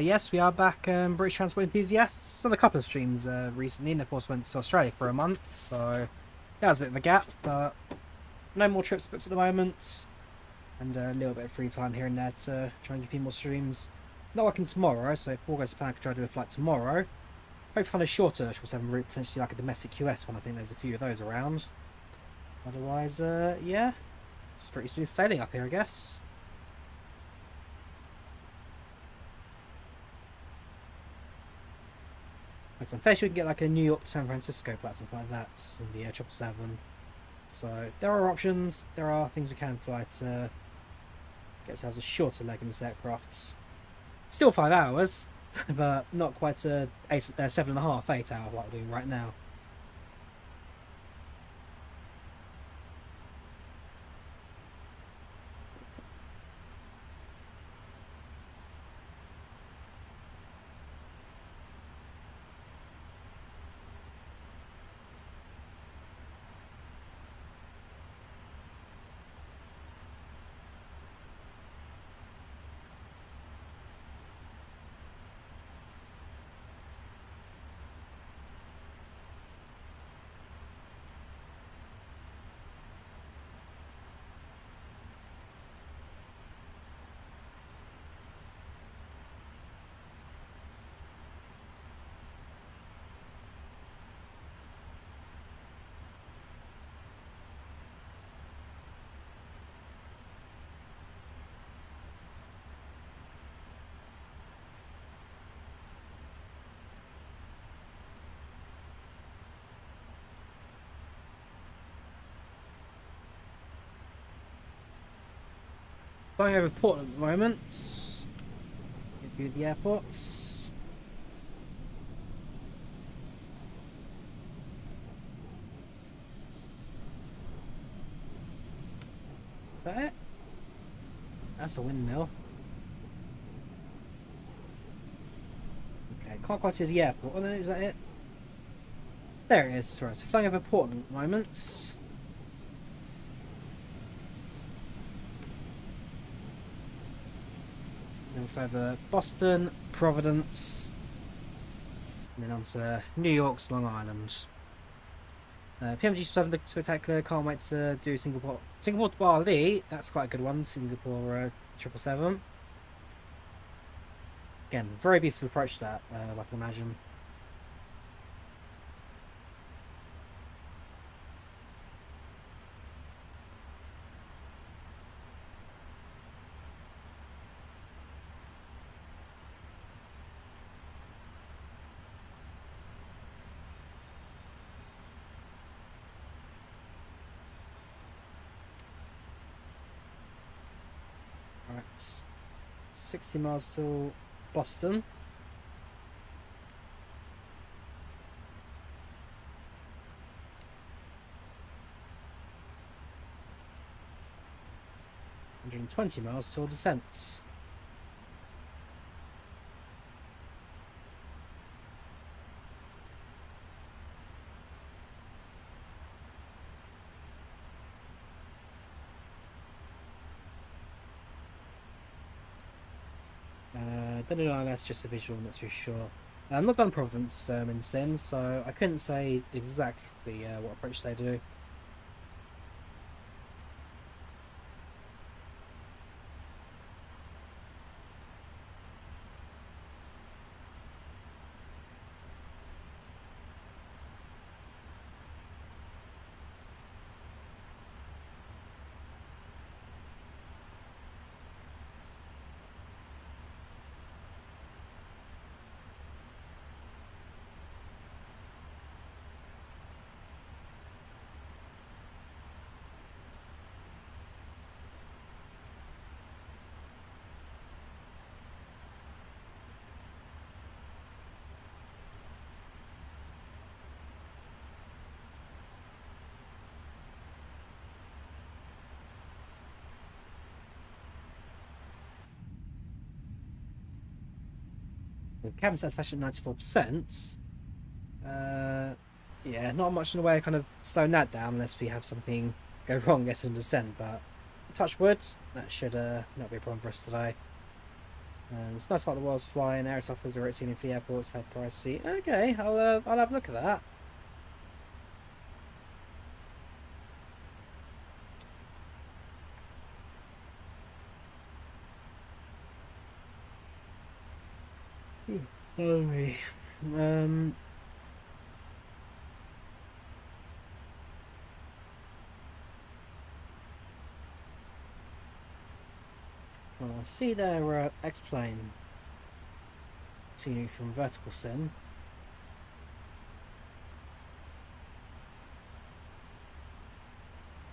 Yes, we are back, British Transport enthusiasts. Done a couple of streams recently, and of course went to Australia for a month, so that was a bit of a gap, but no more trips booked at the moment, and a little bit of free time here and there to try and get a few more streams. Not working tomorrow, so if all goes to plan, I could try to do a flight tomorrow. Hope to find a shorter 777 route, potentially like a domestic US one. I think there's a few of those around. Otherwise, yeah, it's pretty smooth sailing up here, I guess. Like, I'm fairly sure we can get like a New York to San Francisco flight, something like that, in the 777. So there are options, there are things we can fly to get ourselves a shorter leg in this aircraft. Still 5 hours, but not quite a 7.5, 8 hour like we're doing right now. Flying over Portland at the moment. View of the airports. Is that it? That's a windmill. Okay, can't quite see the airport. Oh no, is that it? There it is. Right, so flying over Portland at the moment. Then we'll fly over Boston, Providence, and then on to New York's Long Island. PMDG 7 Spectacular, can't wait to do Singapore to Bali. That's quite a good one. Singapore 777. Again, very beautiful approach to that, I can imagine. Right, 60 miles till Boston. $120 miles till descent. Don't know, that's just a visual, I'm not too sure. I've not done Providence in Sims, so I couldn't say exactly what approach they do. With cabin satisfaction at 94%, yeah, not much in the way of kind of slowing that down unless we have something go wrong getting descent, but touch wood, that should not be a problem for us today. It's nice about the world's flying, air offers are seen in the airports, have pricey. Okay, I'll have a look at that. Okay. Well, I see their X-plane tuning from vertical sim.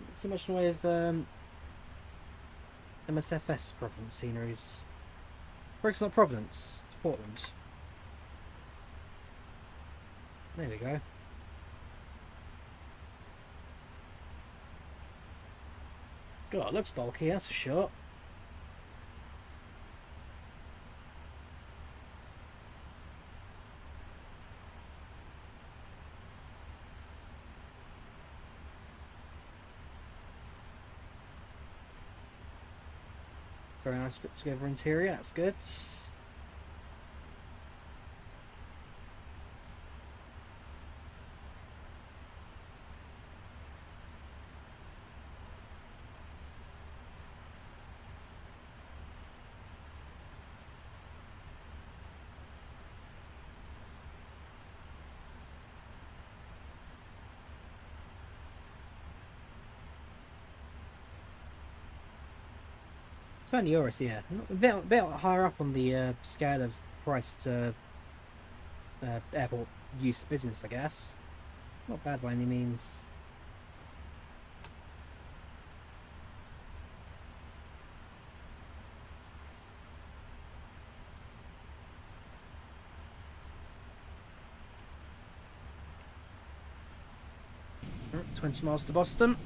Not so much in the way of MSFS Providence sceneries. Or it's not Providence, it's Portland. There we go. God, it looks bulky, that's for sure. Very nice put together interior, that's good. €20, yeah. A bit higher up on the scale of price to airport use business, I guess. Not bad by any means. 20 miles to Boston.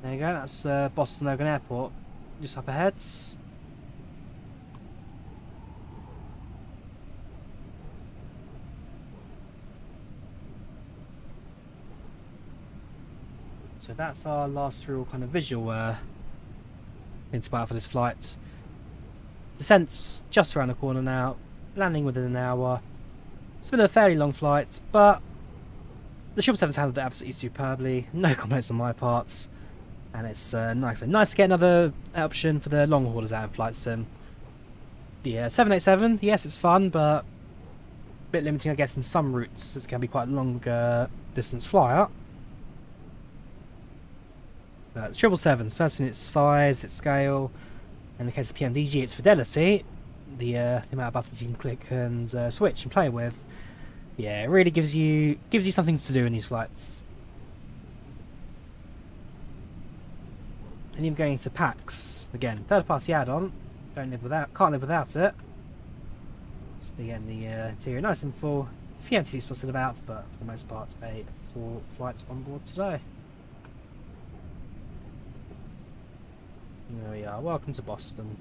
There you go, that's Boston Logan Airport, just up ahead. So that's our last real kind of visual inspired for this flight. Descent's just around the corner now, landing within an hour. It's been a fairly long flight, but the 777's handled it absolutely superbly, no complaints on my part. And it's nice to get another option for the long haulers out in flight sim. The 787, yes, it's fun, but a bit limiting, I guess, in some routes. It can be quite a long distance flyer. But the 777, certainly its size, its scale, in the case of PMDG, its fidelity, the amount of buttons you can click and switch and play with. Yeah, it really gives you something to do in these flights. And even going into packs again, third-party add-on. Can't live without it. Just again, the interior nice and full. A few empty seats about, but for the most part, a full flight on board today. There we are. Welcome to Boston.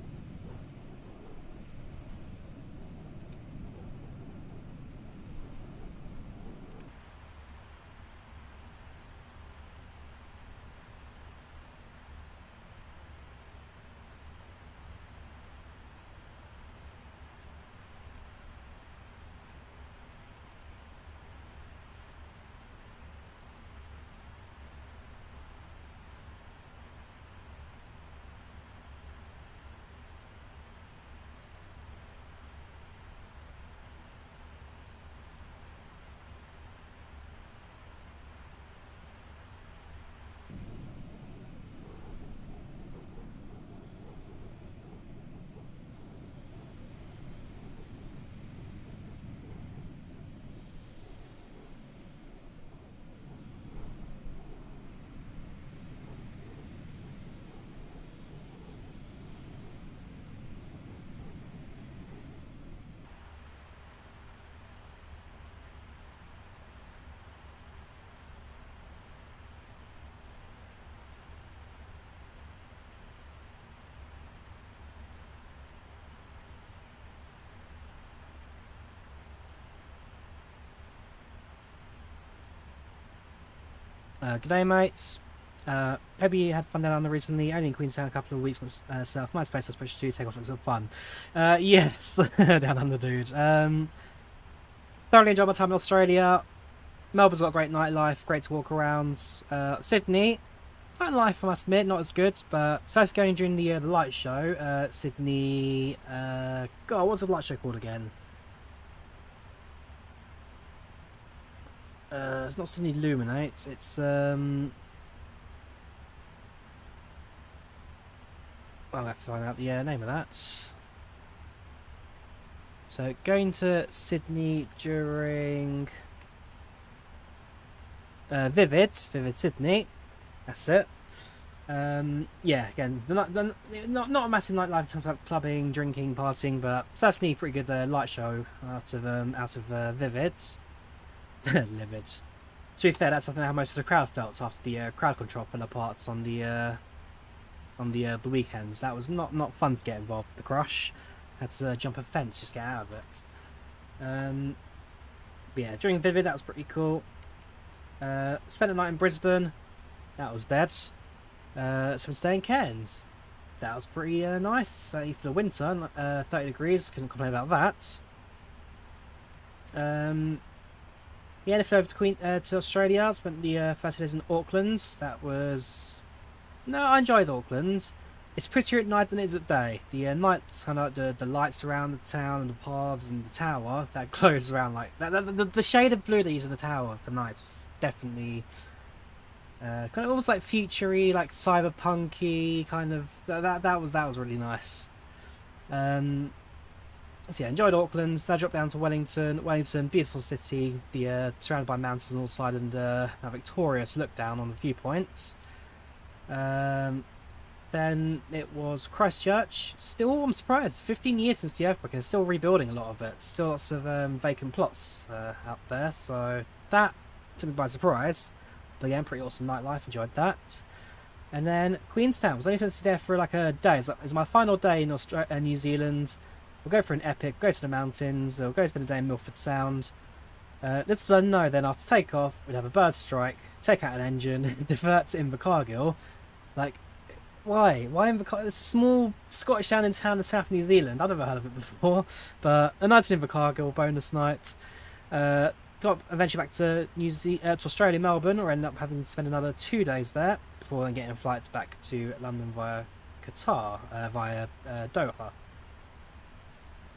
G'day mates, hope you had fun down under recently, only in Queenstown a couple of weeks myself, my space I supposed to take off and some fun. Yes, down under dude. Thoroughly enjoyed my time in Australia. Melbourne's got a great nightlife, great to walk around. Sydney, nightlife I must admit, not as good, but so I was going during the light show. Sydney, God, what's the light show called again? It's not Sydney Illuminate, it's I'll have to find out the name of that. So going to Sydney during Vivid Sydney, that's it. Yeah, again, not a massive nightlife in terms of clubbing, drinking, partying, but certainly a pretty good light show out of Vivid. Livid. To be fair, that's something how most of the crowd felt after the crowd control fell apart on the on the weekends. That was not fun to get involved with the crush. Had to jump a fence just to get out of it. But yeah, during Vivid that was pretty cool. Spent a night in Brisbane. That was dead. So I'm staying in Cairns. That was pretty nice. For the winter, 30 degrees. Couldn't complain about that. Yeah, I flew over to Australia. Spent the first days in Auckland. That was... No, I enjoyed Auckland. It's prettier at night than it is at day. The night's kind of like the lights around the town and the paths and the tower that glows around like that. The shade of blue they use in the tower for night was definitely kind of almost like futury, like cyberpunky kind of. That was really nice. So yeah, enjoyed Auckland. Then I dropped down to Wellington. Wellington, beautiful city. The surrounded by mountains on all sides, and now Victoria to look down on the viewpoints. Then it was Christchurch. Still, I'm surprised. 15 years since the earthquake, and still rebuilding a lot of it. Still lots of vacant plots out there. So that took me by surprise. But again, pretty awesome nightlife. Enjoyed that. And then Queenstown. Was only going to stay there for like a day. It was my final day in New Zealand. We'll go for an epic. Go to the mountains. We'll go spend a day in Milford Sound. Little did I know then after takeoff, we'd have a bird strike, take out an engine, divert to Invercargill. Like, why? Why Invercargill? It's a small Scottish town in south of New Zealand. I've never heard of it before. But a night in Invercargill, bonus night. Got eventually back to to Australia, Melbourne, or ended up having to spend another 2 days there before then getting flights back to London via Qatar, via Doha.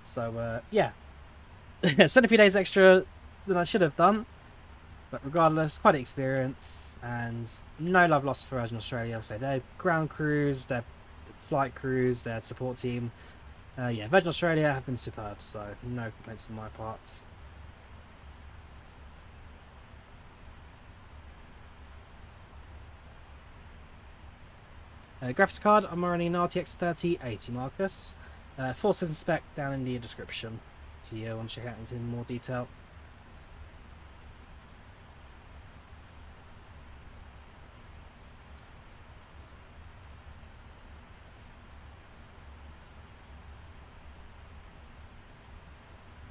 So, yeah. Spent a few days extra than I should have done. But regardless, quite an experience. And no love lost for Virgin Australia. So their ground crews, their flight crews, their support team. Yeah, Virgin Australia have been superb. So no complaints on my part. Graphics card, I'm running an RTX 3080, Marcus. Forces and spec down in the description if you want to check out into more detail.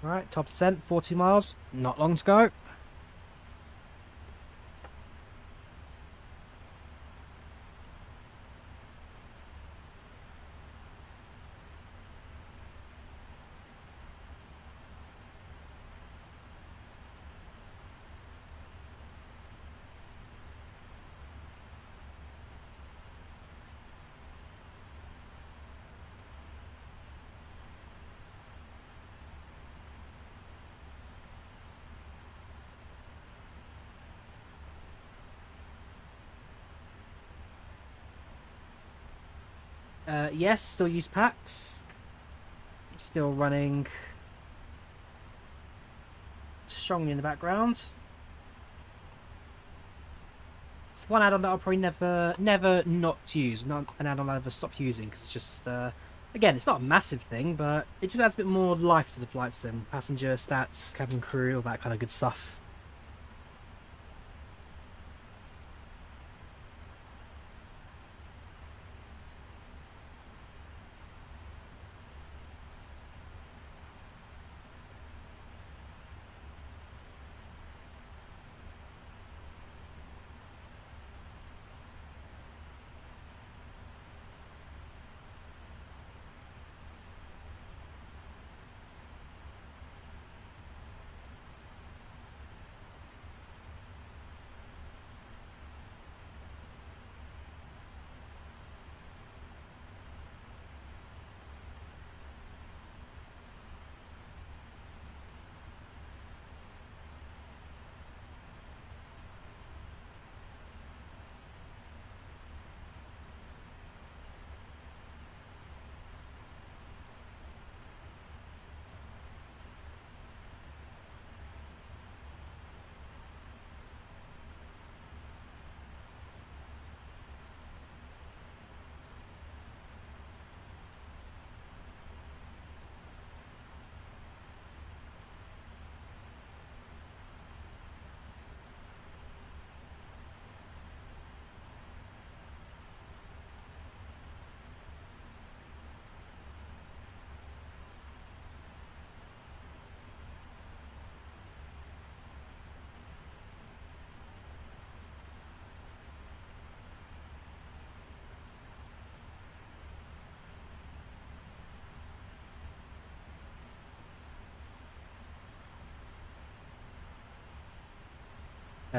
Right, top descent, 40 miles, not long to go. Yes, still use packs. Still running strongly in the background. It's one add-on that I'll probably never not use. Not an add-on I'll ever stop using because it's just again, it's not a massive thing, but it just adds a bit more life to the flight sim. Passenger stats, cabin crew, all that kind of good stuff.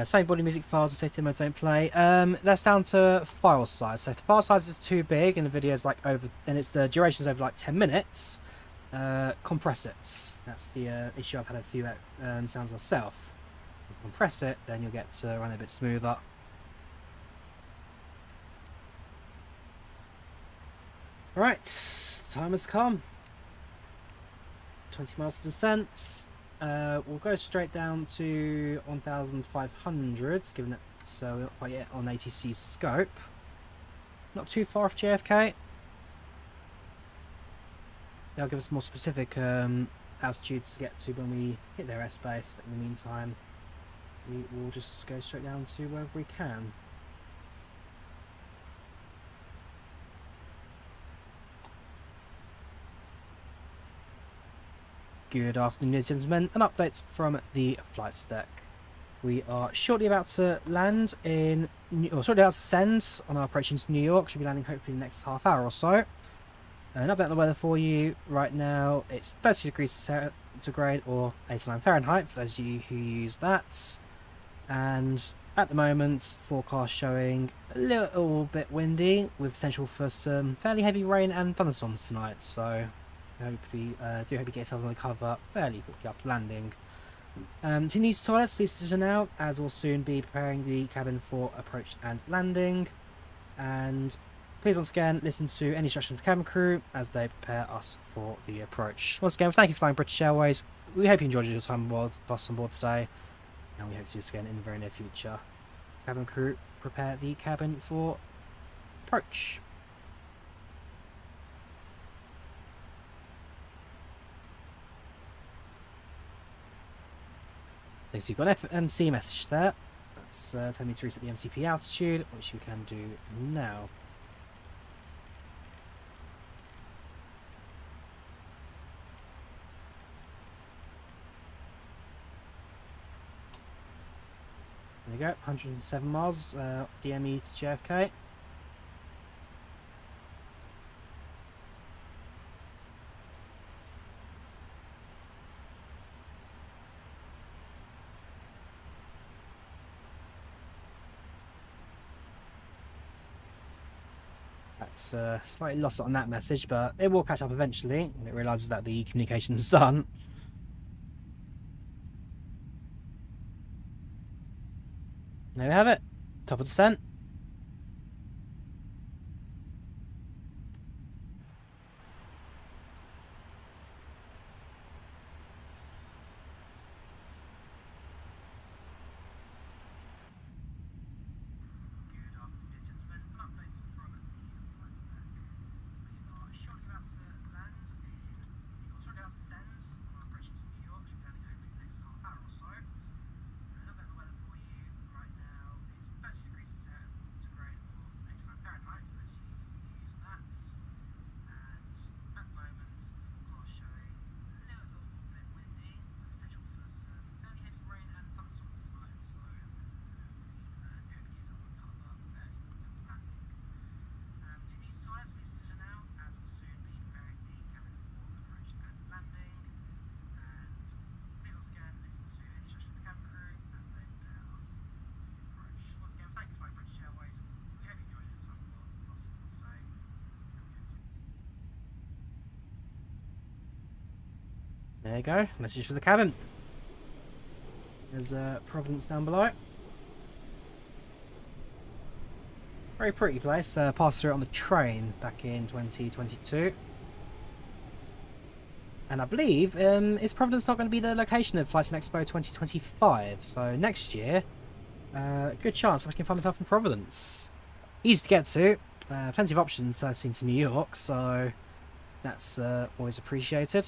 Same body music files and safety modes don't play. That's down to file size. So if the file size is too big and the video is like over, then it's the duration is over like 10 minutes. Compress it. That's the issue I've had a few sounds myself. If you compress it, then you'll get to run a bit smoother. Right, time has come. 20 miles of descent. We'll go straight down to 1,500, given that so we're not quite yet on ATC scope. Not too far off JFK. They'll give us more specific altitudes to get to when we hit their airspace. But in the meantime, we will just go straight down to wherever we can. Good afternoon, ladies and gentlemen, and updates from the flight deck. We are shortly about to land in, or shortly about to descend on our approach into New York. Should be landing hopefully in the next half hour or so. An update on the weather for you right now. It's 30 degrees centigrade or 89 Fahrenheit for those of you who use that. And at the moment, forecast showing a little bit windy with potential for some fairly heavy rain and thunderstorms tonight. So I hope we do hope you get yourselves on the cover fairly quickly after landing. To use toilets, please decision now, as we'll soon be preparing the cabin for approach and landing. And please once again listen to any instructions from the cabin crew as they prepare us for the approach. Once again, thank you for flying British Airways. We hope you enjoyed your time with us on board today, and we hope to see you again in the very near future. Cabin crew, prepare the cabin for approach. So you've got an FMC message there. That's telling me to reset the MCP altitude, which we can do now. There you go, 107 miles, DME to JFK. That's slightly lost on that message, but it will catch up eventually when it realises that the communication's done. There we have it, top of descent. There you go, message for the cabin. There's Providence down below. Very pretty place, passed through it on the train back in 2022. And I believe, is Providence not going to be the location of FlightControlReplay Expo 2025? So next year, good chance I can find myself in Providence. Easy to get to, plenty of options I've seen to New York, so that's always appreciated.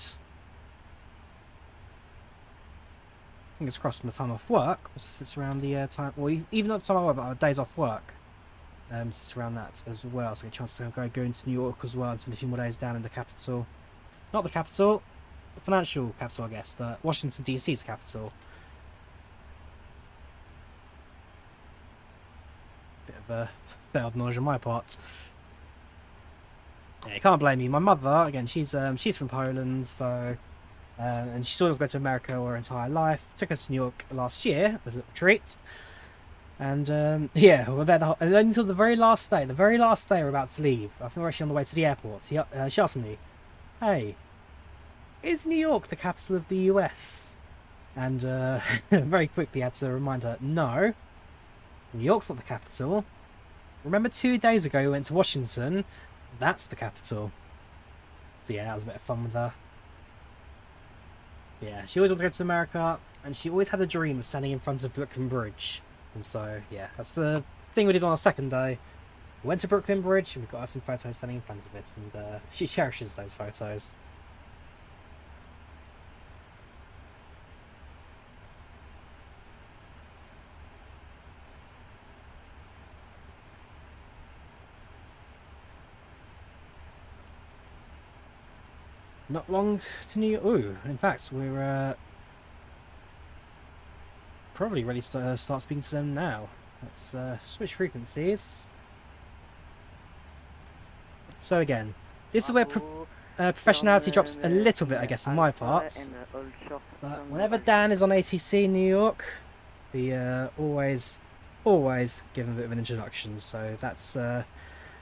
Fingers crossed from the time off work, sits around the time, or even not the time off work, but our days off work, sits around that as well, so I get a chance to go into New York as well and spend a few more days down in the capital. Not the capital, the financial capital I guess, but Washington DC is the capital. Bit of a failed knowledge on my part. Yeah, you can't blame me. My mother, again, she's from Poland, so and she sort of go to America her entire life. Took us to New York last year as a treat. And yeah, well, and then until the very last day, we're about to leave. I think we're actually on the way to the airport. She asked me, "Hey, is New York the capital of the US?" And very quickly had to remind her, no, New York's not the capital. Remember 2 days ago we went to Washington? That's the capital. So yeah, that was a bit of fun with her. Yeah, she always wanted to go to America, and she always had a dream of standing in front of Brooklyn Bridge. And so, yeah, that's the thing we did on our second day. We went to Brooklyn Bridge, and we got her some photos standing in front of it, and she cherishes those photos. Not long to New York. Ooh, in fact, we're probably ready to start speaking to them now. Let's switch frequencies. So again, this is where professionality drops a little bit, I guess, on my part. But whenever Dan is on ATC in New York, we always give him a bit of an introduction. So that's no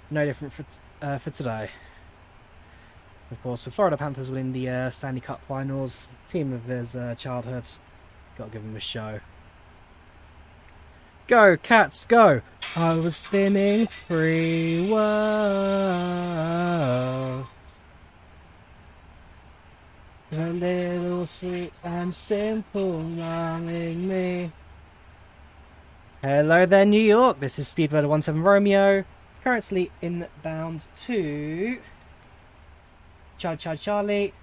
different for today. Of course, the Florida Panthers winning the Stanley Cup Finals, team of his childhood. Got to give him a show. Go, Cats, go! I was spinning free world. A little sweet and simple, loving me. Hello there, New York. This is Speedbird 17 Romeo. Currently inbound to Charlie.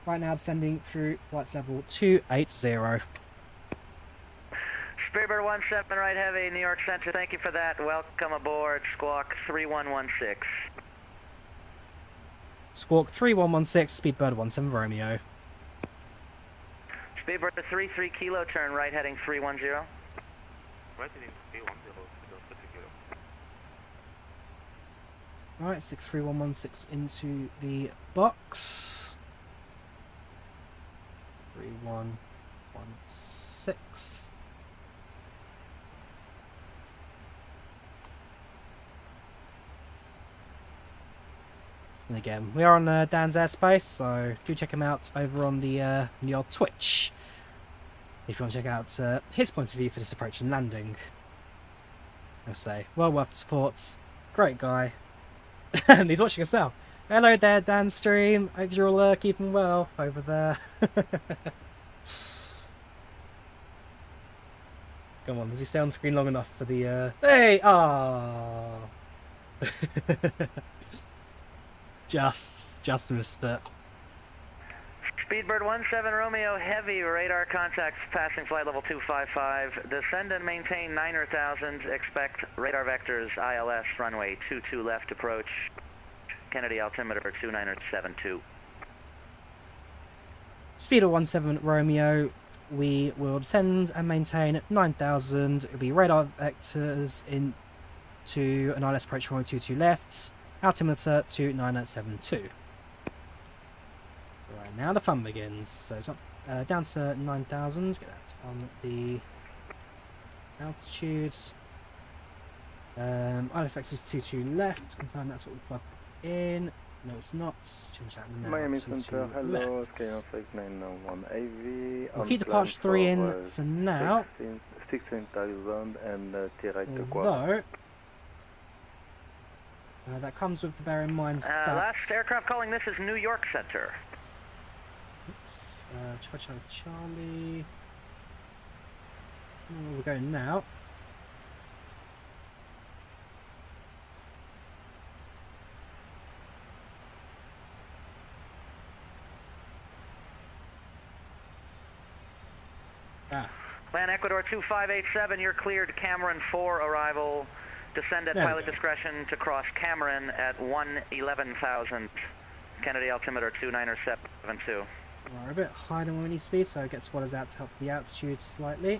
Right now descending through flights level 280. Speedbird 17 right heavy, New York Center. Thank you for that. Welcome aboard Squawk 3116. Squawk 3116, Speedbird 17 Romeo. Speedbird 33 kilo turn right heading 310. Right heading 310, 310. Right, 63116 into the box. 3116. And again, we are on Dan's airspace, so do check him out over on the old Twitch if you want to check out his point of view for this approach and landing. I say, well worth the support, great guy, and he's watching us now. Hello there, Dan Stream. Hope you're all keeping well over there. Come on, does he stay on screen long enough for the Hey! Ah. Just missed it. Speedbird 17 Romeo heavy radar contacts passing flight level 255. Descend and maintain 9,000. Expect radar vectors ILS runway 22 left approach. Kennedy altimeter 2972. Speedbird 17 Romeo. We will descend and maintain 9,000. It'll be radar vectors into an ILS approach runway 22 left. Altimeter 2972. Right, now the fun begins. So it's up, down to 9,000. Get that on the altitude. ILS vectors 22 left. Confirm that's what we plugged in. No, it's not. Change that now. Miami Center, hello, Scale 691 AV. We'll keep the Parch 3 in for now. 16,000 and Terrestrial. Although that comes with the bear in mind that... last aircraft calling, this is New York Center. Oops, Charlie. We're going now. Land Ecuador 2587, you're cleared Cameron 4 arrival. Descend at pilot discretion to cross Cameron at 111,000. Kennedy altimeter 2972. We're a bit higher than we need to be, so it gets spotters out to help the altitude slightly.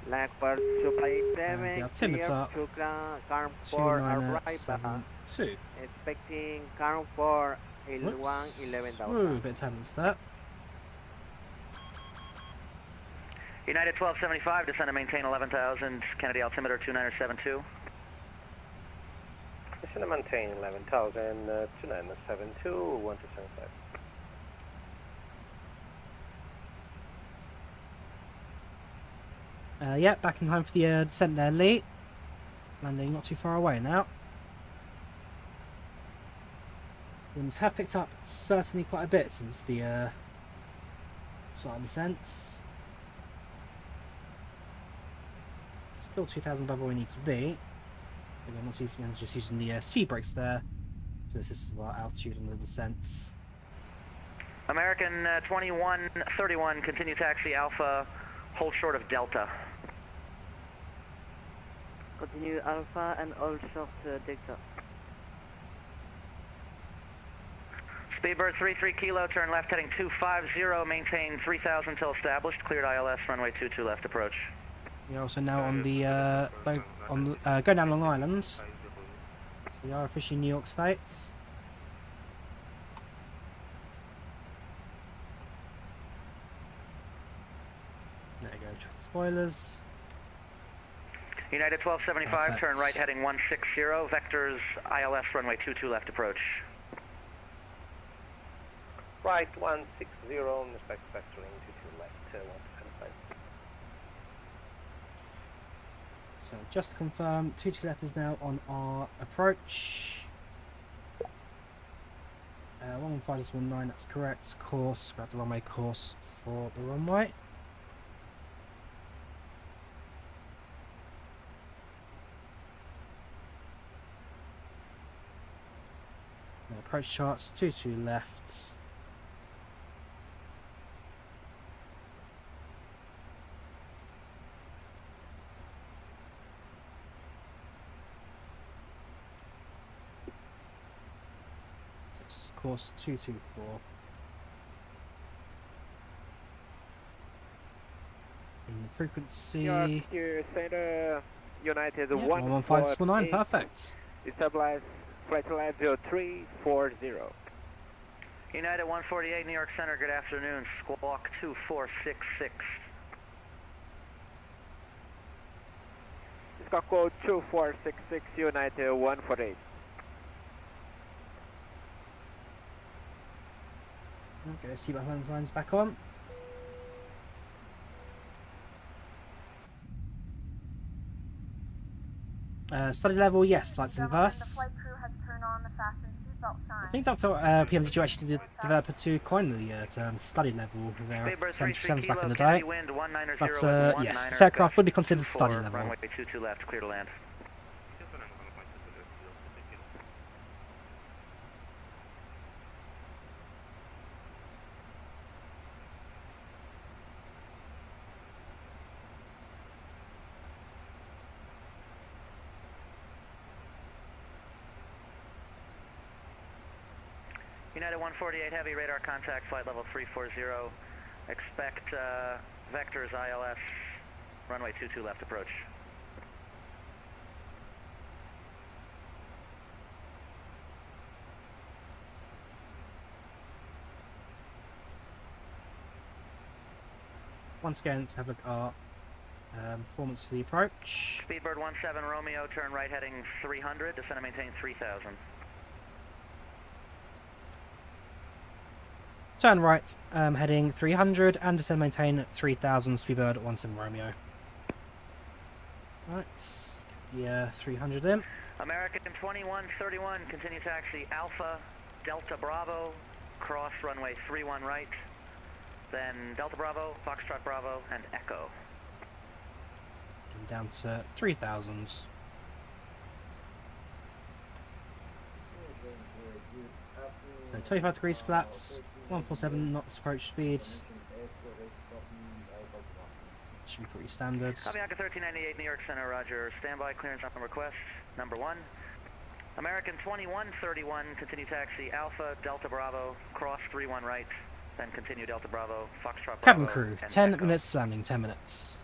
Blackbird 257, the altimeter 2972. Expecting Caron 4, 11,000. Ooh, a bit of turbulence there. United 1275, descend and maintain 11,000, Kennedy altimeter 2972. Descend and maintain 11,000, 2972, 1275. Yeah, back in time for the descent there, Lee. Landing not too far away now. Winds have picked up certainly quite a bit since the start of descent. Still 2,000 above where we need to be. Again, not using, just using the speed brakes there to assist with our altitude and the descents. American 2131, continue taxi Alpha, hold short of Delta. Continue Alpha and hold short Delta. Speedbird 33 Kilo, turn left heading 250, maintain 3,000 till established, cleared ILS, runway 22 left approach. We're also now on the going down Long Island, so we are officially New York State. There you go, check the spoilers. United 1275, Perfect. turn right heading 160, vectors ILS, runway 22 left approach. Right 160, respect vectoring 22 left, 175. So just to confirm, 22 left is now on our approach. 115.19, that's correct. Course, grab the runway course for the runway. The approach charts, 22 left. Course 224. In the frequency. York Center, United yeah, 115.9, perfect. Establish FlightLive 0340. United 148, New York Center, good afternoon, squawk 2466. Squawk code 2466, United 148. Okay, seatbelt signs back on. Study level, yes, lights inverse. I think that's what PMDG actually developed to coin the term study level with their 777s back in the day. But yes, this aircraft would be considered study level. Runway 22 left, clear to land. United 148 Heavy, radar contact, flight level 340. Expect vectors ILS, runway 22 left approach. Once again, let's have a look at our performance for the approach. Speedbird 17 Romeo, turn right heading 300, descend and maintain 3,000. Turn right, heading 300, and descend maintain 3000, Speedbird 17 Romeo. Right, yeah, 300 in. American 2131, continue taxi Alpha, Delta Bravo, cross runway 31 right, then Delta Bravo, Foxtrot Bravo, and Echo. And down to 3000. So 25 degrees flaps. 147 knots approach speed. Should be pretty standard. Avianca 1398 New York Center, roger. Standby, clearance on request. Number 1. American 2131, continue taxi Alpha, Delta Bravo, cross 31 right, then continue Delta Bravo, Foxtrot Bravo. Cabin crew, 10 Echo. minutes landing, 10 minutes.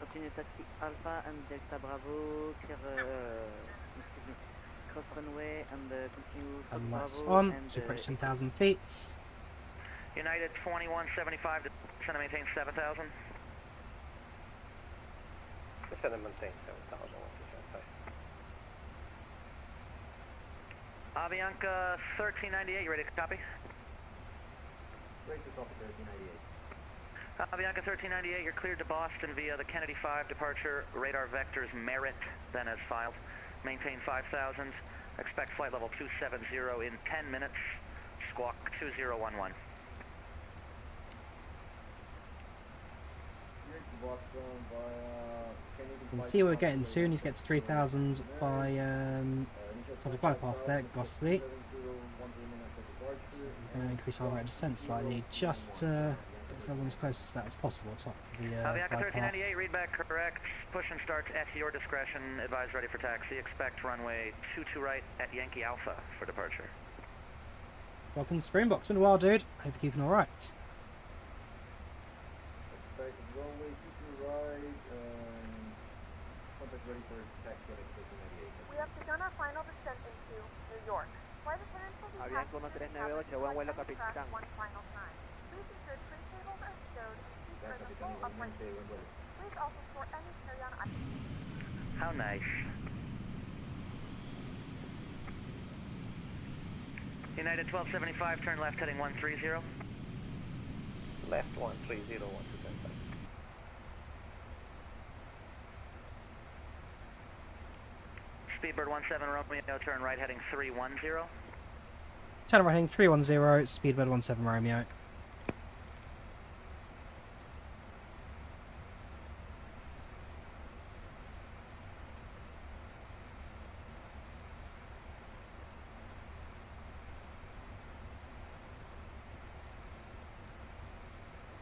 Continue taxi Alpha and Delta Bravo, clear cross runway and continue And lights Bravo on, and to approach 10,000 feet. United 2175, descend and maintain 7,000. Descend and maintain 7,000, 1275. Avianca 1398, you ready to copy? Ready to copy 1398. Avianca 1398, you're cleared to Boston via the Kennedy 5 departure, radar vectors merit, then as filed. Maintain 5,000, expect flight level 270 in 10 minutes, squawk 2011. You can see what we're getting soon. He's getting to 3,000 by topic bypass there, Gossley. Increase our rate of descent slightly, just to get ourselves on as close to that as possible. Top of the Avianca bypass. 1398, readback correct. Push and start at your discretion. Advise ready for taxi. Expect runway 22 right at Yankee Alpha for departure. Welcome to Springbok. It's been a while, dude. Hope you're keeping alright. Expect runway 22 right, contact ready for taxi at 1398. We have begun our final descent into New York. Flight attendants will be Avianca 1398, buen vuelo, capitán. one final time. Please ensure tray tables are stowed and seats are in the full upright position. Please also store any carry-on items. How nice. United 1275, turn left heading 130. Left 130, 1275. Speedbird 17 Romeo, turn right heading 310. Turn right heading 310, Speedbird 17 Romeo.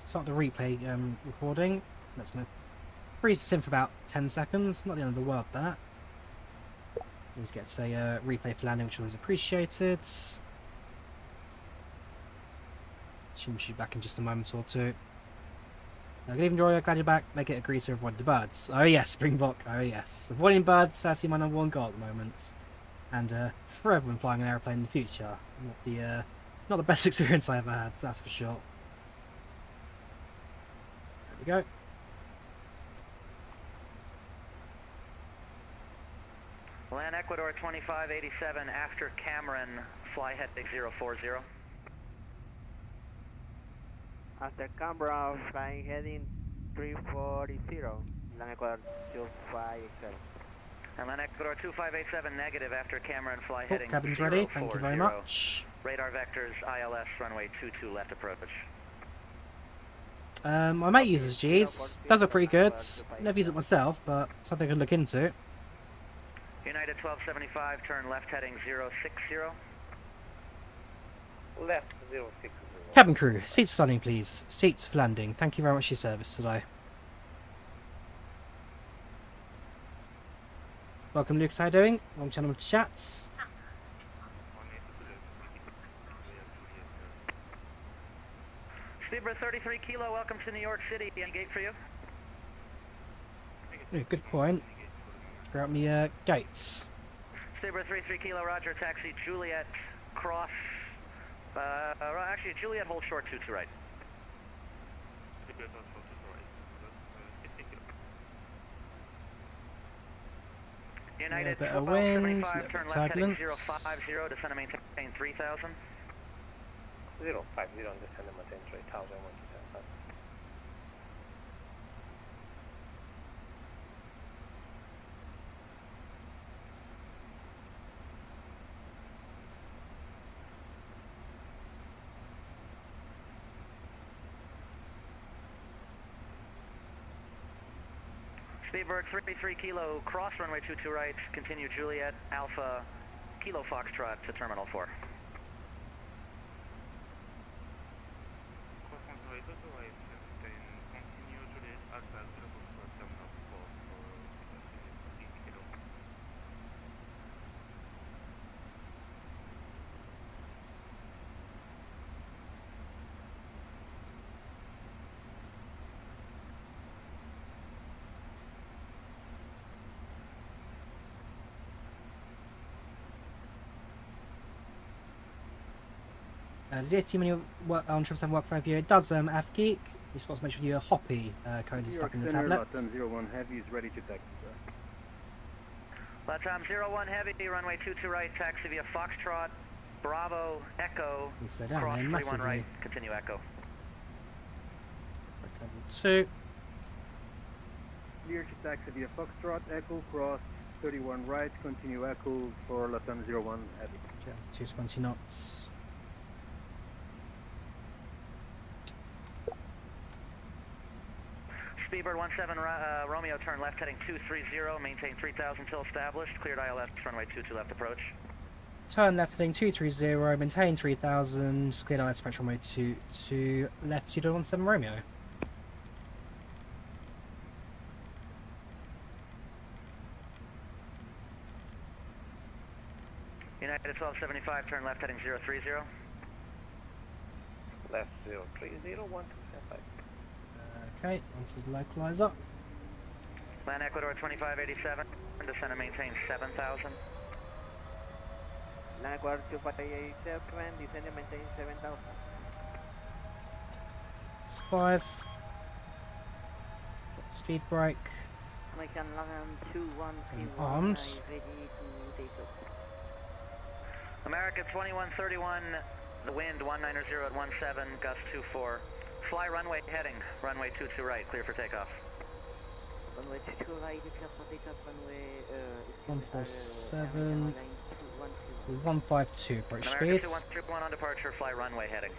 Start the replay recording. That's going to freeze this in for about 10 seconds. Not the end of the world, that. Always gets a replay for landing, which always appreciated. Should be back in just a moment or two. Good evening, Drawyah. Glad you're back. Make it a greaser, avoid the birds. Oh yes, Springbok. Oh yes. Avoiding birds, that's my number one goal at the moment. And forever when flying an aeroplane in the future. Not the best experience I ever had, that's for sure. There we go. Land Ecuador 2587 after Cameron, fly heading 040. After Canberra, flying heading 340, land Ecuador 2587. And land Ecuador 2587 negative after Cameron, fly heading Cabin's ready, thank you very 040. much. Radar vectors, ILS, runway 22 left approach. My mate uses G's, does look pretty good. Never use it myself, but something I could look into. United 1275, turn left heading 060. Left 060. Cabin crew, seats for landing please. Seats for landing. Thank you very much for your service today. Welcome Lucas, how are you doing? Welcome to channel chats. Speedbird 33 Kilo, welcome to New York City. Any gate for you? Yeah, good point. Figure out me gates. Speedbird 33 Kilo, roger, taxi Juliet, cross. Actually, Juliet, hold short 2 to right. United better winds, 1275, turn left heading 050, descend and maintain 3000. 050, descend and maintain 3000, 1275. Speedbird 33 Kilo, cross runway 22 right, continue Juliet, Alpha, Kilo Foxtrot to Terminal 4. Does the team on 777 work for IVAO? It does, AFGeek. Just got to make sure your Hoppy code is stuck in the tablet. Latam 01 Heavy is ready to taxi, sir. Latam 01 Heavy, runway 22 right, taxi via Foxtrot, Bravo, Echo, Slow down cross there 31 massively. right, continue Echo. Level 2. Clear to taxi via Foxtrot, Echo, cross 31 right, continue Echo for Latam 01 Heavy. 220 knots. Speedbird 17 Romeo, turn left heading 230, maintain 3000 till established, cleared ILS, runway 22 left approach. Turn left heading 230, maintain 3000, cleared ILS approach runway 22 left 217 Romeo. United 1275, turn left heading 030. Left 030, 1275. Okay, onto the localizer. Land Ecuador 2587, descend and maintain 7000. Land Ecuador 2587, descend and maintain 7000. It's 5. Speed brake. American London 2131, arms. ready to take off. American 2131, the wind 190 at 17, gust 24. Fly runway heading, runway 22 right, clear for takeoff. Runway 22 right, clear for takeoff, runway 147, 152 approach American speeds. 2131 on departure, fly runway heading.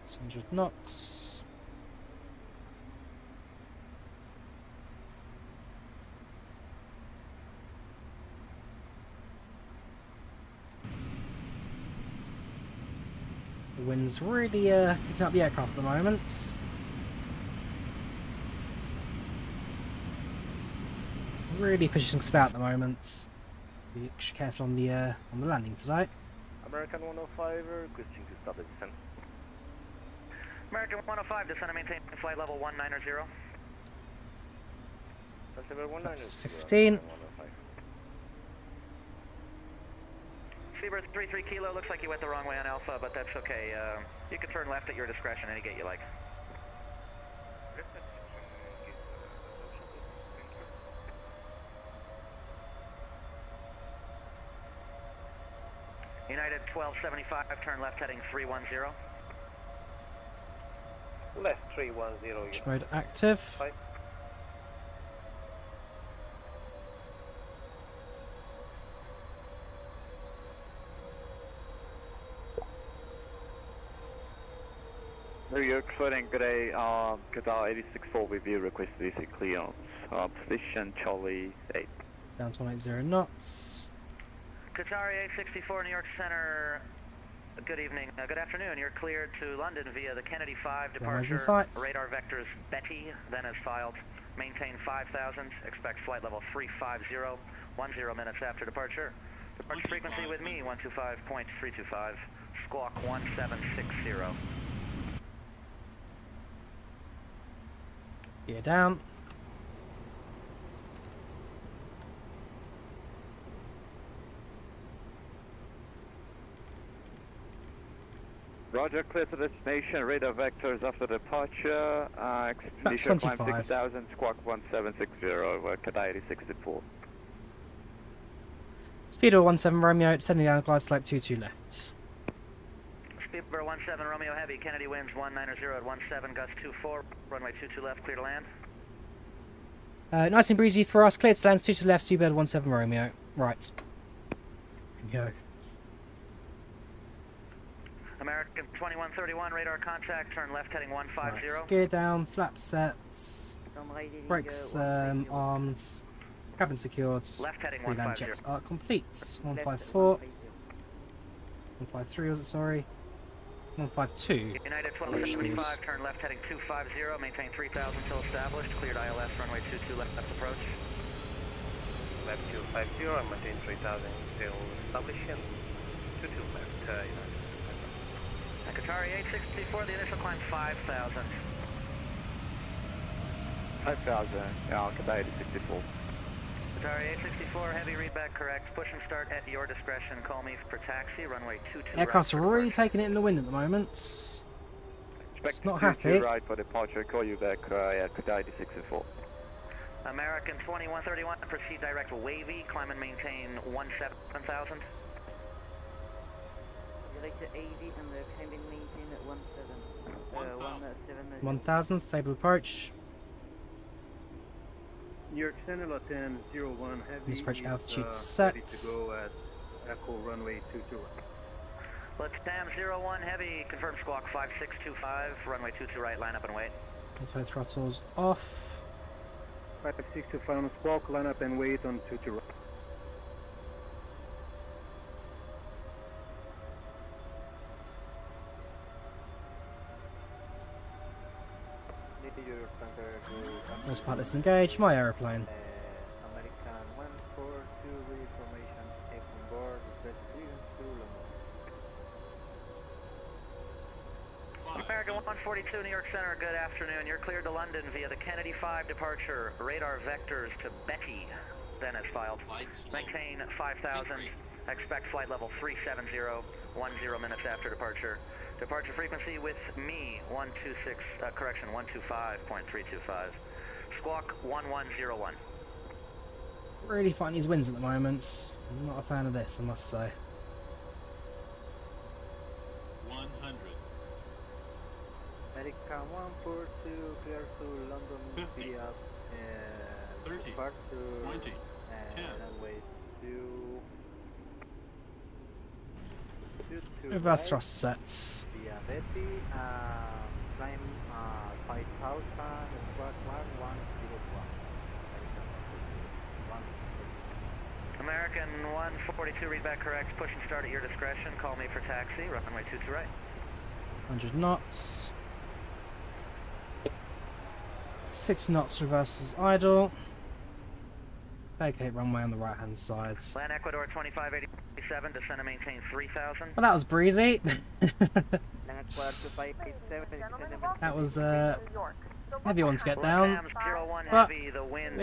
600 knots. The wind's really picking up the aircraft at the moment. Really pushing us about at the moment. Be extra careful on the landing today. American 105, requesting to start the descent. American 105, descend and maintain flight level 190. That's 15. Seabird 33 Kilo, looks like you went the wrong way on Alpha, but that's okay. You can turn left at your discretion, any gate you like. United 1275, turn left heading 310. Left 310. Push mode active. Five. New York floating, good day, Qatar 86-4 with you, request VC clearance, position Charlie 8. Down to 180 knots. Qatari 864, New York Center, good evening, good afternoon, you're cleared to London via the Kennedy 5 departure, radar vectors Betty, then as filed, maintain 5000, expect flight level 350, 10 minutes after departure. Departure frequency with me, 125.325, squawk 1760. Gear down. Roger, clear to destination, radar vectors after departure, expedition climb 6000, squawk 1760, Qatar 86-4. Speedo 17 Romeo, descending down glide slope 22 left. Speedbird 17 Romeo Heavy, Kennedy winds 190 at 17, gust 24, runway 22 left, clear to land. Nice and breezy for us, clear to land, 22 left, Speedbird 17 Romeo. Right. Go. American 2131, radar contact, turn left heading 150. Right, gear down, flap sets, brakes armed, cabin secured, left heading three land 150. checks are complete. 154, 153 was it, sorry, 152. United 1275, turn left heading 250, maintain 3000 till established, cleared ILS, runway 22 left approach. Left 250, and maintain 3000 till establishing, 22 left, United. Qatari 864, the initial climb 5000. 5000, yeah, Qatar 86-4. Qatari 864, heavy readback correct, push and start at your discretion, call me for taxi, runway 22 Aircraft's right. really taking it in the wind at the moment. Expect not 22 happy. right for departure, call you back at Qatar 8604. American 2131, proceed direct wavy, climb and maintain 17,000. Direct to 80 and the climb and maintain at 17. 1000, stable approach. New York Center, Latin 01 heavy. Let's approach altitude ready set. to go at Echo runway 22 right. Latam 01 heavy, confirm squawk 5625, runway 22 right, line up and wait. Auto throttles off. 5625 on squawk, line up and wait on 22 right. Autopilot's engaged, my aeroplane. American 142 with information, take on board, request clearance to London. American 142, New York Center, good afternoon. You're cleared to London via the Kennedy 5 departure. Radar vectors to Betty, then as filed. Maintain 5,000. Expect flight level 370, 10 minutes after departure. Departure frequency with me, 125.325. Squawk 1101. Really fighting these winds at the moment. I'm not a fan of this, I must say. 100. American 142, clear to London via departure 20, and runway 22 Reverse thrust sets. via Betty, climb 5,000, squawk 1101. American 142, read back correct. Push and start at your discretion. Call me for taxi. Runway 22 right. 100 knots. 6 knots reverses idle. Vacate runway on the right hand side. Land Ecuador 2587, descend and maintain 3,000. Well, that was breezy. That was heavy one to get down. But we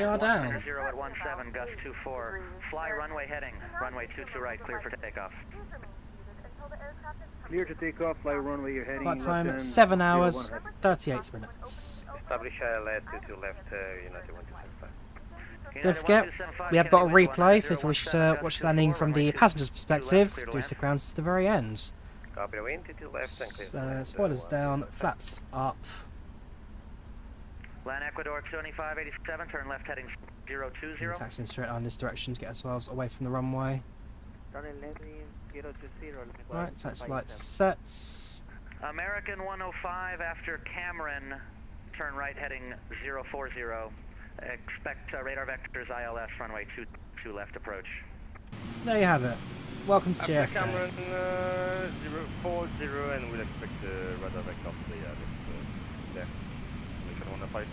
are down. 0 at 17, gust 24. Fly runway heading. Runway 22 right, clear for takeoff. Clear to take off, fly runway you're heading. Flight time 7 hours, 38 minutes. Establish ILS 22 left, United 1275. Don't forget, we have got a replay, so if you wish to watch the landing from the passenger's perspective, do stick around to the very end. Copy, wind 22 left and clear. Spoilers down, flaps up. Land Ecuador 2587, turn left heading 020. Taxiing straight on this direction to get ourselves away from the runway. Right, taxi lights sets. American 105 after Cameron, turn right heading 040. Expect radar vectors ILS, runway 22 left approach. There you have it. Welcome to JFK. Cameron 040 and we'll expect the radar vector there. Mission 105.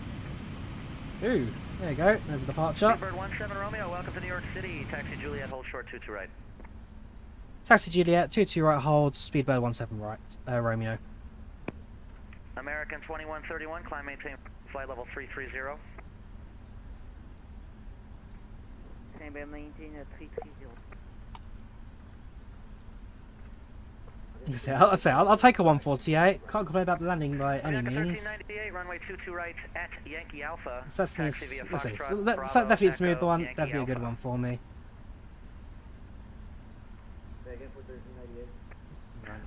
Ooh, there you go. There's the departure. Bird 17 Romeo, welcome to New York City. Taxi Juliet, hold short 22 right. Taxi Juliet, 22 right, hold, Speedbird 17 right, Romeo. American 2131, climb maintain flight level 330. Climb and maintain at 330. I'll take a 148. Can't complain about the landing by any means. 1398, runway 22 right at Yankee Alpha. So that's definitely a smooth one, definitely a good one for me.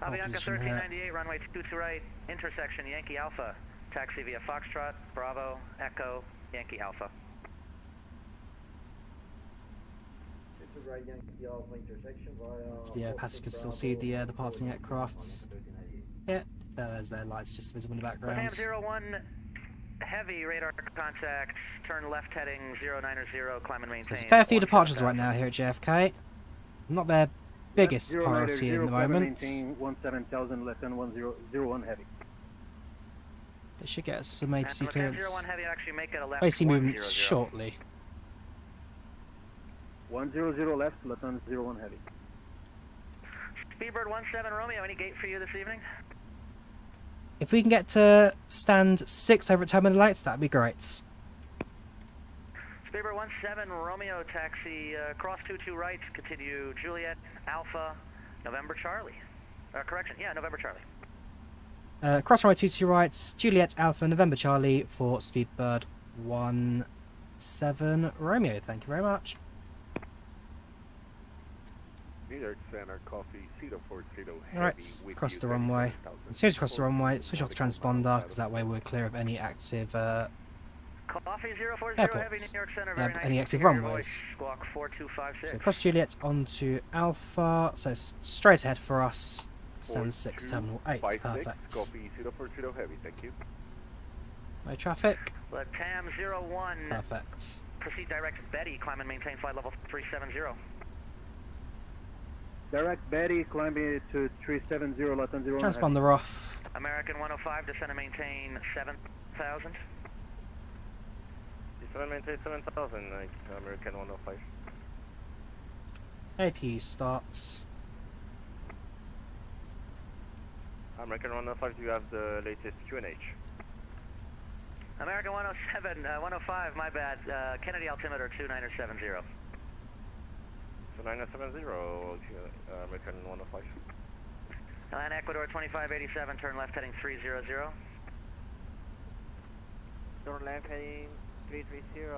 Avianca 1398, runway 22 right, intersection Yankee Alpha. Taxi via Foxtrot, Bravo, Echo, Yankee Alpha. Right, Yankee Alpha intersection via. The passengers can still see the departing aircrafts. Yeah, there's their lights just visible in the background. Latam 01 heavy radar contact, turn left heading 090, climb and maintain. There's a fair few departures right now here at JFK. Not their biggest priority at the moment. 17,000 left and 101 heavy. They should get some ATC clearance. 01 heavy, actually make it a left. ATC movements shortly. 100 left, Latin 01 heavy. Speedbird 17 Romeo, any gate for you this evening? If we can get to stand 6 over at Terminal Lights, that'd be great. Speedbird 17 Romeo, taxi cross 22 right, continue Juliet Alpha, November Charlie. Correction, yeah, November Charlie. Cross runway 22 right, Juliet Alpha November Charlie for Speedbird 17 Romeo. Thank you very much. New York Center, coffee, 040 heavy. Alright, cross the runway. As soon as you cross the runway, switch off the transponder, because that way we're clear of any active Coffee 040 airports, heavy, New York Center, very nice any to active hear your runways. voice. Squawk 4256. So cross Juliet onto Alpha, so it's straight ahead for us. Stand 6, Terminal 8, perfect. Coffee 040 heavy, thank you. No traffic. Let TAM 01. Perfect. Proceed direct Betty, climb and maintain flight level 370. Direct Betty, climbing to 370, Latin 0. Transponder off. American 105, descend and maintain 7,000. Descend and maintain 7,000, American 105. APU starts. American 105, do you have the latest QNH? American 107, 105, my bad. Kennedy altimeter 2970. 2970, American 105. Land Ecuador 2587, turn left heading 300. Turn left heading 330,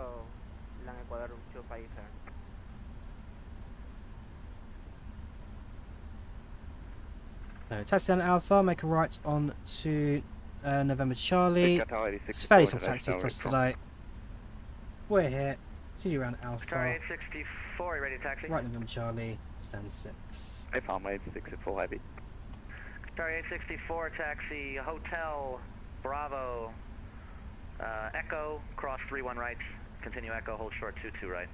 Land Ecuador 257. So touchdown Alpha, make a right on to November Charlie. It's fairly soft taxi for us today. We're here. See you around Alpha. Star 864, ready to taxi? Right November Charlie, stand 6. I found my 864 heavy. Star 864, taxi, Hotel, Bravo, Echo, cross 31 right, continue Echo, hold short 22 right.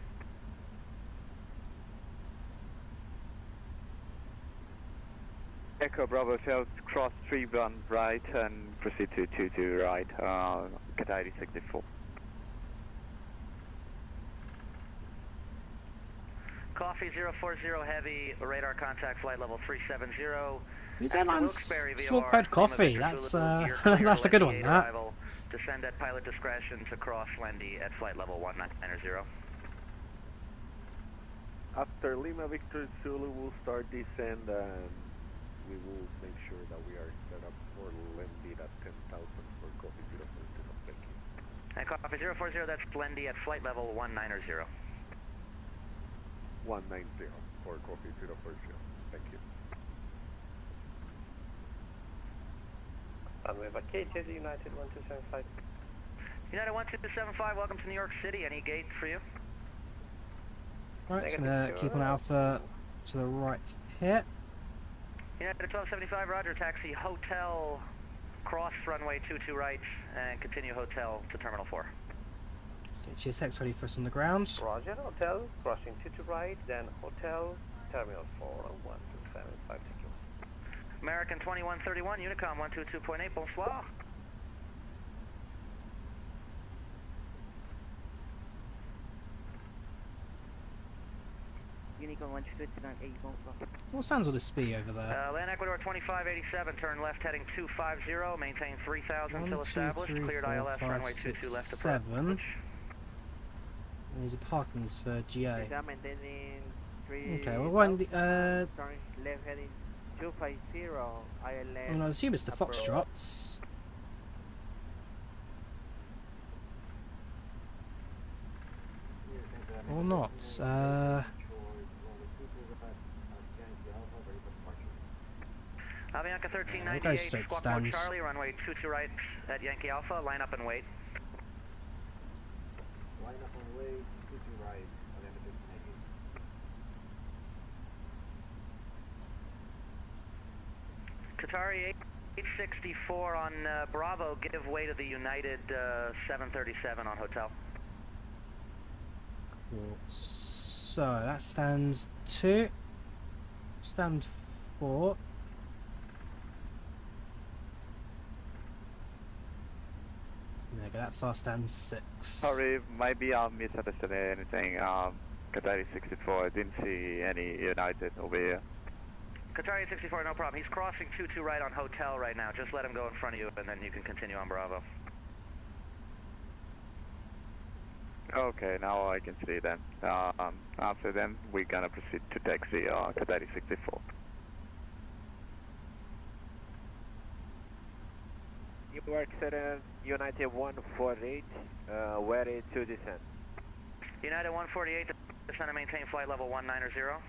Echo Bravo South, cross 31 right and proceed to 22 right, Qatar 864. Coffee 040 heavy, radar contact flight level 370. These airlines swap code coffee, that's that's a good one, that. Descend at pilot discretion to cross Lendy at flight level 1990. After Lima Victor Zulu, we'll start descend and we will make sure that we are set up for Lendy at 10,000 for coffee 040. Thank you. And coffee 040, that's Lendy at flight level 190. 190 for coffee 040. Thank you. And we vacated United 1275. United 1275, welcome to New York City. Any gate for you? Right, just gonna keep on Alpha to the right here. United 1275, roger, taxi Hotel, cross runway 22 right, and continue Hotel to Terminal 4. Let's get GSX ready for us on the ground. Roger, Hotel, crossing 22 right, then Hotel, Terminal 4 on 1275, thank you. American 2131, Unicom 122.8, bonsoir. Unicom 122.8, bonsoir. What sounds will this be over there? Land Ecuador 2587, turn left heading 250, maintain 3000 until established, cleared ILS runway 22 left approach. These are parkings for GA. Okay, well, when the, turn left heading 250, ILS. I assume it's the Foxtrots. Or not. Avianca 1398, squawk mode Charlie, runway 22 right at Yankee Alpha, line up and wait. Line up and wait, 22 right, Qatari 864 on Bravo, give way to the United 737 on Hotel. Cool. So that stands 2. Stand 4. There we go, that's our stand 6. Sorry, maybe I misunderstood anything. Qatar 64, I didn't see any United over here. Qatar 864, no problem. He's crossing 22 right on Hotel right now. Just let him go in front of you and then you can continue on Bravo. Okay, now I can see them. After them, we're gonna proceed to taxi Qatar 64. York United 148, ready to descend. United 148, descend and maintain flight level 190.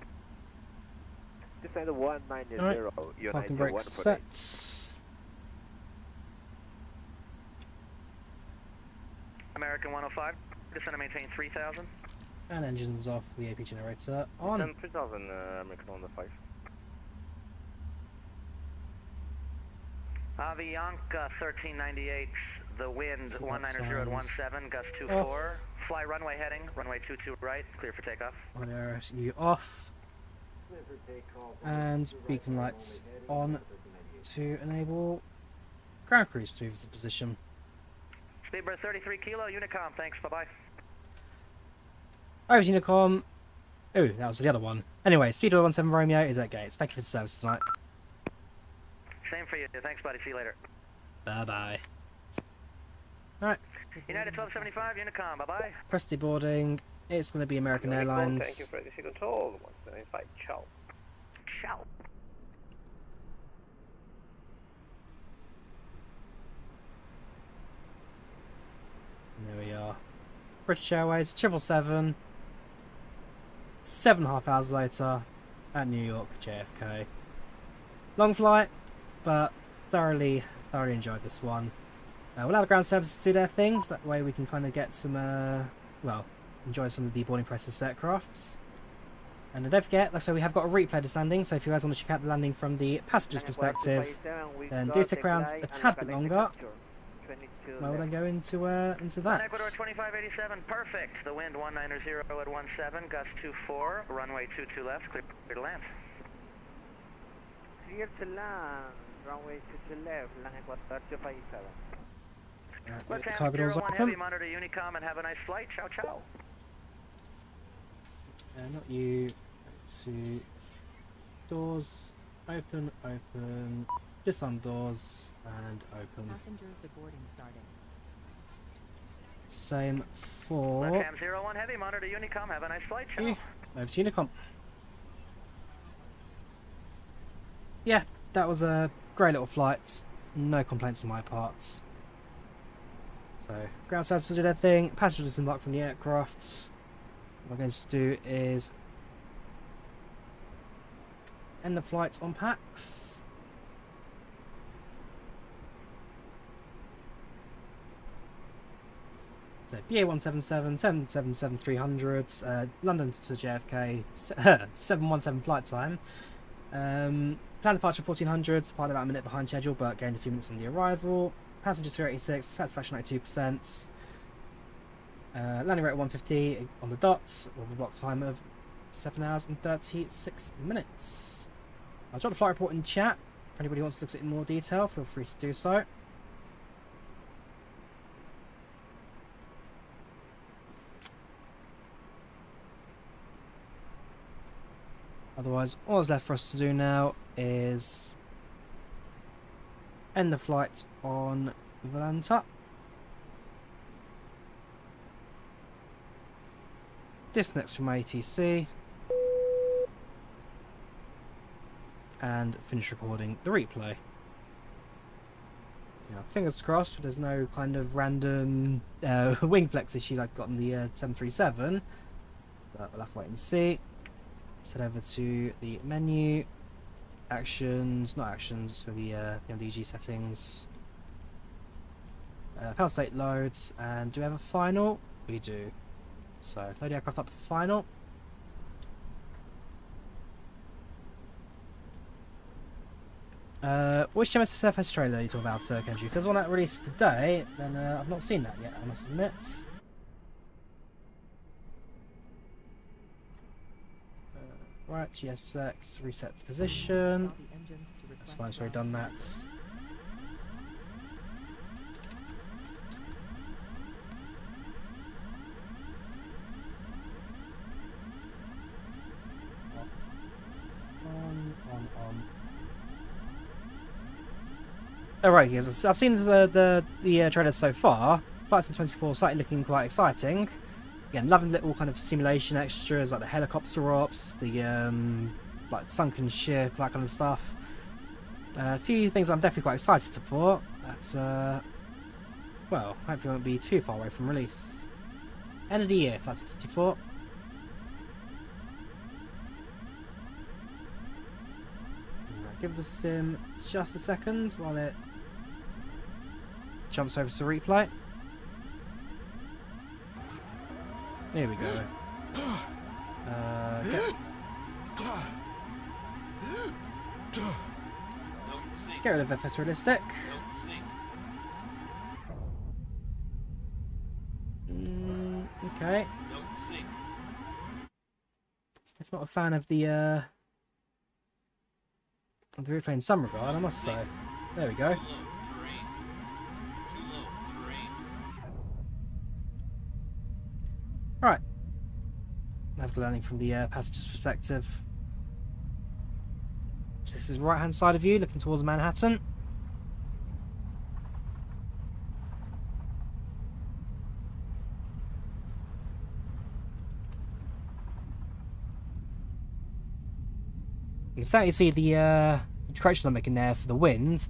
Descend 190, Alright. United Parking brake 148. sets. American 105, descend and maintain 3000. And engines off, the AP generator on. Descend 3000, American 105. Avianca 1398, the wind So 190 at 17, gust 24. Fly runway heading, runway 22 right, clear for takeoff. On RSU off. And beacon lights on to enable ground cruise to visit position. Speedbird 33 kilo, Unicom, thanks, bye-bye. Oh, Unicom. Oh, that was the other one. Anyway, Speedbird 17 Romeo is at gates. Thank you for the service tonight. Same for you, thanks buddy, see you later. Bye-bye. Alright. United 1275, Unicom, bye-bye. Press deboarding. It's going to be American Airlines. Thank you for the control, 175, ciao. Ciao. There we are. British Airways, 777. 7.5 hours later at New York JFK. Long flight, but thoroughly enjoyed this one. We'll allow the ground services to do their things. That way we can kind of get some, well, enjoy some of the deboarding process aircrafts. And don't forget, like I said, we have got a replay to landing, so if you guys want to check out the landing from the passenger's perspective, then do stick around a tad bit longer. Well, then go into that. Ecuador 2587, perfect. The wind 190 at 17, gust 24, runway 22 left, clear to land. Clear to land, runway 22 left, land Ecuador 2587. Let's the have cargo doors 01 open. heavy, monitor Unicom, and have a nice flight. Ciao, ciao. Not you. To doors, open, disarm doors, and open. Passengers deboarding starting. Same for. Let's have 01 heavy, monitor Unicom, have a nice flight. Ciao. Over to Unicom. Yeah, that was a great little flight. No complaints on my parts. So, ground services do their thing. Passengers disembark from the aircraft. What we're going to do is end the flight on PAX. So BA 177-777-300, London to JFK, 717 flight time. Planned departure 1400, pilot about a minute behind schedule, but gained a few minutes on the arrival. Passengers 386, satisfaction 92%. Landing rate 150 on the dot, with a block time of 7 hours and 36 minutes. I'll drop the flight report in chat. If anybody wants to look at it in more detail, feel free to do so. Otherwise, all that's left for us to do now is end the flight on Volanta. Disconnect from ATC. And finish recording the replay. Now, fingers crossed there's no kind of random wing flex issue like got on the 737. But we'll have to wait and see. Head over to the menu, actions, not actions, so the PMDG settings, power state loads, and do we have a final? We do. So load the aircraft up for final. Which MSFS trailer are you talking about, Sir Kenji? If there's one that releases today, then I've not seen that yet, I must admit. Right, GSX, reset to position. That's fine, so we've done that. On. Alright, guys, I've seen the trailers so far. Flight Sim 24 slightly looking quite exciting. Again, loving little kind of simulation extras like the helicopter ops, the like sunken ship, that kind of stuff. A few things I'm definitely quite excited for. That's, well, hopefully won't be too far away from release. End of the year, Flight 64. Give the sim just a second while it jumps over to replay. Here we go. Get rid of FS Realistic. Okay. Still not a fan of the replay in some regard, I must say. There we go. Right. Have the landing from the passenger's perspective. So this is right hand side of you, looking towards Manhattan. You can certainly see the corrections I'm making there for the wind.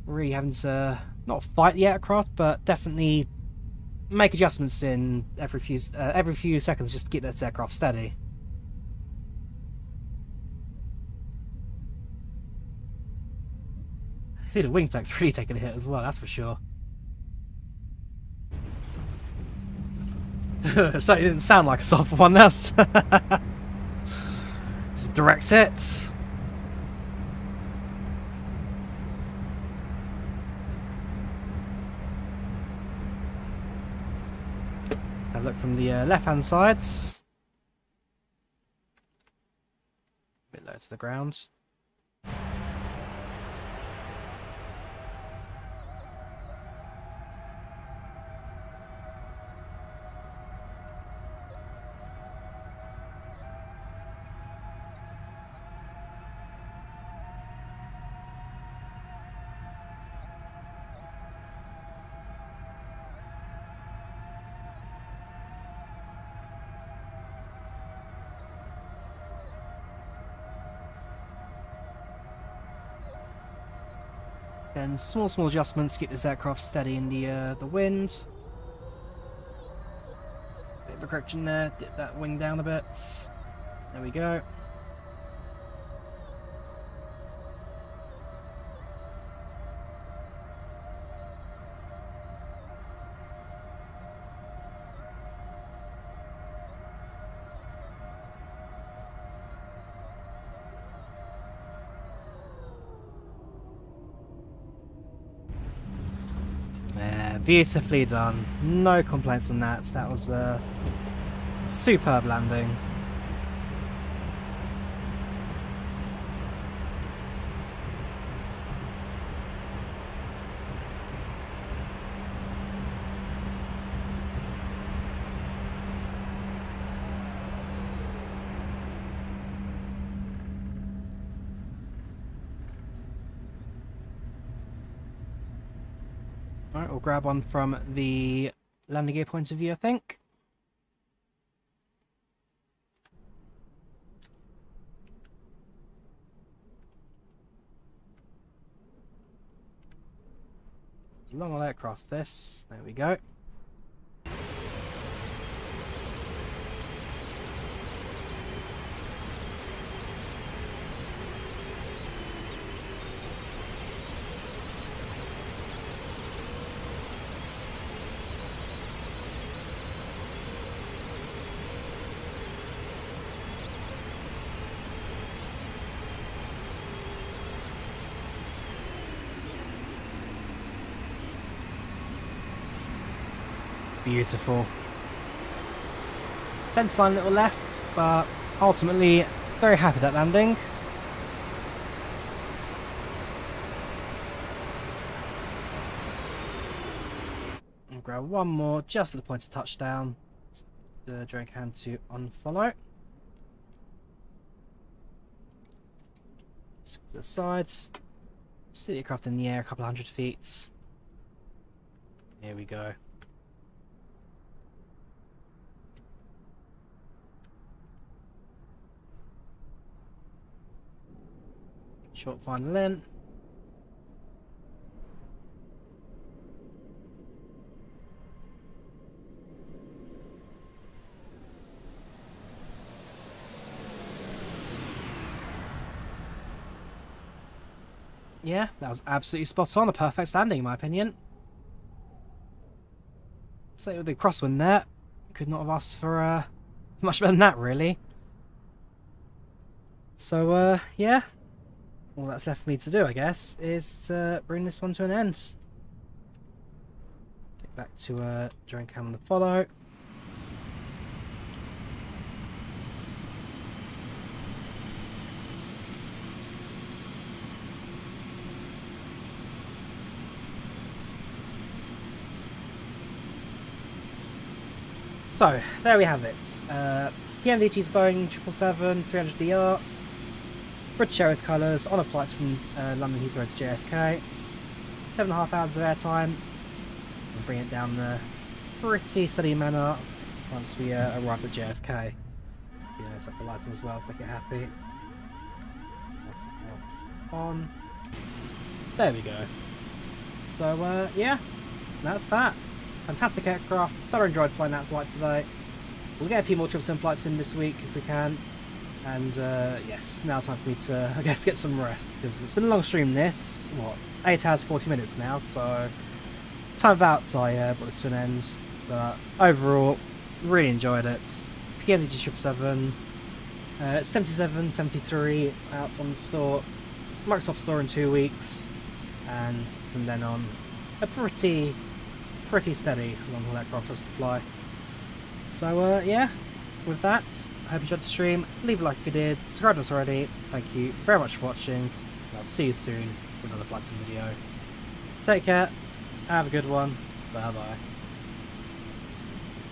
Really having to not fight the aircraft, but definitely make adjustments in every few seconds just to keep this aircraft steady. See the wing flex really taking a hit as well, that's for sure. So it didn't sound like a soft one, that's just a direct hit. Have a look from the left-hand sides. A bit low to the ground. Then small adjustments to keep this aircraft steady in the wind. Bit of a correction there, dip that wing down a bit. There we go. Beautifully done. No complaints on that. That was a superb landing. Alright, we'll grab one from the landing gear point of view, I think. It's a long old aircraft this. There we go. Beautiful. Sense line a little left, but ultimately very happy with that landing. I'll grab one more just at the point of touchdown. The drone can to unfollow. To the sides. See the aircraft in the air a couple of 100 feet. Here we go. Short final in. Yeah, that was absolutely spot on. A perfect standing, in my opinion. So with the crosswind there, could not have asked for much better than that, really. So, yeah. All that's left for me to do, I guess, is to bring this one to an end. Get back to join cam on the follow. So, there we have it. PMDG's Boeing 777-300ER. British Airways colours on a flight from London Heathrow to JFK. 7.5 hours of airtime. And bring it down the pretty steady manner once we arrived at JFK. Yeah, set the lights on as well to make it happy. Off, on. There we go. So, yeah, that's that. Fantastic aircraft, thoroughly enjoyed flying that flight today. We'll get a few more 777 flights in this week if we can. And yes, now time for me to, I guess, get some rest. Because it's been a long stream this, what, 8 hours 40 minutes now. So, time about I brought this to an end. But overall, really enjoyed it. PMDG 777, 77, 73 out on the store. Microsoft Store in 2 weeks. And from then on, a pretty steady long-haul aircraft for us to fly. So yeah, with that, I hope you enjoyed the stream. Leave a like if you did, subscribe to us already. Thank you very much for watching, and I'll see you soon with another flight sim video. Take care, have a good one, bye bye.